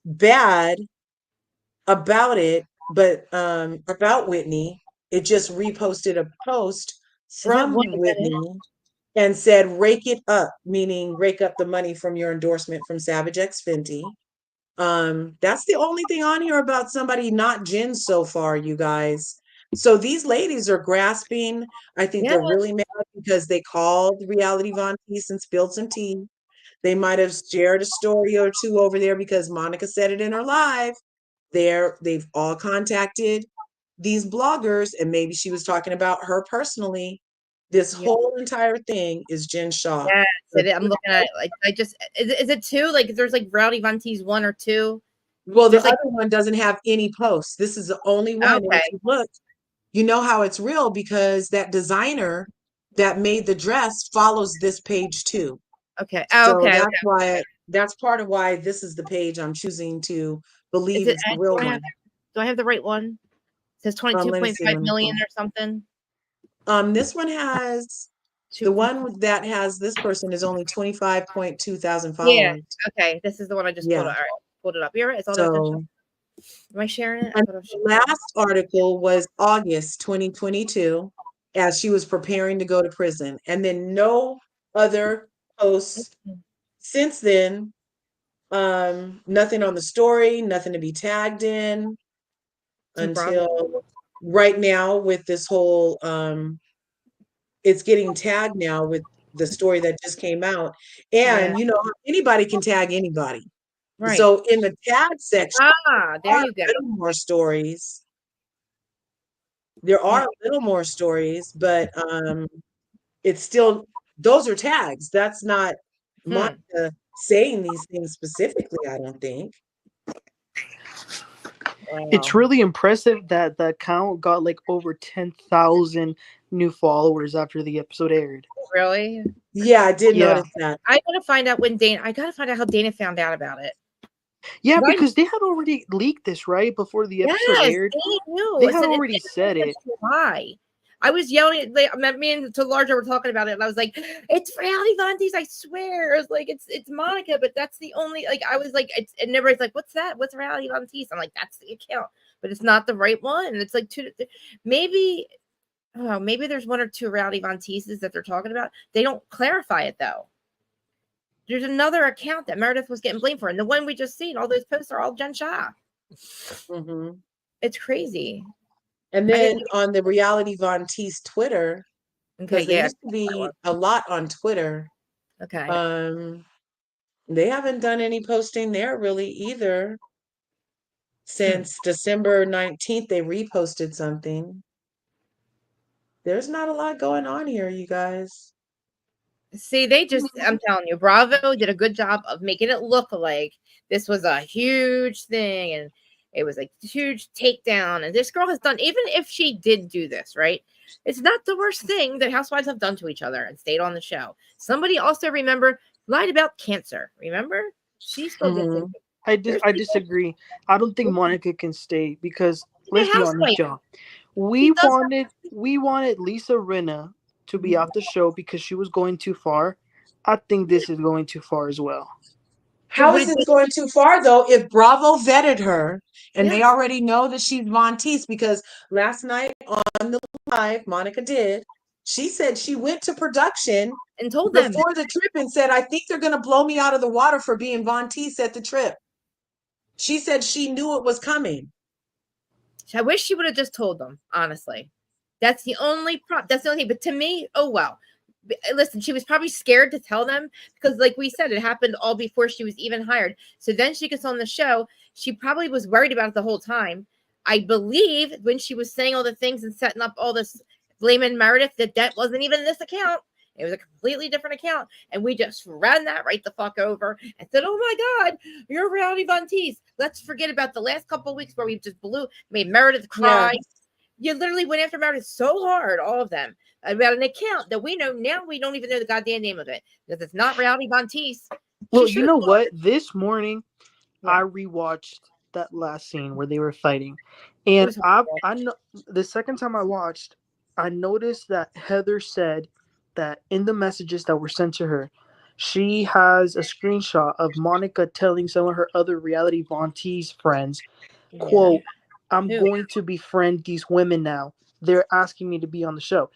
bad about it, but about Whitney. It just reposted a post from Whitney and said, rake it up, meaning rake up the money from your endorsement from Savage X Fenty. That's the only thing on here about somebody not Jen so far, you guys. So these ladies are grasping. I think they're really mad because they called Reality Von Teese and spilled some tea. They might have shared a story or two over there because Monica said it in her live. They've all contacted these bloggers, and maybe she was talking about her personally. This whole entire thing is Jen Shah. Yes, I'm looking at it. Like I just is it 2? Like there's like Reality Von Teese 1 or 2. Well, the other one doesn't have any posts. This is the only one. Okay. If you look, you know how it's real because that designer that made the dress follows this page too. Okay. So that's why. That's part of why this is the page I'm choosing to believe is the real one. Do I have the right one? It says 22.5 million or something. This one has the one that has this person is only 25.2 thousand followers. Yeah. Okay. This is the one I just pulled up. All right, pulled it up. You're right. It's all so, am I sharing it? The last article was August 2022, as she was preparing to go to prison, and then no other posts since then, nothing on the story, nothing to be tagged in until right now with this whole it's getting tagged now with the story that just came out. And you know, anybody can tag anybody. Right. So in the tag section, there you go. a little more stories. There are a little more stories, but it's still, those are tags. That's not Monica saying these things specifically, I don't think. It's really impressive that the account got like over 10,000 new followers after the episode aired. Really? Yeah, I did notice that. I gotta find out I gotta find out how Dana found out about it. Yeah, because they had already leaked this right before the episode aired. They knew. They had already said it. Why? I was yelling. Me and Larger were talking about it, and I was like, "It's reality Vontae's, I swear." I was like, "It's Monica," but that's the only I was like, and everybody's like, "What's that? What's reality Vontae's?" I'm like, "That's the account," but it's not the right one. It's like maybe. Oh, maybe there's one or two reality Vontae's that they're talking about. They don't clarify it though. There's another account that Meredith was getting blamed for, and the one we just seen, all those posts are all Jen Shah. Mm-hmm. It's crazy. And then on the reality Von Teese Twitter, because there used to be a lot on Twitter. Okay. They haven't done any posting there really either. Since December 19th, they reposted something. There's not a lot going on here, you guys. See, they just, I'm telling you, Bravo did a good job of making it look like this was a huge thing and it was a huge takedown. And this girl has done, even if she did do this, right? It's not the worst thing that housewives have done to each other and stayed on the show. Somebody also, remember, lied about cancer. Remember? She still gets it. I disagree. I don't think Monica can stay because let's be honest, y'all. We wanted Lisa Rinna to be off the show because she was going too far. I think this is going too far as well. How is it going too far though? If Bravo vetted her and they already know that she's Von Teese, because last night on the live, Monica did. She said she went to production and told them before the trip and said, "I think they're going to blow me out of the water for being Von Teese at the trip." She said she knew it was coming. I wish she would have just told them, honestly. That's the only that's the only thing. But to me, oh well. Listen, she was probably scared to tell them because, like we said, it happened all before she was even hired. So then she gets on the show. She probably was worried about it the whole time. I believe when she was saying all the things and setting up all this, blaming Meredith, that wasn't even this account. It was a completely different account. And we just ran that right the fuck over and said, "Oh my God, you're reality Von Teese. Let's forget about the last couple of weeks where we just made Meredith cry." You literally went after Meredith so hard, all of them, about an account that we know now we don't even know the goddamn name of it because it's not reality Von Teese. Well, you know what? This morning, I rewatched that last scene where they were fighting, and I know the second time I watched, I noticed that Heather said that in the messages that were sent to her, she has a screenshot of Monica telling some of her other reality Von Teese friends, quote, "I'm going to befriend these women now. They're asking me to be on the show."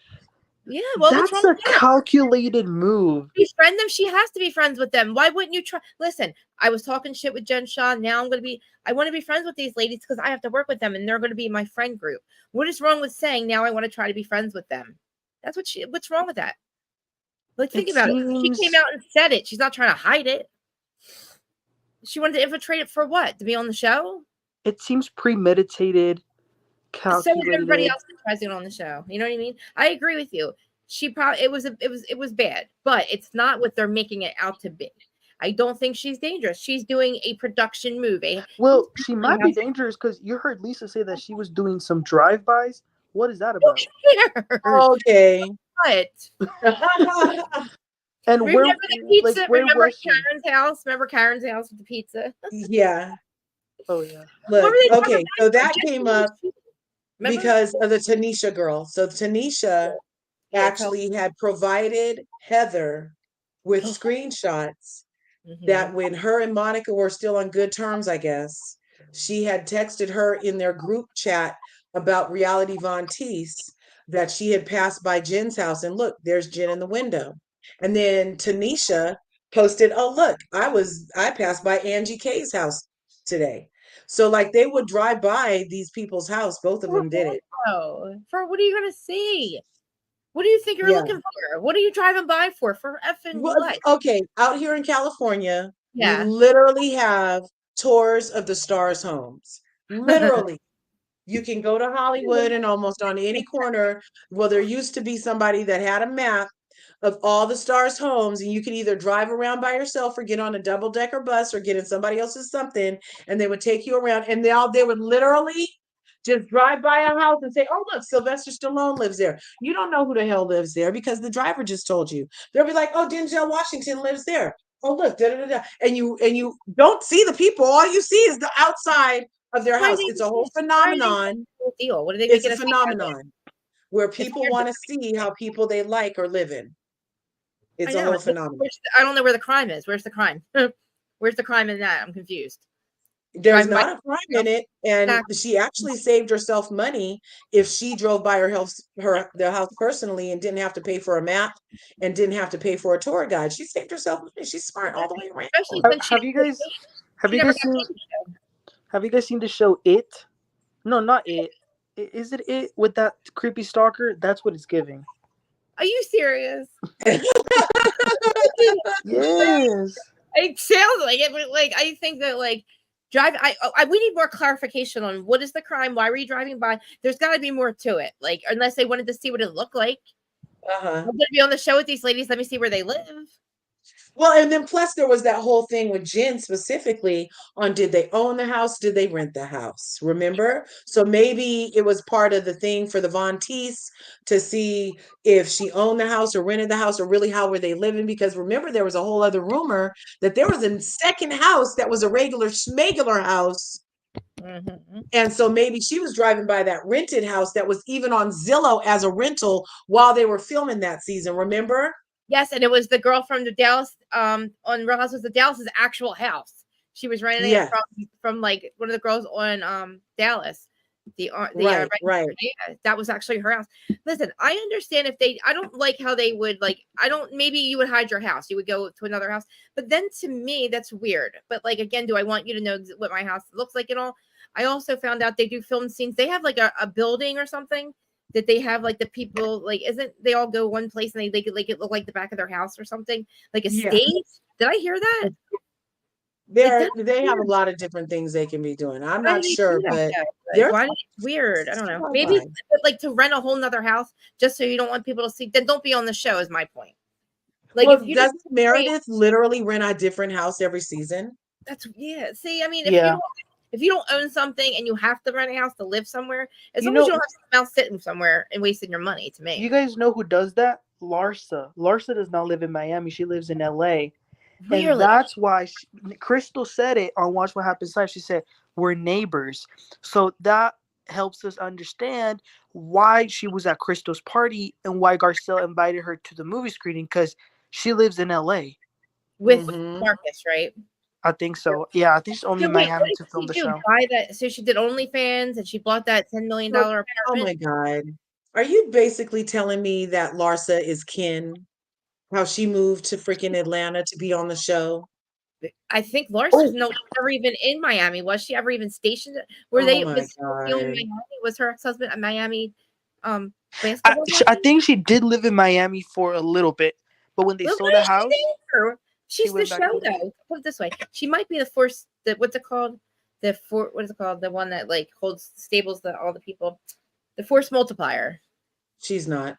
Yeah, well, that's a calculated move. Befriend them. She has to be friends with them. Why wouldn't you try? Listen, I was talking shit with Jen Shah. Now I want to be friends with these ladies because I have to work with them and they're going to be my friend group. What is wrong with saying now I want to try to be friends with them? That's what's wrong with that? Like, think about it. She came out and said it. She's not trying to hide it. She wanted to infiltrate it for what? To be on the show? It seems premeditated, calculated. So is everybody else that tries to get on the show. You know what I mean? I agree with you. She probably it was bad, but it's not what they're making it out to be. I don't think she's dangerous. She's doing a production move. Well, she might be dangerous because you heard Lisa say that she was doing some drive-bys. What is that about? Okay. What? And remember the pizza? Like, remember Karen's house? Remember Karen's house with the pizza? Yeah. Oh yeah. Look, okay, so that came up because of the Tanisha girl. So Tanisha actually had provided Heather with screenshots that when her and Monica were still on good terms, I guess, she had texted her in their group chat about reality Von Teese that she had passed by Jen's house and look, there's Jen in the window. And then Tanisha posted, oh look, I passed by Angie K's house today. So like they would drive by these people's house. Both of them did it. Oh, for what are you gonna see? What do you think you're Yeah. looking for? What are you driving by for effing Well, what? okay, out here in California, we Yeah. literally have tours of the stars' homes. Literally. You can go to Hollywood and almost on any corner. Well, there used to be somebody that had a map of all the stars' homes, and you could either drive around by yourself or get on a double-decker bus or get in somebody else's something, and they would take you around, and they would literally just drive by a house and say, oh, look, Sylvester Stallone lives there. You don't know who the hell lives there because the driver just told you. They'll be like, oh, Denzel Washington lives there. Oh, look, da, da, da, da. And you don't see the people. All you see is the outside of their house. It's a whole phenomenon. Deal. What are they It's making a us phenomenon where people want to see how people they like are living. It's a whole phenomenon. I don't know where the crime is. Where's the crime? Where's the crime in that? I'm confused. There's not a crime in it, and she actually saved herself money if she drove by their house personally and didn't have to pay for a map and didn't have to pay for a tour guide. She saved herself money. She's smart all the way around. Especially since Have you guys seen the show It? No, not It. Is it It with that creepy stalker? That's what it's giving. Are you serious? Yes. It sounds like it, but like I think that like we need more clarification on what is the crime, why were you driving by? There's got to be more to it, like unless they wanted to see what it looked like. I'm gonna be on the show with these ladies, let me see where they live. Well, and then plus there was that whole thing with Jen specifically on did they own the house? Did they rent the house? Remember? So maybe it was part of the thing for the Von Teese to see if she owned the house or rented the house or really how were they living? Because remember, there was a whole other rumor that there was a second house that was a regular schmegular house. Mm-hmm. And so maybe she was driving by that rented house that was even on Zillow as a rental while they were filming that season. Remember? Yes, and it was the girl from the Dallas on Real Housewives of Dallas's actual house. She was renting it from like one of the girls on Dallas. Right. Yeah, that was actually her house. Listen, I understand I don't like how they would maybe you would hide your house. You would go to another house. But then to me, that's weird. But like, again, do I want you to know what my house looks like and all? I also found out they do film scenes. They have like a building or something that they have like the people isn't they all go one place and they make it look like the back of their house or something like a stage. Did I hear that? They have a lot of different things they can be doing. I'm not sure, but it's weird. I don't know. Maybe like to rent a whole nother house just so you don't want people to see. Then don't be on the show. Is my point. Like, well, doesn't Meredith literally rent a different house every season? See, I mean, if you don't own something and you have to rent a house to live somewhere, as long as you don't have someone else sitting somewhere and wasting your money, to me. You guys know who does that? Larsa. Larsa does not live in Miami. She lives in LA. Really? And that's why Crystal said it on Watch What Happens Live. She said, we're neighbors. So that helps us understand why she was at Crystal's party and why Garcelle invited her to the movie screening, because she lives in LA. With Marcus, right? I think so. Yeah, I think she's only in Miami to film the show. So she did OnlyFans and she bought that $10 million apartment. Oh my God. Are you basically telling me that Larsa is kin? How she moved to freaking Atlanta to be on the show? I think Larsa's never even in Miami. Was she ever even stationed? Was Miami? Was her ex-husband a Miami basketball I think she did live in Miami for a little bit, but when they sold the house, she's the show though. Put it this way: she might be the force. What's it called? What is it called? The one that like stables all the people. The force multiplier. She's not.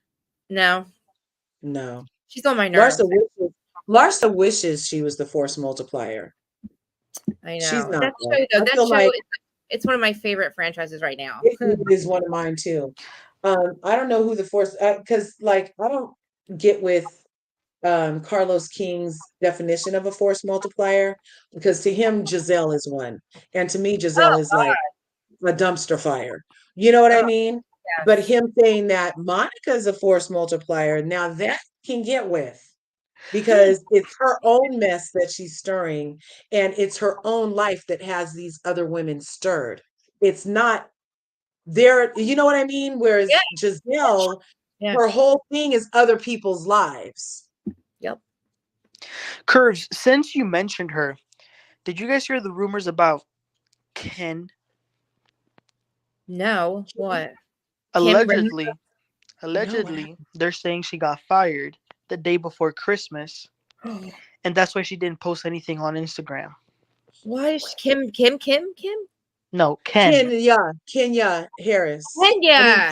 No. She's on my nerves. Larsa wishes she was the force multiplier. I know. She's not. That show it's one of my favorite franchises right now. It is one of mine too. I don't know who the force because I don't get with Carlos King's definition of a force multiplier, because to him Giselle is one, and to me Giselle is like a dumpster fire. You know what I mean? Yes. But him saying that Monica is a force multiplier, now that can get with, because it's her own mess that she's stirring, and it's her own life that has these other women stirred. It's not there, you know what I mean? Whereas Giselle, her whole thing is other people's lives. Yep. Curves, since you mentioned her, did you guys hear the rumors about Ken? No, what? Allegedly, No. they're saying she got fired the day before Christmas, and that's why she didn't post anything on Instagram. Why is Kim? No, Ken. Kenya Harris. Kenya.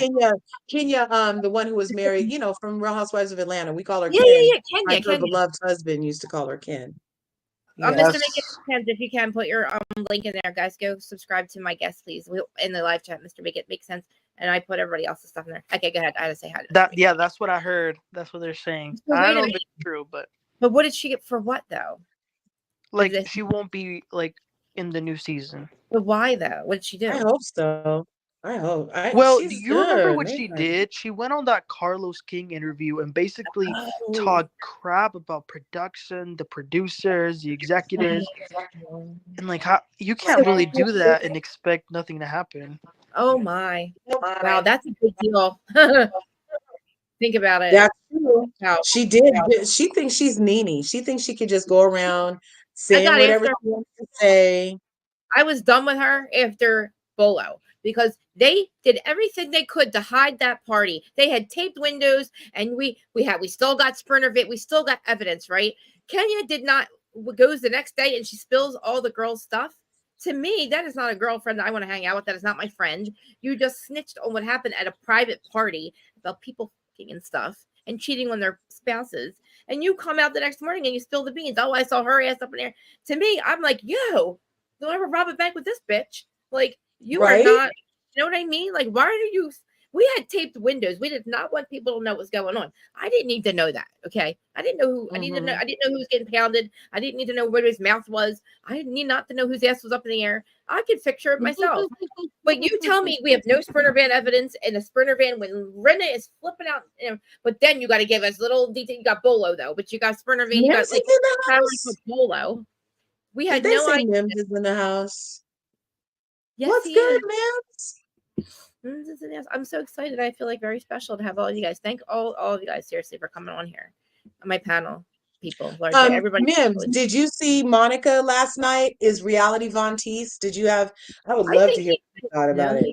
Kenya, the one who was married, from Real Housewives of Atlanta. We call her Yeah, Ken. Kenya. Her beloved husband used to call her Ken. Mr. Yes. Make if you can put your link in there, guys. Go subscribe to my guest, please. In the live chat, Mr. Make it make sense. And I put everybody else's stuff in there. Okay, go ahead. I had to say hi. That's what I heard. That's what they're saying. So I don't know if it's true, but what did she get for what though? like she won't be like in the new season. But why though? What did she do? I hope so. I hope. Well, she's do you remember good. what she did? She went on that Carlos King interview and basically talked crap about production, the producers, the executives, and like how you can't really do that and expect nothing to happen. Oh my! Wow, that's a big deal. Think about it. That's true. Wow. She did. She thinks she's Nene. She thinks she could just go around saying whatever she wants to say. I was done with her after Bolo because they did everything they could to hide that party. They had taped windows, and we still got we still got evidence, right? Kenya did not goes the next day and she spills all the girls' stuff. To me, that is not a girlfriend that I want to hang out with. That is not my friend. You just snitched on what happened at a private party about people fucking and stuff and cheating on their spouses. And you come out the next morning and you spill the beans. Oh, I saw her ass up in there. To me, I'm like, yo, don't ever rob a bank with this bitch. Like, you are not, you know what I mean? Like, why do you? We had taped windows. We did not want people to know what's going on. I didn't need to know that. Okay. I didn't know who I didn't know. I didn't know who was getting pounded. I didn't need to know where his mouth was. I didn't need not to know whose ass was up in the air. I could picture it myself. But you tell me we have no Sprinter van evidence in a Sprinter van when Rena is flipping out. But then you got to give us little detail. You got Bolo though, but you got Sprinter van. You got like Bolo. We had no idea. Mims is in the house. Yes, what's good, Mims? I'm so excited. I feel like very special to have all of you guys. Thank all of you guys seriously for coming on here on my panel, people. Everybody. Mims, did you see Monica last night? Is reality Von Teese? Did you have? I would love to hear what you thought about it.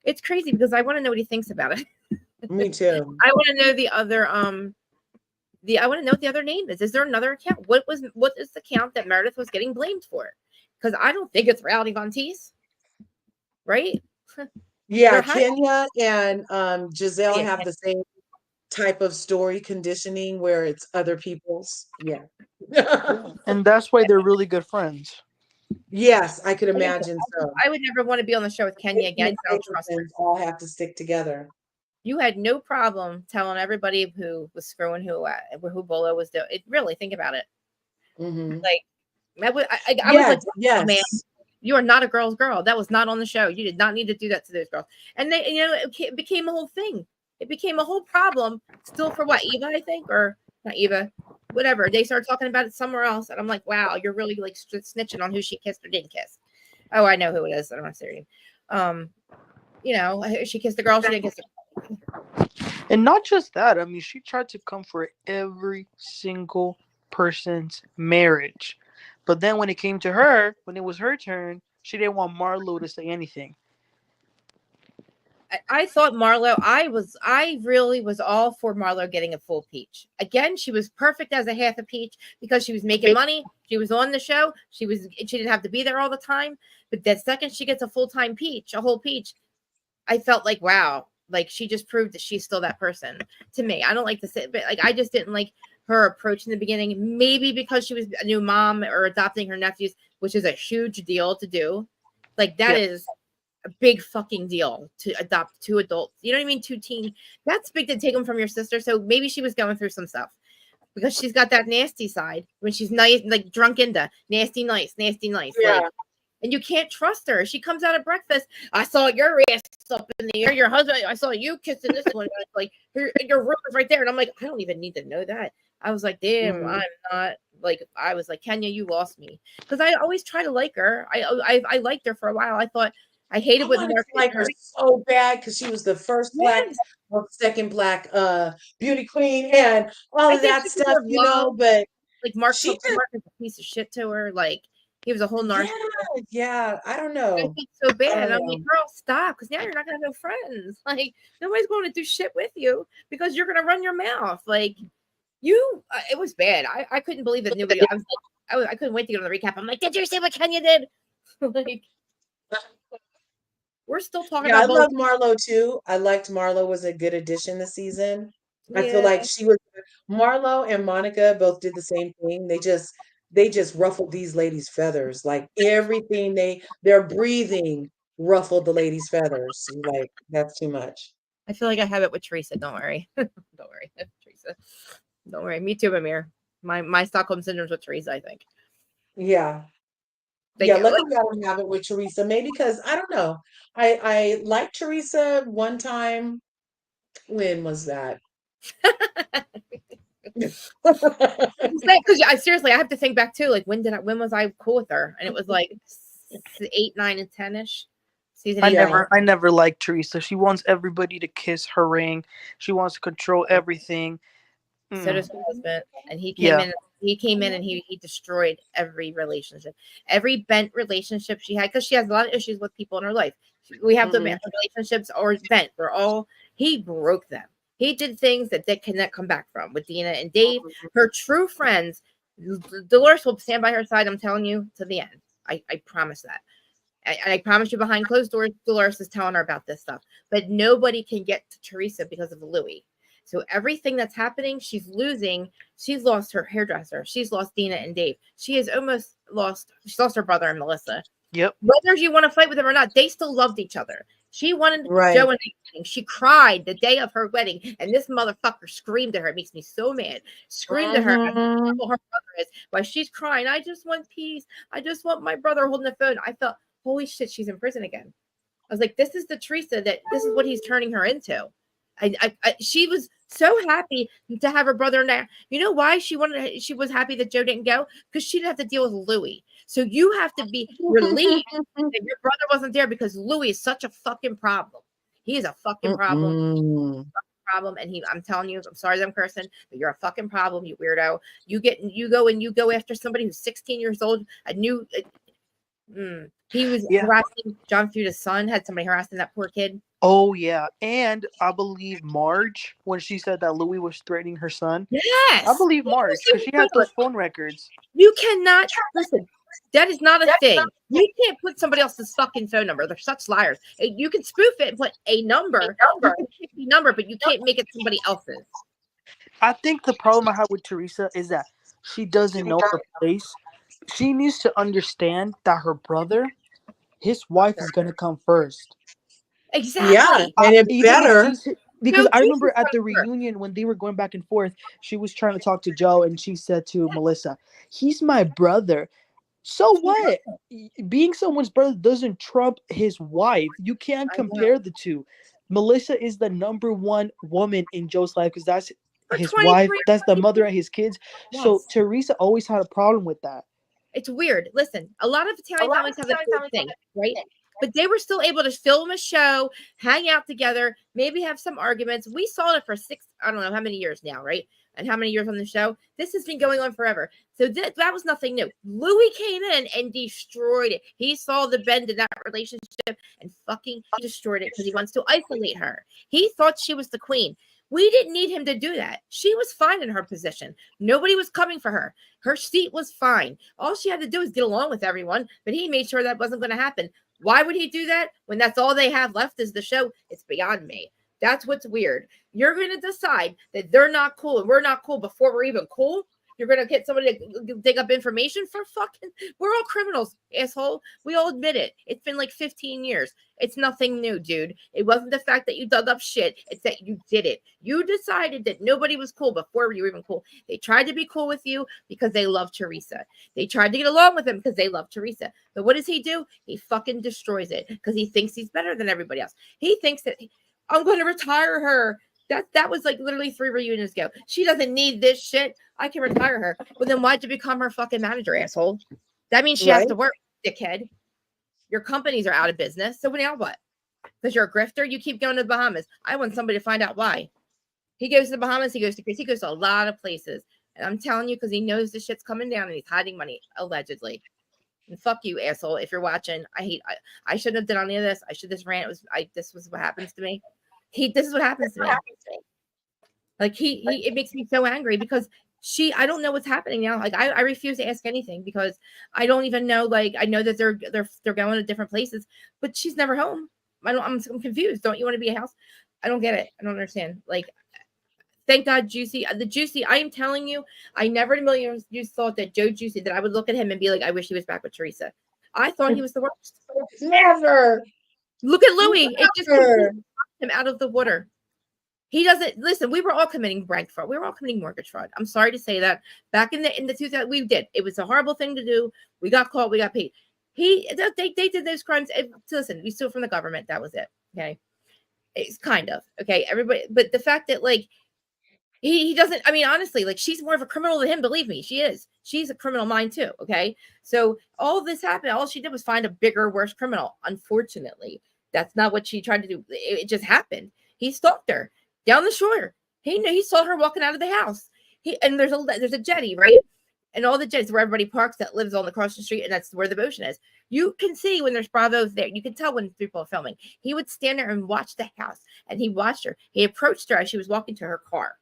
It's crazy because I want to know what he thinks about it. Me too. I want to know the other I want to know what the other name is. Is there another account? What is the account that Meredith was getting blamed for? Because I don't think it's reality Von Teese, right? Yeah, Kenya and Giselle have the same type of story conditioning where it's other people's. Yeah. And that's why they're really good friends. Yes, I could imagine so. I would never want to be on the show with Kenya again. I don't trust her. All have to stick together. You had no problem telling everybody who was screwing who Bolo was doing. Really, think about it. Like, I was like, yes. Oh, man, you are not a girl's girl. That was not on the show. You did not need to do that to those girls. And they, it became a whole thing. It became a whole problem. Still for what, Eva, I think, or not Eva, whatever. They started talking about it somewhere else, and I'm like, wow, you're really like snitching on who she kissed or didn't kiss. Oh, I know who it is. I don't want to say her name. She kissed the girl. She didn't kiss her. And not just that. I mean, she tried to come for every single person's marriage. But then when it came to her, when it was her turn, she didn't want Marlo to say anything. I thought Marlo, I really was all for Marlo getting a full peach. Again, she was perfect as a half a peach because she was making money. She was on the show. She didn't have to be there all the time. But the second she gets a full-time peach, a whole peach, I felt like, wow, like she just proved that she's still that person to me. I don't like to say, but like, I just didn't like her approach in the beginning, maybe because she was a new mom or adopting her nephews, which is a huge deal to do. Like that is a big fucking deal to adopt two adults. You know what I mean? Two teens. That's big to take them from your sister. So maybe she was going through some stuff because she's got that nasty side when she's nice, like drunk into nasty, nice. Yeah. Like, and you can't trust her. She comes out at breakfast. I saw your ass up in the air. Your husband, I saw you kissing this one. Like your room is right there. And I'm like, I don't even need to know that. I was like, damn, I'm not like, I was like, Kenya, you lost me. Because I always try to like her. I liked her for a while. I thought I hated what Mark like her so bad because she was the first black or second black beauty queen and all of that stuff, but Like Mark She is a piece of shit to her. Like he was a whole narcissist. Yeah, I don't I know. think so bad. I don't I'm like, know. girl, stop, because now you're not gonna have no friends. Like nobody's going to do shit with you because you're gonna run your mouth. Like you, it was bad. I couldn't believe that nobody. I was like, I couldn't wait to get on the recap. I'm like, did you see what Kenya did? Like, we're still talking Yeah, I about both. love Marlo too. I liked Marlo was a good addition this season. I feel Yeah, like she was Marlo and Monica both did the same thing. They just ruffled these ladies' feathers. Like everything their breathing ruffled the ladies' feathers. Like that's too much. I feel like I have it with Teresa. Don't worry, don't worry, Teresa. Don't worry. Me too, Amir. My Stockholm syndrome's with Teresa. I think. Yeah. Like, Yeah, luckily I don't have it with Teresa. Maybe because I don't know. I liked Teresa one time. When was that? because I seriously, I have to think back too. Like, when was I cool with her? And it was like 8, 9, and 10ish. Season 8. I never liked Teresa. She wants everybody to kiss her ring. She wants to control everything. So does her husband, and he came Yeah. in. He came in and he destroyed every relationship, every bent relationship she had, because she has a lot of issues with people in her life. We have to admit, her relationships are bent. They're all, he broke them. He did things that they cannot come back from with Dina and Dave. Her true friends, Dolores will stand by her side. I'm telling you, to the end. I promise that. I promise you, behind closed doors, Dolores is telling her about this stuff. But nobody can get to Teresa because of Louis. So everything that's happening, she's losing. She's lost her hairdresser. She's lost Dina and Dave. She's lost her brother and Melissa. Yep. Whether you want to fight with them or not, they still loved each other. She wanted Right. Joe and wedding. She cried the day of her wedding, and this motherfucker screamed at her. It makes me so mad. Screamed at her about how terrible her brother is. While she's crying, I just want peace. I just want my brother holding the phone. I felt, holy shit, she's in prison again. I was like, this is the Teresa this is what he's turning her into. She was so happy to have her brother now. You know why she was happy that Joe didn't go? Because she didn't have to deal with Louis. So you have to be relieved that your brother wasn't there, because Louis is such a fucking problem. He is a fucking problem. And I'm telling you, I'm sorry that I'm cursing, but you're a fucking problem, you weirdo. You go after somebody who's 16 years old. He was harassing John Feuda's son. Had somebody harassing that poor kid. Oh yeah, and I believe Marge, when she said that Louis was threatening her son. Yes, I believe Marge, because she had those phone records. You cannot listen. That is not a thing. You can't put somebody else's fucking phone number. They're such liars. You can spoof it and put a number. You can pick the number, but you can't make it somebody else's. I think the problem I have with Teresa is that she doesn't know her place. She needs to understand that her brother, his wife, is gonna come first. Exactly. Yeah, and it better. Because I remember at the reunion when they were going back and forth, she was trying to talk to Joe, and she said to Melissa, "He's my brother." So what? Being someone's brother doesn't trump his wife. You can't compare the two. Melissa is the number one woman in Joe's life because that's his wife. That's the mother of his kids. Yes. So Teresa always had a problem with that. It's weird. Listen, a lot of Italian families have the same thing, right? But they were still able to film a show, hang out together, maybe have some arguments. We saw it for I don't know how many years now, right? And how many years on the show? This has been going on forever. So that was nothing new. Louis came in and destroyed it. He saw the bend in that relationship and fucking destroyed it because he wants to isolate her. He thought she was the queen. We didn't need him to do that. She was fine in her position. Nobody was coming for her. Her seat was fine. All she had to do was get along with everyone, but he made sure that wasn't going to happen. Why would he do that when that's all they have left is the show? It's beyond me. That's what's weird. You're going to decide that they're not cool and we're not cool before we're even cool. You're going to get somebody to dig up information for fucking, we're all criminals, asshole. We all admit it. It's been like 15 years. It's nothing new, dude. It wasn't the fact that you dug up shit. It's that you did it. You decided that nobody was cool before you were even cool. They tried to be cool with you because they love Teresa. They tried to get along with him because they love Teresa. But what does he do? He fucking destroys it because he thinks he's better than everybody else. He thinks that I'm going to retire her. That was like literally 3 reunions ago. She doesn't need this shit. I can retire her. Well, then why'd you become her fucking manager, asshole? That means she has to work, dickhead. Your companies are out of business. So now what? Because you're a grifter, you keep going to the Bahamas. I want somebody to find out why. He goes to the Bahamas. He goes to Greece. He goes to a lot of places. And I'm telling you, because he knows the shit's coming down and he's hiding money, allegedly. And fuck you, asshole. If you're watching, I shouldn't have done any of this. This rant this was what happens to me. This is what happens to me. Like it makes me so angry because I don't know what's happening now. Like I refuse to ask anything because I don't even know. Like I know that they're going to different places, but she's never home. I'm confused. Don't you want to be a house? I don't get it. I don't understand. Like, thank God, Juicy. The Juicy, I am telling you, I never in a million years thought that Joe Juicy, that I would look at him and be like, I wish he was back with Teresa. I thought he was the worst. Never. Look at Louis. It just knocked him out of the water. He doesn't listen. We were all committing bank fraud. We were all committing mortgage fraud. I'm sorry to say that. Back in the 2000s, we did. It was a horrible thing to do. We got caught. We got paid. They did those crimes. Listen, we steal from the government. That was it. Okay, it's kind of okay. Everybody, but the fact that like he doesn't. I mean, honestly, like she's more of a criminal than him. Believe me, she is. She's a criminal mind too. Okay, so all this happened. All she did was find a bigger, worse criminal. Unfortunately, that's not what she tried to do. It just happened. He stalked her down the shore. He saw her walking out of the house. There's a jetty, right? And all the jetties where everybody parks that lives on across the street, and that's where the ocean is. You can see when there's Bravos there. You can tell when people are filming. He would stand there and watch the house, and he watched her. He approached her as she was walking to her car.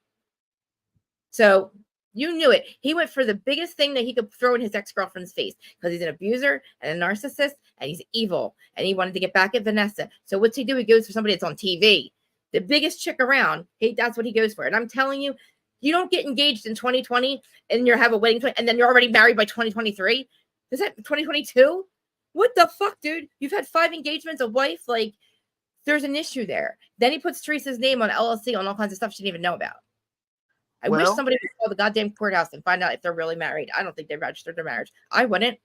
So you knew it. He went for the biggest thing that he could throw in his ex-girlfriend's face because he's an abuser and a narcissist, and he's evil, and he wanted to get back at Vanessa. So what's he do? He goes for somebody that's on TV. The biggest chick around, that's what he goes for. And I'm telling you, you don't get engaged in 2020 and you have a wedding and then you're already married by 2023. Is that 2022? What the fuck, dude? You've had 5 engagements, a wife. Like, there's an issue there. Then he puts Teresa's name on LLC on all kinds of stuff she didn't even know about. I wish somebody would call the goddamn courthouse and find out if they're really married. I don't think they registered their marriage. I wouldn't.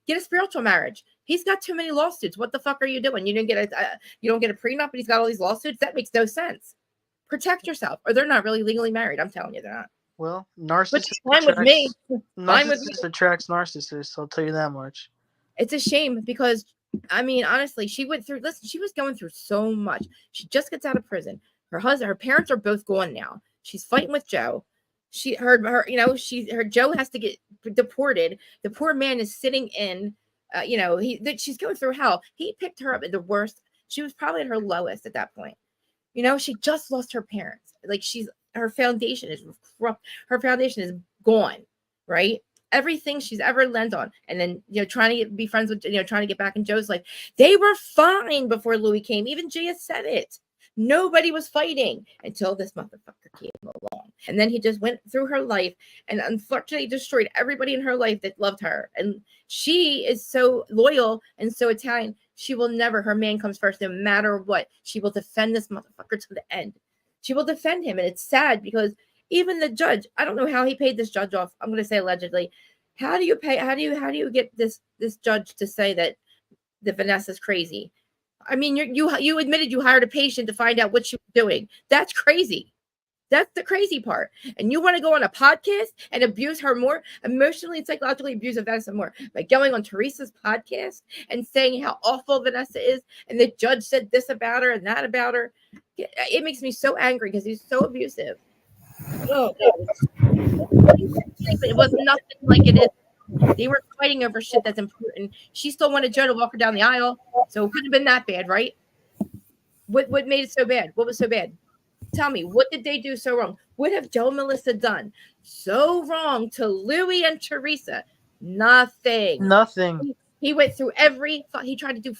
Get a spiritual marriage. He's got too many lawsuits. What the fuck are you doing? You don't get a prenup, but he's got all these lawsuits. That makes no sense. Protect yourself, or they're not really legally married. I'm telling you, they're not. Well, narcissist attracts narcissists. I'll tell you that much. It's a shame because, I mean, honestly, she went through. Listen, she was going through so much. She just gets out of prison. Her parents are both gone now. She's fighting with Joe. Her Joe has to get deported. The poor man is sitting in, she's going through hell. He picked her up at the worst. She was probably at her lowest at that point. She just lost her parents. Like her foundation is corrupt. Her foundation is gone, right? Everything she's ever lent on. And then, trying to be friends with, trying to get back in Joe's life. They were fine before Louis came. Even Gia said it. Nobody was fighting until this motherfucker came along. And then he just went through her life and unfortunately destroyed everybody in her life that loved her. And she is so loyal and so Italian. She will never, her man comes first no matter what. She will defend this motherfucker to the end. She will defend him. And it's sad because even the judge, I don't know how he paid this judge off. I'm going to say allegedly. How do you get this judge to say that Vanessa's crazy? I mean, you admitted you hired a patient to find out what she was doing. That's crazy. That's the crazy part. And you want to go on a podcast and abuse her more, emotionally and psychologically abuse Vanessa more by going on Teresa's podcast and saying how awful Vanessa is. And the judge said this about her and that about her. It makes me so angry because he's so abusive. Oh, it was nothing like it is. They were fighting over shit that's important. She still wanted Joe to walk her down the aisle, so it couldn't have been that bad, right? What made it so bad? What was so bad? Tell me, what did they do so wrong? What have Joe and Melissa done so wrong to Louis and Teresa? Nothing. He went through he tried to do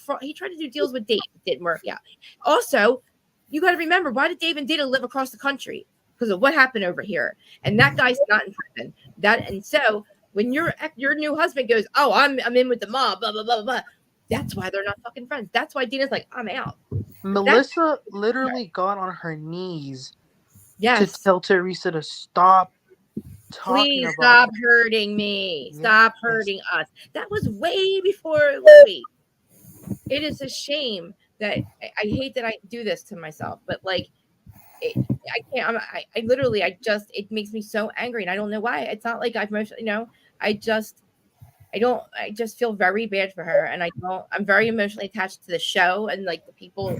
deals with Dave. It didn't work out. Also, you got to remember, why did Dave and Dana live across the country? Because of what happened over here. And that guy's not in prison. And so when your new husband goes, oh, I'm in with the mob, blah, blah, blah, blah. That's why they're not fucking friends. That's why Dina's like, I'm out. Melissa literally got on her knees to tell Teresa to stop talking Please stop hurting me. Stop hurting us. That was way before Louis. It is a shame that I hate that I do this to myself, but like, I can't. It makes me so angry, and I don't know why. It's not like I just feel very bad for her, and I'm very emotionally attached to the show and like the people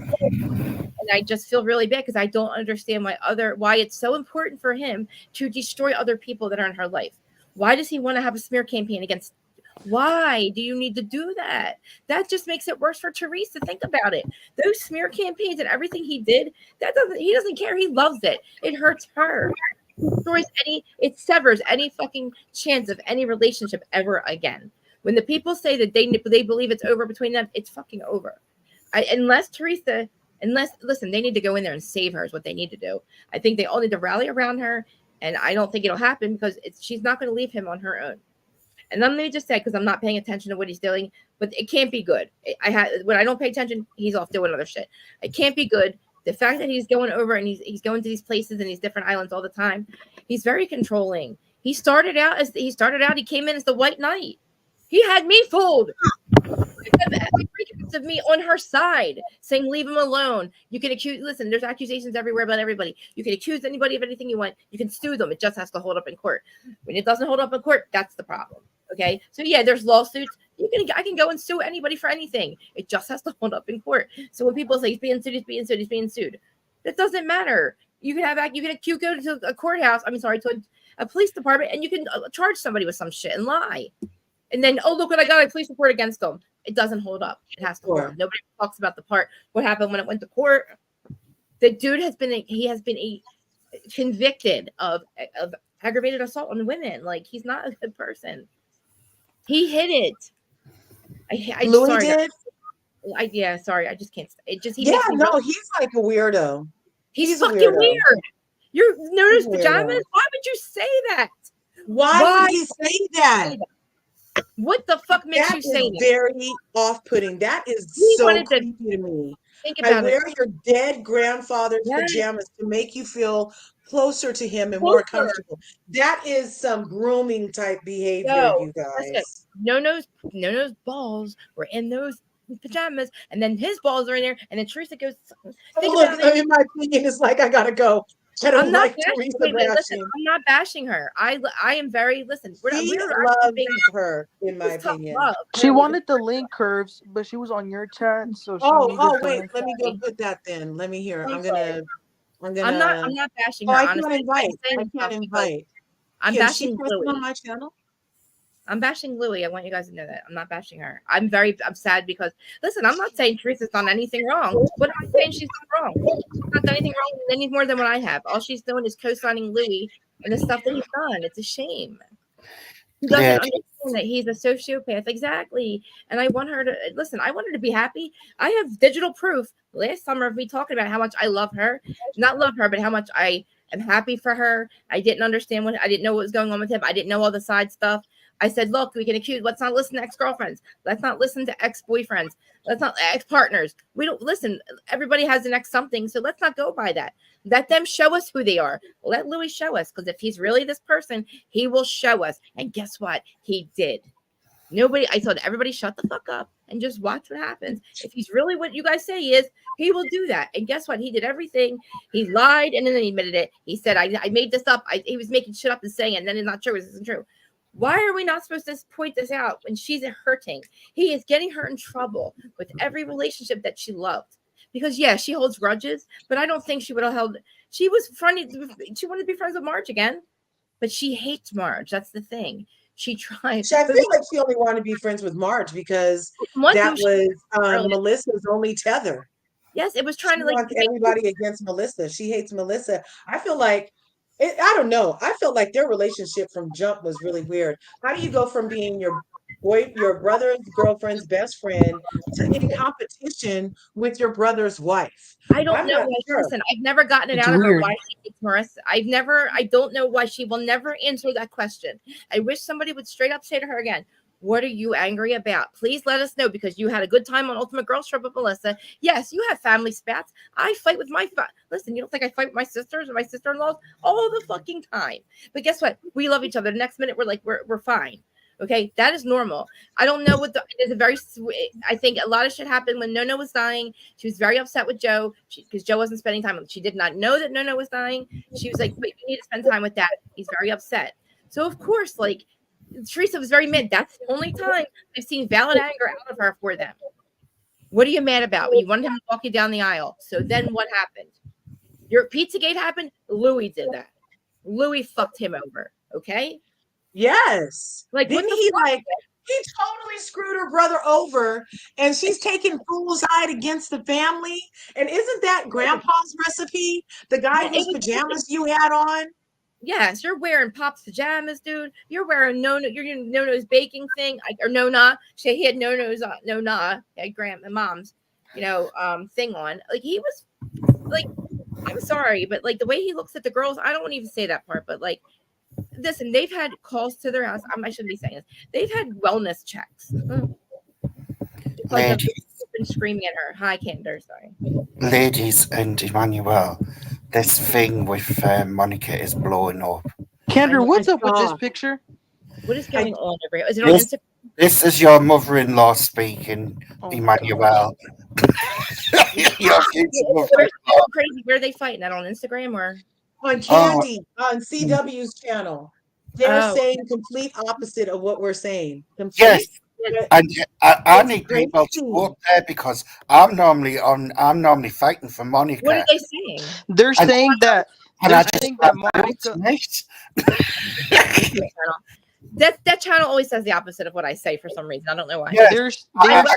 And I just feel really bad because I don't understand why it's so important for him to destroy other people that are in her life. Why does he want to have a smear campaign against? Why do you need to do that? That just makes it worse for Teresa. Think about it. Those smear campaigns and everything he did, he doesn't care. He loves it. It hurts her. It severs any fucking chance of any relationship ever again. When the people say that they believe it's over between them, it's fucking over. Listen, they need to go in there and save her is what they need to do. I think they all need to rally around her, and I don't think it'll happen because she's not going to leave him on her own. And let me just say, because I'm not paying attention to what he's doing, but it can't be good. When I don't pay attention, he's off doing other shit. It can't be good. The fact that he's going over and he's going to these places and these different islands all the time, he's very controlling. He he came in as the White Knight. He had me fooled. Of me on her side, saying leave him alone. You can listen, there's accusations everywhere about everybody. You can accuse anybody of anything you want. You can sue them. It just has to hold up in court. When it doesn't hold up in court, that's the problem. Okay, so yeah, there's lawsuits. I can go and sue anybody for anything. It just has to hold up in court. So when people say he's being sued, that doesn't matter. You can go to a courthouse. To a police department, and you can charge somebody with some shit and lie. And then, oh, look what I got, a police report against them. It doesn't hold up. It has to hold up. Nobody talks about what happened when it went to court. The dude has been convicted of aggravated assault on women. Like, he's not a good person. He hid it. Louis did? Sorry. I just can't. He's like a weirdo. He's fucking weird. You're notice pajamas? Why would you say that? Why would he say that? What the fuck makes you say that? Very off-putting. That is so creepy to me. I wear your dead grandfather's pajamas to make you feel closer to him and more comfortable. That is some grooming type behavior, you guys. Nono's balls were in those pajamas, and then his balls are in there, and then Teresa goes. In my opinion, it's like I gotta go. I'm not bashing her. I am very We're loves her, in my opinion. She wanted the link, Curves, but she was on your chat, so wait, let me go put that then. Let me hear. I'm not bashing her. I can't invite. I'm bashing Louis on my channel. I'm bashing Louis. I want you guys to know that. I'm not bashing her. I'm sad because, listen, I'm not saying Teresa's done anything wrong. What am I saying she's done wrong? She's not done anything wrong any more than what I have. All she's doing is co-signing Louis and the stuff that he's done. It's a shame. He doesn't understand that he's a sociopath. Exactly. And I want her to, listen, I want her to be happy. I have digital proof last summer of me talking about how much I love her. Not love her, but how much I am happy for her. I didn't understand I didn't know what was going on with him. I didn't know all the side stuff. I said, look, we can accuse. Let's not listen to ex-girlfriends. Let's not listen to ex-boyfriends. Let's not ex-partners. We don't listen. Everybody has an ex something. So let's not go by that. Let them show us who they are. Let Louis show us. Because if he's really this person, he will show us. And guess what? He did. I told everybody shut the fuck up and just watch what happens. If he's really what you guys say he is, he will do that. And guess what? He did everything. He lied and then he admitted it. He said, I made this up. He was making shit up and saying it. And then it's not true. This isn't true. Why are we not supposed to point this out when she's hurting? He is getting her in trouble with every relationship that she loved. Because, she holds grudges, but I don't think she would have held. She wanted to be friends with Marge again, but she hates Marge. That's the thing. She tried. I feel like she only wanted to be friends with Marge because that was Melissa's only tether. Yes, it was trying to everybody against Melissa. She hates Melissa. I feel like I don't know. I felt like their relationship from jump was really weird. How do you go from being your brother's girlfriend's best friend to in competition with your brother's wife? I don't know. Listen, I've never gotten it out of her why she hates Marissa. I don't know why she will never answer that question. I wish somebody would straight up say to her again, what are you angry about? Please let us know because you had a good time on Ultimate Girls Trip with Melissa. Yes, you have family spats. I fight with listen, you don't think I fight with my sisters or my sister-in-laws all the fucking time. But guess what? We love each other. The next minute we're fine. Okay, that is normal. I don't know I think a lot of shit happened when Nono was dying. She was very upset with Joe because Joe wasn't spending time with him. She did not know that Nono was dying. She was like, but you need to spend time with Dad. He's very upset. So of course, Teresa was very mad. That's the only time I've seen valid anger out of her for them. What are you mad about? You wanted him to walk you down the aisle. So then what happened? Your Pizzagate happened. Louis did that. Louis fucked him over. Okay. Yes. Like, Didn't he he totally screwed her brother over, and she's taking fool's hide against the family. And isn't that grandpa's recipe? The guy whose pajamas you had on? Yes, you're wearing Pop's pajamas, dude. You're wearing Nono's baking thing, or Nona. He had Nono's Nona, had mom's, thing on. Like, he was like, I'm sorry, but like the way he looks at the girls, I don't want to even say that part, but like, listen, they've had calls to their house. I shouldn't be saying this. They've had wellness checks. Ladies, been screaming at her. Hi, Kinder. Sorry. Ladies and Emmanuel, this thing with Monica is blowing up. Kendra, what's up with this picture? What is going on over here? Is it on Instagram? This is your mother-in-law speaking, Emmanuel. Your future mother-in-law. Crazy. Where are they fighting? That on Instagram or on Candy on CW's channel? They're saying complete opposite of what we're saying. Yes, and I need people to go up there because I'm normally fighting for Monica. What are they saying? They're saying that Monica. That channel always says the opposite of what I say for some reason. I don't know why. Yeah, they're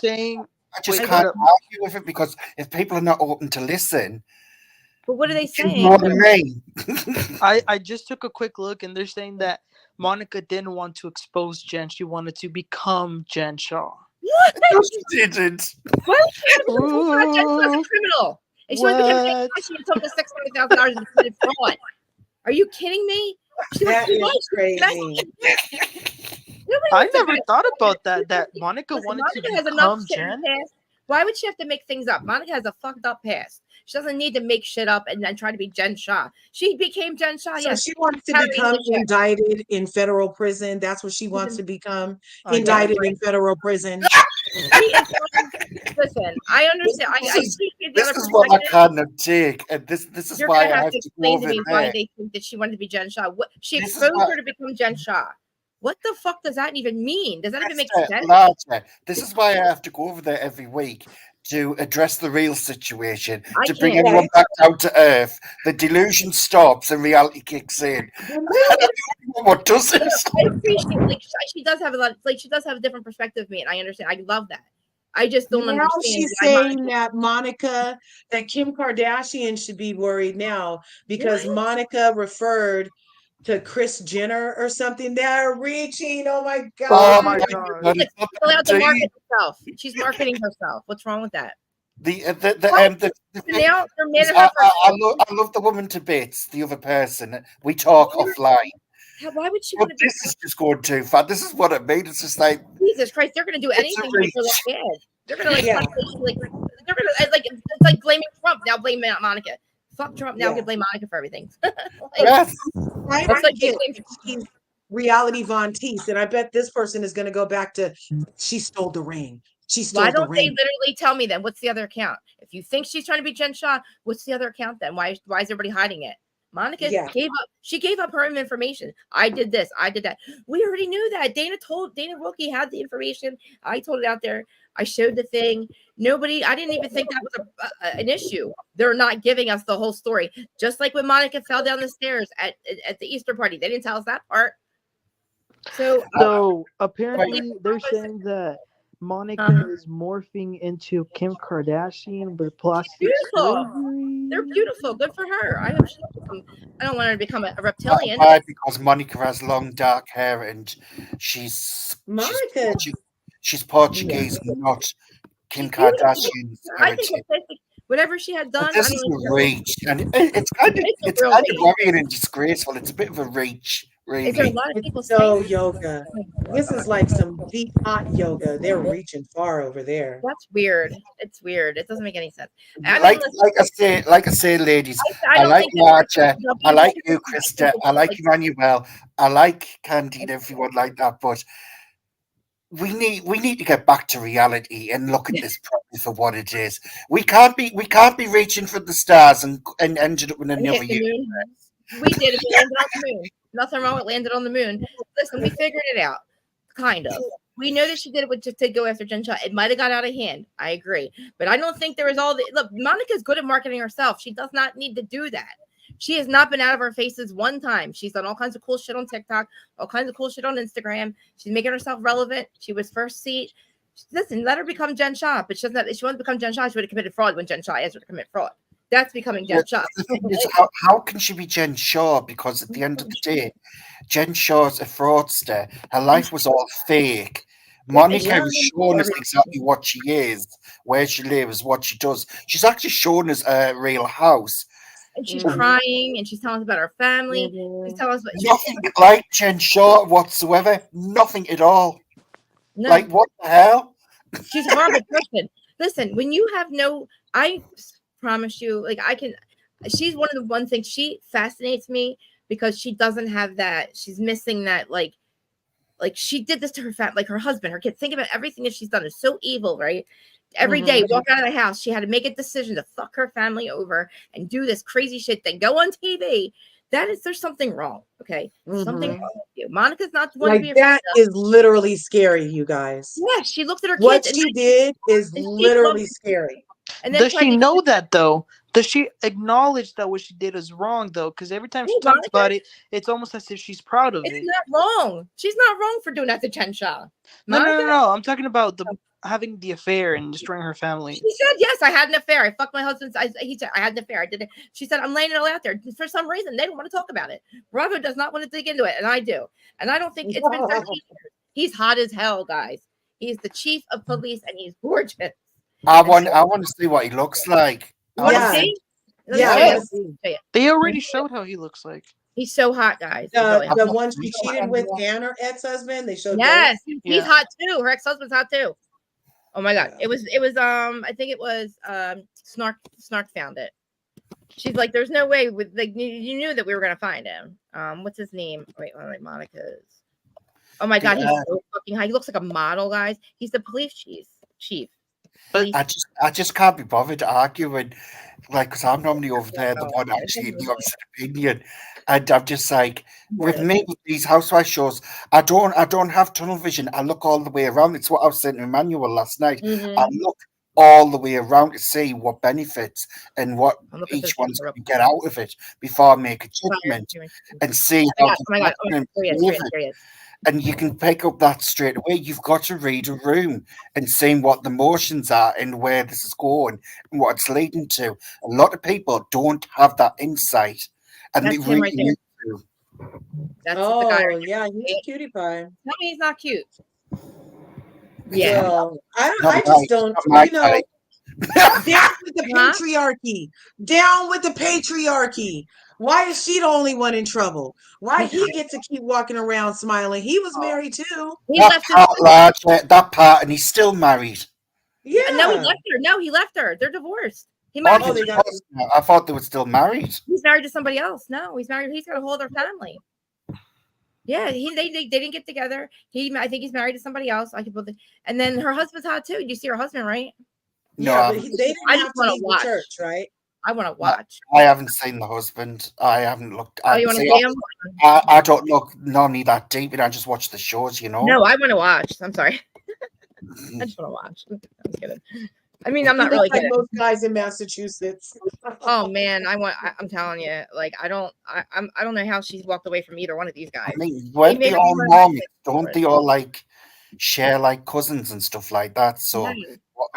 saying. I just can't argue with it because if people are not open to listen. But what are they saying? More than me. I just took a quick look and they're saying that Monica didn't want to expose Jen. She wanted to become Jen Shaw. What? No, she didn't. Why would she have to Jen Shaw's a criminal? And she was she took the $600,000 and committed fraud. Are you kidding me? That is crazy. I never thought about that. That Monica wanted to become Jen. Why would she have to make things up? Monica has a fucked up past. She doesn't need to make shit up and then try to be Jen Shaw. She became Jen Shaw. So she wants to become indicted in federal prison. That's what she wants to become. Indicted in federal prison. Listen, I understand. This is what I can't take, and this is why I have to explain to me why they think that she wanted to be Jen Shaw. She exposed her to become Jen Shaw. What the fuck does that even mean? Does that even make sense? Larger. This is why I have to go over there every week to address the real situation, to bring everyone back down to earth. The delusion stops and reality kicks in. What does it? I appreciate she does have a lot. She does have a different perspective of me, and I understand. I love that. I just don't understand. Now she's saying that Kim Kardashian should be worried now because Monica referred to Kris Jenner or something. They're reaching. Oh my god. Oh my god. She's allowed to market herself. She's marketing herself. What's wrong with that? I love the woman to bits, the other person. We talk offline. Why would she? This is just going too far. This is what it made. It's just like Jesus Christ. They're going to do anything to make her look bad. They're going to they're going to it's like blaming Trump now, blaming Monica. Fuck Trump now. Can blame Monica for everything. Yes. Right. She's reality Von Teese, and I bet this person is going to go back to she stole the ring. She stole Why the don't ring. they literally tell me then? What's the other account? If you think she's trying to be Jen Shaw, what's the other account then? Why is everybody hiding it? Monica gave up. She gave up her information. I did this. I did that. We already knew that. Dana Wilkie had the information. I told it out there. I showed the thing. I didn't even think that was an issue. They're not giving us the whole story. Just like when Monica fell down the stairs at the Easter party. They didn't tell us that part. So apparently they're saying that Monica is morphing into Kim Kardashian with plastic surgery. They're beautiful. Good for her. I hope I don't want her to become a reptilian. Why? Because Monica has long dark hair and she's Portuguese, not Kim Kardashian's heritage. Whatever she had done, this is a reach, and it's kind of worrying and disgraceful. It's a bit of a reach. Really. Is there a lot of people saying yoga? This is like some deep hot yoga. They're reaching far over there. That's weird. It's weird. It doesn't make any sense. Like I say, ladies, I like Marcia, I like you, Krista, I like Emmanuel, I like Candy and everyone like that, but we need to get back to reality and look at this properly for what it is. We can't be reaching for the stars and ended up in another universe. We did it. We landed on the moon. Nothing wrong with landing on the moon. Listen, we figured it out. Kind of. We know that she did it just to go after Jen Shaw. It might have got out of hand. I agree. But I don't think there was all the look, Monica's good at marketing herself. She does not need to do that. She has not been out of her faces one time. She's done all kinds of cool shit on TikTok, all kinds of cool shit on Instagram. She's making herself relevant. She was first seat. Listen, let her become Jen Shaw. But she doesn't have, if she wanted to become Jen Shaw, she would have committed fraud when Jen Shaw asked her to commit fraud. That's becoming Jen Shaw. The thing is, how can she be Jen Shaw? Because at the end of the day, Jen Shaw's a fraudster. Her life was all fake. Monica has shown us exactly what she is, where she lives, what she does. She's actually shown us a real house. And she's crying, and she's telling us about her family. She's telling us about nothing like Jen Shaw whatsoever. Nothing at all. No. Like, what the hell? She's a horrible person. Listen, when you have no, I promise you, like she's one of the one things, she fascinates me because she doesn't have that. She's missing that, like she did this to her like her husband, her kids. Think about everything that she's done. It's so evil, right? Every day, walk out of the house, she had to make a decision to fuck her family over and do this crazy shit, then go on TV. There's something wrong. Okay. Something wrong with you. Monica's not the one like to be that is literally scary, you guys. Yeah, she looked at her kids. What she did is literally scary. And does she know that though? Does she acknowledge that what she did is wrong though? Because every time she talks about it, it's almost as if she's proud of it. It's not wrong. She's not wrong for doing that to Jen Shaw. No. I'm talking about having the affair and destroying her family. She said, yes, I had an affair. I fucked my husband. He said, I had an affair. I did it. She said, I'm laying it all out there. For some reason, they don't want to talk about it. Bravo does not want to dig into it, and I do. And I don't think it's been 13 years. He's hot as hell, guys. He's the chief of police, and he's gorgeous. I want to see what he looks like. Yeah. They already showed how he looks like. He's so hot, guys. The one she cheated with and her ex-husband, they showed. Yes, he's hot too. Her ex-husband's hot too. Oh my god. It was I think it was Snark found it. She's like, there's no way with like you knew that we were gonna find him. What's his name? Wait, Monica's. Oh my god, he's so fucking high. He looks like a model, guys. He's the police chief. I just can't be bothered arguing, like, because I'm normally over there, the one actually in the opposite opinion, and I'm just like, with me with these housewife shows, I don't have tunnel vision. I look all the way around. It's what I was saying to Emmanuel last night. I look all the way around to see what benefits and what each one's going to get out of it before I make a judgment and see how. And you can pick up that straight away. You've got to read a room and see what the motions are and where this is going and what it's leading to. A lot of people don't have that insight, and they really need to. That's the guy right yeah, he's a cutie pie. Tell me he's not cute. Yeah, well, I just don't. You know, down with the patriarchy. Down with the patriarchy. Why is she the only one in trouble? Why he get to keep walking around smiling? He was married too. That part, and he's still married. Yeah. No, he left her. No, he left her. They're divorced. He married. I thought they were still married. He's married to somebody else. No, he's married. He's got a whole other family. Yeah, they didn't get together. I think he's married to somebody else. And then her husband's hot too. You see her husband, right? Yeah, but they didn't have to leave the church, right? I want to watch. I haven't seen the husband. I haven't looked. You want to see him? I don't look normally that deep, and I just watch the shows, you know. No, I want to watch. I'm sorry. I just want to watch. I'm kidding. I mean, I'm not really kidding. Most guys in Massachusetts. Oh man, I'm telling you, like I don't know how she's walked away from either one of these guys. I mean, weren't they all moms? Don't they all like share like cousins and stuff like that? So.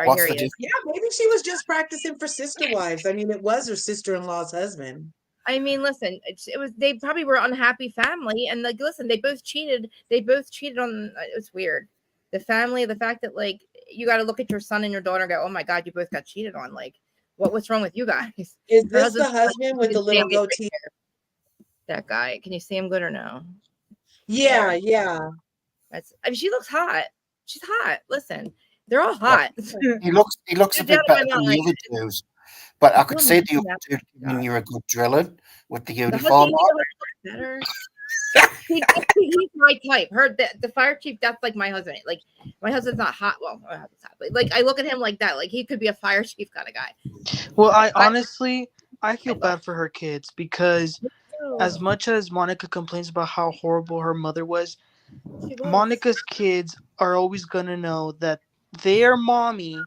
What's the difference? Yeah, maybe she was just practicing for sister wives. I mean, it was her sister-in-law's husband. I mean, listen, it was they probably were unhappy family, and like, listen, they both cheated. They both cheated on. It's weird. The family, the fact that like you got to look at your son and your daughter and go, oh my god, you both got cheated on. Like, what's wrong with you guys? Is this the husband with the little goatee? That guy. Can you see him good or no? Yeah. I mean, she looks hot. She's hot. Listen. They're all hot. He looks a bit better than the other dudes, but I could say the other dude when you're a good driller with the uniform on. Better. He's my type. The fire chief. That's like my husband. Like my husband's not hot. Well, but like I look at him like that. Like he could be a fire chief kind of guy. Well, I feel bad for her kids because as much as Monica complains about how horrible her mother was, Monica's kids are always gonna know that their mommy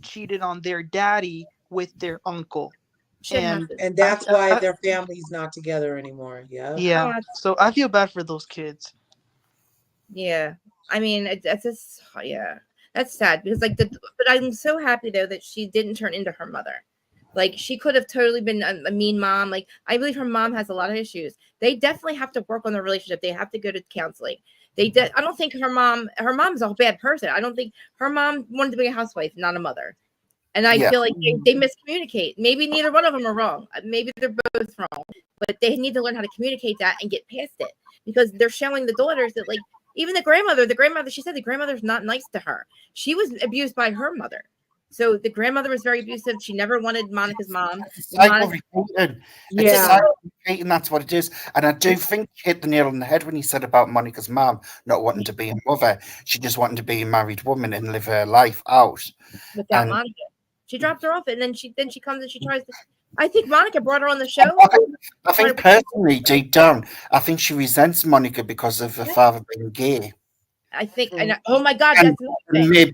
cheated on their daddy with their uncle. And that's why their family's not together anymore. Yeah. So I feel bad for those kids. Yeah. I mean, that's just, yeah. That's sad because but I'm so happy though that she didn't turn into her mother. Like she could have totally been a mean mom. Like I believe her mom has a lot of issues. They definitely have to work on their relationship. They have to go to counseling. I don't think her mom's a bad person. I don't think her mom wanted to be a housewife, not a mother. And I feel like they miscommunicate. Maybe neither one of them are wrong. Maybe they're both wrong. But they need to learn how to communicate that and get past it because they're showing the daughters that like even the grandmother, she said the grandmother's not nice to her. She was abused by her mother. So the grandmother was very abusive. She never wanted Monica's mom. Repeating. It's cycle repeating, that's what it is. And I do think he hit the nail on the head when he said about Monica's mom not wanting to be a mother. She just wanting to be a married woman and live her life out. Without Monica. She dropped her off and then she comes and she tries to I think Monica brought her on the show. I think personally, deep down, I think she resents Monica because of her father being gay. I think, oh my God, that's maybe.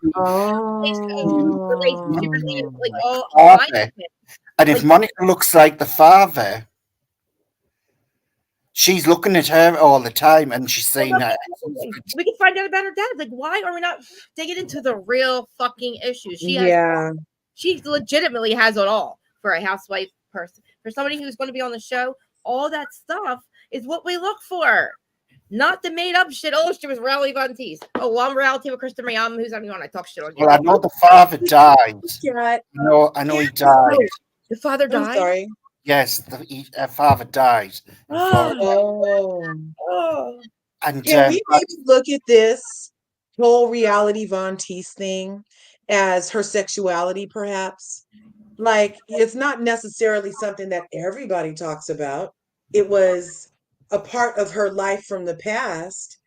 And if Monica looks like the father, she's looking at her all the time, and she's saying that we can find out about her dad. Like, why are we not digging into the real fucking issues? She legitimately has it all for a housewife person, for somebody who's going to be on the show. All that stuff is what we look for. Not the made up shit. Oh, she was Rally Von Teese. Oh, well, I'm reality with Krista Maryam. Who's having on? I talk shit on you. Well, I know the father died. I know he died. The father died? I'm sorry. Yes, her father died. And can we maybe look at this whole reality Von Teese thing as her sexuality, perhaps? Like, it's not necessarily something that everybody talks about. It was a part of her life from the past.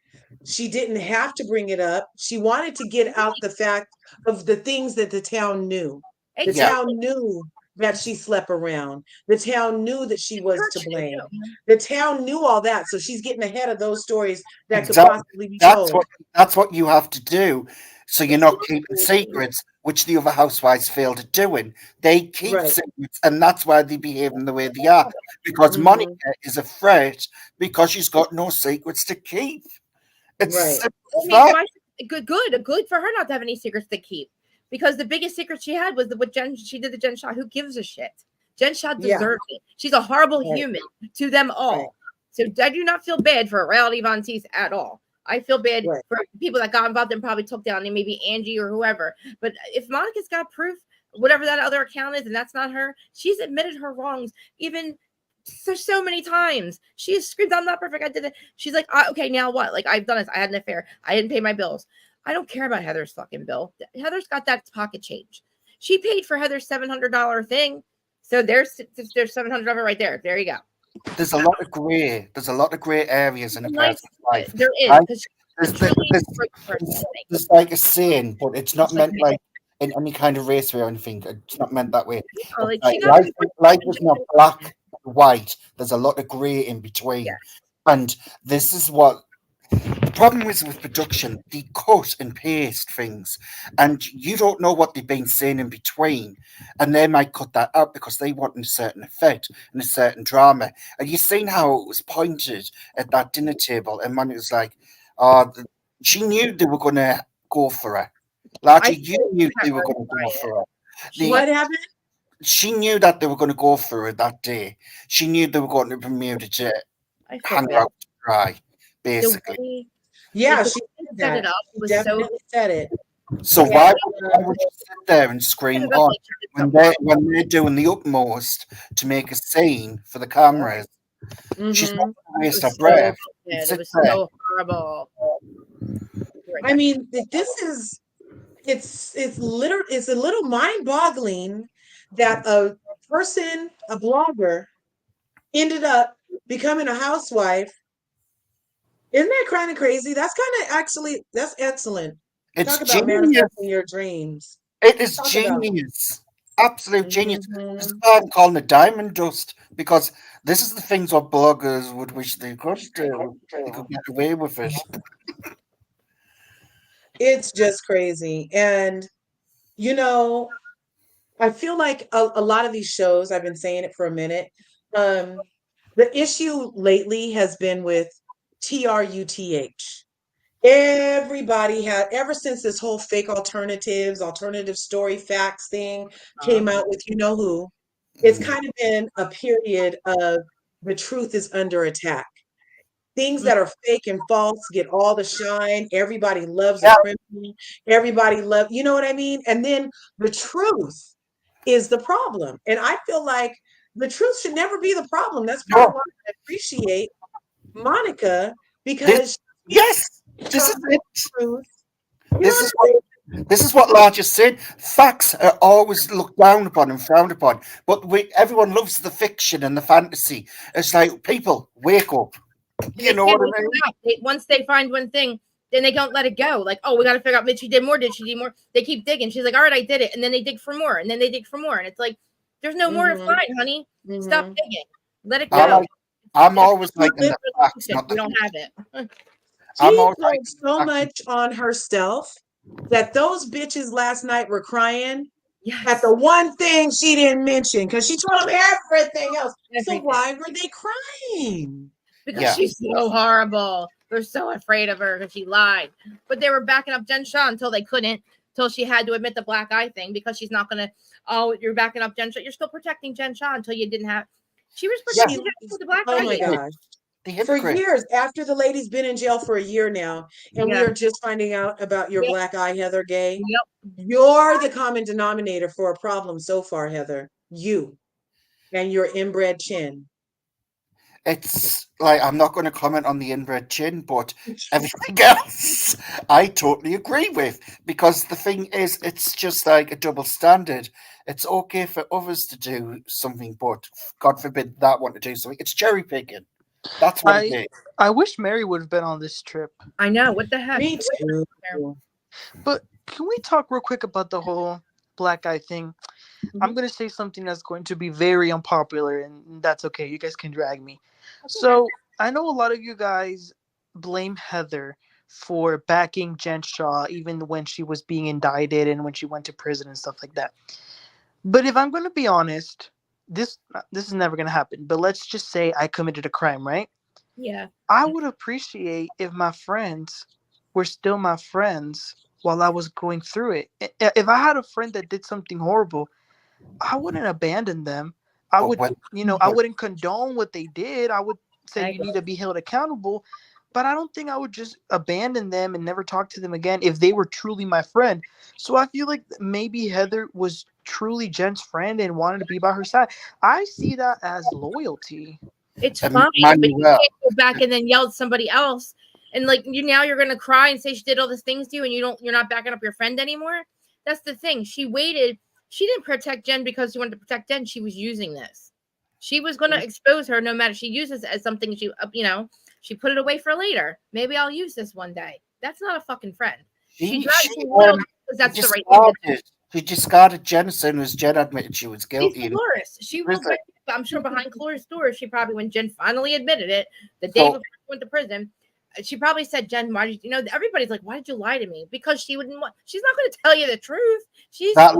She didn't have to bring it up. She wanted to get out the fact of the things that the town knew. The town knew that she slept around. The town knew that she was to blame. The town knew all that. So she's getting ahead of those stories that could possibly be told. That's what you have to do. So you're not keeping secrets, which the other housewives failed at doing. They keep secrets, and that's why they behave in the way they are. Because Monica is a threat because she's got no secrets to keep. It's good for her not to have any secrets to keep. Because the biggest secret she had was she did to Jen Shah. Who gives a shit? Jen Shah deserves it. She's a horrible human to them all. So I do not feel bad for reality Von Teese at all. I feel bad for people that got involved and probably took down maybe Angie or whoever. But if Monica's got proof, whatever that other account is, and that's not her, she's admitted her wrongs even so many times. She has screamed, "I'm not perfect. I did it." She's like, "Okay, now what? Like, I've done this. I had an affair. I didn't pay my bills. I don't care about Heather's fucking bill. Heather's got that pocket change. She paid for Heather's $700 thing. So there's $700 of it right there. There you go." There's a lot of grey. There's a lot of grey areas in a person's life. There is. There's like a saying, but it's not meant like in any kind of race way or anything. It's not meant that way. Life is not black and white. There's a lot of grey in between. And this is what the problem is with production. They cut and paste things, and you don't know what they've been saying in between, and they might cut that out because they want a certain effect and a certain drama. And you've seen how it was pointed at that dinner table, and when it was like, she knew they were going to go for her. Largely, you knew they were going to go for her. What happened? She knew that they were going to go for her that day. She knew they were going to Bermuda to hang out to dry. Basically, she set it up. Definitely said it. So why would you sit there and scream on when they're doing the utmost to make a scene for the cameras? She's not going to waste her breath. It was so horrible. I mean, it's a little mind-boggling that a blogger, ended up becoming a housewife. Isn't that kind of crazy? That's excellent. It's Talk about manifesting your dreams. It is genius. Absolute genius. This is why I'm calling it diamond dust, because this is the things what bloggers would wish they could do. They could get away with it. It's just crazy. And, you know, I feel like a lot of these shows, I've been saying it for a minute. Um, the issue lately has been with TRUTH. Everybody had, ever since this whole fake alternatives, alternative story facts thing came out with you know who, it's kind of been a period of the truth is under attack. Things that are fake and false get all the shine. Everybody loves a Yeah, criminal. Everybody love, you know what I mean? And then the truth is the problem. And I feel like the truth should never be the problem. That's part of no, why I appreciate Monica, this, because she's yes, this is talking it. the truth. You know This what is I mean? this is what Large just said. Facts are always looked down upon and frowned upon, but everyone loves the fiction and the fantasy. It's like, people, wake up. And You they know can't what I wait mean? it out. Once they find one thing, then they don't let it go. Like, oh, we got to figure out, did she did more? Did she do more? They keep digging. She's like, all right, I did it. And then they dig for more. And then they dig for more. And it's like, there's no more to find, honey. Stop digging. Let it go. I'm It's always liking the facts, not we the don't have fiction. it. I'm She always put liking the so facts. much on herself that those bitches last night were crying at Yes. the one thing she didn't mention because she told them everything else. So Everything. why were they crying? Because Yeah. she's so horrible. They're so afraid of her because she lied. But they were backing up Jen Shaw until they couldn't, until she had to admit the black eye thing, because she's not going to, oh, you're backing up Jen Shaw. You're still protecting Jen Shaw until you didn't have. She was protecting her with the black Oh eye. my gosh. The For hypocrite. years, after the lady's been in jail for a year now, and we are just finding out about your black eye, Heather Gay. Yep. You're the common denominator for a problem so far, Heather. You and your inbred chin. It's like, I'm not going to comment on the inbred chin, but everything else I totally agree with, because the thing is, it's just like a double standard. It's okay for others to do something, but God forbid that one to do something. It's cherry picking. That's what it is. I wish Mary would have been on this trip. I know. What the heck? Me too. But can we talk real quick about the whole black eye thing? I'm going to say something that's going to be very unpopular, and that's okay. You guys can drag me. So I know a lot of you guys blame Heather for backing Jen Shaw even when she was being indicted and when she went to prison and stuff like that. But if I'm going to be honest, this is never going to happen. But let's just say I committed a crime, right? Yeah. I would appreciate if my friends were still my friends while I was going through it. If I had a friend that did something horrible, I wouldn't abandon them. I would, I wouldn't condone what they did. I would say you need to be held accountable, but I don't think I would just abandon them and never talk to them again if they were truly my friend. So I feel like maybe Heather was truly Jen's friend and wanted to be by her side. I see that as loyalty. It's fine, but you can't go back and then yell at somebody else, and like you're gonna cry and say she did all these things to you, and you're not backing up your friend anymore. That's the thing. She waited. She didn't protect Jen because she wanted to protect Jen. She was using this. She was gonna expose her no matter. She uses it as something she put it away for later. Maybe I'll use this one day. That's not a fucking friend. She because that's the right thing to do. She discarded Jen as soon as Jen admitted she was guilty. She's Dolores. She will. I'm sure behind closed doors, she probably, when Jen finally admitted it, the day before she went to prison, she probably said, "Jen, why did everybody's like, why did you lie to me?" Because she wouldn't want. She's not going to tell you the truth. That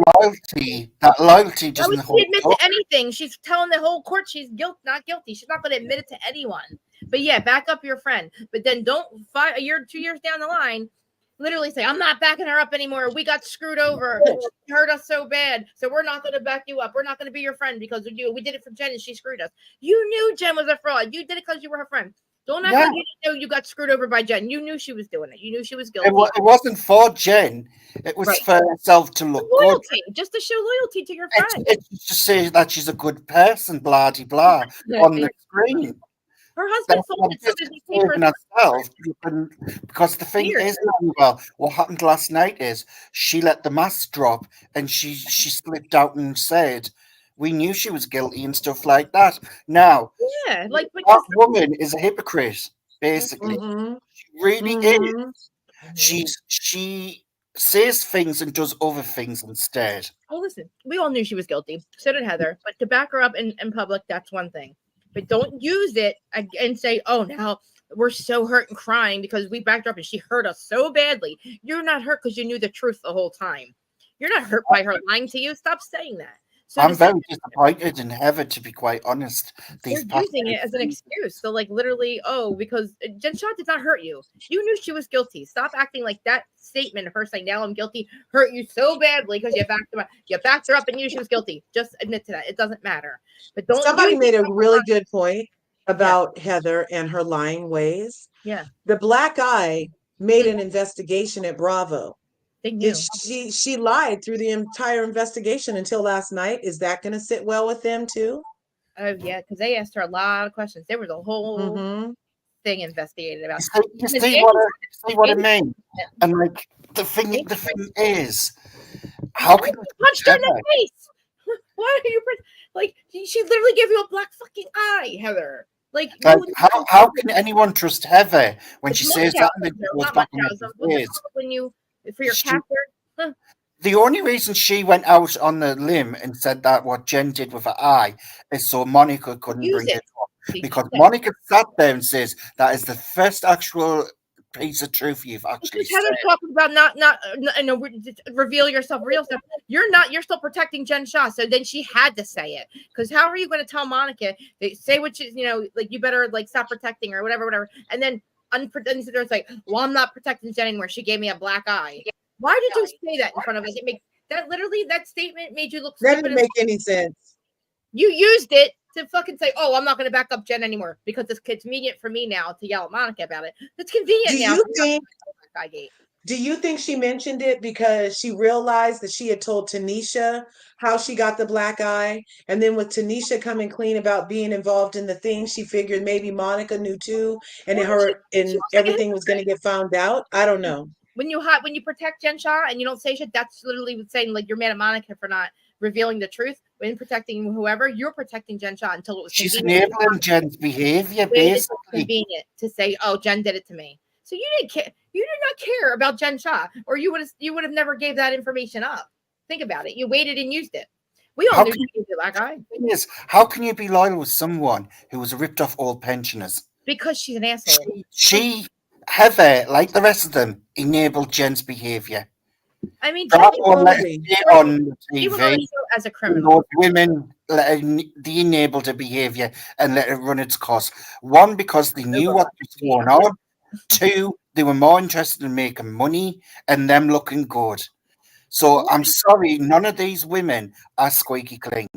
loyalty doesn't hold. She admit to anything. She's telling the whole court she's not guilty. She's not going to admit it to anyone. But yeah, back up your friend. But then don't 2 years down the line, literally say, I'm not backing her up anymore. We got screwed over. She hurt us so bad. So we're not going to back you up. We're not going to be your friend because we did it for Jen and she screwed us. You knew Jen was a fraud. You did it because you were her friend. Don't act like you didn't know you got screwed over by Jen. You knew she was doing it. You knew she was guilty. It wasn't for Jen. It was for herself to look loyalty, good. just to show loyalty to your friend. It's to say that she's a good person, blah, de, blah, on the screen. Her husband sold it so that he paid for herself. Because the thing is, well, what happened last night is she let the mask drop and she slipped out and said, we knew she was guilty and stuff like that. Now, that woman is a hypocrite, basically. She really is. She says things and does other things instead. Oh, listen, we all knew she was guilty. So did Heather. But to back her up in public, that's one thing. But don't use it and say, oh, now we're so hurt and crying because we backed her up and she hurt us so badly. You're not hurt because you knew the truth the whole time. You're not hurt by her lying to you. Stop saying that. So I'm very disappointed in Heather, to be quite honest. They're using it as an excuse. So, like, literally, oh, because Jen Shaw did not hurt you. You knew she was guilty. Stop acting like that statement of her saying, now I'm guilty, hurt you so badly because you backed her up and you knew she was guilty. Just admit to that. It doesn't matter. But don't. Somebody made a really good point about Heather and her lying ways. Yeah. The Black Eye made an investigation at Bravo. They knew. She lied through the entire investigation until last night. Is that going to sit well with them too? Oh yeah, because they asked her a lot of questions. There was a whole thing investigated about. You see what I mean? And like the thing is, how can you punch her in the face? Why are you like? She literally gave you a black fucking eye, Heather. Like how can anyone trust Heather when she says that? When you for your captor. The only reason she went out on the limb and said that what Jen did with her eye is so Monica couldn't bring it up. Because Monica sat there and says that is the first actual piece of truth you've actually said. Heather's talking about not reveal yourself, real stuff. You're still protecting Jen Shaw. So then she had to say it. Because how are you going to tell Monica, say what like you better like stop protecting her, whatever. And then it's like, well, I'm not protecting Jen anymore. She gave me a black eye. Why did you say that in front of us? It makes that statement made you look stupid. That didn't make any sense. You used it to fucking say, oh, I'm not going to back up Jen anymore because it's convenient for me now to yell at Monica about it. It's convenient Do you think she mentioned it because she realized that she had told Tanisha how she got the black eye? And then with Tanisha coming clean about being involved in the thing, she figured maybe Monica knew too, and everything was going to get found out. I don't know. When you protect Jen Shaw and you don't say shit, that's literally saying like you're mad at Monica for not revealing the truth. When protecting whoever, you're protecting Jen Shaw until it was she's enabling Jen's behavior, basically. Convenient to say, oh, Jen did it to me. So you didn't care. You did not care about Jen Shaw, or you would have never gave that information up. Think about it. You waited and used it. We all knew she was a black guy. Yes. How can you be loyal with someone who was ripped off old pensioners? Because she's an asshole. Heather, like the rest of them, enabled Jen's behavior. I mean, on TV as a criminal, women they enabled her behavior and let it run its course. One, because they knew what was going on. Two, they were more interested in making money and them looking good. So I'm sorry, none of these women are squeaky clean.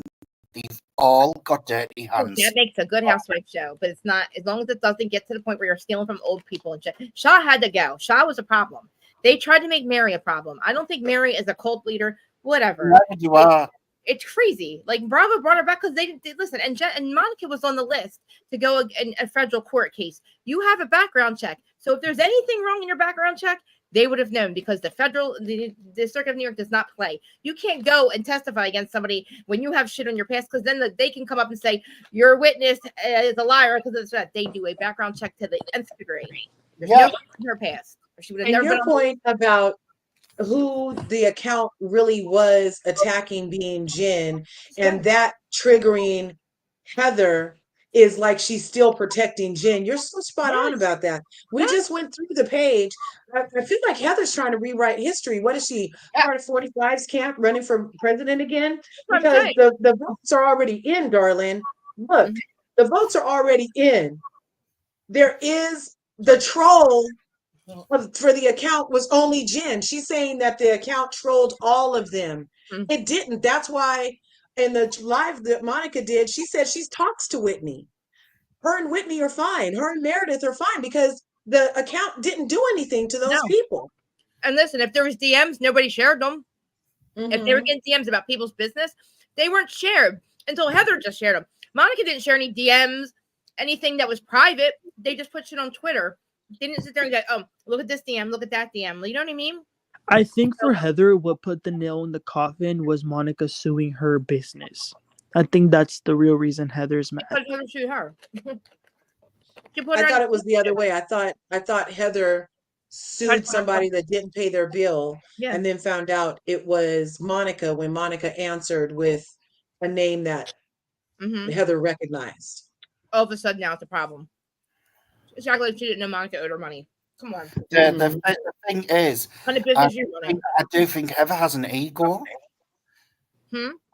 They've all got dirty hands. That makes a good housewife show, but it's not, as long as it doesn't get to the point where you're stealing from old people. Shaw had to go. Shaw was a problem. They tried to make Mary a problem. I don't think Mary is a cult leader. Whatever. You are. It's crazy. Like Bravo brought her back because they listen. And Monica was on the list to go in a federal court case. You have a background check. So if there's anything wrong in your background check, they would have known because the Circuit of New York does not play. You can't go and testify against somebody when you have shit on your past because then they can come up and say your witness is a liar because of that. They do a background check to the nth degree. There's no in her past. She would have never your point about who the account really was attacking being Jen and that triggering Heather is like she's still protecting Jen. You're so spot on about that. We just went through the page. I feel like Heather's trying to rewrite history. What is she? Part of 45's camp running for president again? Because the votes are already in, darling. Look, the votes are already in. There is the troll for the account was only Jen. She's saying that the account trolled all of them. It didn't. That's why in the live that Monica did, she said she talks to Whitney. Her and Whitney are fine. Her and Meredith are fine because the account didn't do anything to those people. And listen, if there was DMs, nobody shared them. If they were getting DMs about people's business, they weren't shared until Heather just shared them. Monica didn't share any DMs, anything that was private. They just put shit on Twitter. They didn't sit there and go, oh, look at this DM, look at that DM. You know what I mean? I think for Heather, what put the nail in the coffin was Monica suing her business. I think that's the real reason Heather's mad. Heather sued her. I thought it was the other way. I thought Heather sued somebody that didn't pay their bill, Yeah. and then found out it was Monica when Monica answered with a name that Heather recognized. All of a sudden, now it's a problem. It's not like she didn't know Monica owed her money. Come on. The thing is, Kind of business you're running. I do think Heather has an ego.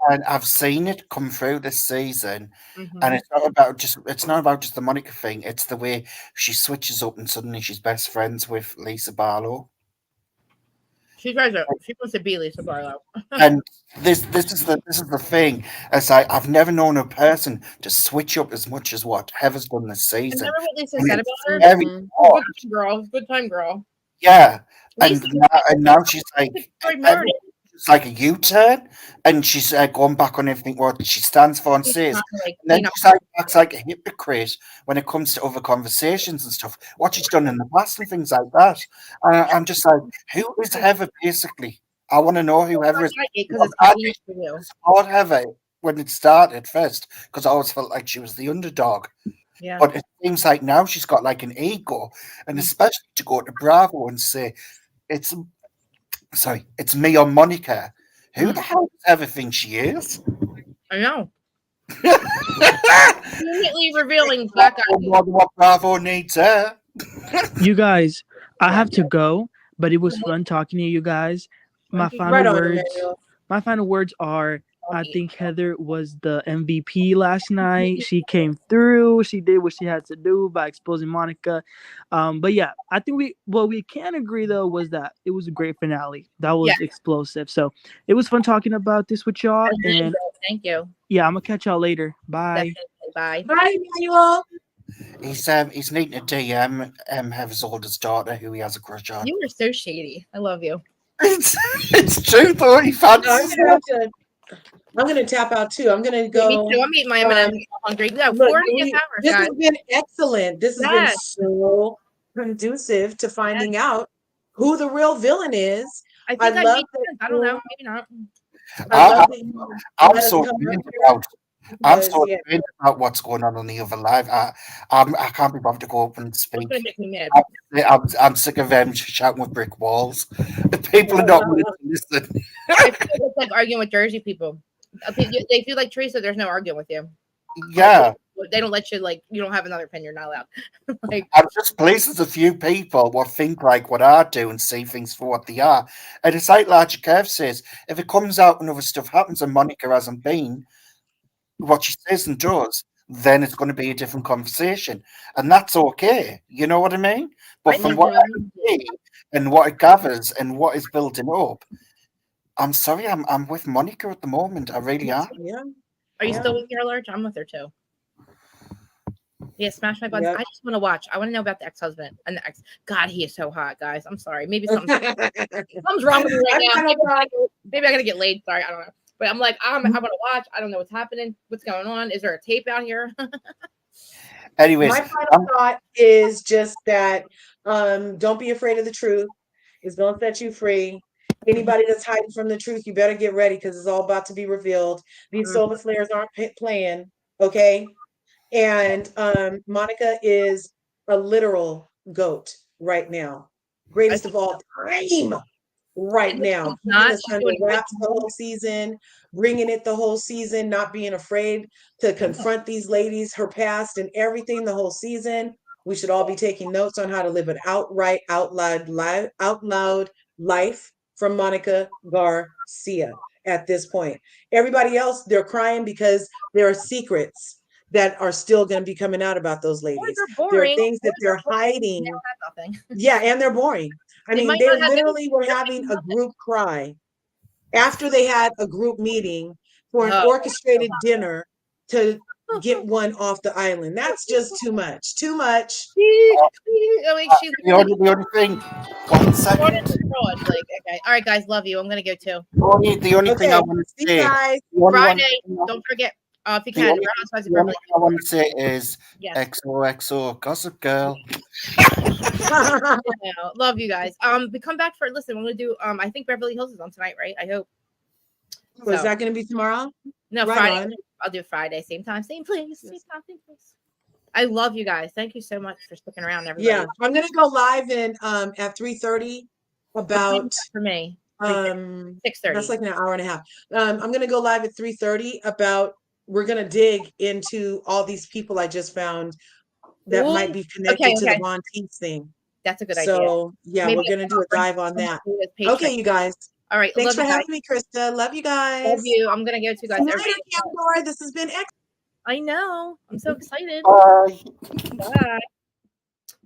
And I've seen it come through this season, and it's not about just the Monica thing. It's the way she switches up and suddenly she's best friends with Lisa Barlow. She wants to be Lisa Barlow. And this is the thing. It's like I've never known a person to switch up as much as what Heather's done this season. Remember what Lisa said about her? Good girl, good time girl. Yeah, and now she's like. It's like a U-turn, and she's going back on everything what she stands for and says. And then she's like acts like a hypocrite when it comes to other conversations and stuff. What she's done in the past and things like that. And I'm just like, who is Heather? Basically, I want to know who Heather is. I support Heather when it started first because I always felt like she was the underdog. Yeah. But it seems like now she's got like an ego, and especially to go to Bravo and say it's me or Monica. Who the hell does Heather think she is? I know. Immediately revealing black eye. What Bravo needs her. You guys, I have to go, but it was fun talking to you guys. My final words are I think Heather was the MVP last night. She came through. She did what she had to do by exposing Monica. But yeah, I think what we can agree though was that it was a great finale. That was explosive. So it was fun talking about this with y'all. And thank you. Yeah, I'm gonna catch y'all later. Bye. Bye. Bye, Emmanuel. He's needing to DM Heather's oldest daughter, who he has a crush on. You are so shady. I love you. It's true though. He fancies. I'm going to tap out too. I'm going to go. Me too. I'm eating my M&Ms. I'm hungry. Yeah, Look, 4.5 hours, this guys. has been excellent. This has been so conducive to finding out who the real villain is. I think I love that. I don't know. Maybe not. I'm so convinced about what's going on the other live. I can't be bothered to go up and speak. It's going to make me mad. I'm sick of them shouting with brick walls. People are not willing to listen. I feel it's like arguing with Jersey people. They feel like Teresa. There's no arguing with you. Yeah. They don't let you, like, you don't have another opinion. You're not allowed. Like, I'm just pleased there's a few people what think like what I do and see things for what they are. And it's like Larger Kev says, if it comes out and other stuff happens and Monica hasn't been what she says and does, then it's going to be a different conversation. And that's okay. You know what I mean? But from what I see and what it gathers and what is building up, I'm sorry, I'm with Monica at the moment. I really am. Yeah. Are you still with your Large? I'm with her too. Yeah, smash my buttons. Yep. I just want to watch. I want to know about the ex-husband and the ex. God, he is so hot, guys. I'm sorry. Maybe something's wrong with me right now. Maybe I gotta get laid. Sorry, I don't know. But I'm like, I want to watch. I don't know what's happening. What's going on? Is there a tape out here? Anyways, my final thought is just that don't be afraid of the truth. It's gonna set you free. Anybody that's hiding from the truth, you better get ready because it's all about to be revealed. These Solar Slayers aren't playing, okay? And Monica is a literal GOAT right now. Greatest of all time right now. Not under wraps the whole season, bringing it the whole season, not being afraid to confront these ladies, her past and everything the whole season. We should all be taking notes on how to live an outright, out loud life from Monica Garcia at this point. Everybody else, they're crying because there are secrets that are still going to be coming out about those ladies. There are things that they're hiding. Yeah, and they're boring. I mean, they literally were having a group cry after they had a group meeting for an orchestrated dinner to get one off the island. That's just too much. Too much. The only thing. 1 second. Like, okay. All right, guys. Love you. I'm gonna go too. The only thing I want to say. Guys. Friday. Don't forget. If you can, the only thing I want to say is XOXO Gossip Girl. Love you guys. We come back for listen. We're gonna do. I think Beverly Hills is on tonight, right? I hope. Is that going to be tomorrow? No, Friday. I'll do Friday, same time, same place, same time, same place. I love you guys. Thank you so much for sticking around, everybody. Yeah, I'm gonna go live in at 3:30 about for me. 6:30. 6:30. That's like an hour and a half. I'm gonna go live at 3:30 about we're gonna dig into all these people I just found that might be connected to the Von Teese thing. That's a good idea. So yeah, we're gonna do a dive on that. Okay, you guys. All right. Thanks for having me, Krista. Love you guys. Love you. I'm gonna go to guys. This has been excellent. I know. I'm so excited. Bye. Bye.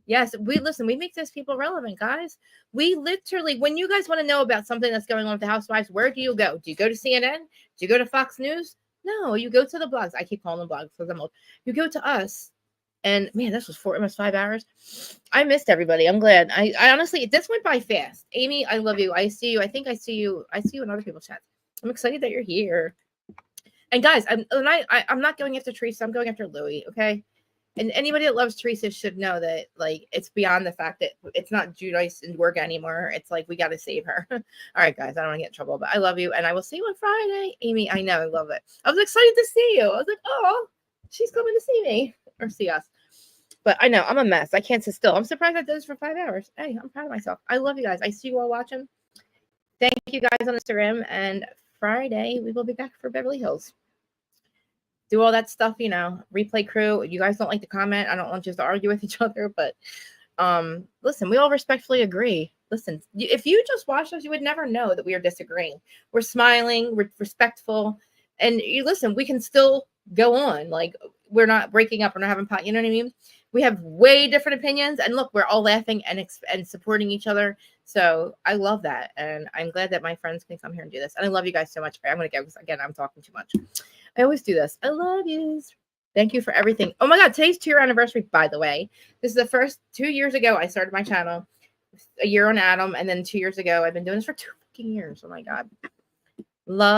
Yes, we make those people relevant, guys. We literally, when you guys want to know about something that's going on with the housewives, where do you go? Do you go to CNN? Do you go to Fox News? No, you go to the blogs. I keep calling them blogs because I'm old. You go to us. And man, this was almost 5 hours. I missed everybody. I'm glad. I honestly, this went by fast. Amy, I love you. I see you. I think I see you. I see you in other people's chats. I'm excited that you're here. And guys, I'm not going after Teresa. I'm going after Louie. Okay. And anybody that loves Teresa should know that, like, it's beyond the fact that it's not Judice and work anymore. It's like, we got to save her. All right, guys, I don't want to get in trouble, but I love you. And I will see you on Friday. Amy, I know. I love it. I was excited to see you. I was like, oh, she's coming to see me or see us. But I know I'm a mess. I can't sit still. I'm surprised I did this for 5 hours. Hey, I'm proud of myself. I love you guys. I see you all watching. Thank you guys on Instagram. And Friday, we will be back for Beverly Hills. Do all that stuff, replay crew. You guys don't like to comment. I don't want you to argue with each other, but listen, we all respectfully agree. Listen, if you just watched us, you would never know that we are disagreeing. We're smiling, we're respectful, and you listen, we can still go on. Like, we're not breaking up, we're not having pot, you know what I mean? We have way different opinions, and look, we're all laughing and supporting each other. So I love that, and I'm glad that my friends can come here and do this. And I love you guys so much. I'm going to go because, again, I'm talking too much. I always do this. I love you. Thank you for everything. Oh my God, today's 2-year anniversary, by the way. This is the first 2 years ago I started my channel. A year on Adam, and then 2 years ago I've been doing this for 2 fucking years. Oh my God. Love.